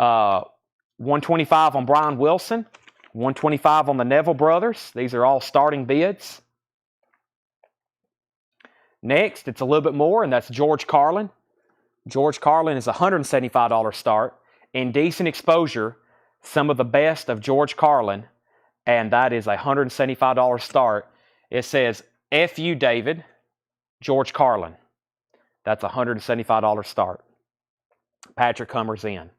$125 on Brian Wilson. $125 on the Neville Brothers. These are all starting bids. Next, it's a little bit more, and that's George Carlin. George Carlin is a $175 start. Indecent Exposure, some of the best of George Carlin, and that is a $175 start. It says, F you, David, George Carlin. That's a $175 start. Patrick Hummer's in.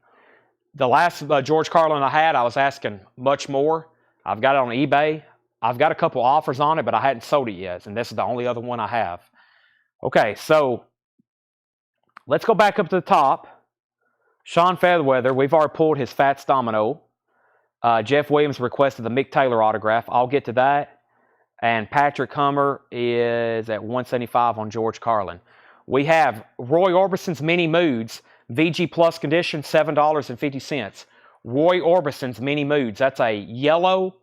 The last George Carlin I had, I was asking much more. I've got it on eBay. I've got a couple offers on it, but I hadn't sold it yet, and this is the only other one I have. Okay, so let's go back up to the top. Sean Fairweather, we've already pulled his Fats Domino. Jeff Williams requested the Mick Taylor autograph. I'll get to that. And Patrick Hummer is at $175 on George Carlin. We have Roy Orbison's Mini Moods, VG Plus condition, $7.50. Roy Orbison's Mini Moods. That's a yellow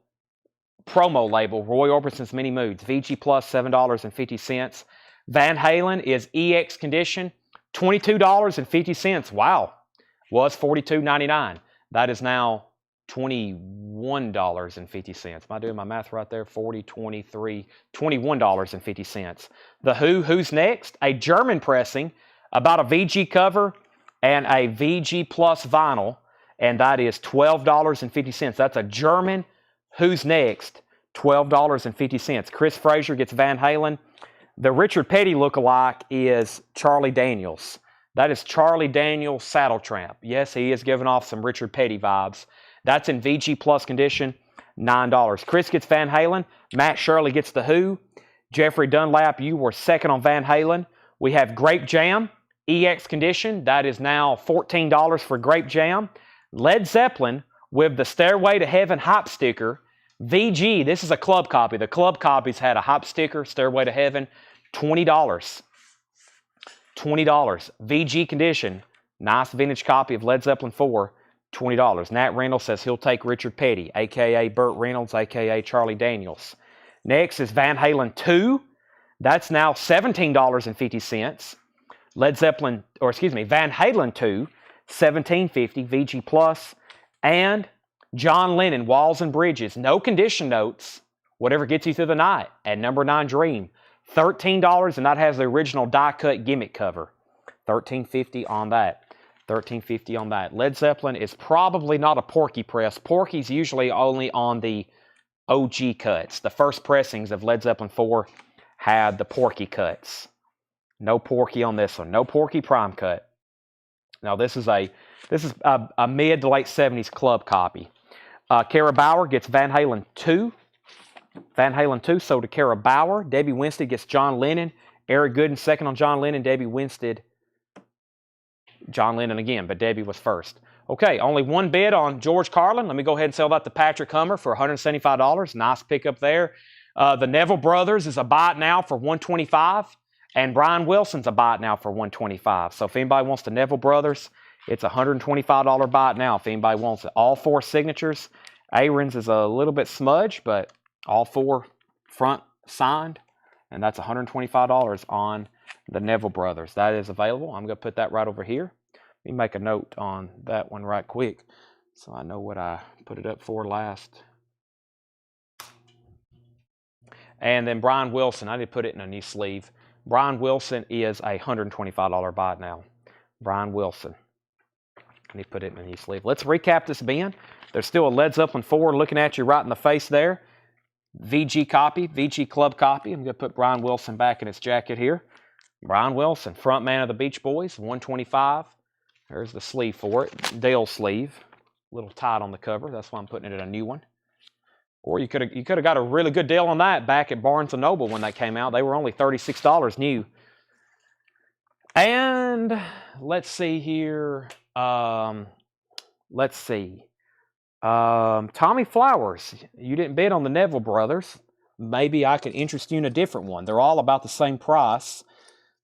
promo label, Roy Orbison's Mini Moods, VG Plus, $7.50. Van Halen is EX condition, $22.50. Wow. Was $42.99. That is now $21.50. Am I doing my math right there? 40, 23, $21.50. The Who's Next? A German pressing, about a VG cover and a VG Plus vinyl, and that is $12.50. That's a German Who's Next, $12.50. Chris Frazier gets Van Halen. The Richard Petty lookalike is Charlie Daniels. That is Charlie Daniels Saddle Tramp. Yes, he is giving off some Richard Petty vibes. That's in VG Plus condition, $9. Chris gets Van Halen. Matt Shirley gets The Who. Jeffrey Dunlap, you were second on Van Halen. We have Grape Jam, EX condition. That is now $14 for Grape Jam. Led Zeppelin with the Stairway to Heaven hype sticker. VG, this is a club copy. The club copies had a hype sticker, Stairway to Heaven, $20. $20. VG condition, nice vintage copy of Led Zeppelin 4, $20. Nat Reynolds says he'll take Richard Petty, a.k.a. Burt Reynolds, a.k.a. Charlie Daniels. Next is Van Halen 2. That's now $17.50. Van Halen 2, $17.50, VG Plus. And John Lennon, Walls and Bridges, no condition notes, whatever gets you through the night, at number 9 Dream. $13, and that has the original die-cut gimmick cover. $13.50 on that. $13.50 on that. Led Zeppelin is probably not a Porky press. Porky's usually only on the OG cuts. The first pressings of Led Zeppelin 4 had the Porky cuts. No Porky on this one. No Porky prime cut. Now this is a mid to late 70s club copy. Kara Bauer gets Van Halen 2. Van Halen 2 sold to Kara Bauer. Debbie Winstead gets John Lennon. Eric Gooden second on John Lennon. Debbie Winstead, John Lennon again, but Debbie was first. Okay, only one bid on George Carlin. Let me go ahead and sell that to Patrick Hummer for $175. Nice pickup there. The Neville Brothers is a buy it now for $125, and Brian Wilson's a buy it now for $125. So if anybody wants the Neville Brothers, it's a $125 buy it now if anybody wants it. All 4 signatures. Aaron's is a little bit smudged, but all 4 front signed, and that's $125 on the Neville Brothers. That is available. I'm going to put that right over here. Let me make a note on that one right quick so I know what I put it up for last. And then Brian Wilson, I did put it in a new sleeve. Brian Wilson is a $125 buy it now. Brian Wilson. I need to put it in a new sleeve. Let's recap this bin. There's still a Led Zeppelin 4 looking at you right in the face there. VG copy, VG club copy. I'm going to put Brian Wilson back in his jacket here. Brian Wilson, front man of the Beach Boys, $125. There's the sleeve for it. Dale sleeve. A little tight on the cover. That's why I'm putting it in a new one. Or you could have got a really good deal on that back at Barnes & Noble when they came out. They were only $36 new. And let's see here. Let's see. Tommy Flowers, you didn't bid on the Neville Brothers. Maybe I could interest you in a different one. They're all about the same price,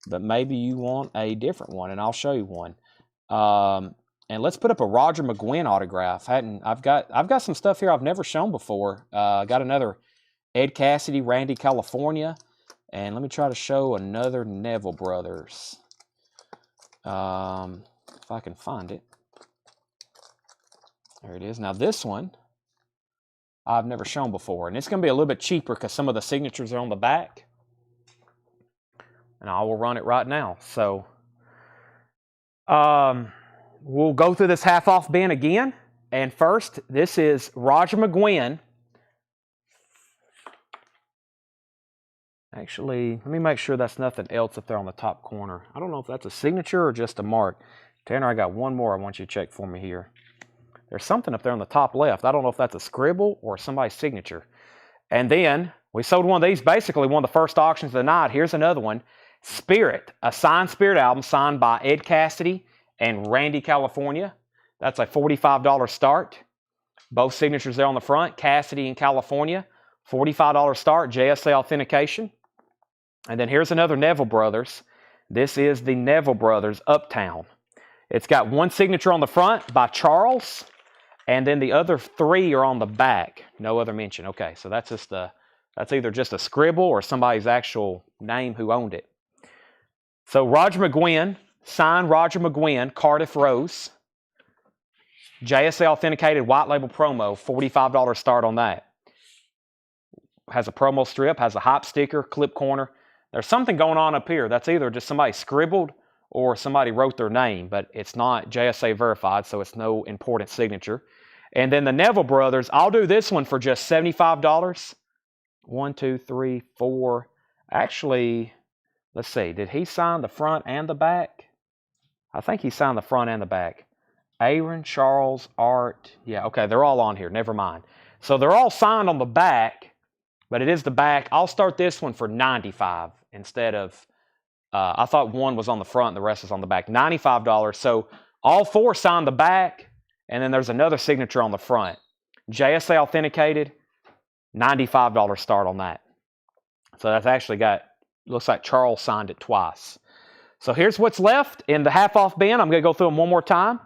but maybe you want a different one, and I'll show you one. And let's put up a Roger McGuinn autograph. I've got some stuff here I've never shown before. Got another Ed Cassidy, Randy California, and let me try to show another Neville Brothers. If I can find it. There it is. Now this one I've never shown before, and it's going to be a little bit cheaper because some of the signatures are on the back. And I will run it right now. So we'll go through this half-off bin again. And first, this is Roger McGuinn. Actually, let me make sure that's nothing else up there on the top corner. I don't know if that's a signature or just a mark. Tanner, I got one more I want you to check for me here. There's something up there on the top left. I don't know if that's a scribble or somebody's signature. And then we sold one of these, basically one of the first auctions of the night. Here's another one. Spirit, a signed Spirit album signed by Ed Cassidy and Randy California. That's a $45 start. Both signatures there on the front. Cassidy and California. $45 start, JSA authentication. And then here's another Neville Brothers. This is the Neville Brothers Uptown. It's got one signature on the front by Charles And then the other 3 are on the back. No other mention. Okay, so that's just that's either just a scribble or somebody's actual name who owned it. So Roger McGuinn, signed Roger McGuinn, Cardiff Rose. JSA authenticated white label promo, $45 start on that. Has a promo strip, has a hype sticker, clip corner. There's something going on up here. That's either just somebody scribbled or somebody wrote their name, but it's not JSA verified, so it's no important signature. And then the Neville Brothers, I'll do this one for just $75. 1, 2, 3, 4. Actually, let's see. Did he sign the front and the back? I think he signed the front and the back. Aaron, Charles, Art. Yeah, okay, they're all on here. Never mind. So they're all signed on the back, but it is the back. I'll start this one for $95 instead of, I thought one was on the front and the rest is on the back. $95. So all 4 signed the back, and then there's another signature on the front. JSA authenticated, $95 start on that. So that's actually looks like Charles signed it twice. So here's what's left in the half-off bin. I'm going to go through them one more time.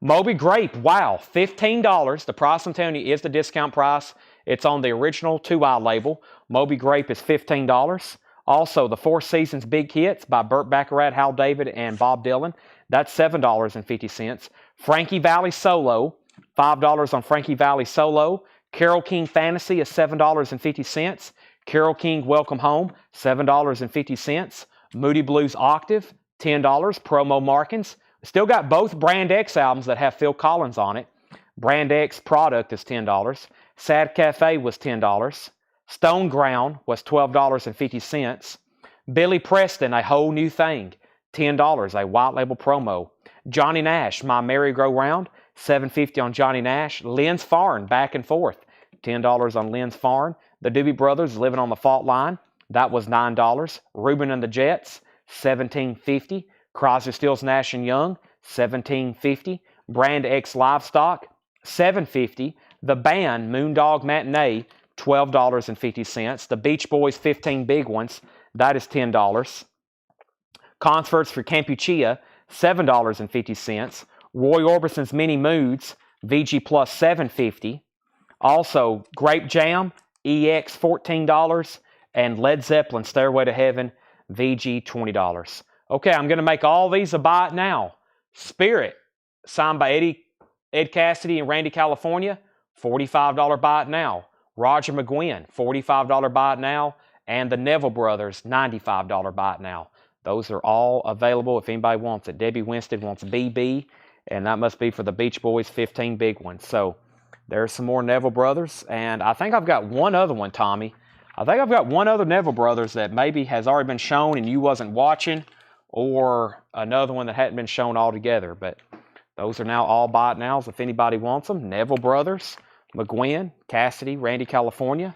Moby Grape, wow, $15. The price I'm telling you is the discount price. It's on the original 2i label. Moby Grape is $15. Also, the Four Seasons Big Hits by Burt Baccarat, Hal David, and Bob Dylan. That's $7.50. Frankie Valli Solo, $5 on Frankie Valli Solo. Carole King Fantasy is $7.50. Carole King Welcome Home, $7.50. Moody Blues Octave, $10. Promo markings. Still got both Brand X albums that have Phil Collins on it. Brand X product is $10. Sad Cafe was $10. Stone Ground was $12.50. Billy Preston, A Whole New Thing, $10, a white label promo. Johnny Nash, My Merry-Go-Round, $7.50 on Johnny Nash. Lynn's Farn, Back and Forth, $10 on Lynn's Farn. The Doobie Brothers, Living on the Fault Line, that was $9. Reuben and the Jets, $17.50. Crosby, Stills, Nash & Young, $17.50. Brand X Livestock, $7.50. The Band, Moondog Matinee, $12.50. The Beach Boys 15 Big Ones, that is $10. Concerts for Campuchia, $7.50. Roy Orbison's Mini Moods, VG Plus $7.50. Also, Grape Jam, EX $14. And Led Zeppelin Stairway to Heaven, VG $20. Okay, I'm going to make all these a buy it now. Spirit, signed by Ed Cassidy and Randy California, $45 buy it now. Roger McGuinn, $45 buy it now. And the Neville Brothers, $95 buy it now. Those are all available if anybody wants it. Debbie Winstead wants BB, and that must be for the Beach Boys 15 Big Ones. So there's some more Neville Brothers, and I think I've got one other one, Tommy. I think I've got one other Neville Brothers that maybe has already been shown and you wasn't watching, or another one that hadn't been shown altogether. But those are now all buy it nows if anybody wants them. Neville Brothers, McGuinn, Cassidy, Randy California.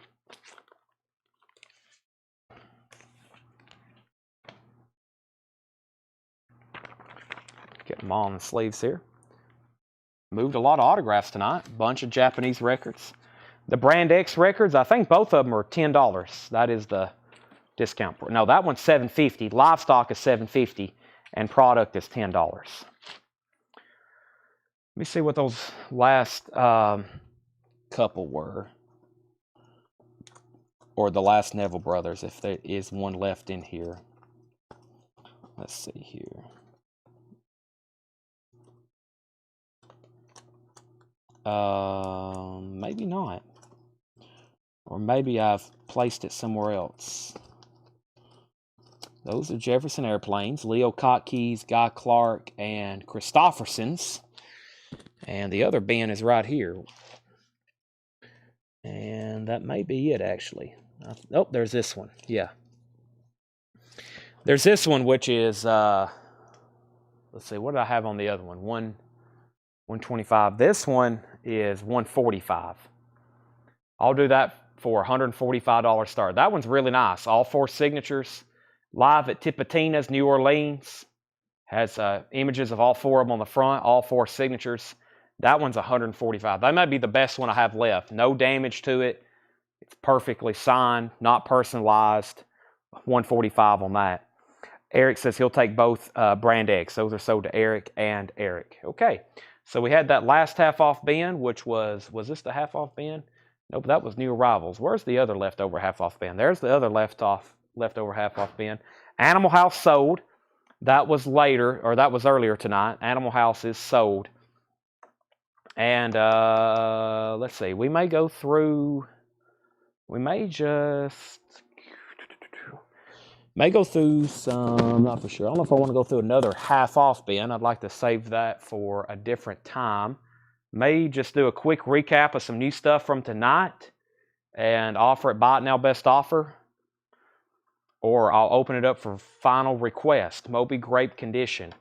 Get them all in the sleeves here. Moved a lot of autographs tonight. Bunch of Japanese records. The Brand X records, I think both of them are $10. That is the discount. No, that one's $7.50. Livestock is $7.50, and product is $10. Let me see what those last couple were, or the last Neville Brothers, if there is one left in here. Let's see here. Maybe not. Or maybe I've placed it somewhere else. Those are Jefferson Airplanes, Leo Kotke's, Guy Clark, and Christofferson's. And the other bin is right here. And that may be it, actually. Oh, there's this one. Yeah. There's this one, which is, let's see, what did I have on the other one? 125. This one is 145. I'll do that for $145 start. That one's really nice. All 4 signatures. Live at Tipitina's, New Orleans. Has images of all 4 of them on the front. All 4 signatures. That one's $145. That might be the best one I have left. No damage to it. It's perfectly signed, not personalized. $145 on that. Eric says he'll take both Brand X. Those are sold to Eric and Eric. Okay. So we had that last half off bin, which was this the half off bin? Nope, that was new arrivals. Where's the other leftover half off bin? There's the other leftover half off bin. Animal House sold. That was later, or that was earlier tonight. Animal House is sold. And let's see, we may go through, we may just, go through some, not for sure. I don't know if I want to go through another half off bin. I'd like to save that for a different time. May just do a quick recap of some new stuff from tonight and offer it buy it now best offer. Or I'll open it up for final request. Moby Grape condition.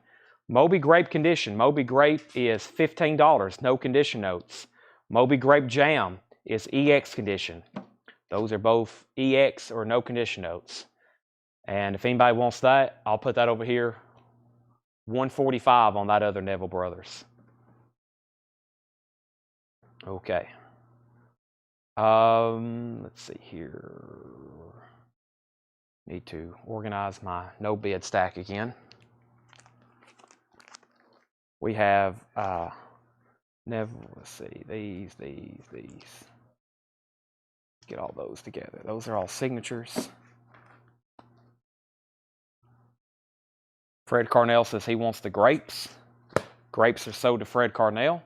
Moby Grape condition. Moby Grape is $15, no condition notes. Moby Grape Jam is EX condition. Those are both EX or no condition notes. And if anybody wants that, I'll put that over here. $145 on that other Neville Brothers. Okay. Let's see here. Need to organize my no bid stack again. We have Neville, let's see, these. Get all those together. Those are all signatures. Fred Carnell says he wants the grapes. Grapes are sold to Fred Carnell.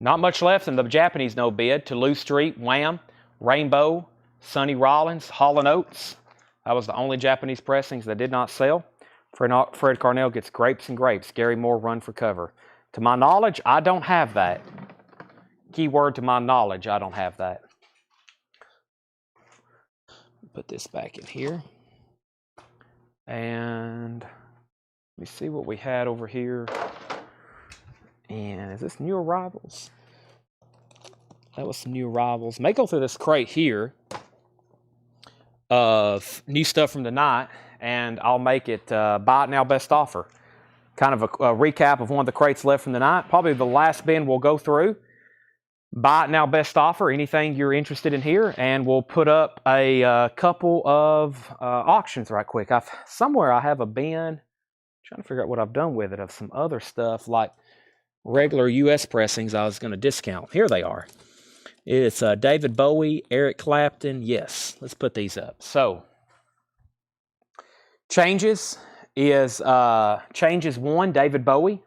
Not much left in the Japanese no bid. Toulouse Street, Wham, Rainbow, Sonny Rollins, Hall & Oates. That was the only Japanese pressings that did not sell. Fred Carnell gets grapes and grapes. Gary Moore, Run for Cover. To my knowledge, I don't have that. Keyword to my knowledge, I don't have that. Put this back in here. And let me see what we had over here. And is this new arrivals? That was some new arrivals. May go through this crate here of new stuff from tonight, and I'll make it buy it now best offer. Kind of a recap of one of the crates left from the night. Probably the last bin we'll go through. Buy it now best offer, anything you're interested in here, and we'll put up a couple of auctions right quick. Somewhere I have a bin. I'm trying to figure out what I've done with it of some other stuff like regular U.S. pressings I was going to discount. Here they are. It's David Bowie, Eric Clapton. Yes, let's put these up. So, changes is Changes 1, David Bowie.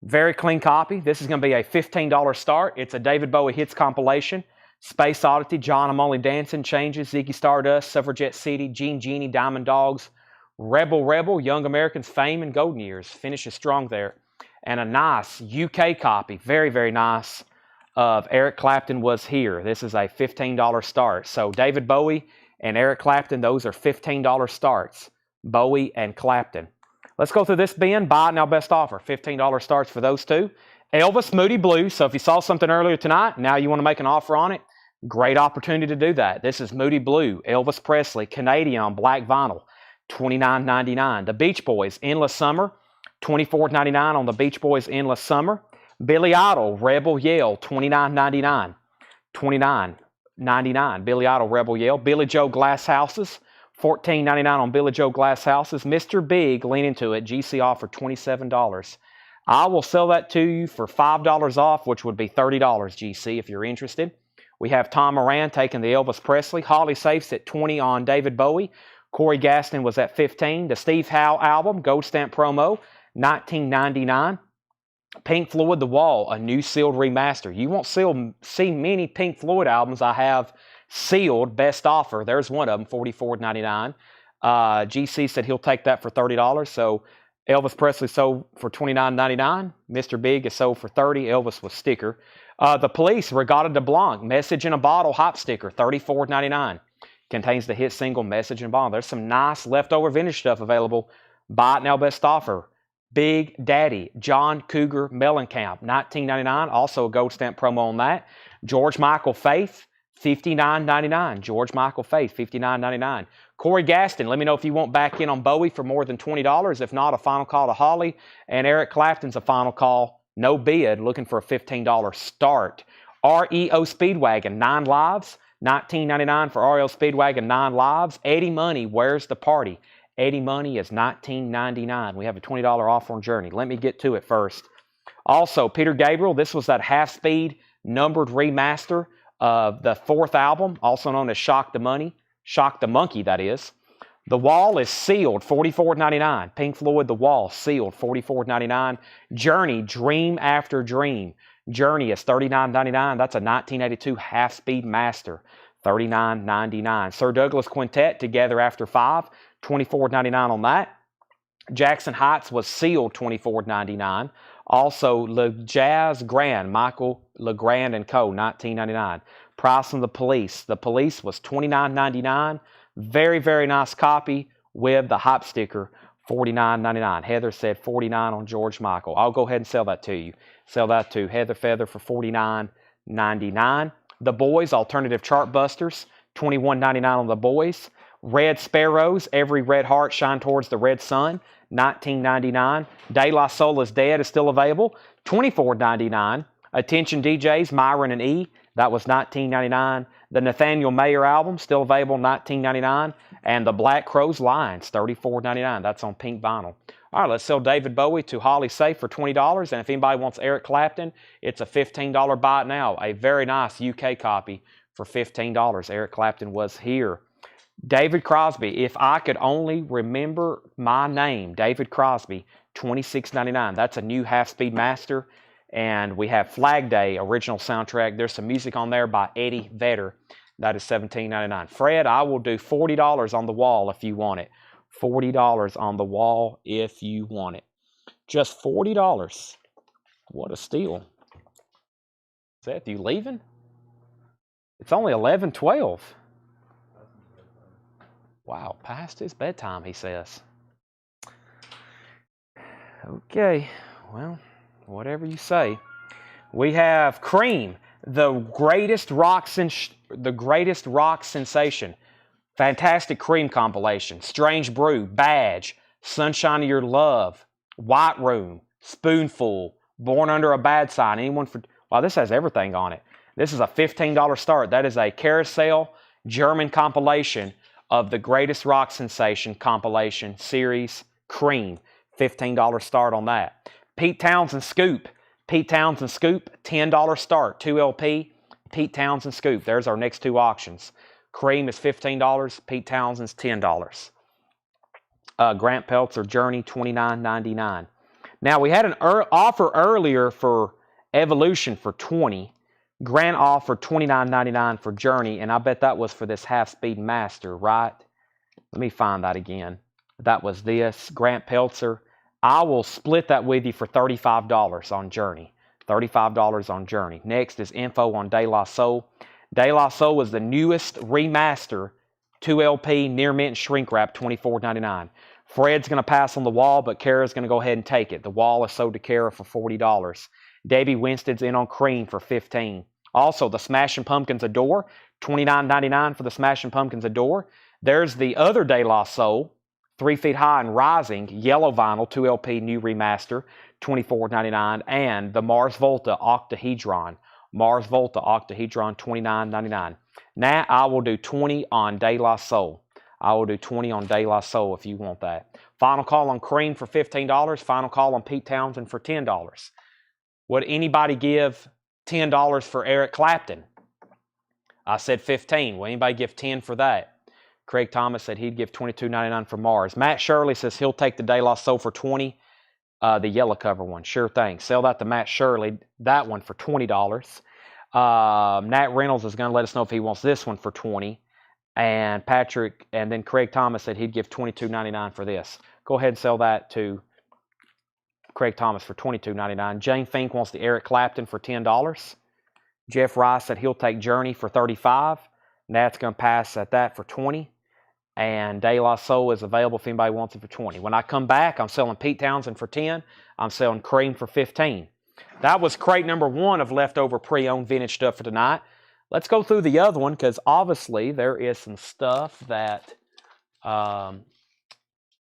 Very clean copy. This is going to be a $15 start. It's a David Bowie hits compilation. Space Oddity, John I'm Only Dancing, Changes, Ziggy Stardust, Suffragette City, Gene Genie, Diamond Dogs, Rebel, Young Americans, Fame, and Golden Years. Finishes strong there. And a nice UK copy, very, very nice, of Eric Clapton Was Here. This is a $15 start. So David Bowie and Eric Clapton, those are $15 starts. Bowie and Clapton. Let's go through this bin. Buy it now best offer. $15 starts for those two. Elvis, Moody Blue. So if you saw something earlier tonight, now you want to make an offer on it, great opportunity to do that. This is Moody Blue, Elvis Presley, Canadian black vinyl, $29.99. The Beach Boys, Endless Summer, $24.99 on the Beach Boys Endless Summer. Billy Idol, Rebel Yell, $29.99. $29.99. Billy Idol, Rebel Yell. Billy Joe Glass Houses, $14.99 on Billy Joe Glass Houses. Mr. Big, lean into it. GC offer $27. I will sell that to you for $5 off, which would be $30 GC if you're interested. We have Tom Moran taking the Elvis Presley. Holly Safes at $20 on David Bowie. Corey Gaston was at $15. The Steve Howe album, Gold Stamp promo, $19.99. Pink Floyd The Wall, a new sealed remaster. You won't see many Pink Floyd albums I have sealed, best offer. There's one of them, $44.99. GC said he'll take that for $30. So Elvis Presley sold for $29.99. Mr. Big is sold for $30. Elvis with sticker. The Police, Regatta de Blanc, Message in a Bottle hop sticker, $34.99. Contains the hit single Message in a Bottle. There's some nice leftover vintage stuff available. Buy it now best offer. Big Daddy, John Cougar Mellencamp, $19.99. Also a gold stamp promo on that. George Michael Faith, $59.99. George Michael Faith, $59.99. Corey Gaston, let me know if you want back in on Bowie for more than $20. If not, a final call to Holly. And Eric Clapton's a final call, no bid, looking for a $15 start. REO Speedwagon, 9 lives, $19.99 for REO Speedwagon, 9 lives. Eddie Money, Where's the Party? Eddie Money is $19.99. We have a $20 offer on Journey. Let me get to it first. Also, Peter Gabriel, this was that half-speed numbered remaster of the 4th album, also known as Shock the Monkey, that is. The Wall is sealed, $44.99. Pink Floyd, The Wall, sealed, $44.99. Journey, Dream After Dream. Journey is $39.99. That's a 1982 half-speed master, $39.99. Sir Douglas Quintet, Together After 5, $24.99 on that. Jackson Heights was sealed, $24.99. Also, Le Jazz Grand, Michael LeGrand and Co., $19.99. Price from The Police. The Police was $29.99. Very, very nice copy with the hype sticker, $49.99. Heather said $49 on George Michael. I'll go ahead and sell that to you. Sell that to Heather Feather for $49.99. The Boys, Alternative Chart Busters, $21.99 on The Boys. Red Sparrows, Every Red Heart Shine Towards the Red Sun, $19.99. De La Soul is Dead is still available, $24.99. Attention DJs, Myron and E, that was $19.99. The Nathaniel Mayer album, still available, $19.99. And the Black Crowes Lines, $34.99. That's on pink vinyl. All right, let's sell David Bowie to Holly Safe for $20. And if anybody wants Eric Clapton, it's a $15 buy it now. A very nice UK copy for $15. Eric Clapton was here. David Crosby, If I Could Only Remember My Name, David Crosby, $26.99. That's a new half-speed master. And we have Flag Day, original soundtrack. There's some music on there by Eddie Vedder. That is $17.99. Fred, I will do $40 on The Wall if you want it. $40 on The Wall if you want it. Just $40. What a steal. Seth, you leaving? It's only 11:12. Wow, past his bedtime, he says. Okay, well, whatever you say. We have Cream, the greatest rock sensation. Fantastic Cream compilation. Strange Brew, Badge, Sunshine of Your Love, White Room, Spoonful, Born Under a Bad Sign. Wow, this has everything on it. This is a $15 start. That is a carousel German compilation of the greatest rock sensation compilation series, Cream. $15 start on that. Pete Townsend Scoop. Pete Townsend Scoop, $10 start. 2 LP, Pete Townsend Scoop. There's our next two auctions. Cream is $15. Pete Townsend's $10. Grant Peltzer Journey, $29.99. Now, we had an offer earlier for Evolution for $20. Grant offered $29.99 for Journey, and I bet that was for this half-speed master, right? Let me find that again. That was this. Grant Peltzer. I will split that with you for $35 on Journey. $35 on Journey. Next is info on De La Soul. De La Soul is the newest remaster, 2 LP, near mint shrink wrap, $24.99. Fred's going to pass on The Wall, but Kara's going to go ahead and take it. The Wall is sold to Kara for $40. Debbie Winston's in on Cream for $15. Also, the Smashing Pumpkins Adore, $29.99 for the Smashing Pumpkins Adore. There's the other De La Soul, 3 Feet High and Rising, yellow vinyl, 2 LP new remaster, $24.99. And the Mars Volta Octahedron. Mars Volta Octahedron, $29.99. Now I will do 20 on De La Soul. I will do 20 on De La Soul if you want that. Final call on Cream for $15. Final call on Pete Townsend for $10. Would anybody give $10 for Eric Clapton? I said 15. Will anybody give 10 for that? Craig Thomas said he'd give $22.99 for Mars. Matt Shirley says he'll take the De La Soul for $20. The yellow cover one. Sure thing. Sell that to Matt Shirley. That one for $20. Nat Reynolds is going to let us know if he wants this one for $20. And Patrick, and then Craig Thomas said he'd give $22.99 for this. Go ahead and sell that to Craig Thomas for $22.99. Jane Fink wants the Eric Clapton for $10. Jeff Rice said he'll take Journey for $35. Nat's going to pass at that for $20. And De La Soul is available if anybody wants it for $20. When I come back, I'm selling Pete Townsend for $10. I'm selling Cream for $15. That was crate number 1 of leftover pre-owned vintage stuff for tonight. Let's go through the other one because obviously there is some stuff that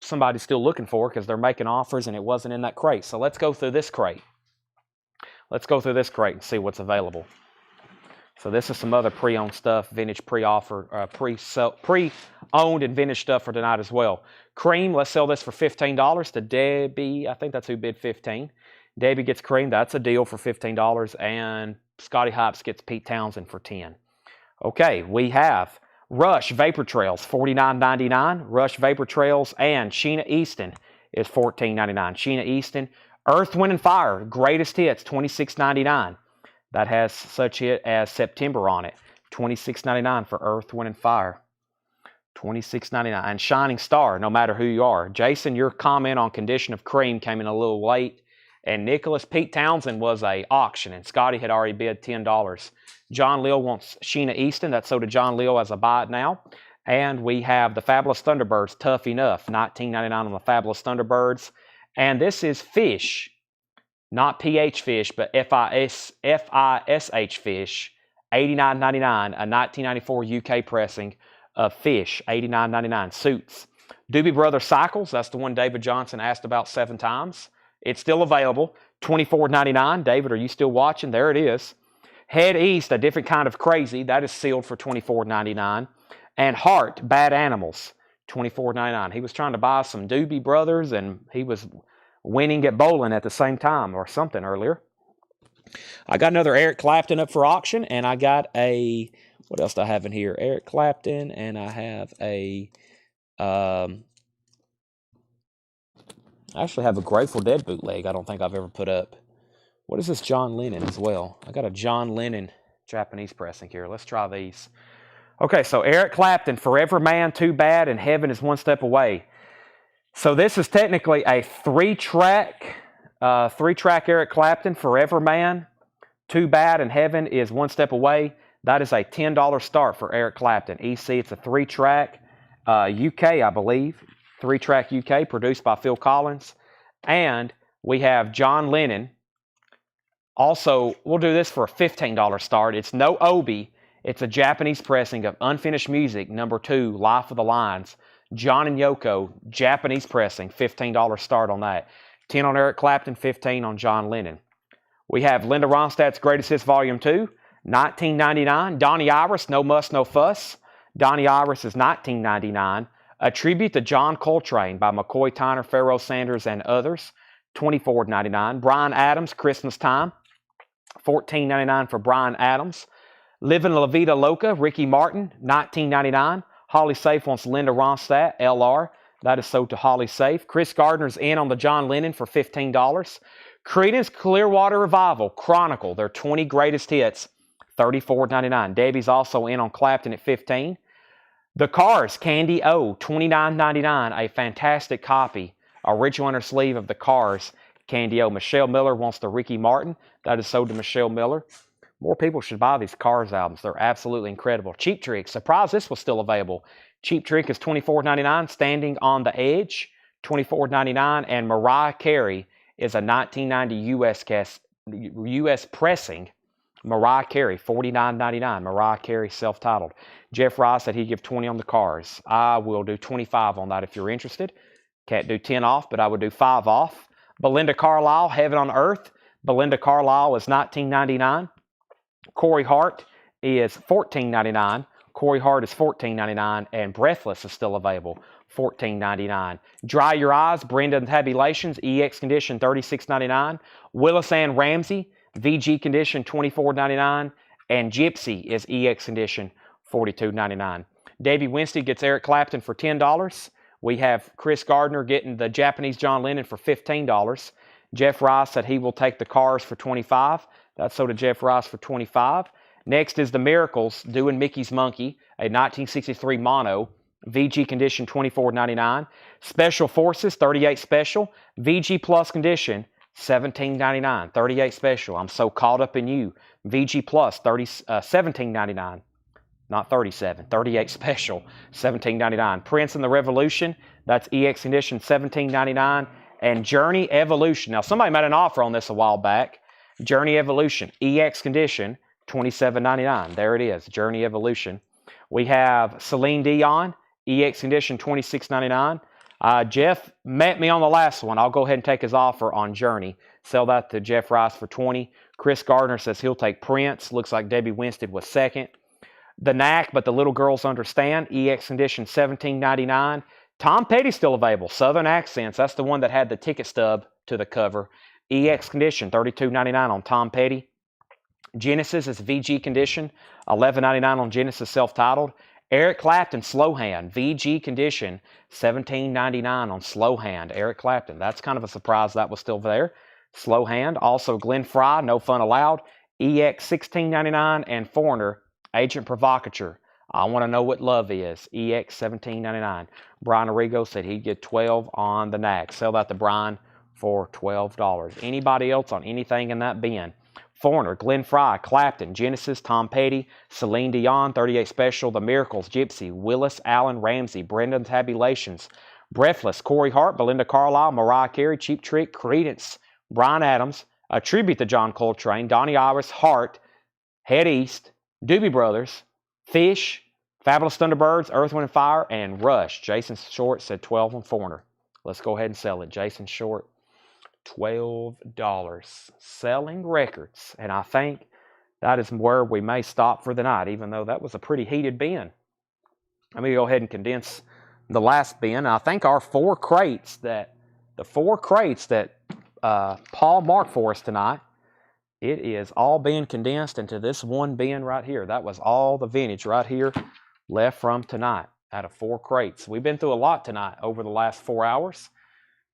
somebody's still looking for because they're making offers and it wasn't in that crate. So let's go through this crate. Let's go through this crate and see what's available. So this is some other pre-owned stuff, vintage pre-offer, pre-owned and vintage stuff for tonight as well. Cream, let's sell this for $15 to Debbie. I think that's who bid 15. Debbie gets Cream. That's a deal for $15. And Scotty Hops gets Pete Townsend for 10. Okay, we have Rush Vapor Trails, $49.99. Rush Vapor Trails and Sheena Easton is $14.99. Sheena Easton. Earth, Wind, and Fire, Greatest Hits, $26.99. That has such hit as September on it. $26.99 for Earth, Wind, and Fire. $26.99. And Shining Star, no matter who you are. Jason, your comment on Condition of Cream came in a little late. And Nicholas, Pete Townsend was a auction, and Scotty had already bid $10. John Lill wants Sheena Easton. That's so to John Lill as a buy it now. And we have the Fabulous Thunderbirds, Tough Enough, $19.99 on the Fabulous Thunderbirds. And this is Fish. Not PH Fish, but FISH Fish, $89.99, a 1994 UK pressing of Fish, $89.99. Suits. Doobie Brothers Cycles, that's the one David Johnson asked about 7 times. It's still available, $24.99. David, are you still watching? There it is. Head East, a different kind of crazy, that is sealed for $24.99. And Heart, Bad Animals, $24.99. He was trying to buy some Doobie Brothers, and he was winning at bowling at the same time or something earlier. I got another Eric Clapton up for auction, and I got a, what else do I have in here? Eric Clapton, and I have a, I actually have a Grateful Dead bootleg I don't think I've ever put up. What is this John Lennon as well? I got a John Lennon Japanese pressing here. Let's try these. Okay, so Eric Clapton, Forever Man, Too Bad, and Heaven is One Step Away. So this is technically a three-track Eric Clapton, Forever Man, Too Bad, and Heaven is One Step Away. That is a $10 start for Eric Clapton. EC, it's a 3-track UK, I believe. 3-track UK, produced by Phil Collins. And we have John Lennon. Also, we'll do this for a $15 start. It's no Obi. It's a Japanese pressing of Unfinished Music, number 2, Life of the Lines. John and Yoko, Japanese pressing, $15 start on that. 10 on Eric Clapton, 15 on John Lennon. We have Linda Ronstadt's Greatest Hits Volume 2, $19.99. Donnie Iris, No Muss, No Fuss. Donnie Iris is $19.99. A Tribute to John Coltrane by McCoy Tyner, Pharoah Sanders, and others, $24.99. Bryan Adams, Christmas Time, $14.99 for Bryan Adams. Livin' La Vida Loca, Ricky Martin, $19.99. Holly Safe wants Linda Ronstadt, LR. That is sold to Holly Safe. Chris Gardner's in on the John Lennon for $15. Creedence Clearwater Revival, Chronicle, their 20 greatest hits, $34.99. Debbie's also in on Clapton at $15. The Cars, Candy O, $29.99. A fantastic copy, original inner sleeve of The Cars, Candy O. Michelle Miller wants the Ricky Martin. That is sold to Michelle Miller. More people should buy these Cars albums. They're absolutely incredible. Cheap Trick, surprised this was still available. Cheap Trick is $24.99. Standing on the Edge, $24.99. And Mariah Carey is a 1990 US pressing. Mariah Carey, $49.99. Mariah Carey, self-titled. Jeff Rice said he'd give 20 on the Cars. I will do 25 on that if you're interested. Can't do 10 off, but I would do 5 off. Belinda Carlisle, Heaven on Earth. Belinda Carlisle is $19.99. Corey Hart is $14.99. Corey Hart is $14.99. And Breathless is still available, $14.99. Dry Your Eyes, Brenda and Tabulations, EX Condition, $36.99. Willis Ann Ramsey, VG Condition, $24.99. And Gypsy is EX Condition, $42.99. Davey Winstead gets Eric Clapton for $10. We have Chris Gardner getting the Japanese John Lennon for $15. Jeff Rice said he will take the Cars for $25. That's sold to Jeff Rice for $25. Next is the Miracles doing Mickey's Monkey, a 1963 mono, VG Condition, $24.99. Special Forces, 38 Special, VG Plus Condition, $17.99. 38 Special, I'm so caught up in you. VG Plus, $17.99. Not 37, 38 Special, $17.99. Prince and the Revolution, that's EX Condition, $17.99. And Journey Evolution. Now, somebody made an offer on this a while back. Journey Evolution, EX Condition, $27.99. There it is, Journey Evolution. We have Celine Dion, EX Condition, $26.99. Jeff met me on the last one. I'll go ahead and take his offer on Journey. Sell that to Jeff Rice for $20. Chris Gardner says he'll take Prince. Looks like Debbie Winstead was second. The Knack, but the little girls understand. EX Condition $17.99. Tom Petty's still available. Southern Accents. That's the one that had the ticket stub to the cover. EX Condition $32.99 on Tom Petty. Genesis is VG Condition $11.99 on Genesis self-titled. Eric Clapton Slow Hand VG Condition $17.99 on Slow Hand. Eric Clapton. That's kind of a surprise that was still there. Slow Hand. Also Glenn Fry, No Fun Allowed. EX $16.99 and Foreigner, Agent Provocateur. I Want to Know What Love Is. EX $17.99. Brian Arrigo said he'd get 12 on the Knack. Sell that to Brian for $12. Anybody else on anything in that bin? Foreigner, Glenn Fry, Clapton, Genesis, Tom Petty, Celine Dion, 38 Special, The Miracles, Gypsy, Willis, Allen, Ramsey, Brendan Tabulations, Breathless, Corey Hart, Belinda Carlisle, Mariah Carey, Cheap Trick, Creedence, Bryan Adams, A Tribute to John Coltrane, Donnie Iris, Hart, Head East, Doobie Brothers, Fish, Fabulous Thunderbirds, Earth, Wind & Fire, and Rush. Jason Short said 12 on Foreigner. Let's go ahead and sell it. Jason Short, $12. Selling records. And I think that is where we may stop for the night, even though that was a pretty heated bin. Let me go ahead and condense the last bin. I think our four crates that Paul marked for us tonight, it is all being condensed into this one bin right here. That was all the vintage right here left from tonight out of 4 crates. We've been through a lot tonight over the last 4 hours.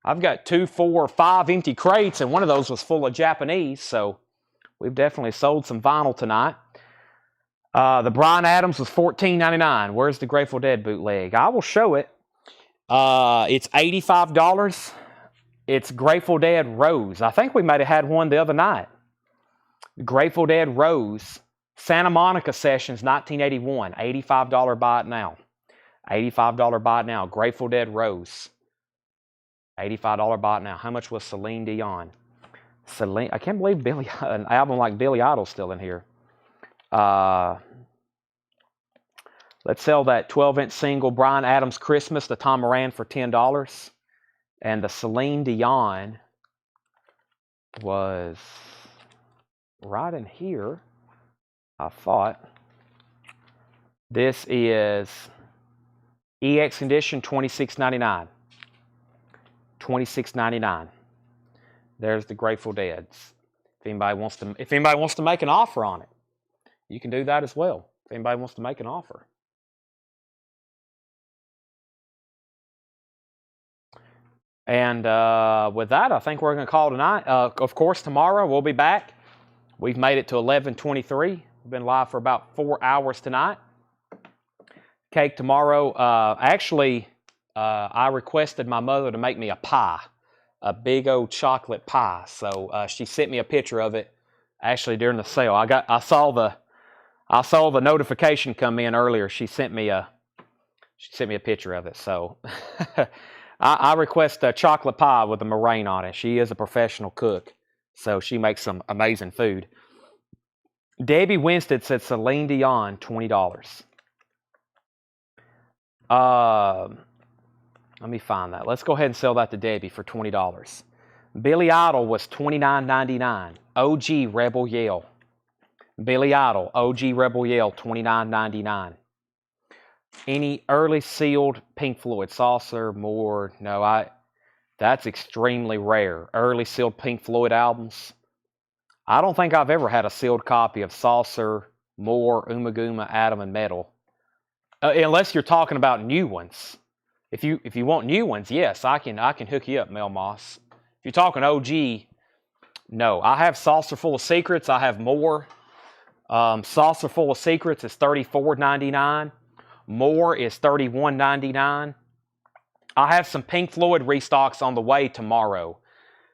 I've got 2, 4, 5 empty crates, and one of those was full of Japanese, so we've definitely sold some vinyl tonight. The Bryan Adams was $14.99. Where's the Grateful Dead bootleg? I will show it. It's $85. It's Grateful Dead Rose. I think we might have had one the other night. Grateful Dead Rose, Santa Monica Sessions, 1981. $85 buy it now. $85 buy it now. Grateful Dead Rose. $85 buy it now. How much was Celine Dion? I can't believe an album like Billy Idol's still in here. Let's sell that 12-inch single Bryan Adams Christmas to Tom Moran for $10. And the Celine Dion was right in here, I thought. This is EX Condition $26.99. $26.99. There's the Grateful Dead's. If anybody wants to make an offer on it, you can do that as well. If anybody wants to make an offer. And with that, I think we're going to call tonight. Of course, tomorrow we'll be back. We've made it to 11:23. We've been live for about 4 hours tonight. Cake tomorrow. I requested my mother to make me a pie, a big old chocolate pie. So she sent me a picture of it. Actually, during the sale, I saw the notification come in earlier. She sent me a picture of it. So I request a chocolate pie with a meringue on it. She is a professional cook, so she makes some amazing food. Debbie Winstead said Celine Dion, $20. Let me find that. Let's go ahead and sell that to Debbie for $20. Billy Idol was $29.99. OG Rebel Yell. Billy Idol, OG Rebel Yell, $29.99. Any early sealed Pink Floyd, Saucer, More? No, that's extremely rare. Early sealed Pink Floyd albums. I don't think I've ever had a sealed copy of Saucer, More, Umaguma, Atom, and Metal. Unless you're talking about new ones. If you want new ones, yes, I can hook you up, Mel Moss. If you're talking OG, no. I have Saucer Full of Secrets. I have More. Saucer Full of Secrets is $34.99. More is $31.99. I have some Pink Floyd restocks on the way tomorrow.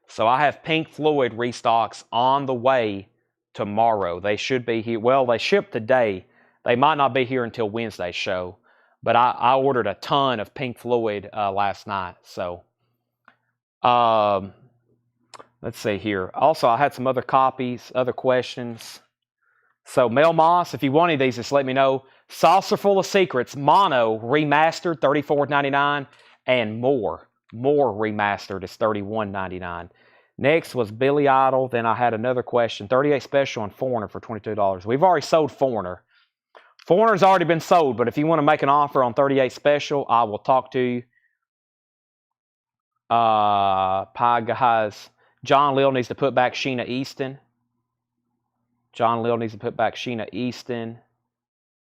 So I have Pink Floyd restocks on the way tomorrow. They should be here. Well, they shipped today. They might not be here until Wednesday's show. But I ordered a ton of Pink Floyd last night. So let's see here. Also, I had some other copies, other questions. So Mel Moss, if you want any of these, just let me know. Saucer Full of Secrets, Mono, remastered, $34.99. And More remastered is $31.99. Next was Billy Idol. Then I had another question. 38 special on Foreigner for $22. We've already sold Foreigner. Foreigner's already been sold, but if you want to make an offer on 38 special, I will talk to you. Pie guys. John Lill needs to put back Sheena Easton. John Lill needs to put back Sheena Easton.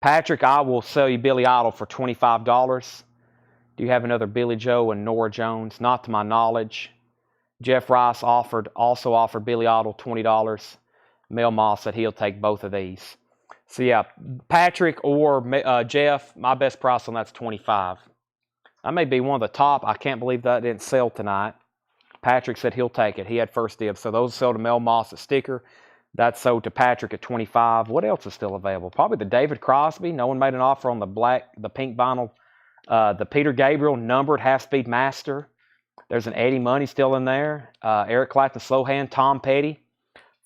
Patrick, I will sell you Billy Idol for $25. Do you have another Billy Joe and Nora Jones? Not to my knowledge. Jeff Rice also offered Billy Idol $20. Mel Moss said he'll take both of these. So yeah, Patrick or Jeff, my best price on that's $25. That may be one of the top. I can't believe that didn't sell tonight. Patrick said he'll take it. He had first dibs. So those sold to Mel Moss at sticker. That's sold to Patrick at $25. What else is still available? Probably the David Crosby. No one made an offer on the pink vinyl. The Peter Gabriel numbered half-speed master. There's an Eddie Money still in there. Eric Clapton slow hand. Tom Petty.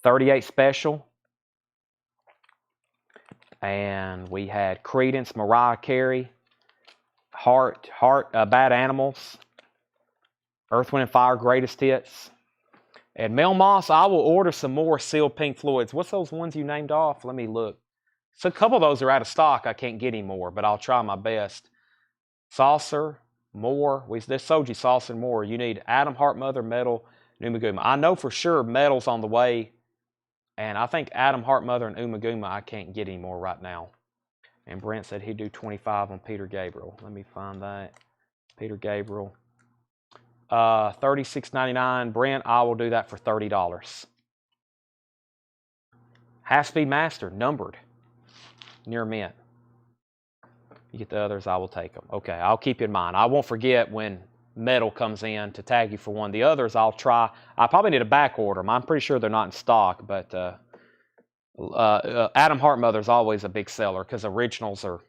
38 special. And we had Creedence, Mariah Carey, Heart, Bad Animals, Earth, Wind & Fire, Greatest Hits. And Mel Moss, I will order some more sealed Pink Floyds. What's those ones you named off? Let me look. So a couple of those are out of stock. I can't get any more, but I'll try my best. Saucer, Moore. We just sold you Saucer and Moore. You need Adam Hartmuther, Metal, Umaguma. I know for sure Metal's on the way. And I think Adam Hartmuther and Umaguma, I can't get anymore right now. And Brent said he'd do 25 on Peter Gabriel. Let me find that. Peter Gabriel. $36.99. Brent, I will do that for $30. Half-speed master, numbered. Near mint. You get the others, I will take them. Okay, I'll keep you in mind. I won't forget when Metal comes in to tag you for one. The others I'll try. I probably need a back order. I'm pretty sure they're not in stock, but Adam Hartmuther is always a big seller because originals are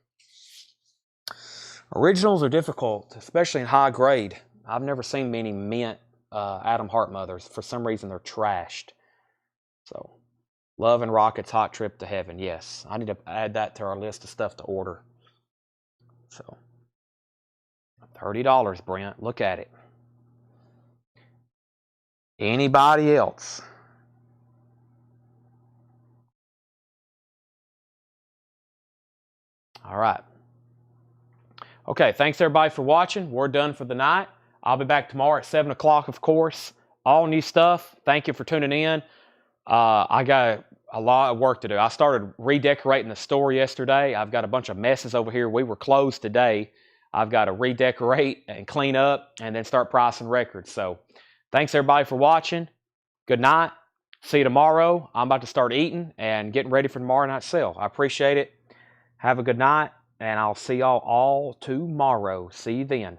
difficult, especially in high grade. I've never seen many mint Adam Hartmuthers. For some reason, they're trashed. So, Love and Rockets, Hot Trip to Heaven. Yes, I need to add that to our list of stuff to order. So, $30, Brent. Look at it. Anybody else? All right. Okay, thanks everybody for watching. We're done for the night. I'll be back tomorrow at 7 o'clock, of course. All new stuff. Thank you for tuning in. I got a lot of work to do. I started redecorating the store yesterday. I've got a bunch of messes over here. We were closed today. I've got to redecorate and clean up and then start pricing records. So thanks everybody for watching. Good night. See you tomorrow. I'm about to start eating and getting ready for tomorrow night's sale. I appreciate it. Have a good night, and I'll see y'all all tomorrow. See you then.